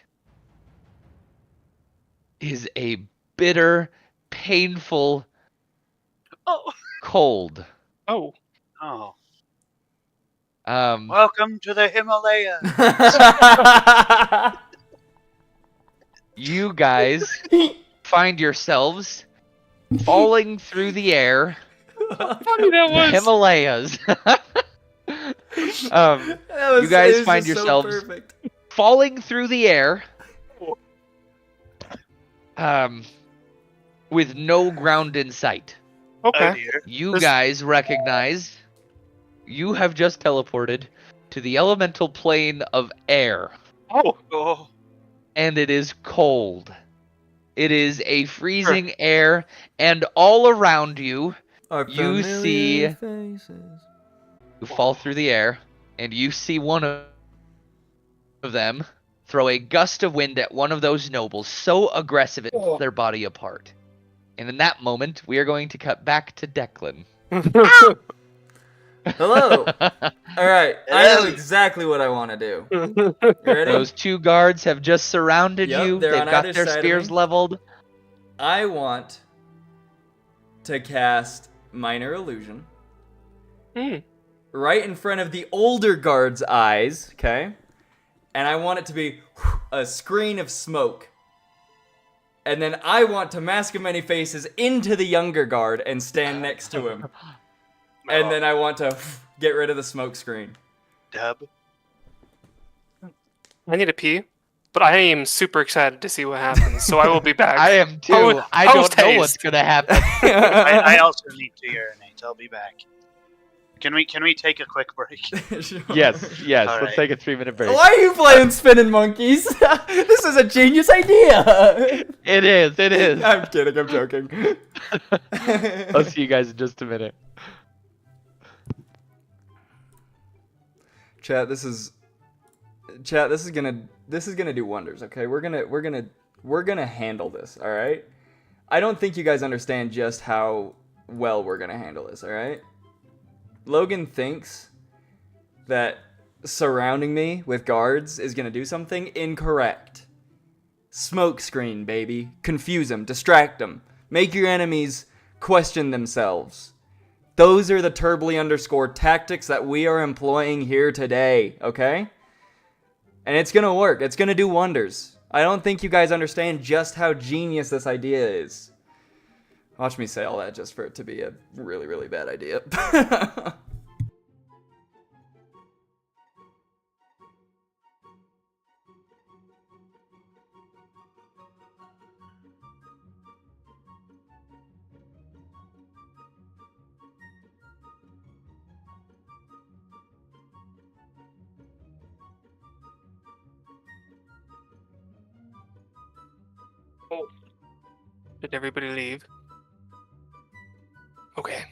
[SPEAKER 5] is a bitter, painful
[SPEAKER 4] oh,
[SPEAKER 5] cold.
[SPEAKER 2] Oh.
[SPEAKER 4] oh, Welcome to the Himalaya.
[SPEAKER 5] You guys find yourselves falling through the air,
[SPEAKER 2] Funny that
[SPEAKER 5] the
[SPEAKER 2] was.
[SPEAKER 5] Himalayas.
[SPEAKER 1] That was-
[SPEAKER 5] You guys
[SPEAKER 1] it was
[SPEAKER 5] find
[SPEAKER 1] just so
[SPEAKER 5] yourselves
[SPEAKER 1] perfect.
[SPEAKER 5] falling through the air, with no ground in sight.
[SPEAKER 4] Oh
[SPEAKER 2] Okay.
[SPEAKER 4] dear.
[SPEAKER 5] You
[SPEAKER 2] This-
[SPEAKER 5] guys recognize you have just teleported to the elemental plane of air,
[SPEAKER 4] Oh.
[SPEAKER 5] and it is cold. It is a freezing air, and all around you,
[SPEAKER 1] Our
[SPEAKER 5] you
[SPEAKER 1] familiar
[SPEAKER 5] see-
[SPEAKER 1] faces.
[SPEAKER 5] you fall through the air, and you see one of them throw a gust of wind at one of those nobles so aggressive it pulls their body apart. And in that moment, we are going to cut back to Declan.
[SPEAKER 1] Hello. All right, I know
[SPEAKER 4] Hello.
[SPEAKER 1] exactly what I want to do. You ready?
[SPEAKER 5] Those two guards have just surrounded
[SPEAKER 1] Yep,
[SPEAKER 5] you.
[SPEAKER 1] they're
[SPEAKER 5] They've
[SPEAKER 1] on
[SPEAKER 5] got
[SPEAKER 1] either
[SPEAKER 5] their
[SPEAKER 1] side of
[SPEAKER 5] spears
[SPEAKER 1] me.
[SPEAKER 5] leveled.
[SPEAKER 1] I want to cast Minor Illusion
[SPEAKER 2] Hmm.
[SPEAKER 1] right in front of the older guard's eyes, okay? And I want it to be a screen of smoke. And then I want to mask many faces into the younger guard and stand next to him. And then I want to get rid of the smoke screen.
[SPEAKER 4] Dub.
[SPEAKER 2] I need to pee, but I am super excited to see what happens. So I will be back.
[SPEAKER 5] I am too.
[SPEAKER 2] Post-
[SPEAKER 5] I don't know
[SPEAKER 2] post-haste.
[SPEAKER 5] what's gonna happen.
[SPEAKER 4] I also need to urinate. I'll be back. Can we take a quick break?
[SPEAKER 1] Sure.
[SPEAKER 5] Yes.
[SPEAKER 4] All
[SPEAKER 5] Let's
[SPEAKER 4] right.
[SPEAKER 5] take a 3-minute break.
[SPEAKER 1] Why are you playing spinning monkeys? This is a genius idea.
[SPEAKER 5] It is. It is.
[SPEAKER 1] I'm kidding. I'm joking.
[SPEAKER 5] I'll see you guys in just a minute.
[SPEAKER 1] Chat, this is gonna do wonders. Okay, we're gonna handle this. All right. I don't think you guys understand just how well we're gonna handle this. All right. Logan thinks that surrounding me with guards is gonna do something incorrect. Smoke screen, baby. Confuse them, distract them, make your enemies question themselves. Those are the Turbly _ tactics that we are employing here today, okay? And it's gonna work. It's gonna do wonders. I don't think you guys understand just how genius this idea is. Watch me say all that just for it to be a really, really bad idea.
[SPEAKER 2] Did everybody leave? Okay.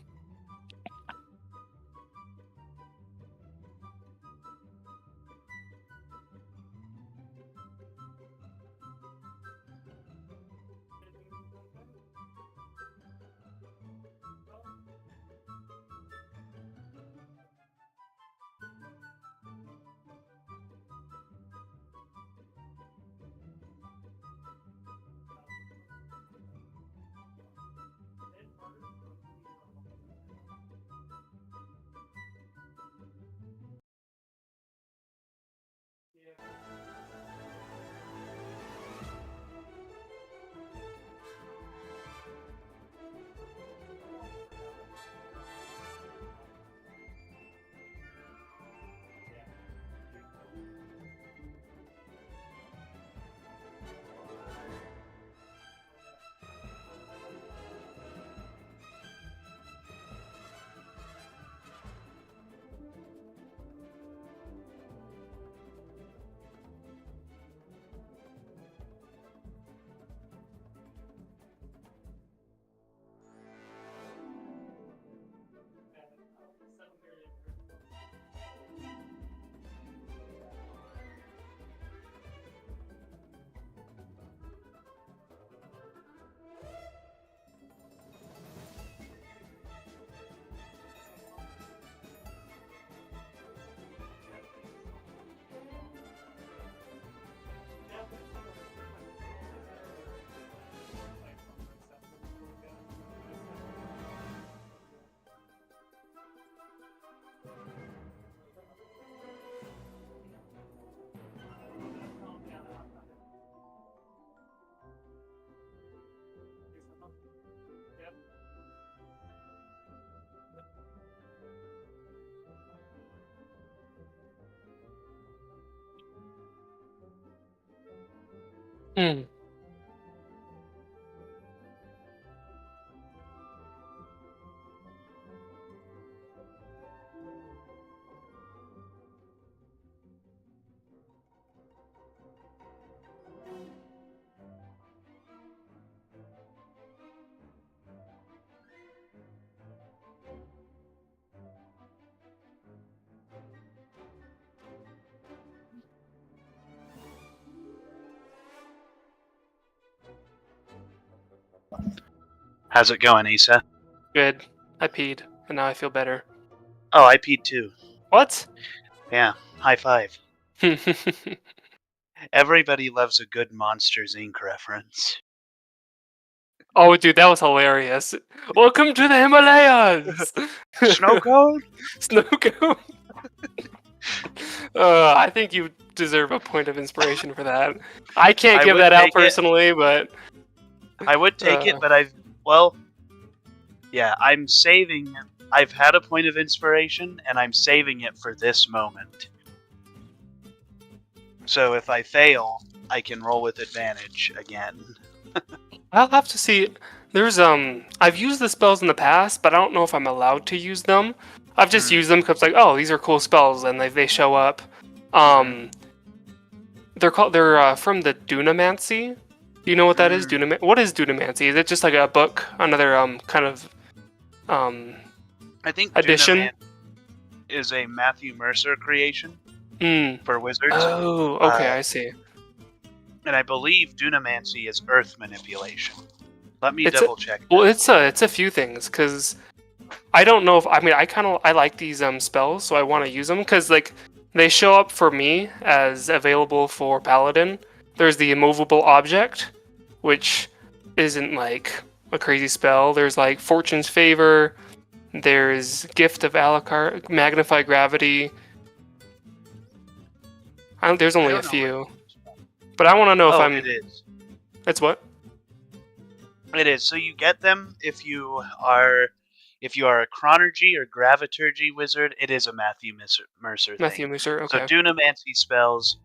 [SPEAKER 2] Hmm.
[SPEAKER 4] How's it going, Asa?
[SPEAKER 2] Good. I peed, and now I feel better.
[SPEAKER 4] Oh, I peed too.
[SPEAKER 2] What?
[SPEAKER 4] Yeah, high five. Everybody loves a good Monsters Inc. reference.
[SPEAKER 2] Oh, dude, that was hilarious. Welcome to the Himalayas!
[SPEAKER 4] Snow cone?
[SPEAKER 2] Snow cone. I think you deserve a point of inspiration for that. I can't
[SPEAKER 4] I
[SPEAKER 2] give
[SPEAKER 4] would
[SPEAKER 2] that out
[SPEAKER 4] take it.
[SPEAKER 2] personally, but
[SPEAKER 4] I would take it, but I'm saving. I've had a point of inspiration, and I'm saving it for this moment. So if I fail, I can roll with advantage again.
[SPEAKER 2] I'll have to see. There's I've used the spells in the past, but I don't know if I'm allowed to use them. I've just used them because like, oh, these are cool spells, and they show up. They're from the Dunamancy. Do you know what that is? What is Dunamancy? Is it just like a book, another kind of
[SPEAKER 4] I think
[SPEAKER 2] addition?
[SPEAKER 4] Dunamant is a Matthew Mercer creation
[SPEAKER 2] Mm.
[SPEAKER 4] for wizards.
[SPEAKER 2] Oh, okay, I see.
[SPEAKER 4] And I believe Dunamancy is earth manipulation. Let me
[SPEAKER 2] It's
[SPEAKER 4] double check.
[SPEAKER 2] Well, it's a few things because I don't know if I like these spells, so I want to use them because like they show up for me as available for Paladin. There's the immovable object, which isn't like a crazy spell. There's like Fortune's Favor. There's Gift of Alucard, Magnify Gravity. There's only a few, but I want to know if I'm.
[SPEAKER 4] It is.
[SPEAKER 2] It's what?
[SPEAKER 4] It is. So you get them if you are a chronergy or graviturgy wizard. It is a Matthew Mercer thing.
[SPEAKER 2] Matthew Mercer. Okay.
[SPEAKER 4] So Dunamancy spells.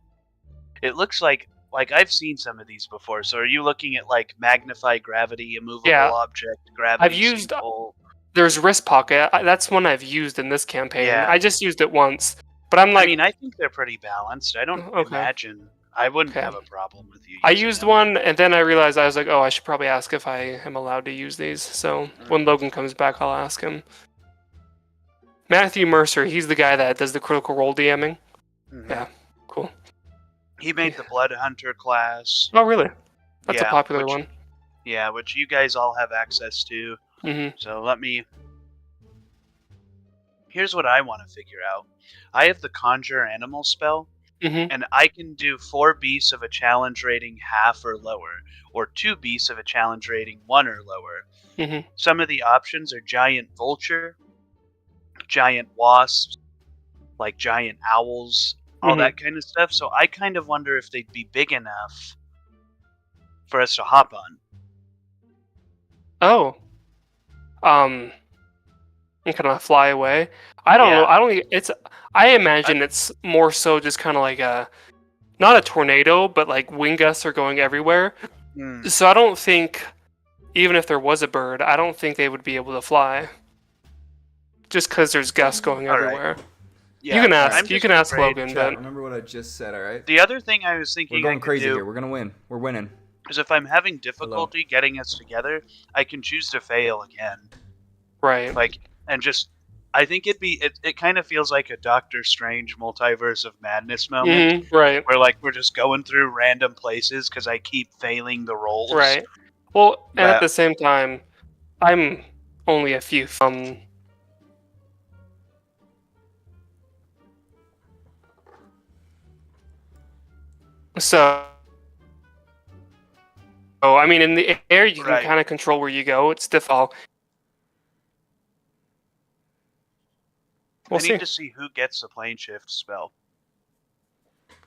[SPEAKER 4] It looks like I've seen some of these before. So are you looking at like magnify gravity, immovable object, gravity?
[SPEAKER 2] I've used.
[SPEAKER 4] Steeple?
[SPEAKER 2] There's Wrist Pocket. That's one I've used in this campaign.
[SPEAKER 4] Yeah.
[SPEAKER 2] I just used it once, but I'm like.
[SPEAKER 4] I mean, I think they're pretty balanced. I don't imagine. I wouldn't have a problem with you.
[SPEAKER 2] I used one, and then I realized I was like, oh, I should probably ask if I am allowed to use these. So when Logan comes back, I'll ask him. Matthew Mercer, he's the guy that does the critical role DMing.
[SPEAKER 4] Mhm.
[SPEAKER 2] Yeah, cool.
[SPEAKER 4] He made the Blood Hunter class.
[SPEAKER 2] Oh, really? That's a
[SPEAKER 4] Yeah,
[SPEAKER 2] popular
[SPEAKER 4] which-
[SPEAKER 2] one.
[SPEAKER 4] Yeah, which you guys all have access to.
[SPEAKER 2] Mm-hmm.
[SPEAKER 4] So here's what I want to figure out. I have the Conjure Animal spell,
[SPEAKER 2] Mm-hmm.
[SPEAKER 4] and I can do 4 beasts of a challenge rating half or lower, or 2 beasts of a challenge rating 1 or lower.
[SPEAKER 2] Mm-hmm.
[SPEAKER 4] Some of the options are giant vulture, giant wasps, like giant owls, all
[SPEAKER 2] Mhm.
[SPEAKER 4] that kind of stuff. So I kind of wonder if they'd be big enough for us to hop on.
[SPEAKER 2] Oh. And kind of fly away. I don't know. I imagine it's more so just kind of like not a tornado, but like wind gusts are going everywhere. So I don't think, even if there was a bird, I don't think they would be able to fly. Just because there's gusts going
[SPEAKER 4] All right.
[SPEAKER 2] everywhere.
[SPEAKER 4] Yeah,
[SPEAKER 2] You can
[SPEAKER 4] I'm
[SPEAKER 2] ask. You
[SPEAKER 4] just
[SPEAKER 2] can ask
[SPEAKER 4] afraid-
[SPEAKER 2] Logan,
[SPEAKER 1] Chat,
[SPEAKER 2] but
[SPEAKER 1] remember what I just said, all right?
[SPEAKER 4] The other thing I was thinking
[SPEAKER 1] We're
[SPEAKER 4] I
[SPEAKER 1] going
[SPEAKER 4] could
[SPEAKER 1] crazy
[SPEAKER 4] do
[SPEAKER 1] here. We're gonna win. We're winning.
[SPEAKER 4] is if I'm having difficulty getting us together, I can choose to fail again.
[SPEAKER 2] right.
[SPEAKER 4] Like, and just, I think it kind of feels like a Doctor Strange Multiverse of Madness moment,
[SPEAKER 2] Right.
[SPEAKER 4] where like we're just going through random places because I keep failing the rolls.
[SPEAKER 2] Right. Well, and at
[SPEAKER 4] But-
[SPEAKER 2] the same time, I'm only a few. So, I mean, in the air, you can
[SPEAKER 4] Right.
[SPEAKER 2] kind of control where you go. It's difficult. We'll
[SPEAKER 4] I
[SPEAKER 2] see.
[SPEAKER 4] need to see who gets the plane shift spell.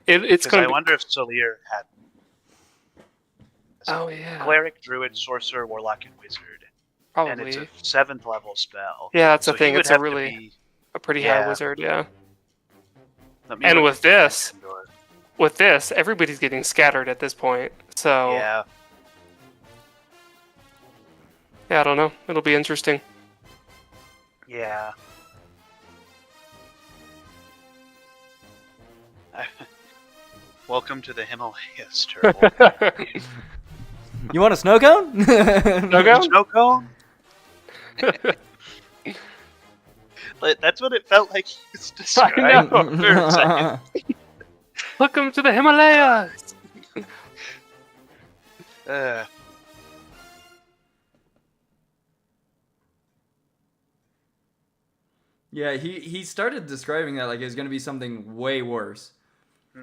[SPEAKER 2] It's
[SPEAKER 4] Because
[SPEAKER 2] going
[SPEAKER 4] I
[SPEAKER 2] to be.
[SPEAKER 4] wonder if Solir had
[SPEAKER 2] Oh, yeah.
[SPEAKER 4] Cleric, Druid, Sorcerer, Warlock, and Wizard. And it's
[SPEAKER 2] Probably.
[SPEAKER 4] a 7th level spell.
[SPEAKER 2] Yeah, that's
[SPEAKER 4] So
[SPEAKER 2] the
[SPEAKER 4] he
[SPEAKER 2] thing.
[SPEAKER 4] would
[SPEAKER 2] It's a
[SPEAKER 4] have to
[SPEAKER 2] really
[SPEAKER 4] be-
[SPEAKER 2] a pretty
[SPEAKER 4] yeah.
[SPEAKER 2] high wizard, yeah.
[SPEAKER 4] Let me
[SPEAKER 2] And
[SPEAKER 4] look
[SPEAKER 2] with
[SPEAKER 4] at the
[SPEAKER 2] this,
[SPEAKER 4] Endor.
[SPEAKER 2] with this, everybody's getting scattered at this point. So
[SPEAKER 4] Yeah.
[SPEAKER 2] yeah, I don't know. It'll be interesting.
[SPEAKER 4] Yeah. Welcome to the Himalayas, Turtle.
[SPEAKER 1] You want a snow cone?
[SPEAKER 2] Snow cone?
[SPEAKER 4] Snow cone? That's what it felt like he was describing
[SPEAKER 2] know.
[SPEAKER 4] for a second.
[SPEAKER 2] Welcome to the Himalayas.
[SPEAKER 4] Uh,
[SPEAKER 1] Yeah, he started describing that like it was gonna be something way worse.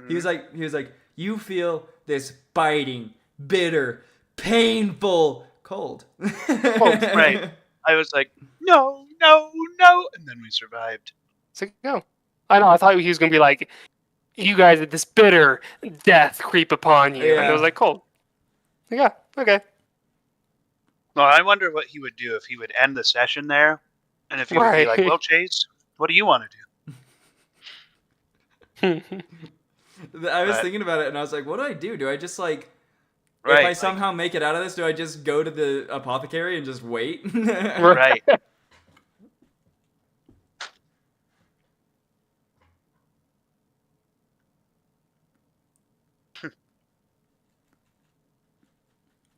[SPEAKER 1] He was like, you feel this biting, bitter, painful cold.
[SPEAKER 4] right. I was like, no, no, no, and then we survived.
[SPEAKER 2] So go. I know. I thought he was gonna be like, you guys had this bitter death creep upon you, and I was
[SPEAKER 1] Yeah.
[SPEAKER 2] like, cool. Yeah. Okay.
[SPEAKER 4] Well, I wonder what he would do if he would end the session there, and if he would be like,
[SPEAKER 2] Right.
[SPEAKER 4] well, Chase, what do you want to do?
[SPEAKER 1] I was
[SPEAKER 4] Right.
[SPEAKER 1] thinking about it, and I was like, what do I do? Do I just like,
[SPEAKER 4] Right.
[SPEAKER 1] if I
[SPEAKER 4] like-
[SPEAKER 1] somehow make it out of this, do I just go to the apothecary and just wait?
[SPEAKER 4] right.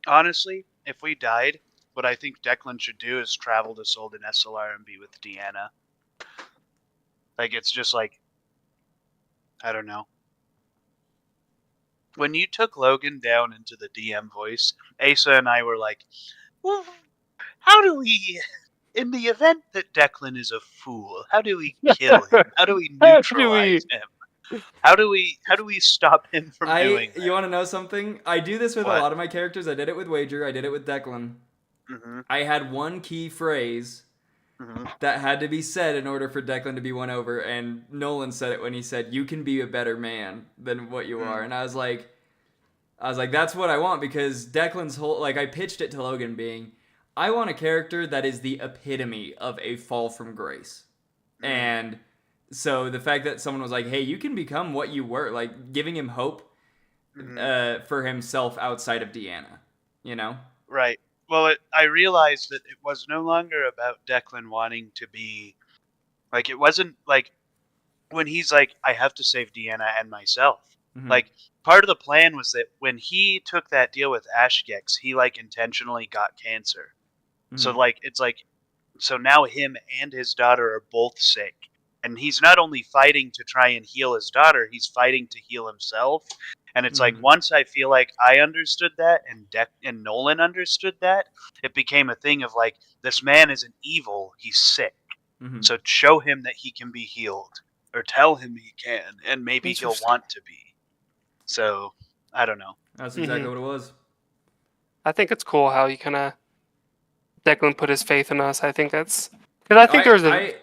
[SPEAKER 4] Honestly, if we died, what I think Declan should do is travel to Solden SLR and be with Deanna. Like, it's just like, I don't know. When you took Logan down into the DM voice, Asa and I were like, well, how do we, in the event that Declan is a fool, how do we kill him? How do we
[SPEAKER 2] How do
[SPEAKER 4] neutralize him? How do we stop him from doing that?
[SPEAKER 1] You want to know something? I do this with
[SPEAKER 4] What?
[SPEAKER 1] a lot of my characters. I did it with Wager. I did it with Declan.
[SPEAKER 4] Mm-hmm,
[SPEAKER 1] I had one key phrase
[SPEAKER 4] mm-hmm.
[SPEAKER 1] that had to be said in order for Declan to be won over, and Nolan said it when he said, "You can be a better man than what you are," and I was like, that's what I want, because Declan's whole, like, I pitched it to Logan being, I want a character that is the epitome of a fall from grace, and so the fact that someone was like, hey, you can become what you were, like, giving him hope for himself outside of Deanna, you know?
[SPEAKER 4] Right. Well, I realized that it was no longer about Declan wanting to be, like, it wasn't like when he's like, I have to save Deanna and myself.
[SPEAKER 1] Mhm.
[SPEAKER 4] Like, part of the plan was that when he took that deal with Ashgex, he, like, intentionally got cancer. So,
[SPEAKER 1] Mhm.
[SPEAKER 4] like, it's like, so now him and his daughter are both sick. And he's not only fighting to try and heal his daughter, he's fighting to heal himself. And it's like,
[SPEAKER 1] Mhm.
[SPEAKER 4] once I feel like I understood that and Nolan understood that, it became a thing of like, this man isn't evil, he's sick.
[SPEAKER 1] Mhm.
[SPEAKER 4] So show him that he can be healed, or tell him he can, and maybe he'll
[SPEAKER 2] Interesting.
[SPEAKER 4] want to be. So, I don't know.
[SPEAKER 1] That's exactly what it was.
[SPEAKER 2] I think it's cool how he kind of Declan put his faith in us. I think that's because I think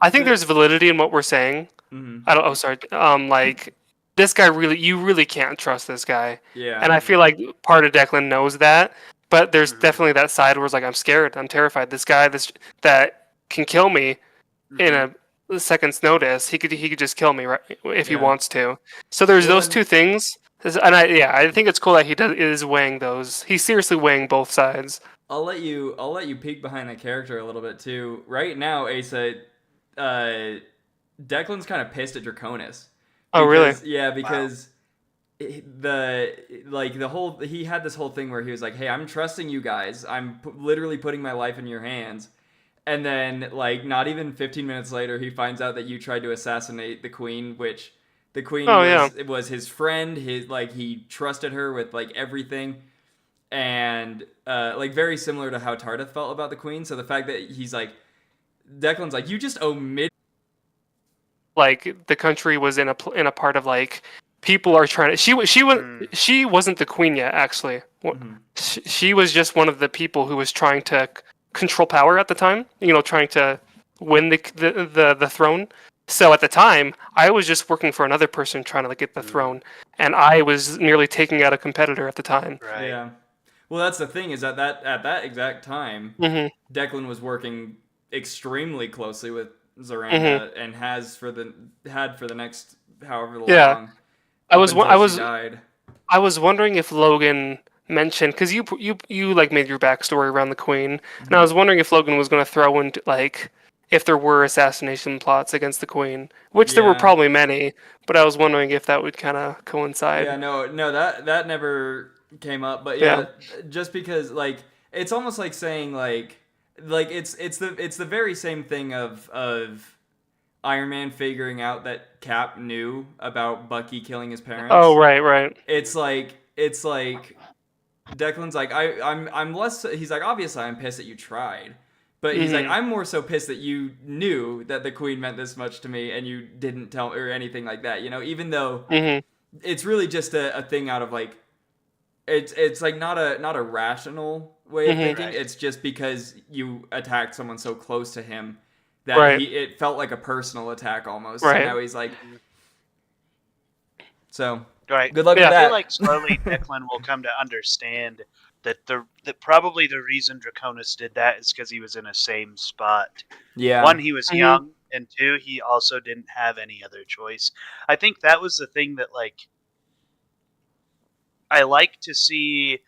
[SPEAKER 2] I think there's validity in what we're saying.
[SPEAKER 1] Mhm.
[SPEAKER 2] I don't. Oh, sorry. Like this guy you really can't trust this guy,
[SPEAKER 1] Yeah.
[SPEAKER 2] and I feel like part of Declan knows that. But there's
[SPEAKER 4] Mhm.
[SPEAKER 2] definitely that side where it's like I'm scared, I'm terrified. This guy, that can kill me in a second's notice. He could just kill me right if he
[SPEAKER 1] Yeah.
[SPEAKER 2] wants to. So there's
[SPEAKER 1] Well,
[SPEAKER 2] those
[SPEAKER 1] and-
[SPEAKER 2] two things, and I think it's cool that he is weighing those. He's seriously weighing both sides.
[SPEAKER 1] I'll let you peek behind the character a little bit too. Right now, Asa, Declan's kind of pissed at Draconis.
[SPEAKER 2] Oh, really?
[SPEAKER 1] Because- Yeah, because he had this whole thing where he was like, "Hey, I'm trusting you guys. I'm literally putting my life in your hands." And then, like, not even 15 minutes later, he finds out that you tried to assassinate the queen, which the queen was his friend. He trusted her with like everything. And like very similar to how Tardeth felt about the queen. So the fact that he's like, Declan's like, you just omitted.
[SPEAKER 2] Like the country was in a part of like people are trying to. She wasn't the queen yet. Actually, she was just one of the people who was trying to control power at the time. You know, trying to win the throne. So at the time, I was just working for another person trying to get the throne, and I was nearly taking out a competitor at the time.
[SPEAKER 4] Right.
[SPEAKER 1] Yeah. Well, that's the thing, is that at that exact time, Declan was working extremely closely with Zoranda and had for the next however long.
[SPEAKER 2] I was
[SPEAKER 1] until
[SPEAKER 2] I
[SPEAKER 1] she
[SPEAKER 2] was
[SPEAKER 1] died.
[SPEAKER 2] I was wondering if Logan mentioned, because you like made your backstory around the Queen, and I was wondering if Logan was going to throw in like if there were assassination plots against the Queen, which there were
[SPEAKER 1] Yeah.
[SPEAKER 2] probably many, but I was wondering if that would kind of coincide.
[SPEAKER 1] Yeah, no, that never came up. But
[SPEAKER 2] Yeah.
[SPEAKER 1] just because like it's almost like saying like it's the very same thing of Iron Man figuring out that Cap knew about Bucky killing his parents.
[SPEAKER 2] Oh, right.
[SPEAKER 1] It's like Declan's like I'm less. He's like, obviously I'm pissed that you tried, but he's like,
[SPEAKER 2] Mhm.
[SPEAKER 1] I'm more so pissed that you knew that the Queen meant this much to me and you didn't tell or anything like that. You know, even though
[SPEAKER 2] Mhm.
[SPEAKER 1] it's really just a thing out of like it's like not a rational way of
[SPEAKER 2] Mhm.
[SPEAKER 1] thinking.
[SPEAKER 4] Right.
[SPEAKER 1] It's just because you attacked someone so close to him that
[SPEAKER 2] Right.
[SPEAKER 1] it felt like a personal attack almost.
[SPEAKER 2] Right.
[SPEAKER 1] So now he's like, so
[SPEAKER 4] Right.
[SPEAKER 1] good luck
[SPEAKER 2] Yeah.
[SPEAKER 1] with
[SPEAKER 4] I
[SPEAKER 1] that.
[SPEAKER 4] feel like slowly Declan will come to understand that that probably the reason Draconis did that is because he was in a same spot.
[SPEAKER 1] Yeah.
[SPEAKER 4] One, he was
[SPEAKER 2] Mhm.
[SPEAKER 4] young, and two, he also didn't have any other choice. I think that was the thing that like I like to see.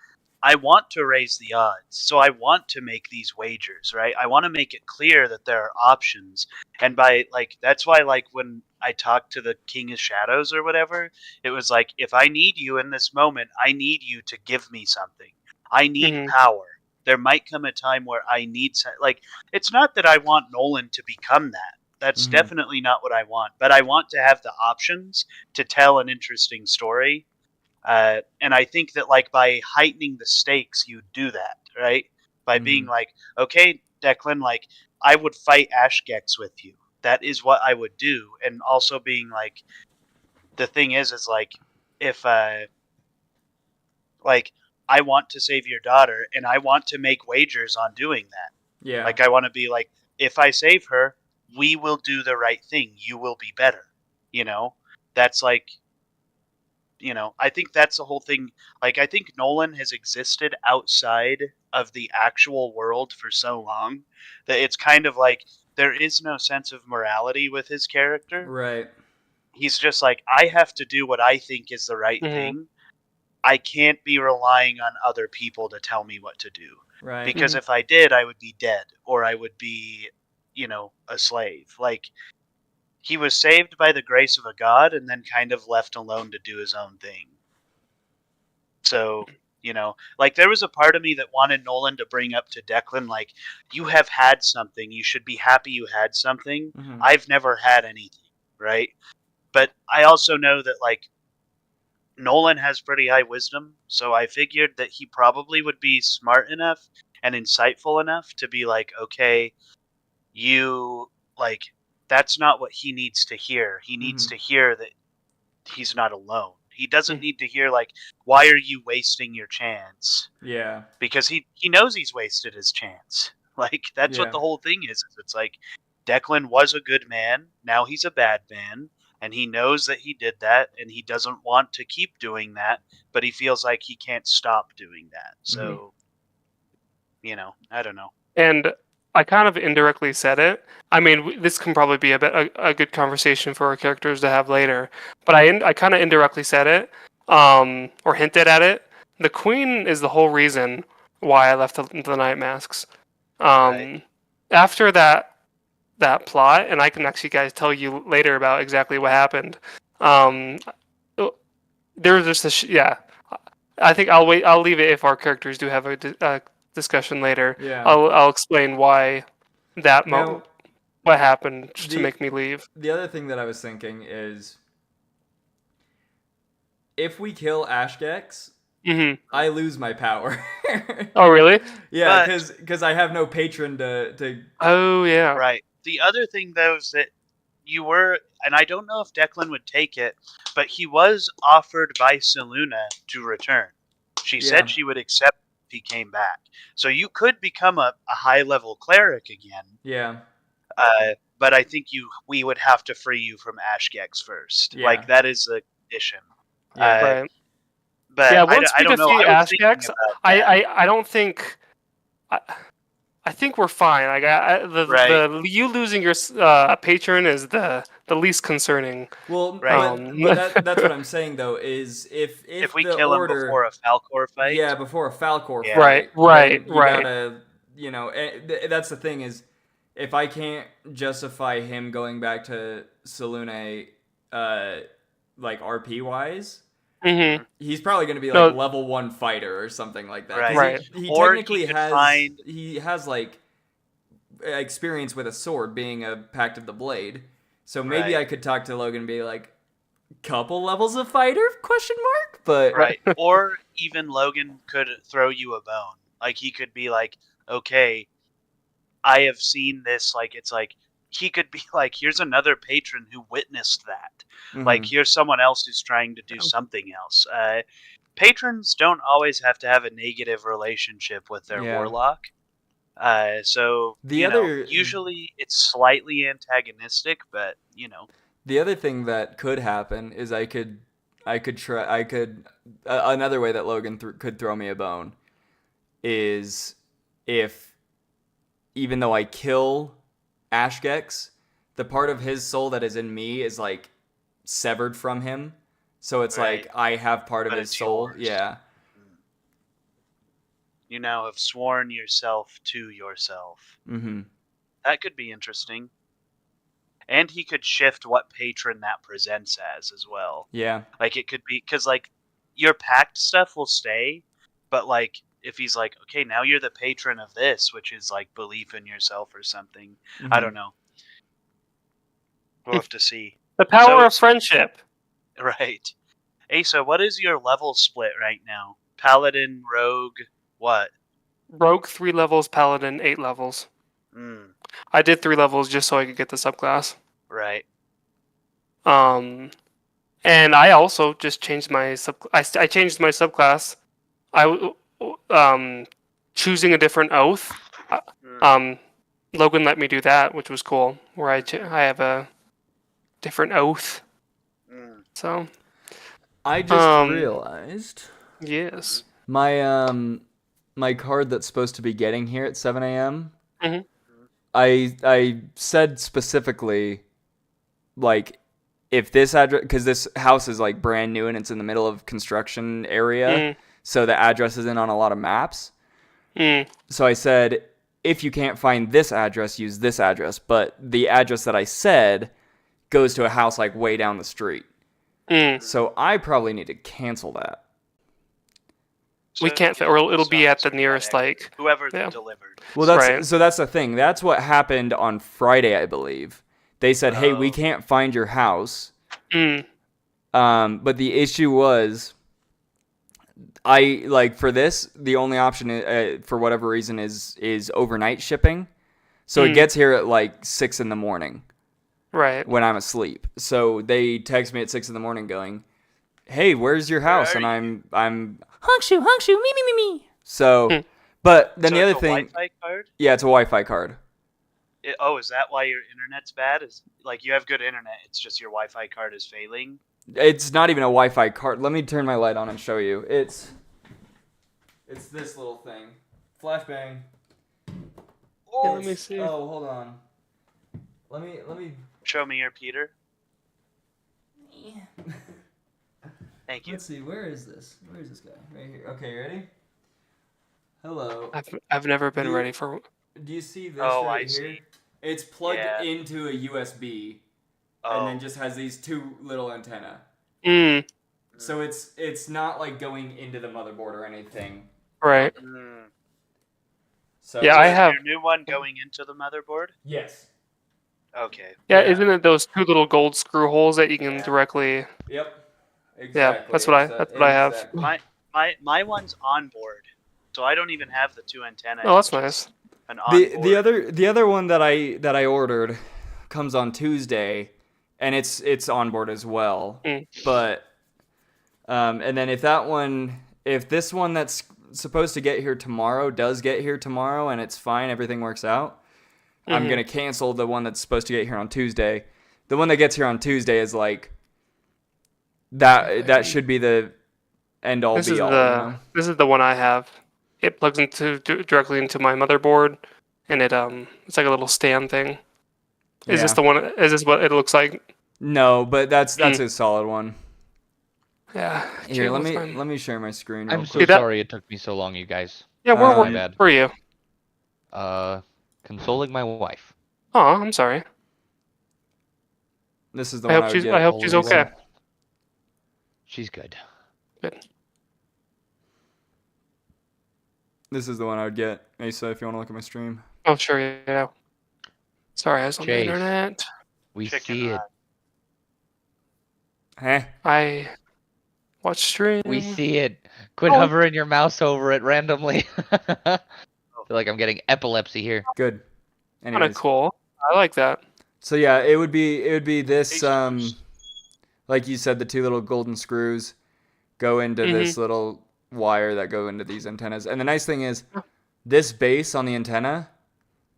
[SPEAKER 4] I want to raise the odds, so I want to make these wagers, right? I want to make it clear that there are options, and by like that's why like when I talked to the King of Shadows or whatever, it was like if I need you in this moment, I need you to give me something. I need
[SPEAKER 2] Mhm.
[SPEAKER 4] power. There might come a time where I need like it's not that I want Nolan to become that. That's
[SPEAKER 1] Mhm.
[SPEAKER 4] definitely not what I want, but I want to have the options to tell an interesting story. And I think that like by heightening the stakes, you do that, right? By being like, okay, Declan, like I would fight Ashgex with you. That is what I would do. And also being like, the thing is like, if like I want to save your daughter, and I want to make wagers on doing that.
[SPEAKER 1] Yeah.
[SPEAKER 4] Like I want to be like, if I save her, we will do the right thing. You will be better. You know, that's like I think that's the whole thing. Like, I think Nolan has existed outside of the actual world for so long that it's kind of like there is no sense of morality with his character.
[SPEAKER 1] Right.
[SPEAKER 4] He's just like, I have to do what I think is the right
[SPEAKER 2] Mhm.
[SPEAKER 4] thing. I can't be relying on other people to tell me what to do.
[SPEAKER 1] Right.
[SPEAKER 4] Because if I did, I would be dead or I would be, a slave. Like, he was saved by the grace of a god and then kind of left alone to do his own thing. So, like there was a part of me that wanted Nolan to bring up to Declan, like, you have had something. You should be happy you had something.
[SPEAKER 1] Mhm.
[SPEAKER 4] I've never had anything, right? But I also know that, like, Nolan has pretty high wisdom, so I figured that he probably would be smart enough and insightful enough to be like, okay, that's not what he needs to hear. He needs
[SPEAKER 1] Mhm.
[SPEAKER 4] to hear that he's not alone. He doesn't need to hear like, why are you wasting your chance?
[SPEAKER 1] Yeah.
[SPEAKER 4] Because he knows he's wasted his chance. Like that's what
[SPEAKER 1] Yeah.
[SPEAKER 4] the whole thing is. It's like Declan was a good man, now he's a bad man, and he knows that he did that and he doesn't want to keep doing that, but he feels like he can't stop doing that. So, I don't know.
[SPEAKER 2] And I kind of indirectly said it. I mean, this can probably be a good conversation for our characters to have later. But I kind of indirectly said it, or hinted at it. The Queen is the whole reason why I left the Night Masks.
[SPEAKER 4] Right.
[SPEAKER 2] After that plot, and I can actually guys tell you later about exactly what happened. There was just yeah. I think I'll wait. I'll leave it if our characters do have a discussion later.
[SPEAKER 1] Yeah.
[SPEAKER 2] I'll explain why that
[SPEAKER 1] Now,
[SPEAKER 2] what happened just to
[SPEAKER 1] the-
[SPEAKER 2] make me leave.
[SPEAKER 1] the other thing that I was thinking is if we kill Ashgex,
[SPEAKER 2] Hmm.
[SPEAKER 1] I lose my power.
[SPEAKER 2] Oh really?
[SPEAKER 1] Yeah,
[SPEAKER 4] But-
[SPEAKER 1] because I have no patron to.
[SPEAKER 2] Oh yeah.
[SPEAKER 4] Right. The other thing, though, is that you were, and I don't know if Declan would take it, but he was offered by Seluna to return. She
[SPEAKER 1] Yeah.
[SPEAKER 4] said she would accept if he came back. So you could become a high-level cleric again,
[SPEAKER 1] Yeah.
[SPEAKER 4] but I think we would have to free you from Ashgex first.
[SPEAKER 1] Yeah.
[SPEAKER 4] Like, that is a condition.
[SPEAKER 1] Yeah.
[SPEAKER 2] Right.
[SPEAKER 4] But
[SPEAKER 2] Yeah,
[SPEAKER 4] I,
[SPEAKER 2] once
[SPEAKER 4] I
[SPEAKER 2] we
[SPEAKER 4] don't know.
[SPEAKER 2] defeat
[SPEAKER 4] I was thinking
[SPEAKER 2] Ashgex,
[SPEAKER 4] about that.
[SPEAKER 2] I don't think. I think we're fine. Like
[SPEAKER 4] Right.
[SPEAKER 2] you losing your patron is the the least concerning.
[SPEAKER 1] Well,
[SPEAKER 4] Right.
[SPEAKER 1] that's what I'm saying though. Is if
[SPEAKER 4] we
[SPEAKER 1] the
[SPEAKER 4] kill him
[SPEAKER 1] order,
[SPEAKER 4] before a Falcor fight,
[SPEAKER 1] yeah, before a Falcor
[SPEAKER 4] Yeah.
[SPEAKER 1] fight,
[SPEAKER 2] Right,
[SPEAKER 1] then you
[SPEAKER 2] right.
[SPEAKER 1] gotta, that's the thing is, if I can't justify him going back to Salune, like RP wise,
[SPEAKER 2] Mm-hmm.
[SPEAKER 1] he's probably gonna be
[SPEAKER 2] No.
[SPEAKER 1] like level 1 fighter or something like that. 'Cause
[SPEAKER 2] Right.
[SPEAKER 1] He
[SPEAKER 4] Or
[SPEAKER 1] technically
[SPEAKER 4] he could
[SPEAKER 1] has he has like experience with a sword, being a Pact of the Blade. So maybe
[SPEAKER 4] Right.
[SPEAKER 1] I could talk to Logan and be like, couple levels of fighter? Question mark. But
[SPEAKER 4] right? Or even Logan could throw you a bone. Like he could be like, okay, I have seen this. Like it's like he could be like, here's another patron who witnessed that. Like
[SPEAKER 1] Mhm.
[SPEAKER 4] here's someone else who's trying to do something else. Patrons don't always have to have a negative relationship with their
[SPEAKER 1] Yeah.
[SPEAKER 4] warlock. So
[SPEAKER 1] The
[SPEAKER 4] you know,
[SPEAKER 1] other-
[SPEAKER 4] usually it's slightly antagonistic, but you know,
[SPEAKER 1] The other thing that could happen is I could another way that Logan could throw me a bone is if, even though I kill Ashgex, the part of his soul that is in me is like severed from him. So it's
[SPEAKER 4] Right.
[SPEAKER 1] like I have part of
[SPEAKER 4] But
[SPEAKER 1] his
[SPEAKER 4] it's
[SPEAKER 1] soul.
[SPEAKER 4] yours.
[SPEAKER 1] Yeah.
[SPEAKER 4] you now have sworn yourself to yourself.
[SPEAKER 1] Mm-hmm.
[SPEAKER 4] That could be interesting. And he could shift what patron that presents as well.
[SPEAKER 1] Yeah.
[SPEAKER 4] Like it could be because like your pact stuff will stay, but like if he's like, okay, now you're the patron of this, which is like belief in yourself or something. I don't know. We'll have to see.
[SPEAKER 2] The power
[SPEAKER 4] So-
[SPEAKER 2] of friendship.
[SPEAKER 4] Right. Asa, what is your level split right now? Paladin, rogue, what?
[SPEAKER 2] Rogue 3 levels, Paladin 8 levels. I did 3 levels just so I could get the subclass.
[SPEAKER 4] Right.
[SPEAKER 2] And I also just changed my I changed my subclass. Choosing a different oath. Logan let me do that, which was cool. Where I have a different oath. So
[SPEAKER 1] I just
[SPEAKER 2] Um,
[SPEAKER 1] realized
[SPEAKER 2] yes.
[SPEAKER 1] my card that's supposed to be getting here at 7 a.m.
[SPEAKER 2] Mhm.
[SPEAKER 1] I said specifically, like, if this address, because this house is like brand new and it's in the middle of construction area, so the address isn't on a lot of maps. So I said, if you can't find this address, use this address. But the address that I said goes to a house like way down the street. So I probably need to cancel that.
[SPEAKER 2] We can't fit, or it'll be at the nearest like.
[SPEAKER 4] whoever
[SPEAKER 2] yeah.
[SPEAKER 4] delivered.
[SPEAKER 1] Well, that's
[SPEAKER 2] Right.
[SPEAKER 1] so that's the thing. That's what happened on Friday, I believe. They said, "Hey, we
[SPEAKER 4] Oh.
[SPEAKER 1] can't find your house."
[SPEAKER 2] Mm.
[SPEAKER 1] But the issue was, for this, the only option for whatever reason is overnight shipping. So it gets here at like 6 a.m.
[SPEAKER 2] Right.
[SPEAKER 1] when I'm asleep. So they text me at 6 a.m. going, "Hey, where's your house?"
[SPEAKER 4] are
[SPEAKER 1] And I'm Honkshu, me. So, but then
[SPEAKER 4] So
[SPEAKER 1] the other
[SPEAKER 4] it's a
[SPEAKER 1] thing,
[SPEAKER 4] Wi-Fi card?
[SPEAKER 1] yeah, it's a Wi-Fi card.
[SPEAKER 4] Is that why your internet's bad? Is like you have good internet, it's just your Wi-Fi card is failing?
[SPEAKER 1] It's not even a Wi-Fi card. Let me turn my light on and show you. It's this little thing. Flashbang.
[SPEAKER 2] Yeah, let me see.
[SPEAKER 1] Oh, hold on. Let me.
[SPEAKER 4] Show me your Peter. Thank you.
[SPEAKER 1] Let's see. Where is this? Where is this guy? Right here. Okay, you ready? Hello.
[SPEAKER 2] I've never been
[SPEAKER 1] You-
[SPEAKER 2] ready for.
[SPEAKER 1] Do you see this
[SPEAKER 4] Oh,
[SPEAKER 1] right
[SPEAKER 4] I
[SPEAKER 1] here?
[SPEAKER 4] see.
[SPEAKER 1] It's plugged
[SPEAKER 4] Yeah.
[SPEAKER 1] into a USB,
[SPEAKER 4] Oh,
[SPEAKER 1] and then just has these two little antenna. So it's not like going into the motherboard or anything.
[SPEAKER 2] Right.
[SPEAKER 1] So
[SPEAKER 2] Yeah, I
[SPEAKER 4] is
[SPEAKER 2] have.
[SPEAKER 4] your new one going into the motherboard?
[SPEAKER 1] Yes.
[SPEAKER 4] Okay.
[SPEAKER 2] Yeah,
[SPEAKER 1] Yeah.
[SPEAKER 2] isn't it those 2 little gold screw holes that you can directly?
[SPEAKER 1] Yep. Exactly.
[SPEAKER 2] that's what I have.
[SPEAKER 1] Exactly.
[SPEAKER 4] My one's on board, so I don't even have the 2 antennas.
[SPEAKER 2] Oh, that's nice.
[SPEAKER 4] An
[SPEAKER 1] The other one that I ordered comes on Tuesday, and it's on board as well. But and then if this one that's supposed to get here tomorrow does get here tomorrow and it's fine, everything works out, I'm gonna cancel the one that's supposed to get here on Tuesday. The one that gets here on Tuesday is like that should be the end all
[SPEAKER 2] This
[SPEAKER 1] be
[SPEAKER 2] is
[SPEAKER 1] all.
[SPEAKER 2] the this is the one I have. It plugs directly into my motherboard, and it's like a little stand thing. Is this
[SPEAKER 1] Yeah.
[SPEAKER 2] the one? Is this what it looks like?
[SPEAKER 1] No, but that's a solid one.
[SPEAKER 2] Yeah.
[SPEAKER 1] Here,
[SPEAKER 2] okay,
[SPEAKER 1] let
[SPEAKER 2] that's
[SPEAKER 1] me
[SPEAKER 2] fine.
[SPEAKER 1] let me share my screen real
[SPEAKER 5] I'm so
[SPEAKER 1] quick.
[SPEAKER 2] that-
[SPEAKER 5] sorry it took me so long, you guys.
[SPEAKER 2] Yeah, where
[SPEAKER 1] my
[SPEAKER 5] bad.
[SPEAKER 2] were you?
[SPEAKER 5] Consoling my wife.
[SPEAKER 2] Oh, I'm sorry.
[SPEAKER 1] This is the
[SPEAKER 2] I
[SPEAKER 1] one
[SPEAKER 2] hope
[SPEAKER 1] I
[SPEAKER 2] she's
[SPEAKER 1] would
[SPEAKER 2] I
[SPEAKER 1] get.
[SPEAKER 2] hope she's
[SPEAKER 5] Always
[SPEAKER 2] okay.
[SPEAKER 5] well. She's good.
[SPEAKER 2] Good.
[SPEAKER 1] This is the one I would get. Asa, if you want to look at my stream.
[SPEAKER 2] Oh, sure. Yeah. Sorry, I was on the
[SPEAKER 5] Chase.
[SPEAKER 2] internet.
[SPEAKER 5] We
[SPEAKER 4] Chicken
[SPEAKER 5] see it.
[SPEAKER 1] Heh.
[SPEAKER 2] I watch stream.
[SPEAKER 5] We see it. Quit
[SPEAKER 2] Oh.
[SPEAKER 5] hovering your mouse over it randomly. I feel like I'm getting epilepsy here.
[SPEAKER 1] Good.
[SPEAKER 2] Kind of
[SPEAKER 1] Anyways.
[SPEAKER 2] cool. I like that.
[SPEAKER 1] So yeah, it would be this
[SPEAKER 4] Pastries.
[SPEAKER 1] like you said, the two little golden screws go into this little wire that go into these antennas. And the nice thing is this base on the antenna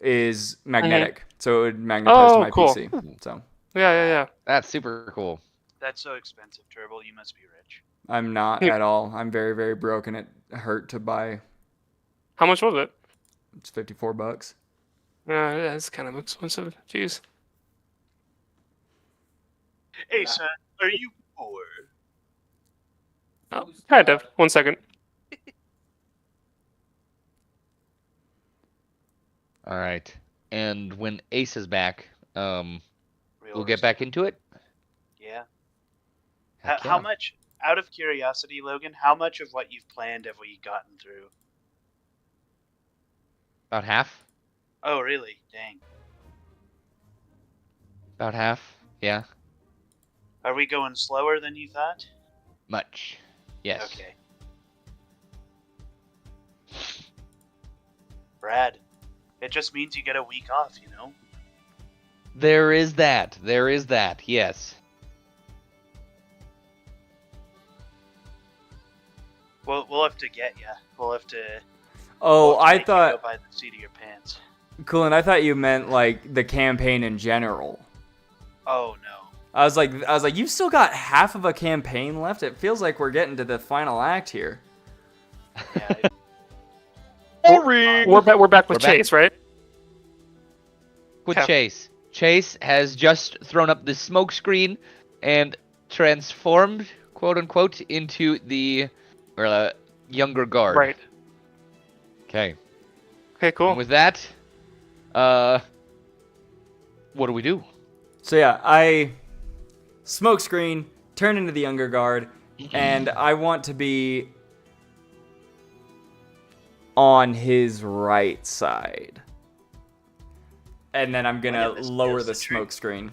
[SPEAKER 1] is magnetic. So it would magnetize to
[SPEAKER 2] Oh,
[SPEAKER 1] my
[SPEAKER 2] cool.
[SPEAKER 1] PC. So
[SPEAKER 2] Yeah.
[SPEAKER 5] That's super cool.
[SPEAKER 4] That's so expensive, Turbo. You must be rich.
[SPEAKER 1] I'm not
[SPEAKER 2] Yeah.
[SPEAKER 1] at all. I'm very, very broke and it hurt to buy.
[SPEAKER 2] How much was it?
[SPEAKER 1] It's $54.
[SPEAKER 2] Yeah, that's kind of expensive. Jeez.
[SPEAKER 4] Asa, are you bored?
[SPEAKER 2] Oh, kind of. 1 second.
[SPEAKER 5] All right. And when Ace is back,
[SPEAKER 4] Real
[SPEAKER 5] we'll get
[SPEAKER 4] risk.
[SPEAKER 5] back into it.
[SPEAKER 4] Yeah.
[SPEAKER 5] Heck
[SPEAKER 4] How
[SPEAKER 5] yeah.
[SPEAKER 4] much, out of curiosity, Logan, how much of what you've planned have we gotten through?
[SPEAKER 5] About half.
[SPEAKER 4] Oh, really? Dang.
[SPEAKER 5] About half. Yeah.
[SPEAKER 4] Are we going slower than you thought?
[SPEAKER 5] Much. Yes.
[SPEAKER 4] Okay. Brad, it just means you get a week off, you know?
[SPEAKER 5] There is that. There is that. Yes.
[SPEAKER 4] We'll have to get ya. We'll have to.
[SPEAKER 1] Oh,
[SPEAKER 4] we'll have to
[SPEAKER 1] I
[SPEAKER 4] make you
[SPEAKER 1] thought
[SPEAKER 4] go by the seat of your pants.
[SPEAKER 1] Coolin, I thought you meant like the campaign in general.
[SPEAKER 4] Oh no.
[SPEAKER 1] I was like, you've still got half of a campaign left. It feels like we're getting to the final act here.
[SPEAKER 4] Yeah.
[SPEAKER 2] We're back with
[SPEAKER 5] We're back.
[SPEAKER 2] Chase, right?
[SPEAKER 5] With
[SPEAKER 2] Okay.
[SPEAKER 5] Chase. Chase has just thrown up the smoke screen and transformed, quote unquote, into the younger guard.
[SPEAKER 2] Right.
[SPEAKER 5] Okay.
[SPEAKER 2] Okay, cool.
[SPEAKER 5] And with that, what do we do?
[SPEAKER 1] So yeah, I smoke screen, turn into the younger guard, and I want to be on his right side. And then I'm gonna
[SPEAKER 4] Look at this
[SPEAKER 1] lower the
[SPEAKER 4] ghost tree.
[SPEAKER 1] smoke screen.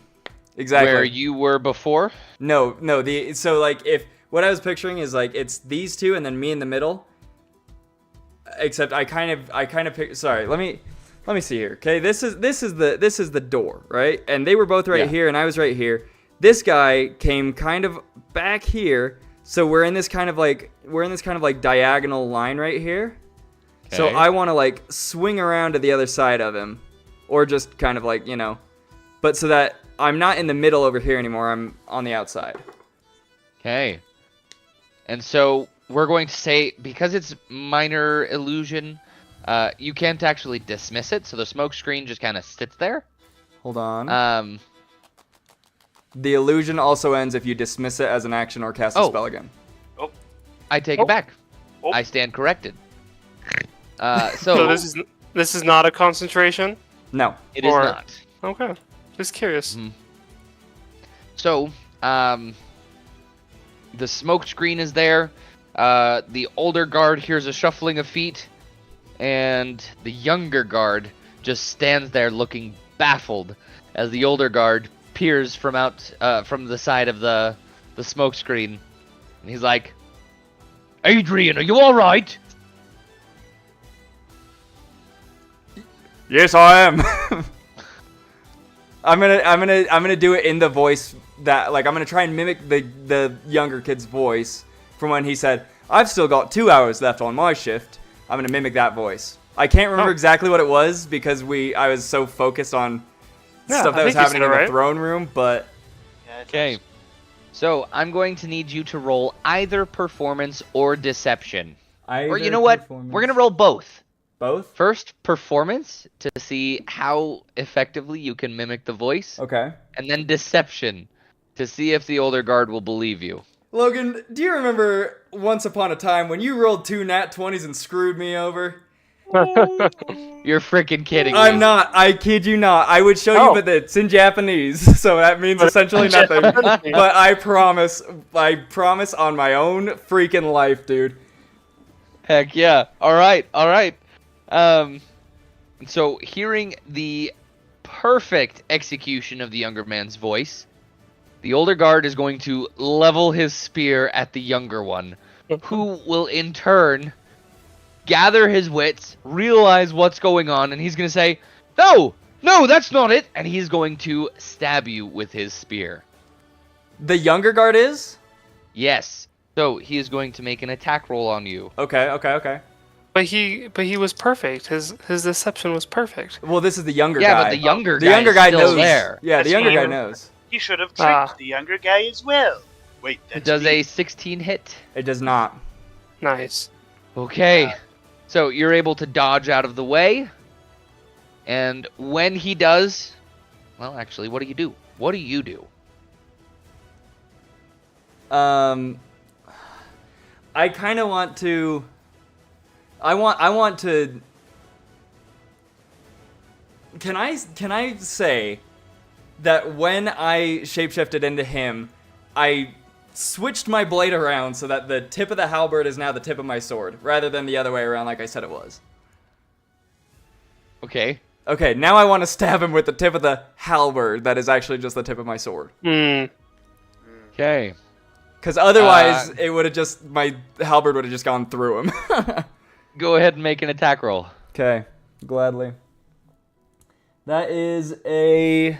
[SPEAKER 1] Exactly.
[SPEAKER 5] Where you were before?
[SPEAKER 1] No, so like if what I was picturing is like it's these two and then me in the middle. Except I kind of pick. Sorry, let me see here. Okay, this is the door, right? And they were both right
[SPEAKER 5] Yeah.
[SPEAKER 1] here, and I was right here. This guy came kind of back here, so we're in this kind of like diagonal line right here. So
[SPEAKER 5] Okay.
[SPEAKER 1] I want to like swing around to the other side of him, or just kind of like but so that I'm not in the middle over here anymore. I'm on the outside.
[SPEAKER 5] Okay. And so we're going to say, because it's minor illusion, you can't actually dismiss it, so the smoke screen just kind of sits there.
[SPEAKER 1] Hold on.
[SPEAKER 5] Um,
[SPEAKER 1] The illusion also ends if you dismiss it as an action or cast a
[SPEAKER 5] Oh.
[SPEAKER 1] spell again.
[SPEAKER 5] I take
[SPEAKER 2] Oh.
[SPEAKER 5] it back.
[SPEAKER 4] Oh.
[SPEAKER 5] I stand corrected.
[SPEAKER 2] So this is not a concentration.
[SPEAKER 1] No.
[SPEAKER 5] It is
[SPEAKER 2] or-
[SPEAKER 5] not.
[SPEAKER 2] Okay. Just curious.
[SPEAKER 5] Mhm. So, the smoke screen is there. The older guard hears a shuffling of feet, and the younger guard just stands there looking baffled as the older guard peers from the side of the smoke screen, and he's like, "Adrian, are you all right?"
[SPEAKER 1] Yes, I am. I'm gonna do it in the voice that I'm gonna try and mimic the younger kid's voice from when he said, "I've still got 2 hours left on my shift." I'm gonna mimic that voice. I can't remember
[SPEAKER 2] Oh.
[SPEAKER 1] exactly what it was because I was so focused on
[SPEAKER 2] Yeah,
[SPEAKER 1] stuff
[SPEAKER 2] I
[SPEAKER 1] that was
[SPEAKER 2] think you
[SPEAKER 1] happening
[SPEAKER 2] said
[SPEAKER 1] in
[SPEAKER 2] it
[SPEAKER 1] the
[SPEAKER 2] right.
[SPEAKER 1] throne room, but
[SPEAKER 4] Yeah, it
[SPEAKER 5] Okay.
[SPEAKER 4] does.
[SPEAKER 5] So I'm going to need you to roll either performance or deception. Or you know what? We're gonna roll both.
[SPEAKER 1] both.
[SPEAKER 5] First, performance to see how effectively you can mimic the voice,
[SPEAKER 1] Okay.
[SPEAKER 5] and then deception to see if the older guard will believe you.
[SPEAKER 1] Logan, do you remember once upon a time when you rolled 2 nat 20s and screwed me over?
[SPEAKER 5] You're freaking kidding me.
[SPEAKER 1] I'm not. I kid you not. I would show you,
[SPEAKER 2] Oh.
[SPEAKER 1] but it's in Japanese, so that means essentially nothing. But I promise on my own freaking life, dude.
[SPEAKER 5] Heck yeah. All right. So hearing the perfect execution of the younger man's voice, the older guard is going to level his spear at the younger one, who will in turn gather his wits, realize what's going on, and he's going to say, No, that's not it. And he's going to stab you with his spear.
[SPEAKER 1] The younger guard is?
[SPEAKER 5] Yes. So he is going to make an attack roll on you.
[SPEAKER 1] Okay.
[SPEAKER 2] But he was perfect. His deception was perfect.
[SPEAKER 1] Well, this is the younger guy.
[SPEAKER 5] Yeah, but the younger
[SPEAKER 1] The
[SPEAKER 5] guy
[SPEAKER 1] younger
[SPEAKER 5] is
[SPEAKER 1] guy
[SPEAKER 5] still
[SPEAKER 1] knows.
[SPEAKER 5] there.
[SPEAKER 1] Yeah, the
[SPEAKER 4] That's
[SPEAKER 1] younger guy
[SPEAKER 4] fine.
[SPEAKER 1] knows.
[SPEAKER 4] He should have tricked the younger guy as well. Wait, that's
[SPEAKER 5] Does
[SPEAKER 4] me.
[SPEAKER 5] a 16 hit?
[SPEAKER 1] It does not.
[SPEAKER 2] Nice.
[SPEAKER 5] Okay. So you're able to dodge out of the way. And when he does, well, actually, what do you do? What do you do?
[SPEAKER 1] I kind of want to. I want to. Can I say that when I shapeshifted into him, I switched my blade around so that the tip of the halberd is now the tip of my sword, rather than the other way around like I said it was.
[SPEAKER 5] Okay.
[SPEAKER 1] Okay, now I want to stab him with the tip of the halberd that is actually just the tip of my sword.
[SPEAKER 2] Hmm.
[SPEAKER 5] Okay.
[SPEAKER 1] Because otherwise, it would have just, my halberd would have just gone through him.
[SPEAKER 5] Go ahead and make an attack roll.
[SPEAKER 1] Okay, gladly. That is a,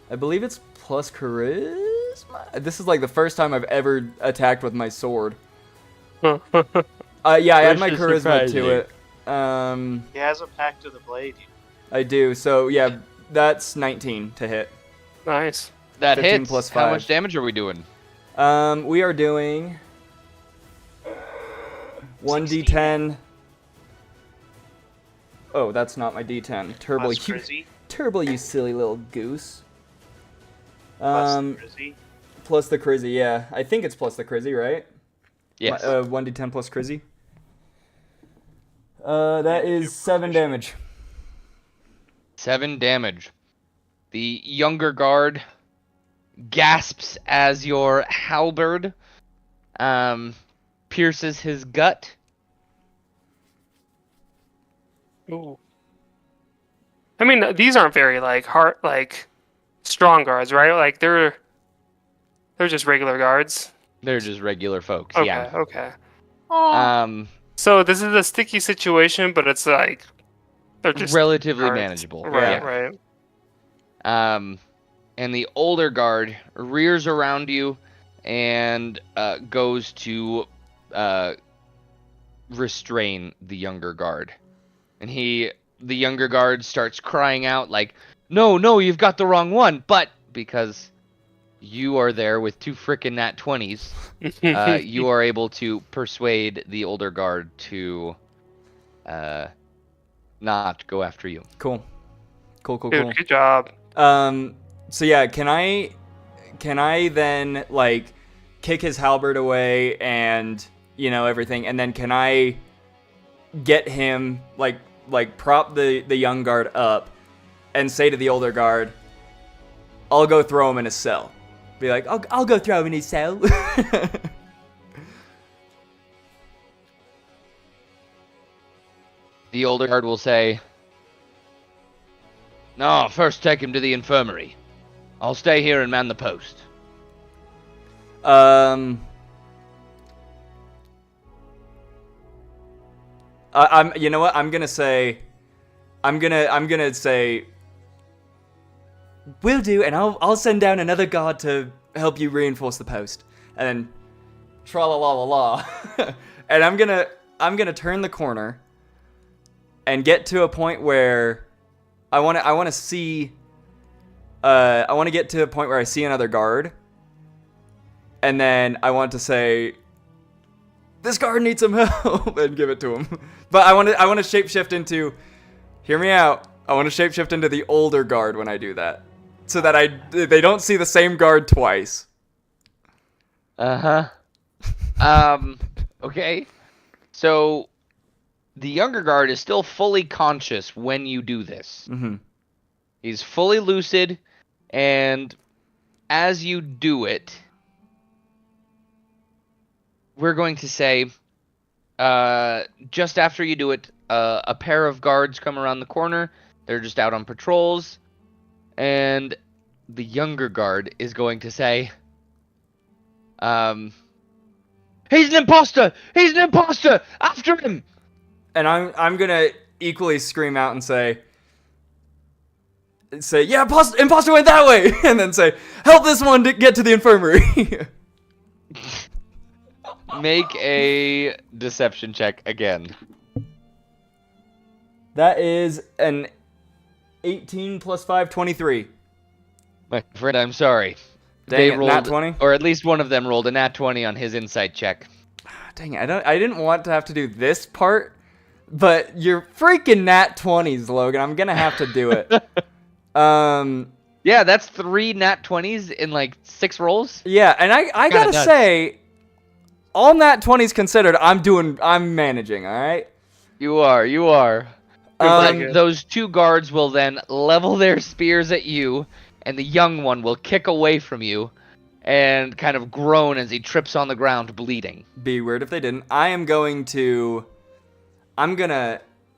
[SPEAKER 1] I believe it's plus charisma? This is like the first time I've ever attacked with my sword. Yeah, I add my
[SPEAKER 5] Which is
[SPEAKER 1] charisma
[SPEAKER 5] surprising.
[SPEAKER 1] to it.
[SPEAKER 4] He has a pact of the blade.
[SPEAKER 1] I do, so yeah, that's 19 to hit.
[SPEAKER 2] Nice.
[SPEAKER 5] That
[SPEAKER 1] 15
[SPEAKER 5] hits.
[SPEAKER 1] plus
[SPEAKER 5] How
[SPEAKER 1] 5.
[SPEAKER 5] much damage are we doing?
[SPEAKER 1] We are doing 1d10. Oh, that's not my d10. Turbo,
[SPEAKER 4] Plus
[SPEAKER 1] you,
[SPEAKER 4] Frizzy.
[SPEAKER 1] Turbo, you silly little goose.
[SPEAKER 4] Plus Frizzy.
[SPEAKER 1] Plus the crizzy, yeah. I think it's plus the crizzy, right?
[SPEAKER 5] Yes.
[SPEAKER 1] 1d10 plus crizzy. That is 7 damage.
[SPEAKER 5] 7 damage. The younger guard gasps as your halberd pierces his gut.
[SPEAKER 2] Ooh. I mean, these aren't very strong guards, right? Like they're just regular guards.
[SPEAKER 5] They're just regular folks.
[SPEAKER 2] Okay.
[SPEAKER 5] Yeah.
[SPEAKER 2] Okay.
[SPEAKER 5] So
[SPEAKER 2] this is a sticky situation, but it's like they're just
[SPEAKER 5] relatively
[SPEAKER 2] guards.
[SPEAKER 5] manageable.
[SPEAKER 2] Right.
[SPEAKER 5] Yeah.
[SPEAKER 2] Right.
[SPEAKER 5] And the older guard rears around you and goes to restrain the younger guard. And the younger guard starts crying out like, No, you've got the wrong one. But because you are there with 2 frickin' nat 20s, you are able to persuade the older guard to not go after you.
[SPEAKER 1] Cool. Cool.
[SPEAKER 2] Dude, good job.
[SPEAKER 1] So yeah, can I then like kick his halberd away and everything, and then can I get him like prop the young guard up and say to the older guard, I'll go throw him in his cell. Be like, I'll go throw him in his cell.
[SPEAKER 5] The older guard will say, No, first take him to the infirmary. I'll stay here and man the post.
[SPEAKER 1] You know what? I'm gonna say, will do, and I'll send down another guard to help you reinforce the post, and then tra la la la la, and I'm gonna turn the corner, and get to a point where I want to see, I want to get to a point where I see another guard, and then I want to say, this guard needs some help, and give it to him. But I want to shapeshift into, hear me out, I want to shapeshift into the older guard when I do that. so that they don't see the same guard twice.
[SPEAKER 5] Uh-huh. Okay. So the younger guard is still fully conscious when you do this.
[SPEAKER 1] Mm-hmm.
[SPEAKER 5] He's fully lucid, and as you do it, we're going to say, just after you do it, a pair of guards come around the corner. They're just out on patrols, and the younger guard is going to say, he's an imposter! He's an imposter! After him!
[SPEAKER 1] And I'm gonna equally scream out and say, yeah, imposter went that way, and then say, help this one to get to the infirmary.
[SPEAKER 5] Make a deception check again.
[SPEAKER 1] That is an 18 plus 5, 23.
[SPEAKER 5] My friend, I'm sorry.
[SPEAKER 1] Dang it, nat 20?
[SPEAKER 5] Or at least one of them rolled a nat 20 on his insight check.
[SPEAKER 1] Dang it, I didn't want to have to do this part, but you're freaking nat 20s, Logan. I'm gonna have to do it.
[SPEAKER 5] Yeah, that's 3 nat 20s in like 6 rolls.
[SPEAKER 1] Yeah, and I gotta
[SPEAKER 5] nuts.
[SPEAKER 1] say, all nat 20s considered, I'm managing, alright?
[SPEAKER 5] You are.
[SPEAKER 1] Um,
[SPEAKER 5] Those 2 guards will then level their spears at you, and the young one will kick away from you and kind of groan as he trips on the ground bleeding.
[SPEAKER 1] Be weird if they didn't. I'm gonna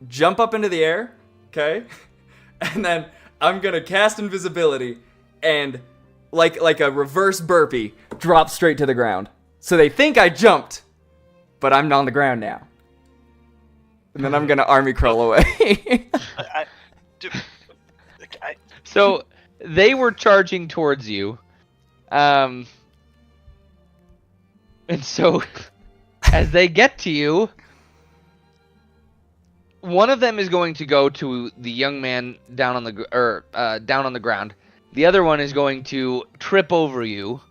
[SPEAKER 1] jump up into the air, okay? And then I'm gonna cast invisibility and like a reverse burpee, drop straight to the ground. So they think I jumped, but I'm on the ground now. And then I'm gonna army crawl away.
[SPEAKER 5] So they were charging towards you. And so as they get to you, one of them is going to go to the young man down on the ground. The other one is going to trip over you,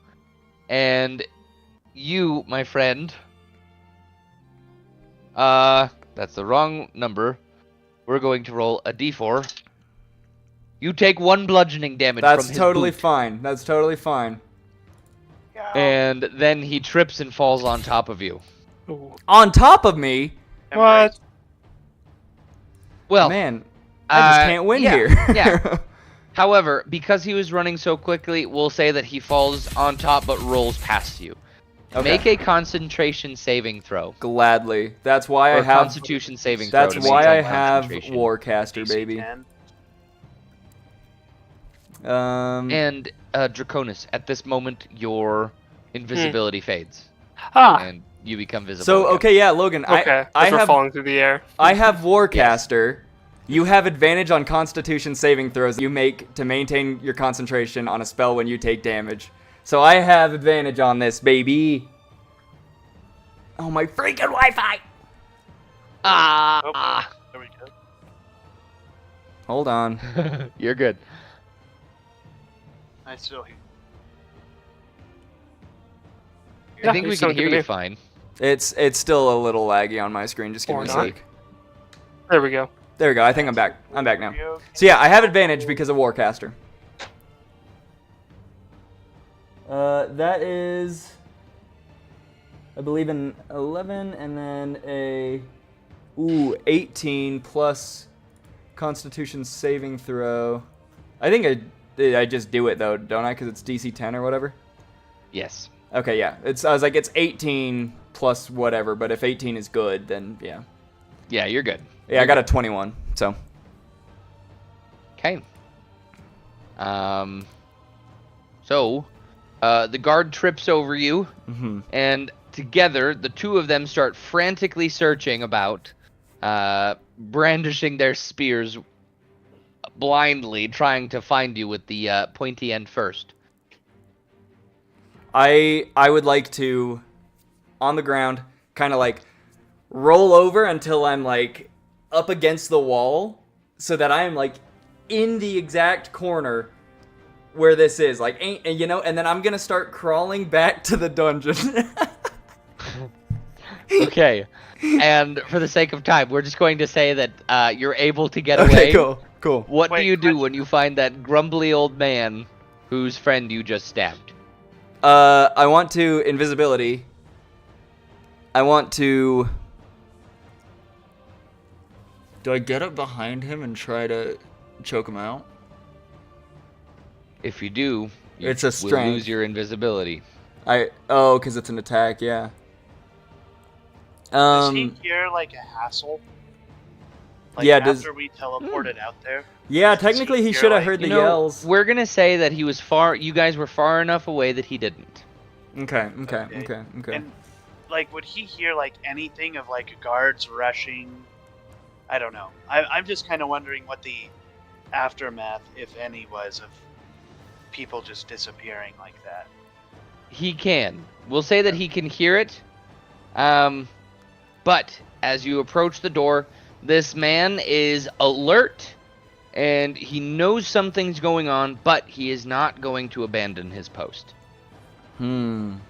[SPEAKER 5] and you, my friend, that's the wrong number. We're going to roll a d4. You take 1 bludgeoning damage from his
[SPEAKER 1] totally
[SPEAKER 5] boot.
[SPEAKER 1] fine. That's totally fine.
[SPEAKER 5] And then he trips and falls on top of you.
[SPEAKER 2] Ooh.
[SPEAKER 1] On top of me,
[SPEAKER 2] What?
[SPEAKER 5] Well,
[SPEAKER 1] man, I just can't win
[SPEAKER 5] yeah,
[SPEAKER 1] here.
[SPEAKER 5] yeah. However, because he was running so quickly, we'll say that he falls on top but rolls past you.
[SPEAKER 1] Okay.
[SPEAKER 5] Make a concentration saving throw.
[SPEAKER 1] Gladly. That's why
[SPEAKER 5] Or
[SPEAKER 1] I have.
[SPEAKER 5] constitution saving throw.
[SPEAKER 1] That's
[SPEAKER 5] to
[SPEAKER 1] why I
[SPEAKER 5] maintain
[SPEAKER 1] have
[SPEAKER 5] concentration.
[SPEAKER 1] Warcaster, baby.
[SPEAKER 5] And Draconis, at this moment, your invisibility fades,
[SPEAKER 2] Ah,
[SPEAKER 5] and you become visible.
[SPEAKER 1] So
[SPEAKER 5] again.
[SPEAKER 1] okay, yeah, Logan.
[SPEAKER 2] okay.
[SPEAKER 1] I
[SPEAKER 2] As we're
[SPEAKER 1] have
[SPEAKER 2] falling through the air.
[SPEAKER 1] I have Warcaster. You have advantage on Constitution saving throws you make to maintain your concentration on a spell when you take damage. So I have advantage on this, baby. Oh my freaking Wi-Fi!
[SPEAKER 5] Ah,
[SPEAKER 4] There we go.
[SPEAKER 1] Hold on.
[SPEAKER 5] you're good.
[SPEAKER 4] I still hear.
[SPEAKER 5] I think
[SPEAKER 2] you
[SPEAKER 5] we can
[SPEAKER 2] sound
[SPEAKER 5] hear
[SPEAKER 2] good to
[SPEAKER 5] you
[SPEAKER 2] me.
[SPEAKER 5] fine.
[SPEAKER 1] It's still a little laggy on my screen. Just give
[SPEAKER 2] Or
[SPEAKER 1] me a
[SPEAKER 2] not.
[SPEAKER 1] sec.
[SPEAKER 2] There we go.
[SPEAKER 1] There we go. I think I'm back. I'm back now. So yeah, I have advantage because of Warcaster. That is, I believe, an 11 and then a 18 plus Constitution saving throw. I think I just do it though, don't I? Because it's DC 10 or whatever.
[SPEAKER 5] Yes.
[SPEAKER 1] Okay, yeah. I was like, it's 18 plus whatever, but if 18 is good, then yeah.
[SPEAKER 5] Yeah, you're good.
[SPEAKER 1] Yeah, I got a 21. So.
[SPEAKER 5] Okay. So, the guard trips over you,
[SPEAKER 1] Mm-hmm.
[SPEAKER 5] and together, the 2 of them start frantically searching about, brandishing their spears blindly, trying to find you with the pointy end first.
[SPEAKER 1] I would like to, on the ground, kind of like roll over until I'm like up against the wall, so that I am like in the exact corner where this is, like, you know, and then I'm gonna start crawling back to the dungeon.
[SPEAKER 5] Okay. And for the sake of time, we're just going to say that you're able to get away.
[SPEAKER 1] Okay, cool. Cool.
[SPEAKER 5] What do
[SPEAKER 4] Wait,
[SPEAKER 5] you do
[SPEAKER 4] question.
[SPEAKER 5] when you find that grumbly old man whose friend you just stabbed?
[SPEAKER 1] I want to invisibility. I want to. Do I get up behind him and try to choke him out?
[SPEAKER 5] If you do, you
[SPEAKER 1] It's a
[SPEAKER 5] will
[SPEAKER 1] strength.
[SPEAKER 5] lose your invisibility.
[SPEAKER 1] Because it's an attack. Yeah.
[SPEAKER 4] Does he hear like a hassle? Like
[SPEAKER 1] Yeah,
[SPEAKER 4] after
[SPEAKER 1] does-
[SPEAKER 4] we teleported out there?
[SPEAKER 1] Yeah,
[SPEAKER 4] Does he
[SPEAKER 1] technically he
[SPEAKER 4] hear,
[SPEAKER 1] should have
[SPEAKER 4] like-
[SPEAKER 1] heard the
[SPEAKER 5] You know,
[SPEAKER 1] yells.
[SPEAKER 5] we're gonna say that he was far. You guys were far enough away that he didn't.
[SPEAKER 1] Okay.
[SPEAKER 4] And like, would he hear like anything of like guards rushing? I don't know. I'm just kind of wondering what the aftermath, if any, was of people just disappearing like that.
[SPEAKER 5] He can. We'll say that he can hear it. But as you approach the door, this man is alert and he knows something's going on, but he is not going to abandon his post.
[SPEAKER 1] Man,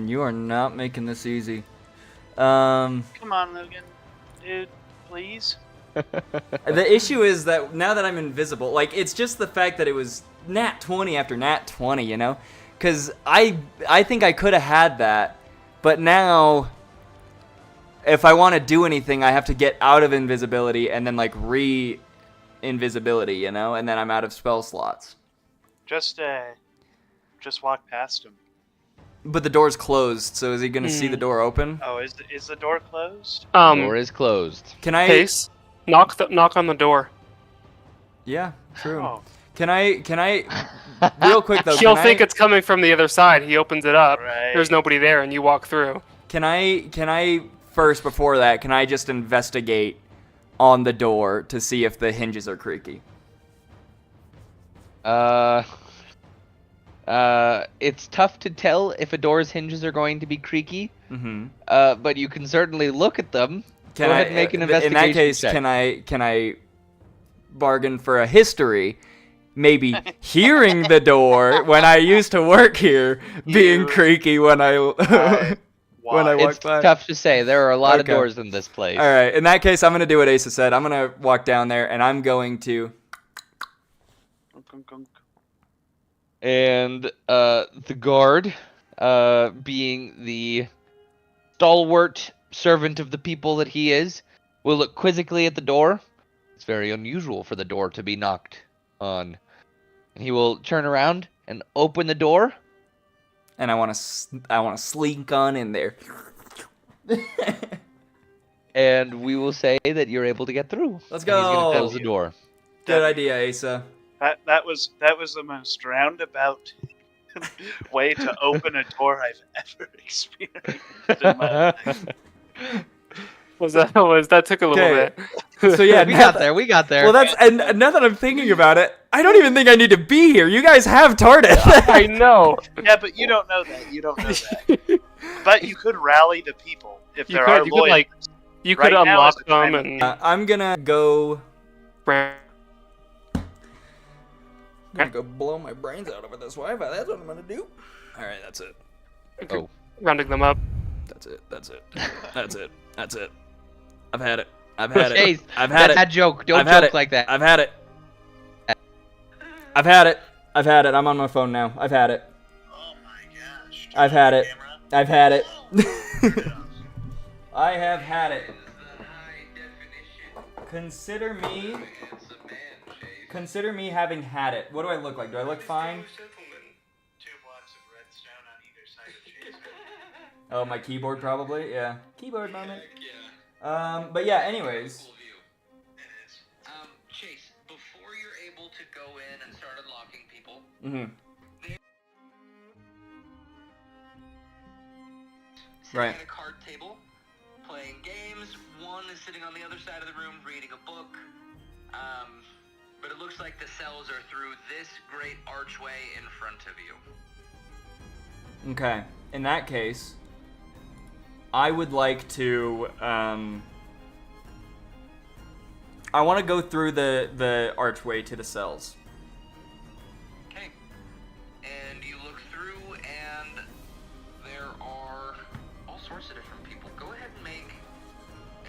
[SPEAKER 1] you are not making this easy.
[SPEAKER 4] Come on, Logan, dude, please.
[SPEAKER 1] The issue is that now that I'm invisible, like, it's just the fact that it was nat 20 after nat 20, you know? Because I think I could have had that, but now if I want to do anything, I have to get out of invisibility and then, like, re-invisibility, you know? And then I'm out of spell slots.
[SPEAKER 4] Just walk past him.
[SPEAKER 1] But the door's closed, so is he going to see the door open?
[SPEAKER 4] Oh, is the door closed?
[SPEAKER 5] Door is closed.
[SPEAKER 1] Can I...
[SPEAKER 2] Pace, knock on the door.
[SPEAKER 1] Yeah, true.
[SPEAKER 4] Oh,
[SPEAKER 1] Can I... Real quick, though,
[SPEAKER 2] He'll
[SPEAKER 1] can
[SPEAKER 2] think
[SPEAKER 1] I...
[SPEAKER 2] it's coming from the other side. He opens it up.
[SPEAKER 4] right.
[SPEAKER 2] There's nobody there, and you walk through.
[SPEAKER 1] Can I first, before that, can I just investigate on the door to see if the hinges are creaky?
[SPEAKER 5] It's tough to tell if a door's hinges are going to be creaky,
[SPEAKER 1] Mm-hmm.
[SPEAKER 5] but you can certainly look at them. Go ahead and make an
[SPEAKER 1] in
[SPEAKER 5] investigation
[SPEAKER 1] that case,
[SPEAKER 5] check.
[SPEAKER 1] can I bargain for a history? Maybe hearing the door when I used to work here being
[SPEAKER 4] You-
[SPEAKER 1] creaky when I when I
[SPEAKER 4] Why?
[SPEAKER 1] walk
[SPEAKER 5] It's
[SPEAKER 1] by.
[SPEAKER 5] tough to say. There are a lot
[SPEAKER 1] Okay.
[SPEAKER 5] of doors in this place.
[SPEAKER 1] All right. In that case, I'm gonna do what Asa said. I'm gonna walk down there and I'm going to.
[SPEAKER 5] And the guard, being the stalwart servant of the people that he is, will look quizzically at the door. It's very unusual for the door to be knocked on. And he will turn around and open the door.
[SPEAKER 1] And I want to slink on in there.
[SPEAKER 5] And we will say that you're able to get through.
[SPEAKER 1] Let's
[SPEAKER 5] And he's gonna
[SPEAKER 1] go.
[SPEAKER 5] close the door.
[SPEAKER 1] Good idea, Asa.
[SPEAKER 4] That was the most roundabout way to open a door I've ever experienced in my life.
[SPEAKER 2] That took a little
[SPEAKER 1] Okay.
[SPEAKER 2] bit.
[SPEAKER 1] So yeah,
[SPEAKER 5] we
[SPEAKER 1] now
[SPEAKER 5] got
[SPEAKER 1] that-
[SPEAKER 5] there. We got there.
[SPEAKER 1] Well, that's and now that I'm thinking about it, I don't even think I need to be here. You guys have TARDIS.
[SPEAKER 2] I know.
[SPEAKER 4] Yeah, but you don't know that. You don't know that. But you could rally the people if
[SPEAKER 2] You
[SPEAKER 4] there
[SPEAKER 2] could-
[SPEAKER 4] are
[SPEAKER 2] you could,
[SPEAKER 4] lawyers.
[SPEAKER 2] like, You could
[SPEAKER 4] Right now
[SPEAKER 2] unlock
[SPEAKER 4] is the time
[SPEAKER 2] them
[SPEAKER 4] of-
[SPEAKER 2] and.
[SPEAKER 1] I'm gonna go.
[SPEAKER 2] Bra-
[SPEAKER 1] I'm gonna go blow my brains out over this Wi-Fi. That's what I'm gonna do. All right, that's it.
[SPEAKER 5] Oh.
[SPEAKER 2] rounding them up.
[SPEAKER 1] That's it. That's it. That's it. That's it. I've had it. I've had it.
[SPEAKER 5] Chase,
[SPEAKER 1] I've had
[SPEAKER 5] Bad
[SPEAKER 1] it.
[SPEAKER 5] joke. Don't
[SPEAKER 1] I've had
[SPEAKER 5] joke
[SPEAKER 1] it.
[SPEAKER 5] like that.
[SPEAKER 1] I've had it. I've had it. I've had it. I'm on my phone now. I've had it.
[SPEAKER 4] Oh my gosh.
[SPEAKER 1] I've had it. I've had it. I have had it. Consider me having had it. What do I look like? Do I look fine? Oh, my keyboard probably. Yeah. Keyboard moment. But yeah. Anyways.
[SPEAKER 7] Chase, before you're able to go in and start unlocking people,
[SPEAKER 1] Mhm.
[SPEAKER 7] sitting
[SPEAKER 1] Right.
[SPEAKER 7] at a card table, playing games. One is sitting on the other side of the room reading a book. But it looks like the cells are through this great archway in front of you.
[SPEAKER 1] Okay. In that case, I would like to. I want to go through the archway to the cells.
[SPEAKER 7] Okay. And you look through, and there are all sorts of different people. Go ahead and make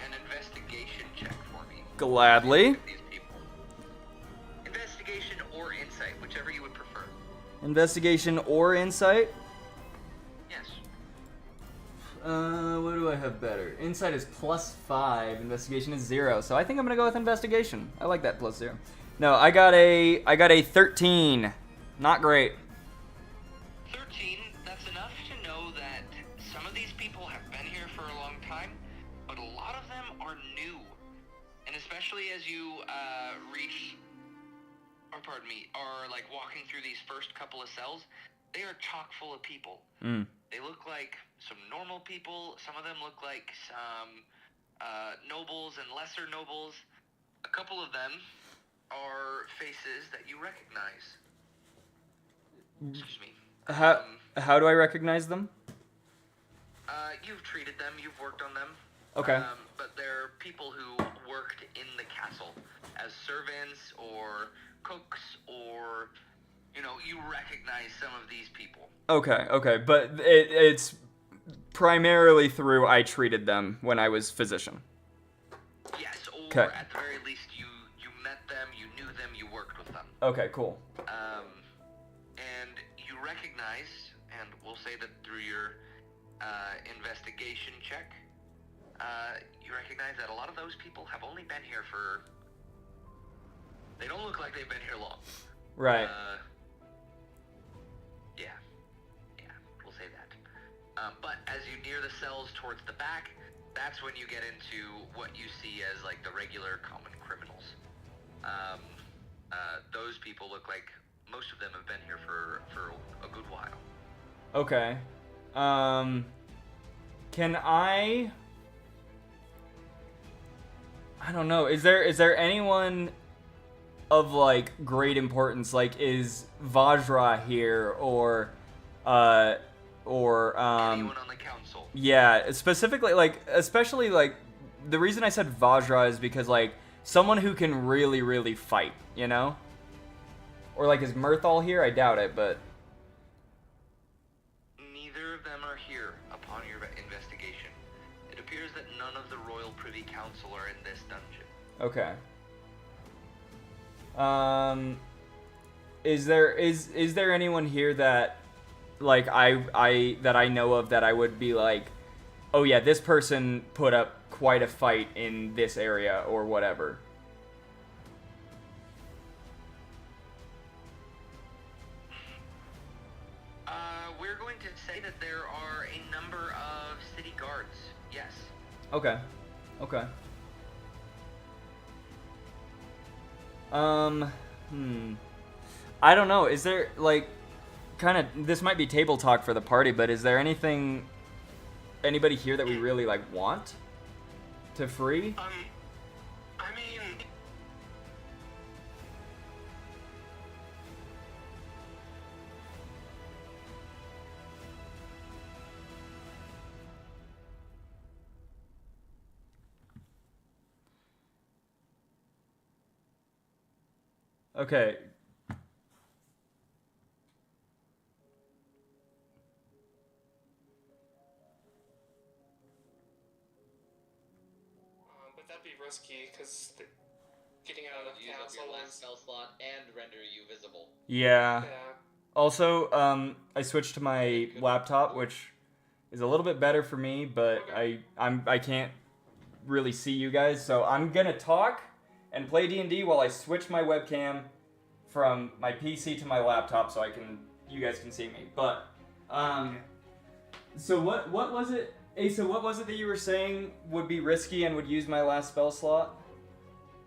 [SPEAKER 7] an investigation check for me.
[SPEAKER 1] Gladly.
[SPEAKER 7] Look at these people.
[SPEAKER 1] Investigation or insight?
[SPEAKER 3] Yes.
[SPEAKER 1] What do I have better? Insight is +5, investigation is 0. So I think I'm gonna go with investigation. I like that +0. No, I got a 13. Not great.
[SPEAKER 3] 13, that's enough to know that some of these people have been here for a long time, but a lot of them are new. And especially as you are like walking through these first couple of cells, they are chock full of people. They look like some normal people. Some of them look like some nobles and lesser nobles. A couple of them are faces that you recognize. Excuse me.
[SPEAKER 1] How do I recognize them?
[SPEAKER 3] You've treated them, you've worked on them.
[SPEAKER 1] Okay.
[SPEAKER 3] But they're people who worked in the castle as servants or cooks, or, you know, you recognize some of these people.
[SPEAKER 1] Okay, but it's primarily through I treated them when I was physician.
[SPEAKER 3] Yes, or
[SPEAKER 1] Okay.
[SPEAKER 3] at the very least you met them, you knew them, you worked with them.
[SPEAKER 1] Okay, cool.
[SPEAKER 3] And you recognize, and we'll say that through your investigation check, you recognize that a lot of those people have only been here for... They don't look like they've been here long.
[SPEAKER 1] Right.
[SPEAKER 3] Yeah, we'll say that. But as you near the cells towards the back, that's when you get into what you see as like the regular common criminals. Those people look like most of them have been here for a good while.
[SPEAKER 1] Okay. Can I don't know. Is there anyone of like great importance? Like, is Vajra here or
[SPEAKER 3] Anyone on the council?
[SPEAKER 1] Yeah, specifically especially the reason I said Vajra is because like someone who can really, really fight, you know? Or like, is Mirthal here? I doubt it, but
[SPEAKER 3] Neither of them are here upon your investigation. It appears that none of the Royal Privy Council are in this dungeon.
[SPEAKER 1] okay. Is there anyone here that like I know of that I would be like, oh yeah, this person put up quite a fight in this area or whatever?
[SPEAKER 3] We're going to say that there are a number of city guards. Yes.
[SPEAKER 1] Okay. I don't know. Is there like kind of, this might be table talk for the party, but is there anybody here that we really like want to free?
[SPEAKER 2] I mean,
[SPEAKER 1] Okay.
[SPEAKER 2] but that'd be risky because getting out of the
[SPEAKER 9] Use up
[SPEAKER 2] castle
[SPEAKER 9] your last
[SPEAKER 2] is...
[SPEAKER 9] spell slot and render you visible.
[SPEAKER 1] Yeah.
[SPEAKER 2] Yeah.
[SPEAKER 1] Also, I switched to my laptop, which is a little bit better for me, but I can't really see you guys, so I'm gonna talk and play D&D while I switch my webcam from my PC to my laptop so you guys can see me. But so what was it? Asa, what was it that you were saying would be risky and would use my last spell slot?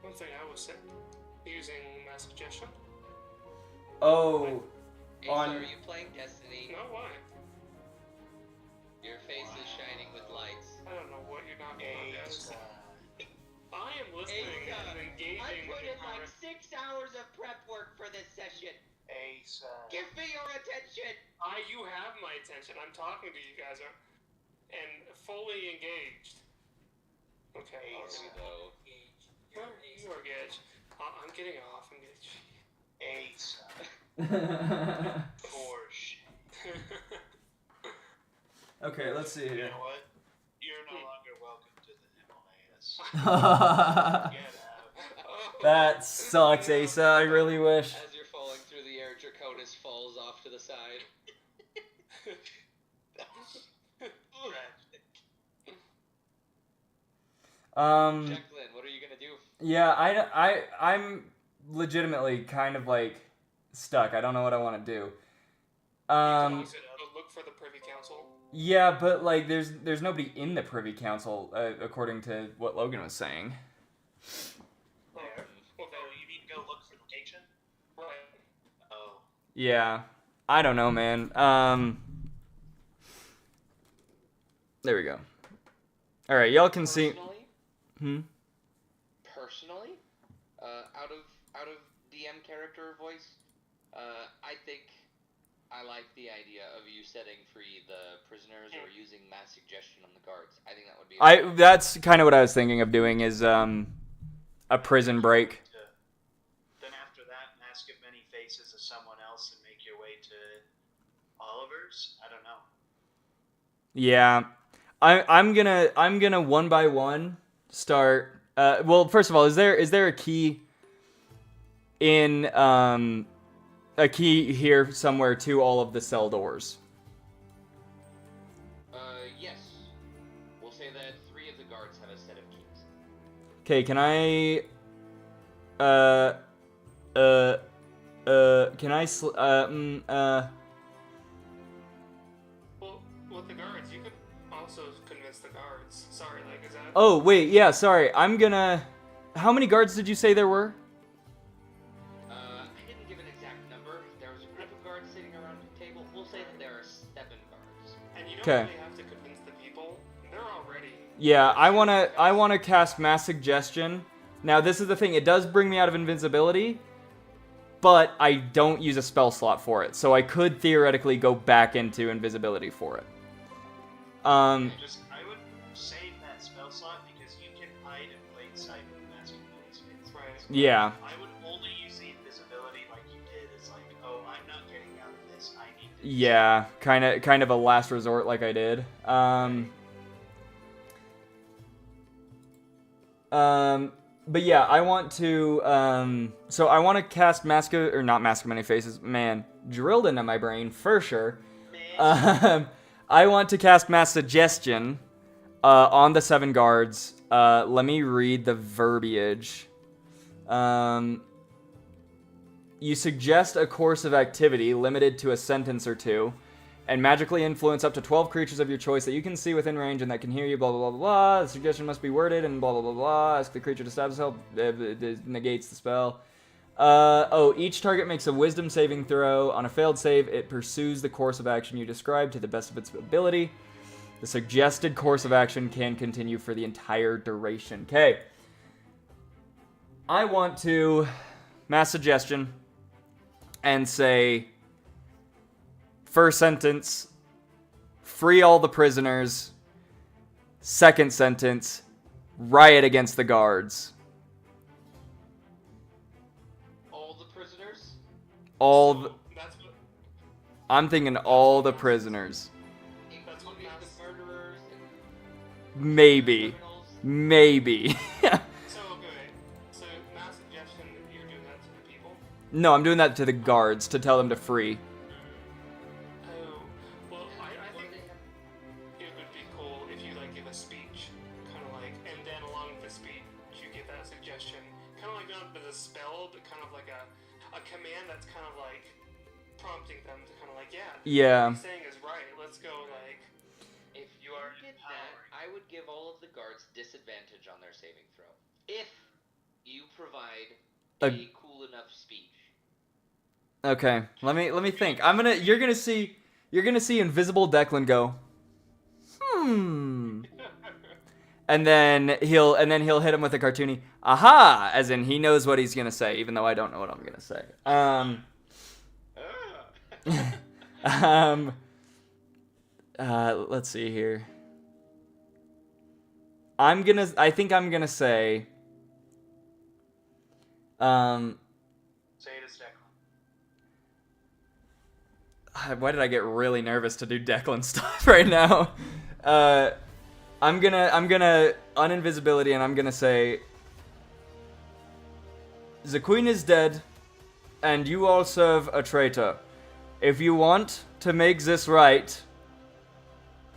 [SPEAKER 2] One thing I was using my suggestion.
[SPEAKER 1] Oh,
[SPEAKER 9] Asa,
[SPEAKER 1] on
[SPEAKER 9] are you playing Destiny?
[SPEAKER 2] No, why?
[SPEAKER 9] Your face is shining with lights.
[SPEAKER 2] I don't know what you're not going to I am listening and engaging
[SPEAKER 9] I put
[SPEAKER 2] with
[SPEAKER 9] in like 6 hours of prep work for this session. Give me your attention.
[SPEAKER 2] You have my attention. I'm talking to you guys and fully engaged. Okay.
[SPEAKER 9] Though.
[SPEAKER 2] You are engaged. I'm getting off. I'm getting...
[SPEAKER 1] Okay, let's see
[SPEAKER 10] You
[SPEAKER 1] here.
[SPEAKER 10] know what? You're no longer welcome to the Himalayas. Get out.
[SPEAKER 1] That sucks, Asa. I really wish.
[SPEAKER 9] As you're falling through the air, Draconis falls off to the side. Jacqueline, what are you gonna do?
[SPEAKER 1] Yeah, I'm legitimately kind of like stuck. I don't know what I want to do.
[SPEAKER 2] You can
[SPEAKER 1] Um,
[SPEAKER 2] also go look for the Privy Council.
[SPEAKER 1] yeah, but like, there's nobody in the Privy Council, according to what Logan was saying.
[SPEAKER 2] Well,
[SPEAKER 10] Oh, you mean go look for location?
[SPEAKER 2] right.
[SPEAKER 10] Oh.
[SPEAKER 1] Yeah, I don't know, man. There we go. All right, y'all can see.
[SPEAKER 9] Personally, out of DM character voice, I think I like the idea of you setting free the prisoners or using mass suggestion on the guards. I think that would be.
[SPEAKER 1] That's kind of what I was thinking of doing is a prison break.
[SPEAKER 10] Then after that, mask of many faces as someone else and make your way to Oliver's? I don't know.
[SPEAKER 1] Yeah, I'm gonna one by one start. Well, first of all, is there a key in a key here somewhere to all of the cell doors?
[SPEAKER 9] Yes. We'll say that 3 of the guards have a set of keys.
[SPEAKER 1] Okay, can I can I
[SPEAKER 2] Well, with the guards, you could also convince the guards. Sorry, like, is that...
[SPEAKER 1] Oh, wait, yeah, sorry. I'm gonna... How many guards did you say there were?
[SPEAKER 9] I didn't give an exact number. There was a group of guards sitting around a table. We'll say that there are 7 guards.
[SPEAKER 2] And you don't
[SPEAKER 1] 'Kay.
[SPEAKER 2] really have to convince the people. They're already...
[SPEAKER 1] Yeah, I wanna cast Mass Suggestion. Now, this is the thing. It does bring me out of invincibility, but I don't use a spell slot for it, so I could theoretically go back into invisibility for it.
[SPEAKER 10] I would save that spell slot because you can hide in plain sight with mask of many faces.
[SPEAKER 2] Right.
[SPEAKER 1] Yeah.
[SPEAKER 10] I would only use the invisibility like you did. It's like, oh, I'm not getting out of this. I need to.
[SPEAKER 1] Yeah, kind of a last resort like I did. But yeah, I want to, so I want to cast not Mask of Many Faces, man, drilled into my brain, for sure. I want to cast Mass Suggestion, on the 7 guards. Let me read the verbiage. You suggest a course of activity limited to a sentence or 2, and magically influence up to 12 creatures of your choice that you can see within range and that can hear you, blah, blah, blah, blah, blah. The suggestion must be worded and blah, blah, blah, blah. Ask the creature to stab itself. It negates the spell. Each target makes a wisdom saving throw. On a failed save, it pursues the course of action you described to the best of its ability. The suggested course of action can continue for the entire duration. Okay. I want to Mass Suggestion and say... First sentence, free all the prisoners. Second sentence, riot against the guards.
[SPEAKER 9] All the prisoners?
[SPEAKER 2] That's what...
[SPEAKER 1] I'm thinking all the prisoners.
[SPEAKER 2] That's what
[SPEAKER 9] Including
[SPEAKER 2] mass...
[SPEAKER 9] the murderers and
[SPEAKER 1] Maybe.
[SPEAKER 9] criminals?
[SPEAKER 1] Maybe.
[SPEAKER 2] So, okay. So, mass suggestion, you're doing that to the people?
[SPEAKER 1] No, I'm doing that to the guards to tell them to free.
[SPEAKER 2] Oh, well, I think it would be cool if you, like, give a speech, kind of like, and then along with the speech, you give that suggestion, kind of like not as a spell, but kind of like a command that's kind of like prompting them to kind of like,
[SPEAKER 1] Yeah.
[SPEAKER 2] what he's saying is right, let's go, like,
[SPEAKER 9] If you did that, I would give all of the guards disadvantage on their saving throw. If you provide a cool enough speech.
[SPEAKER 1] Okay. Let me think. You're gonna see Invisible Declan go. And then he'll hit him with a cartoony aha, as in he knows what he's gonna say, even though I don't know what I'm gonna say. Let's see here. I think I'm gonna say.
[SPEAKER 10] Say it as Declan.
[SPEAKER 1] Why did I get really nervous to do Declan stuff right now? I'm gonna uninvisibility and I'm gonna say the queen is dead, and you all serve a traitor. if you want to make this right,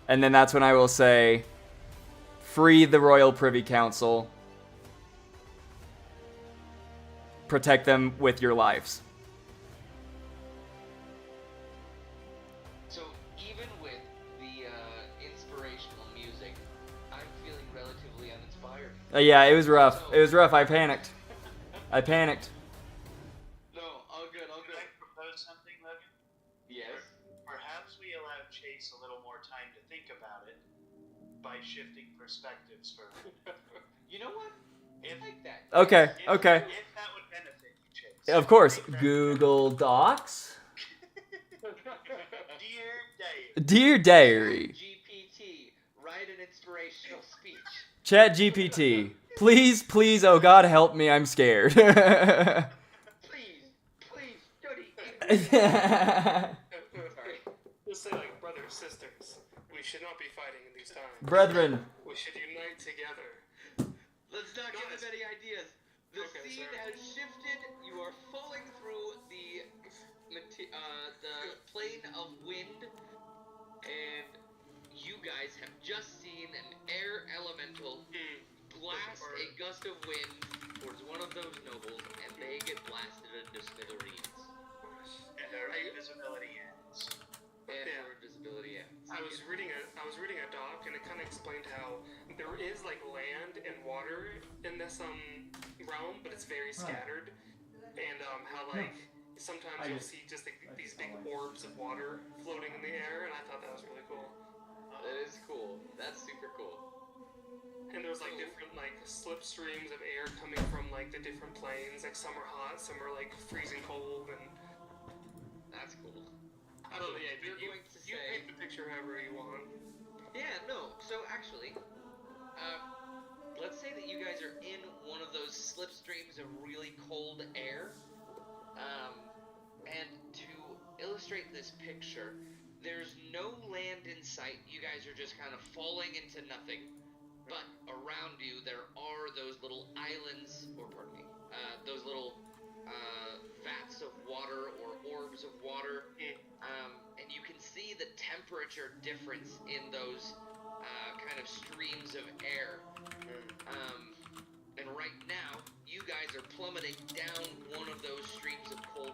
[SPEAKER 1] and then that's when I will say, free the Royal Privy Council. Protect them with your lives.
[SPEAKER 9] So even with the inspirational music, I'm feeling relatively uninspired.
[SPEAKER 1] Yeah, it was rough. It was rough. I panicked. I panicked.
[SPEAKER 9] No, all good, all
[SPEAKER 10] Could
[SPEAKER 9] good.
[SPEAKER 10] I propose something, Logan?
[SPEAKER 9] Yes.
[SPEAKER 10] Perhaps we allow Chase a little more time to think about it by shifting perspectives for a minute.
[SPEAKER 9] You know what?
[SPEAKER 10] If,
[SPEAKER 9] I like that.
[SPEAKER 1] Okay,
[SPEAKER 10] if,
[SPEAKER 1] okay.
[SPEAKER 10] If that would benefit you, Chase.
[SPEAKER 1] Of course.
[SPEAKER 10] Make that-
[SPEAKER 1] Google Docs.
[SPEAKER 10] Dear Dave.
[SPEAKER 1] Dear Diary.
[SPEAKER 9] GPT, write an inspirational speech.
[SPEAKER 1] Chat GPT. Please, please, oh God, help me. I'm scared.
[SPEAKER 9] Please, please, study.
[SPEAKER 2] Sorry. Just say like brothers, sisters. We should not be fighting in these times.
[SPEAKER 1] Brethren.
[SPEAKER 2] We should unite together.
[SPEAKER 9] Let's not give him any ideas. The
[SPEAKER 2] Okay,
[SPEAKER 9] scene
[SPEAKER 2] sorry.
[SPEAKER 9] has shifted. You are falling through the plane of wind, and you guys have just seen an air elemental blast a gust of wind towards one of those nobles, and they get blasted into smithereens.
[SPEAKER 10] And our invisibility ends.
[SPEAKER 9] And
[SPEAKER 2] Yeah.
[SPEAKER 9] their invisibility ends.
[SPEAKER 2] I was reading a doc, and it kind of explained how there is like land and water in this realm, but it's very scattered, and how like sometimes you'll see just like, these big orbs of water floating in the air, and I thought that was really cool.
[SPEAKER 9] That is cool. That's super cool.
[SPEAKER 2] And there's like different like slipstreams of air coming from like the different planes. Like some are hot, some are like freezing cold, and
[SPEAKER 9] That's cool.
[SPEAKER 2] I don't know. Yeah,
[SPEAKER 9] You're
[SPEAKER 2] you,
[SPEAKER 9] going to
[SPEAKER 2] you
[SPEAKER 9] say-
[SPEAKER 2] paint the picture however you want.
[SPEAKER 9] Yeah, no. So actually, let's say that you guys are in one of those slipstreams of really cold air. And to illustrate this picture, there's no land in sight. You guys are just kind of falling into nothing. But around you, there are those little islands, or pardon me, those little vats of water or orbs of water. And you can see the temperature difference in those kind of streams of air. And right now, you guys are plummeting down one of those streams of cold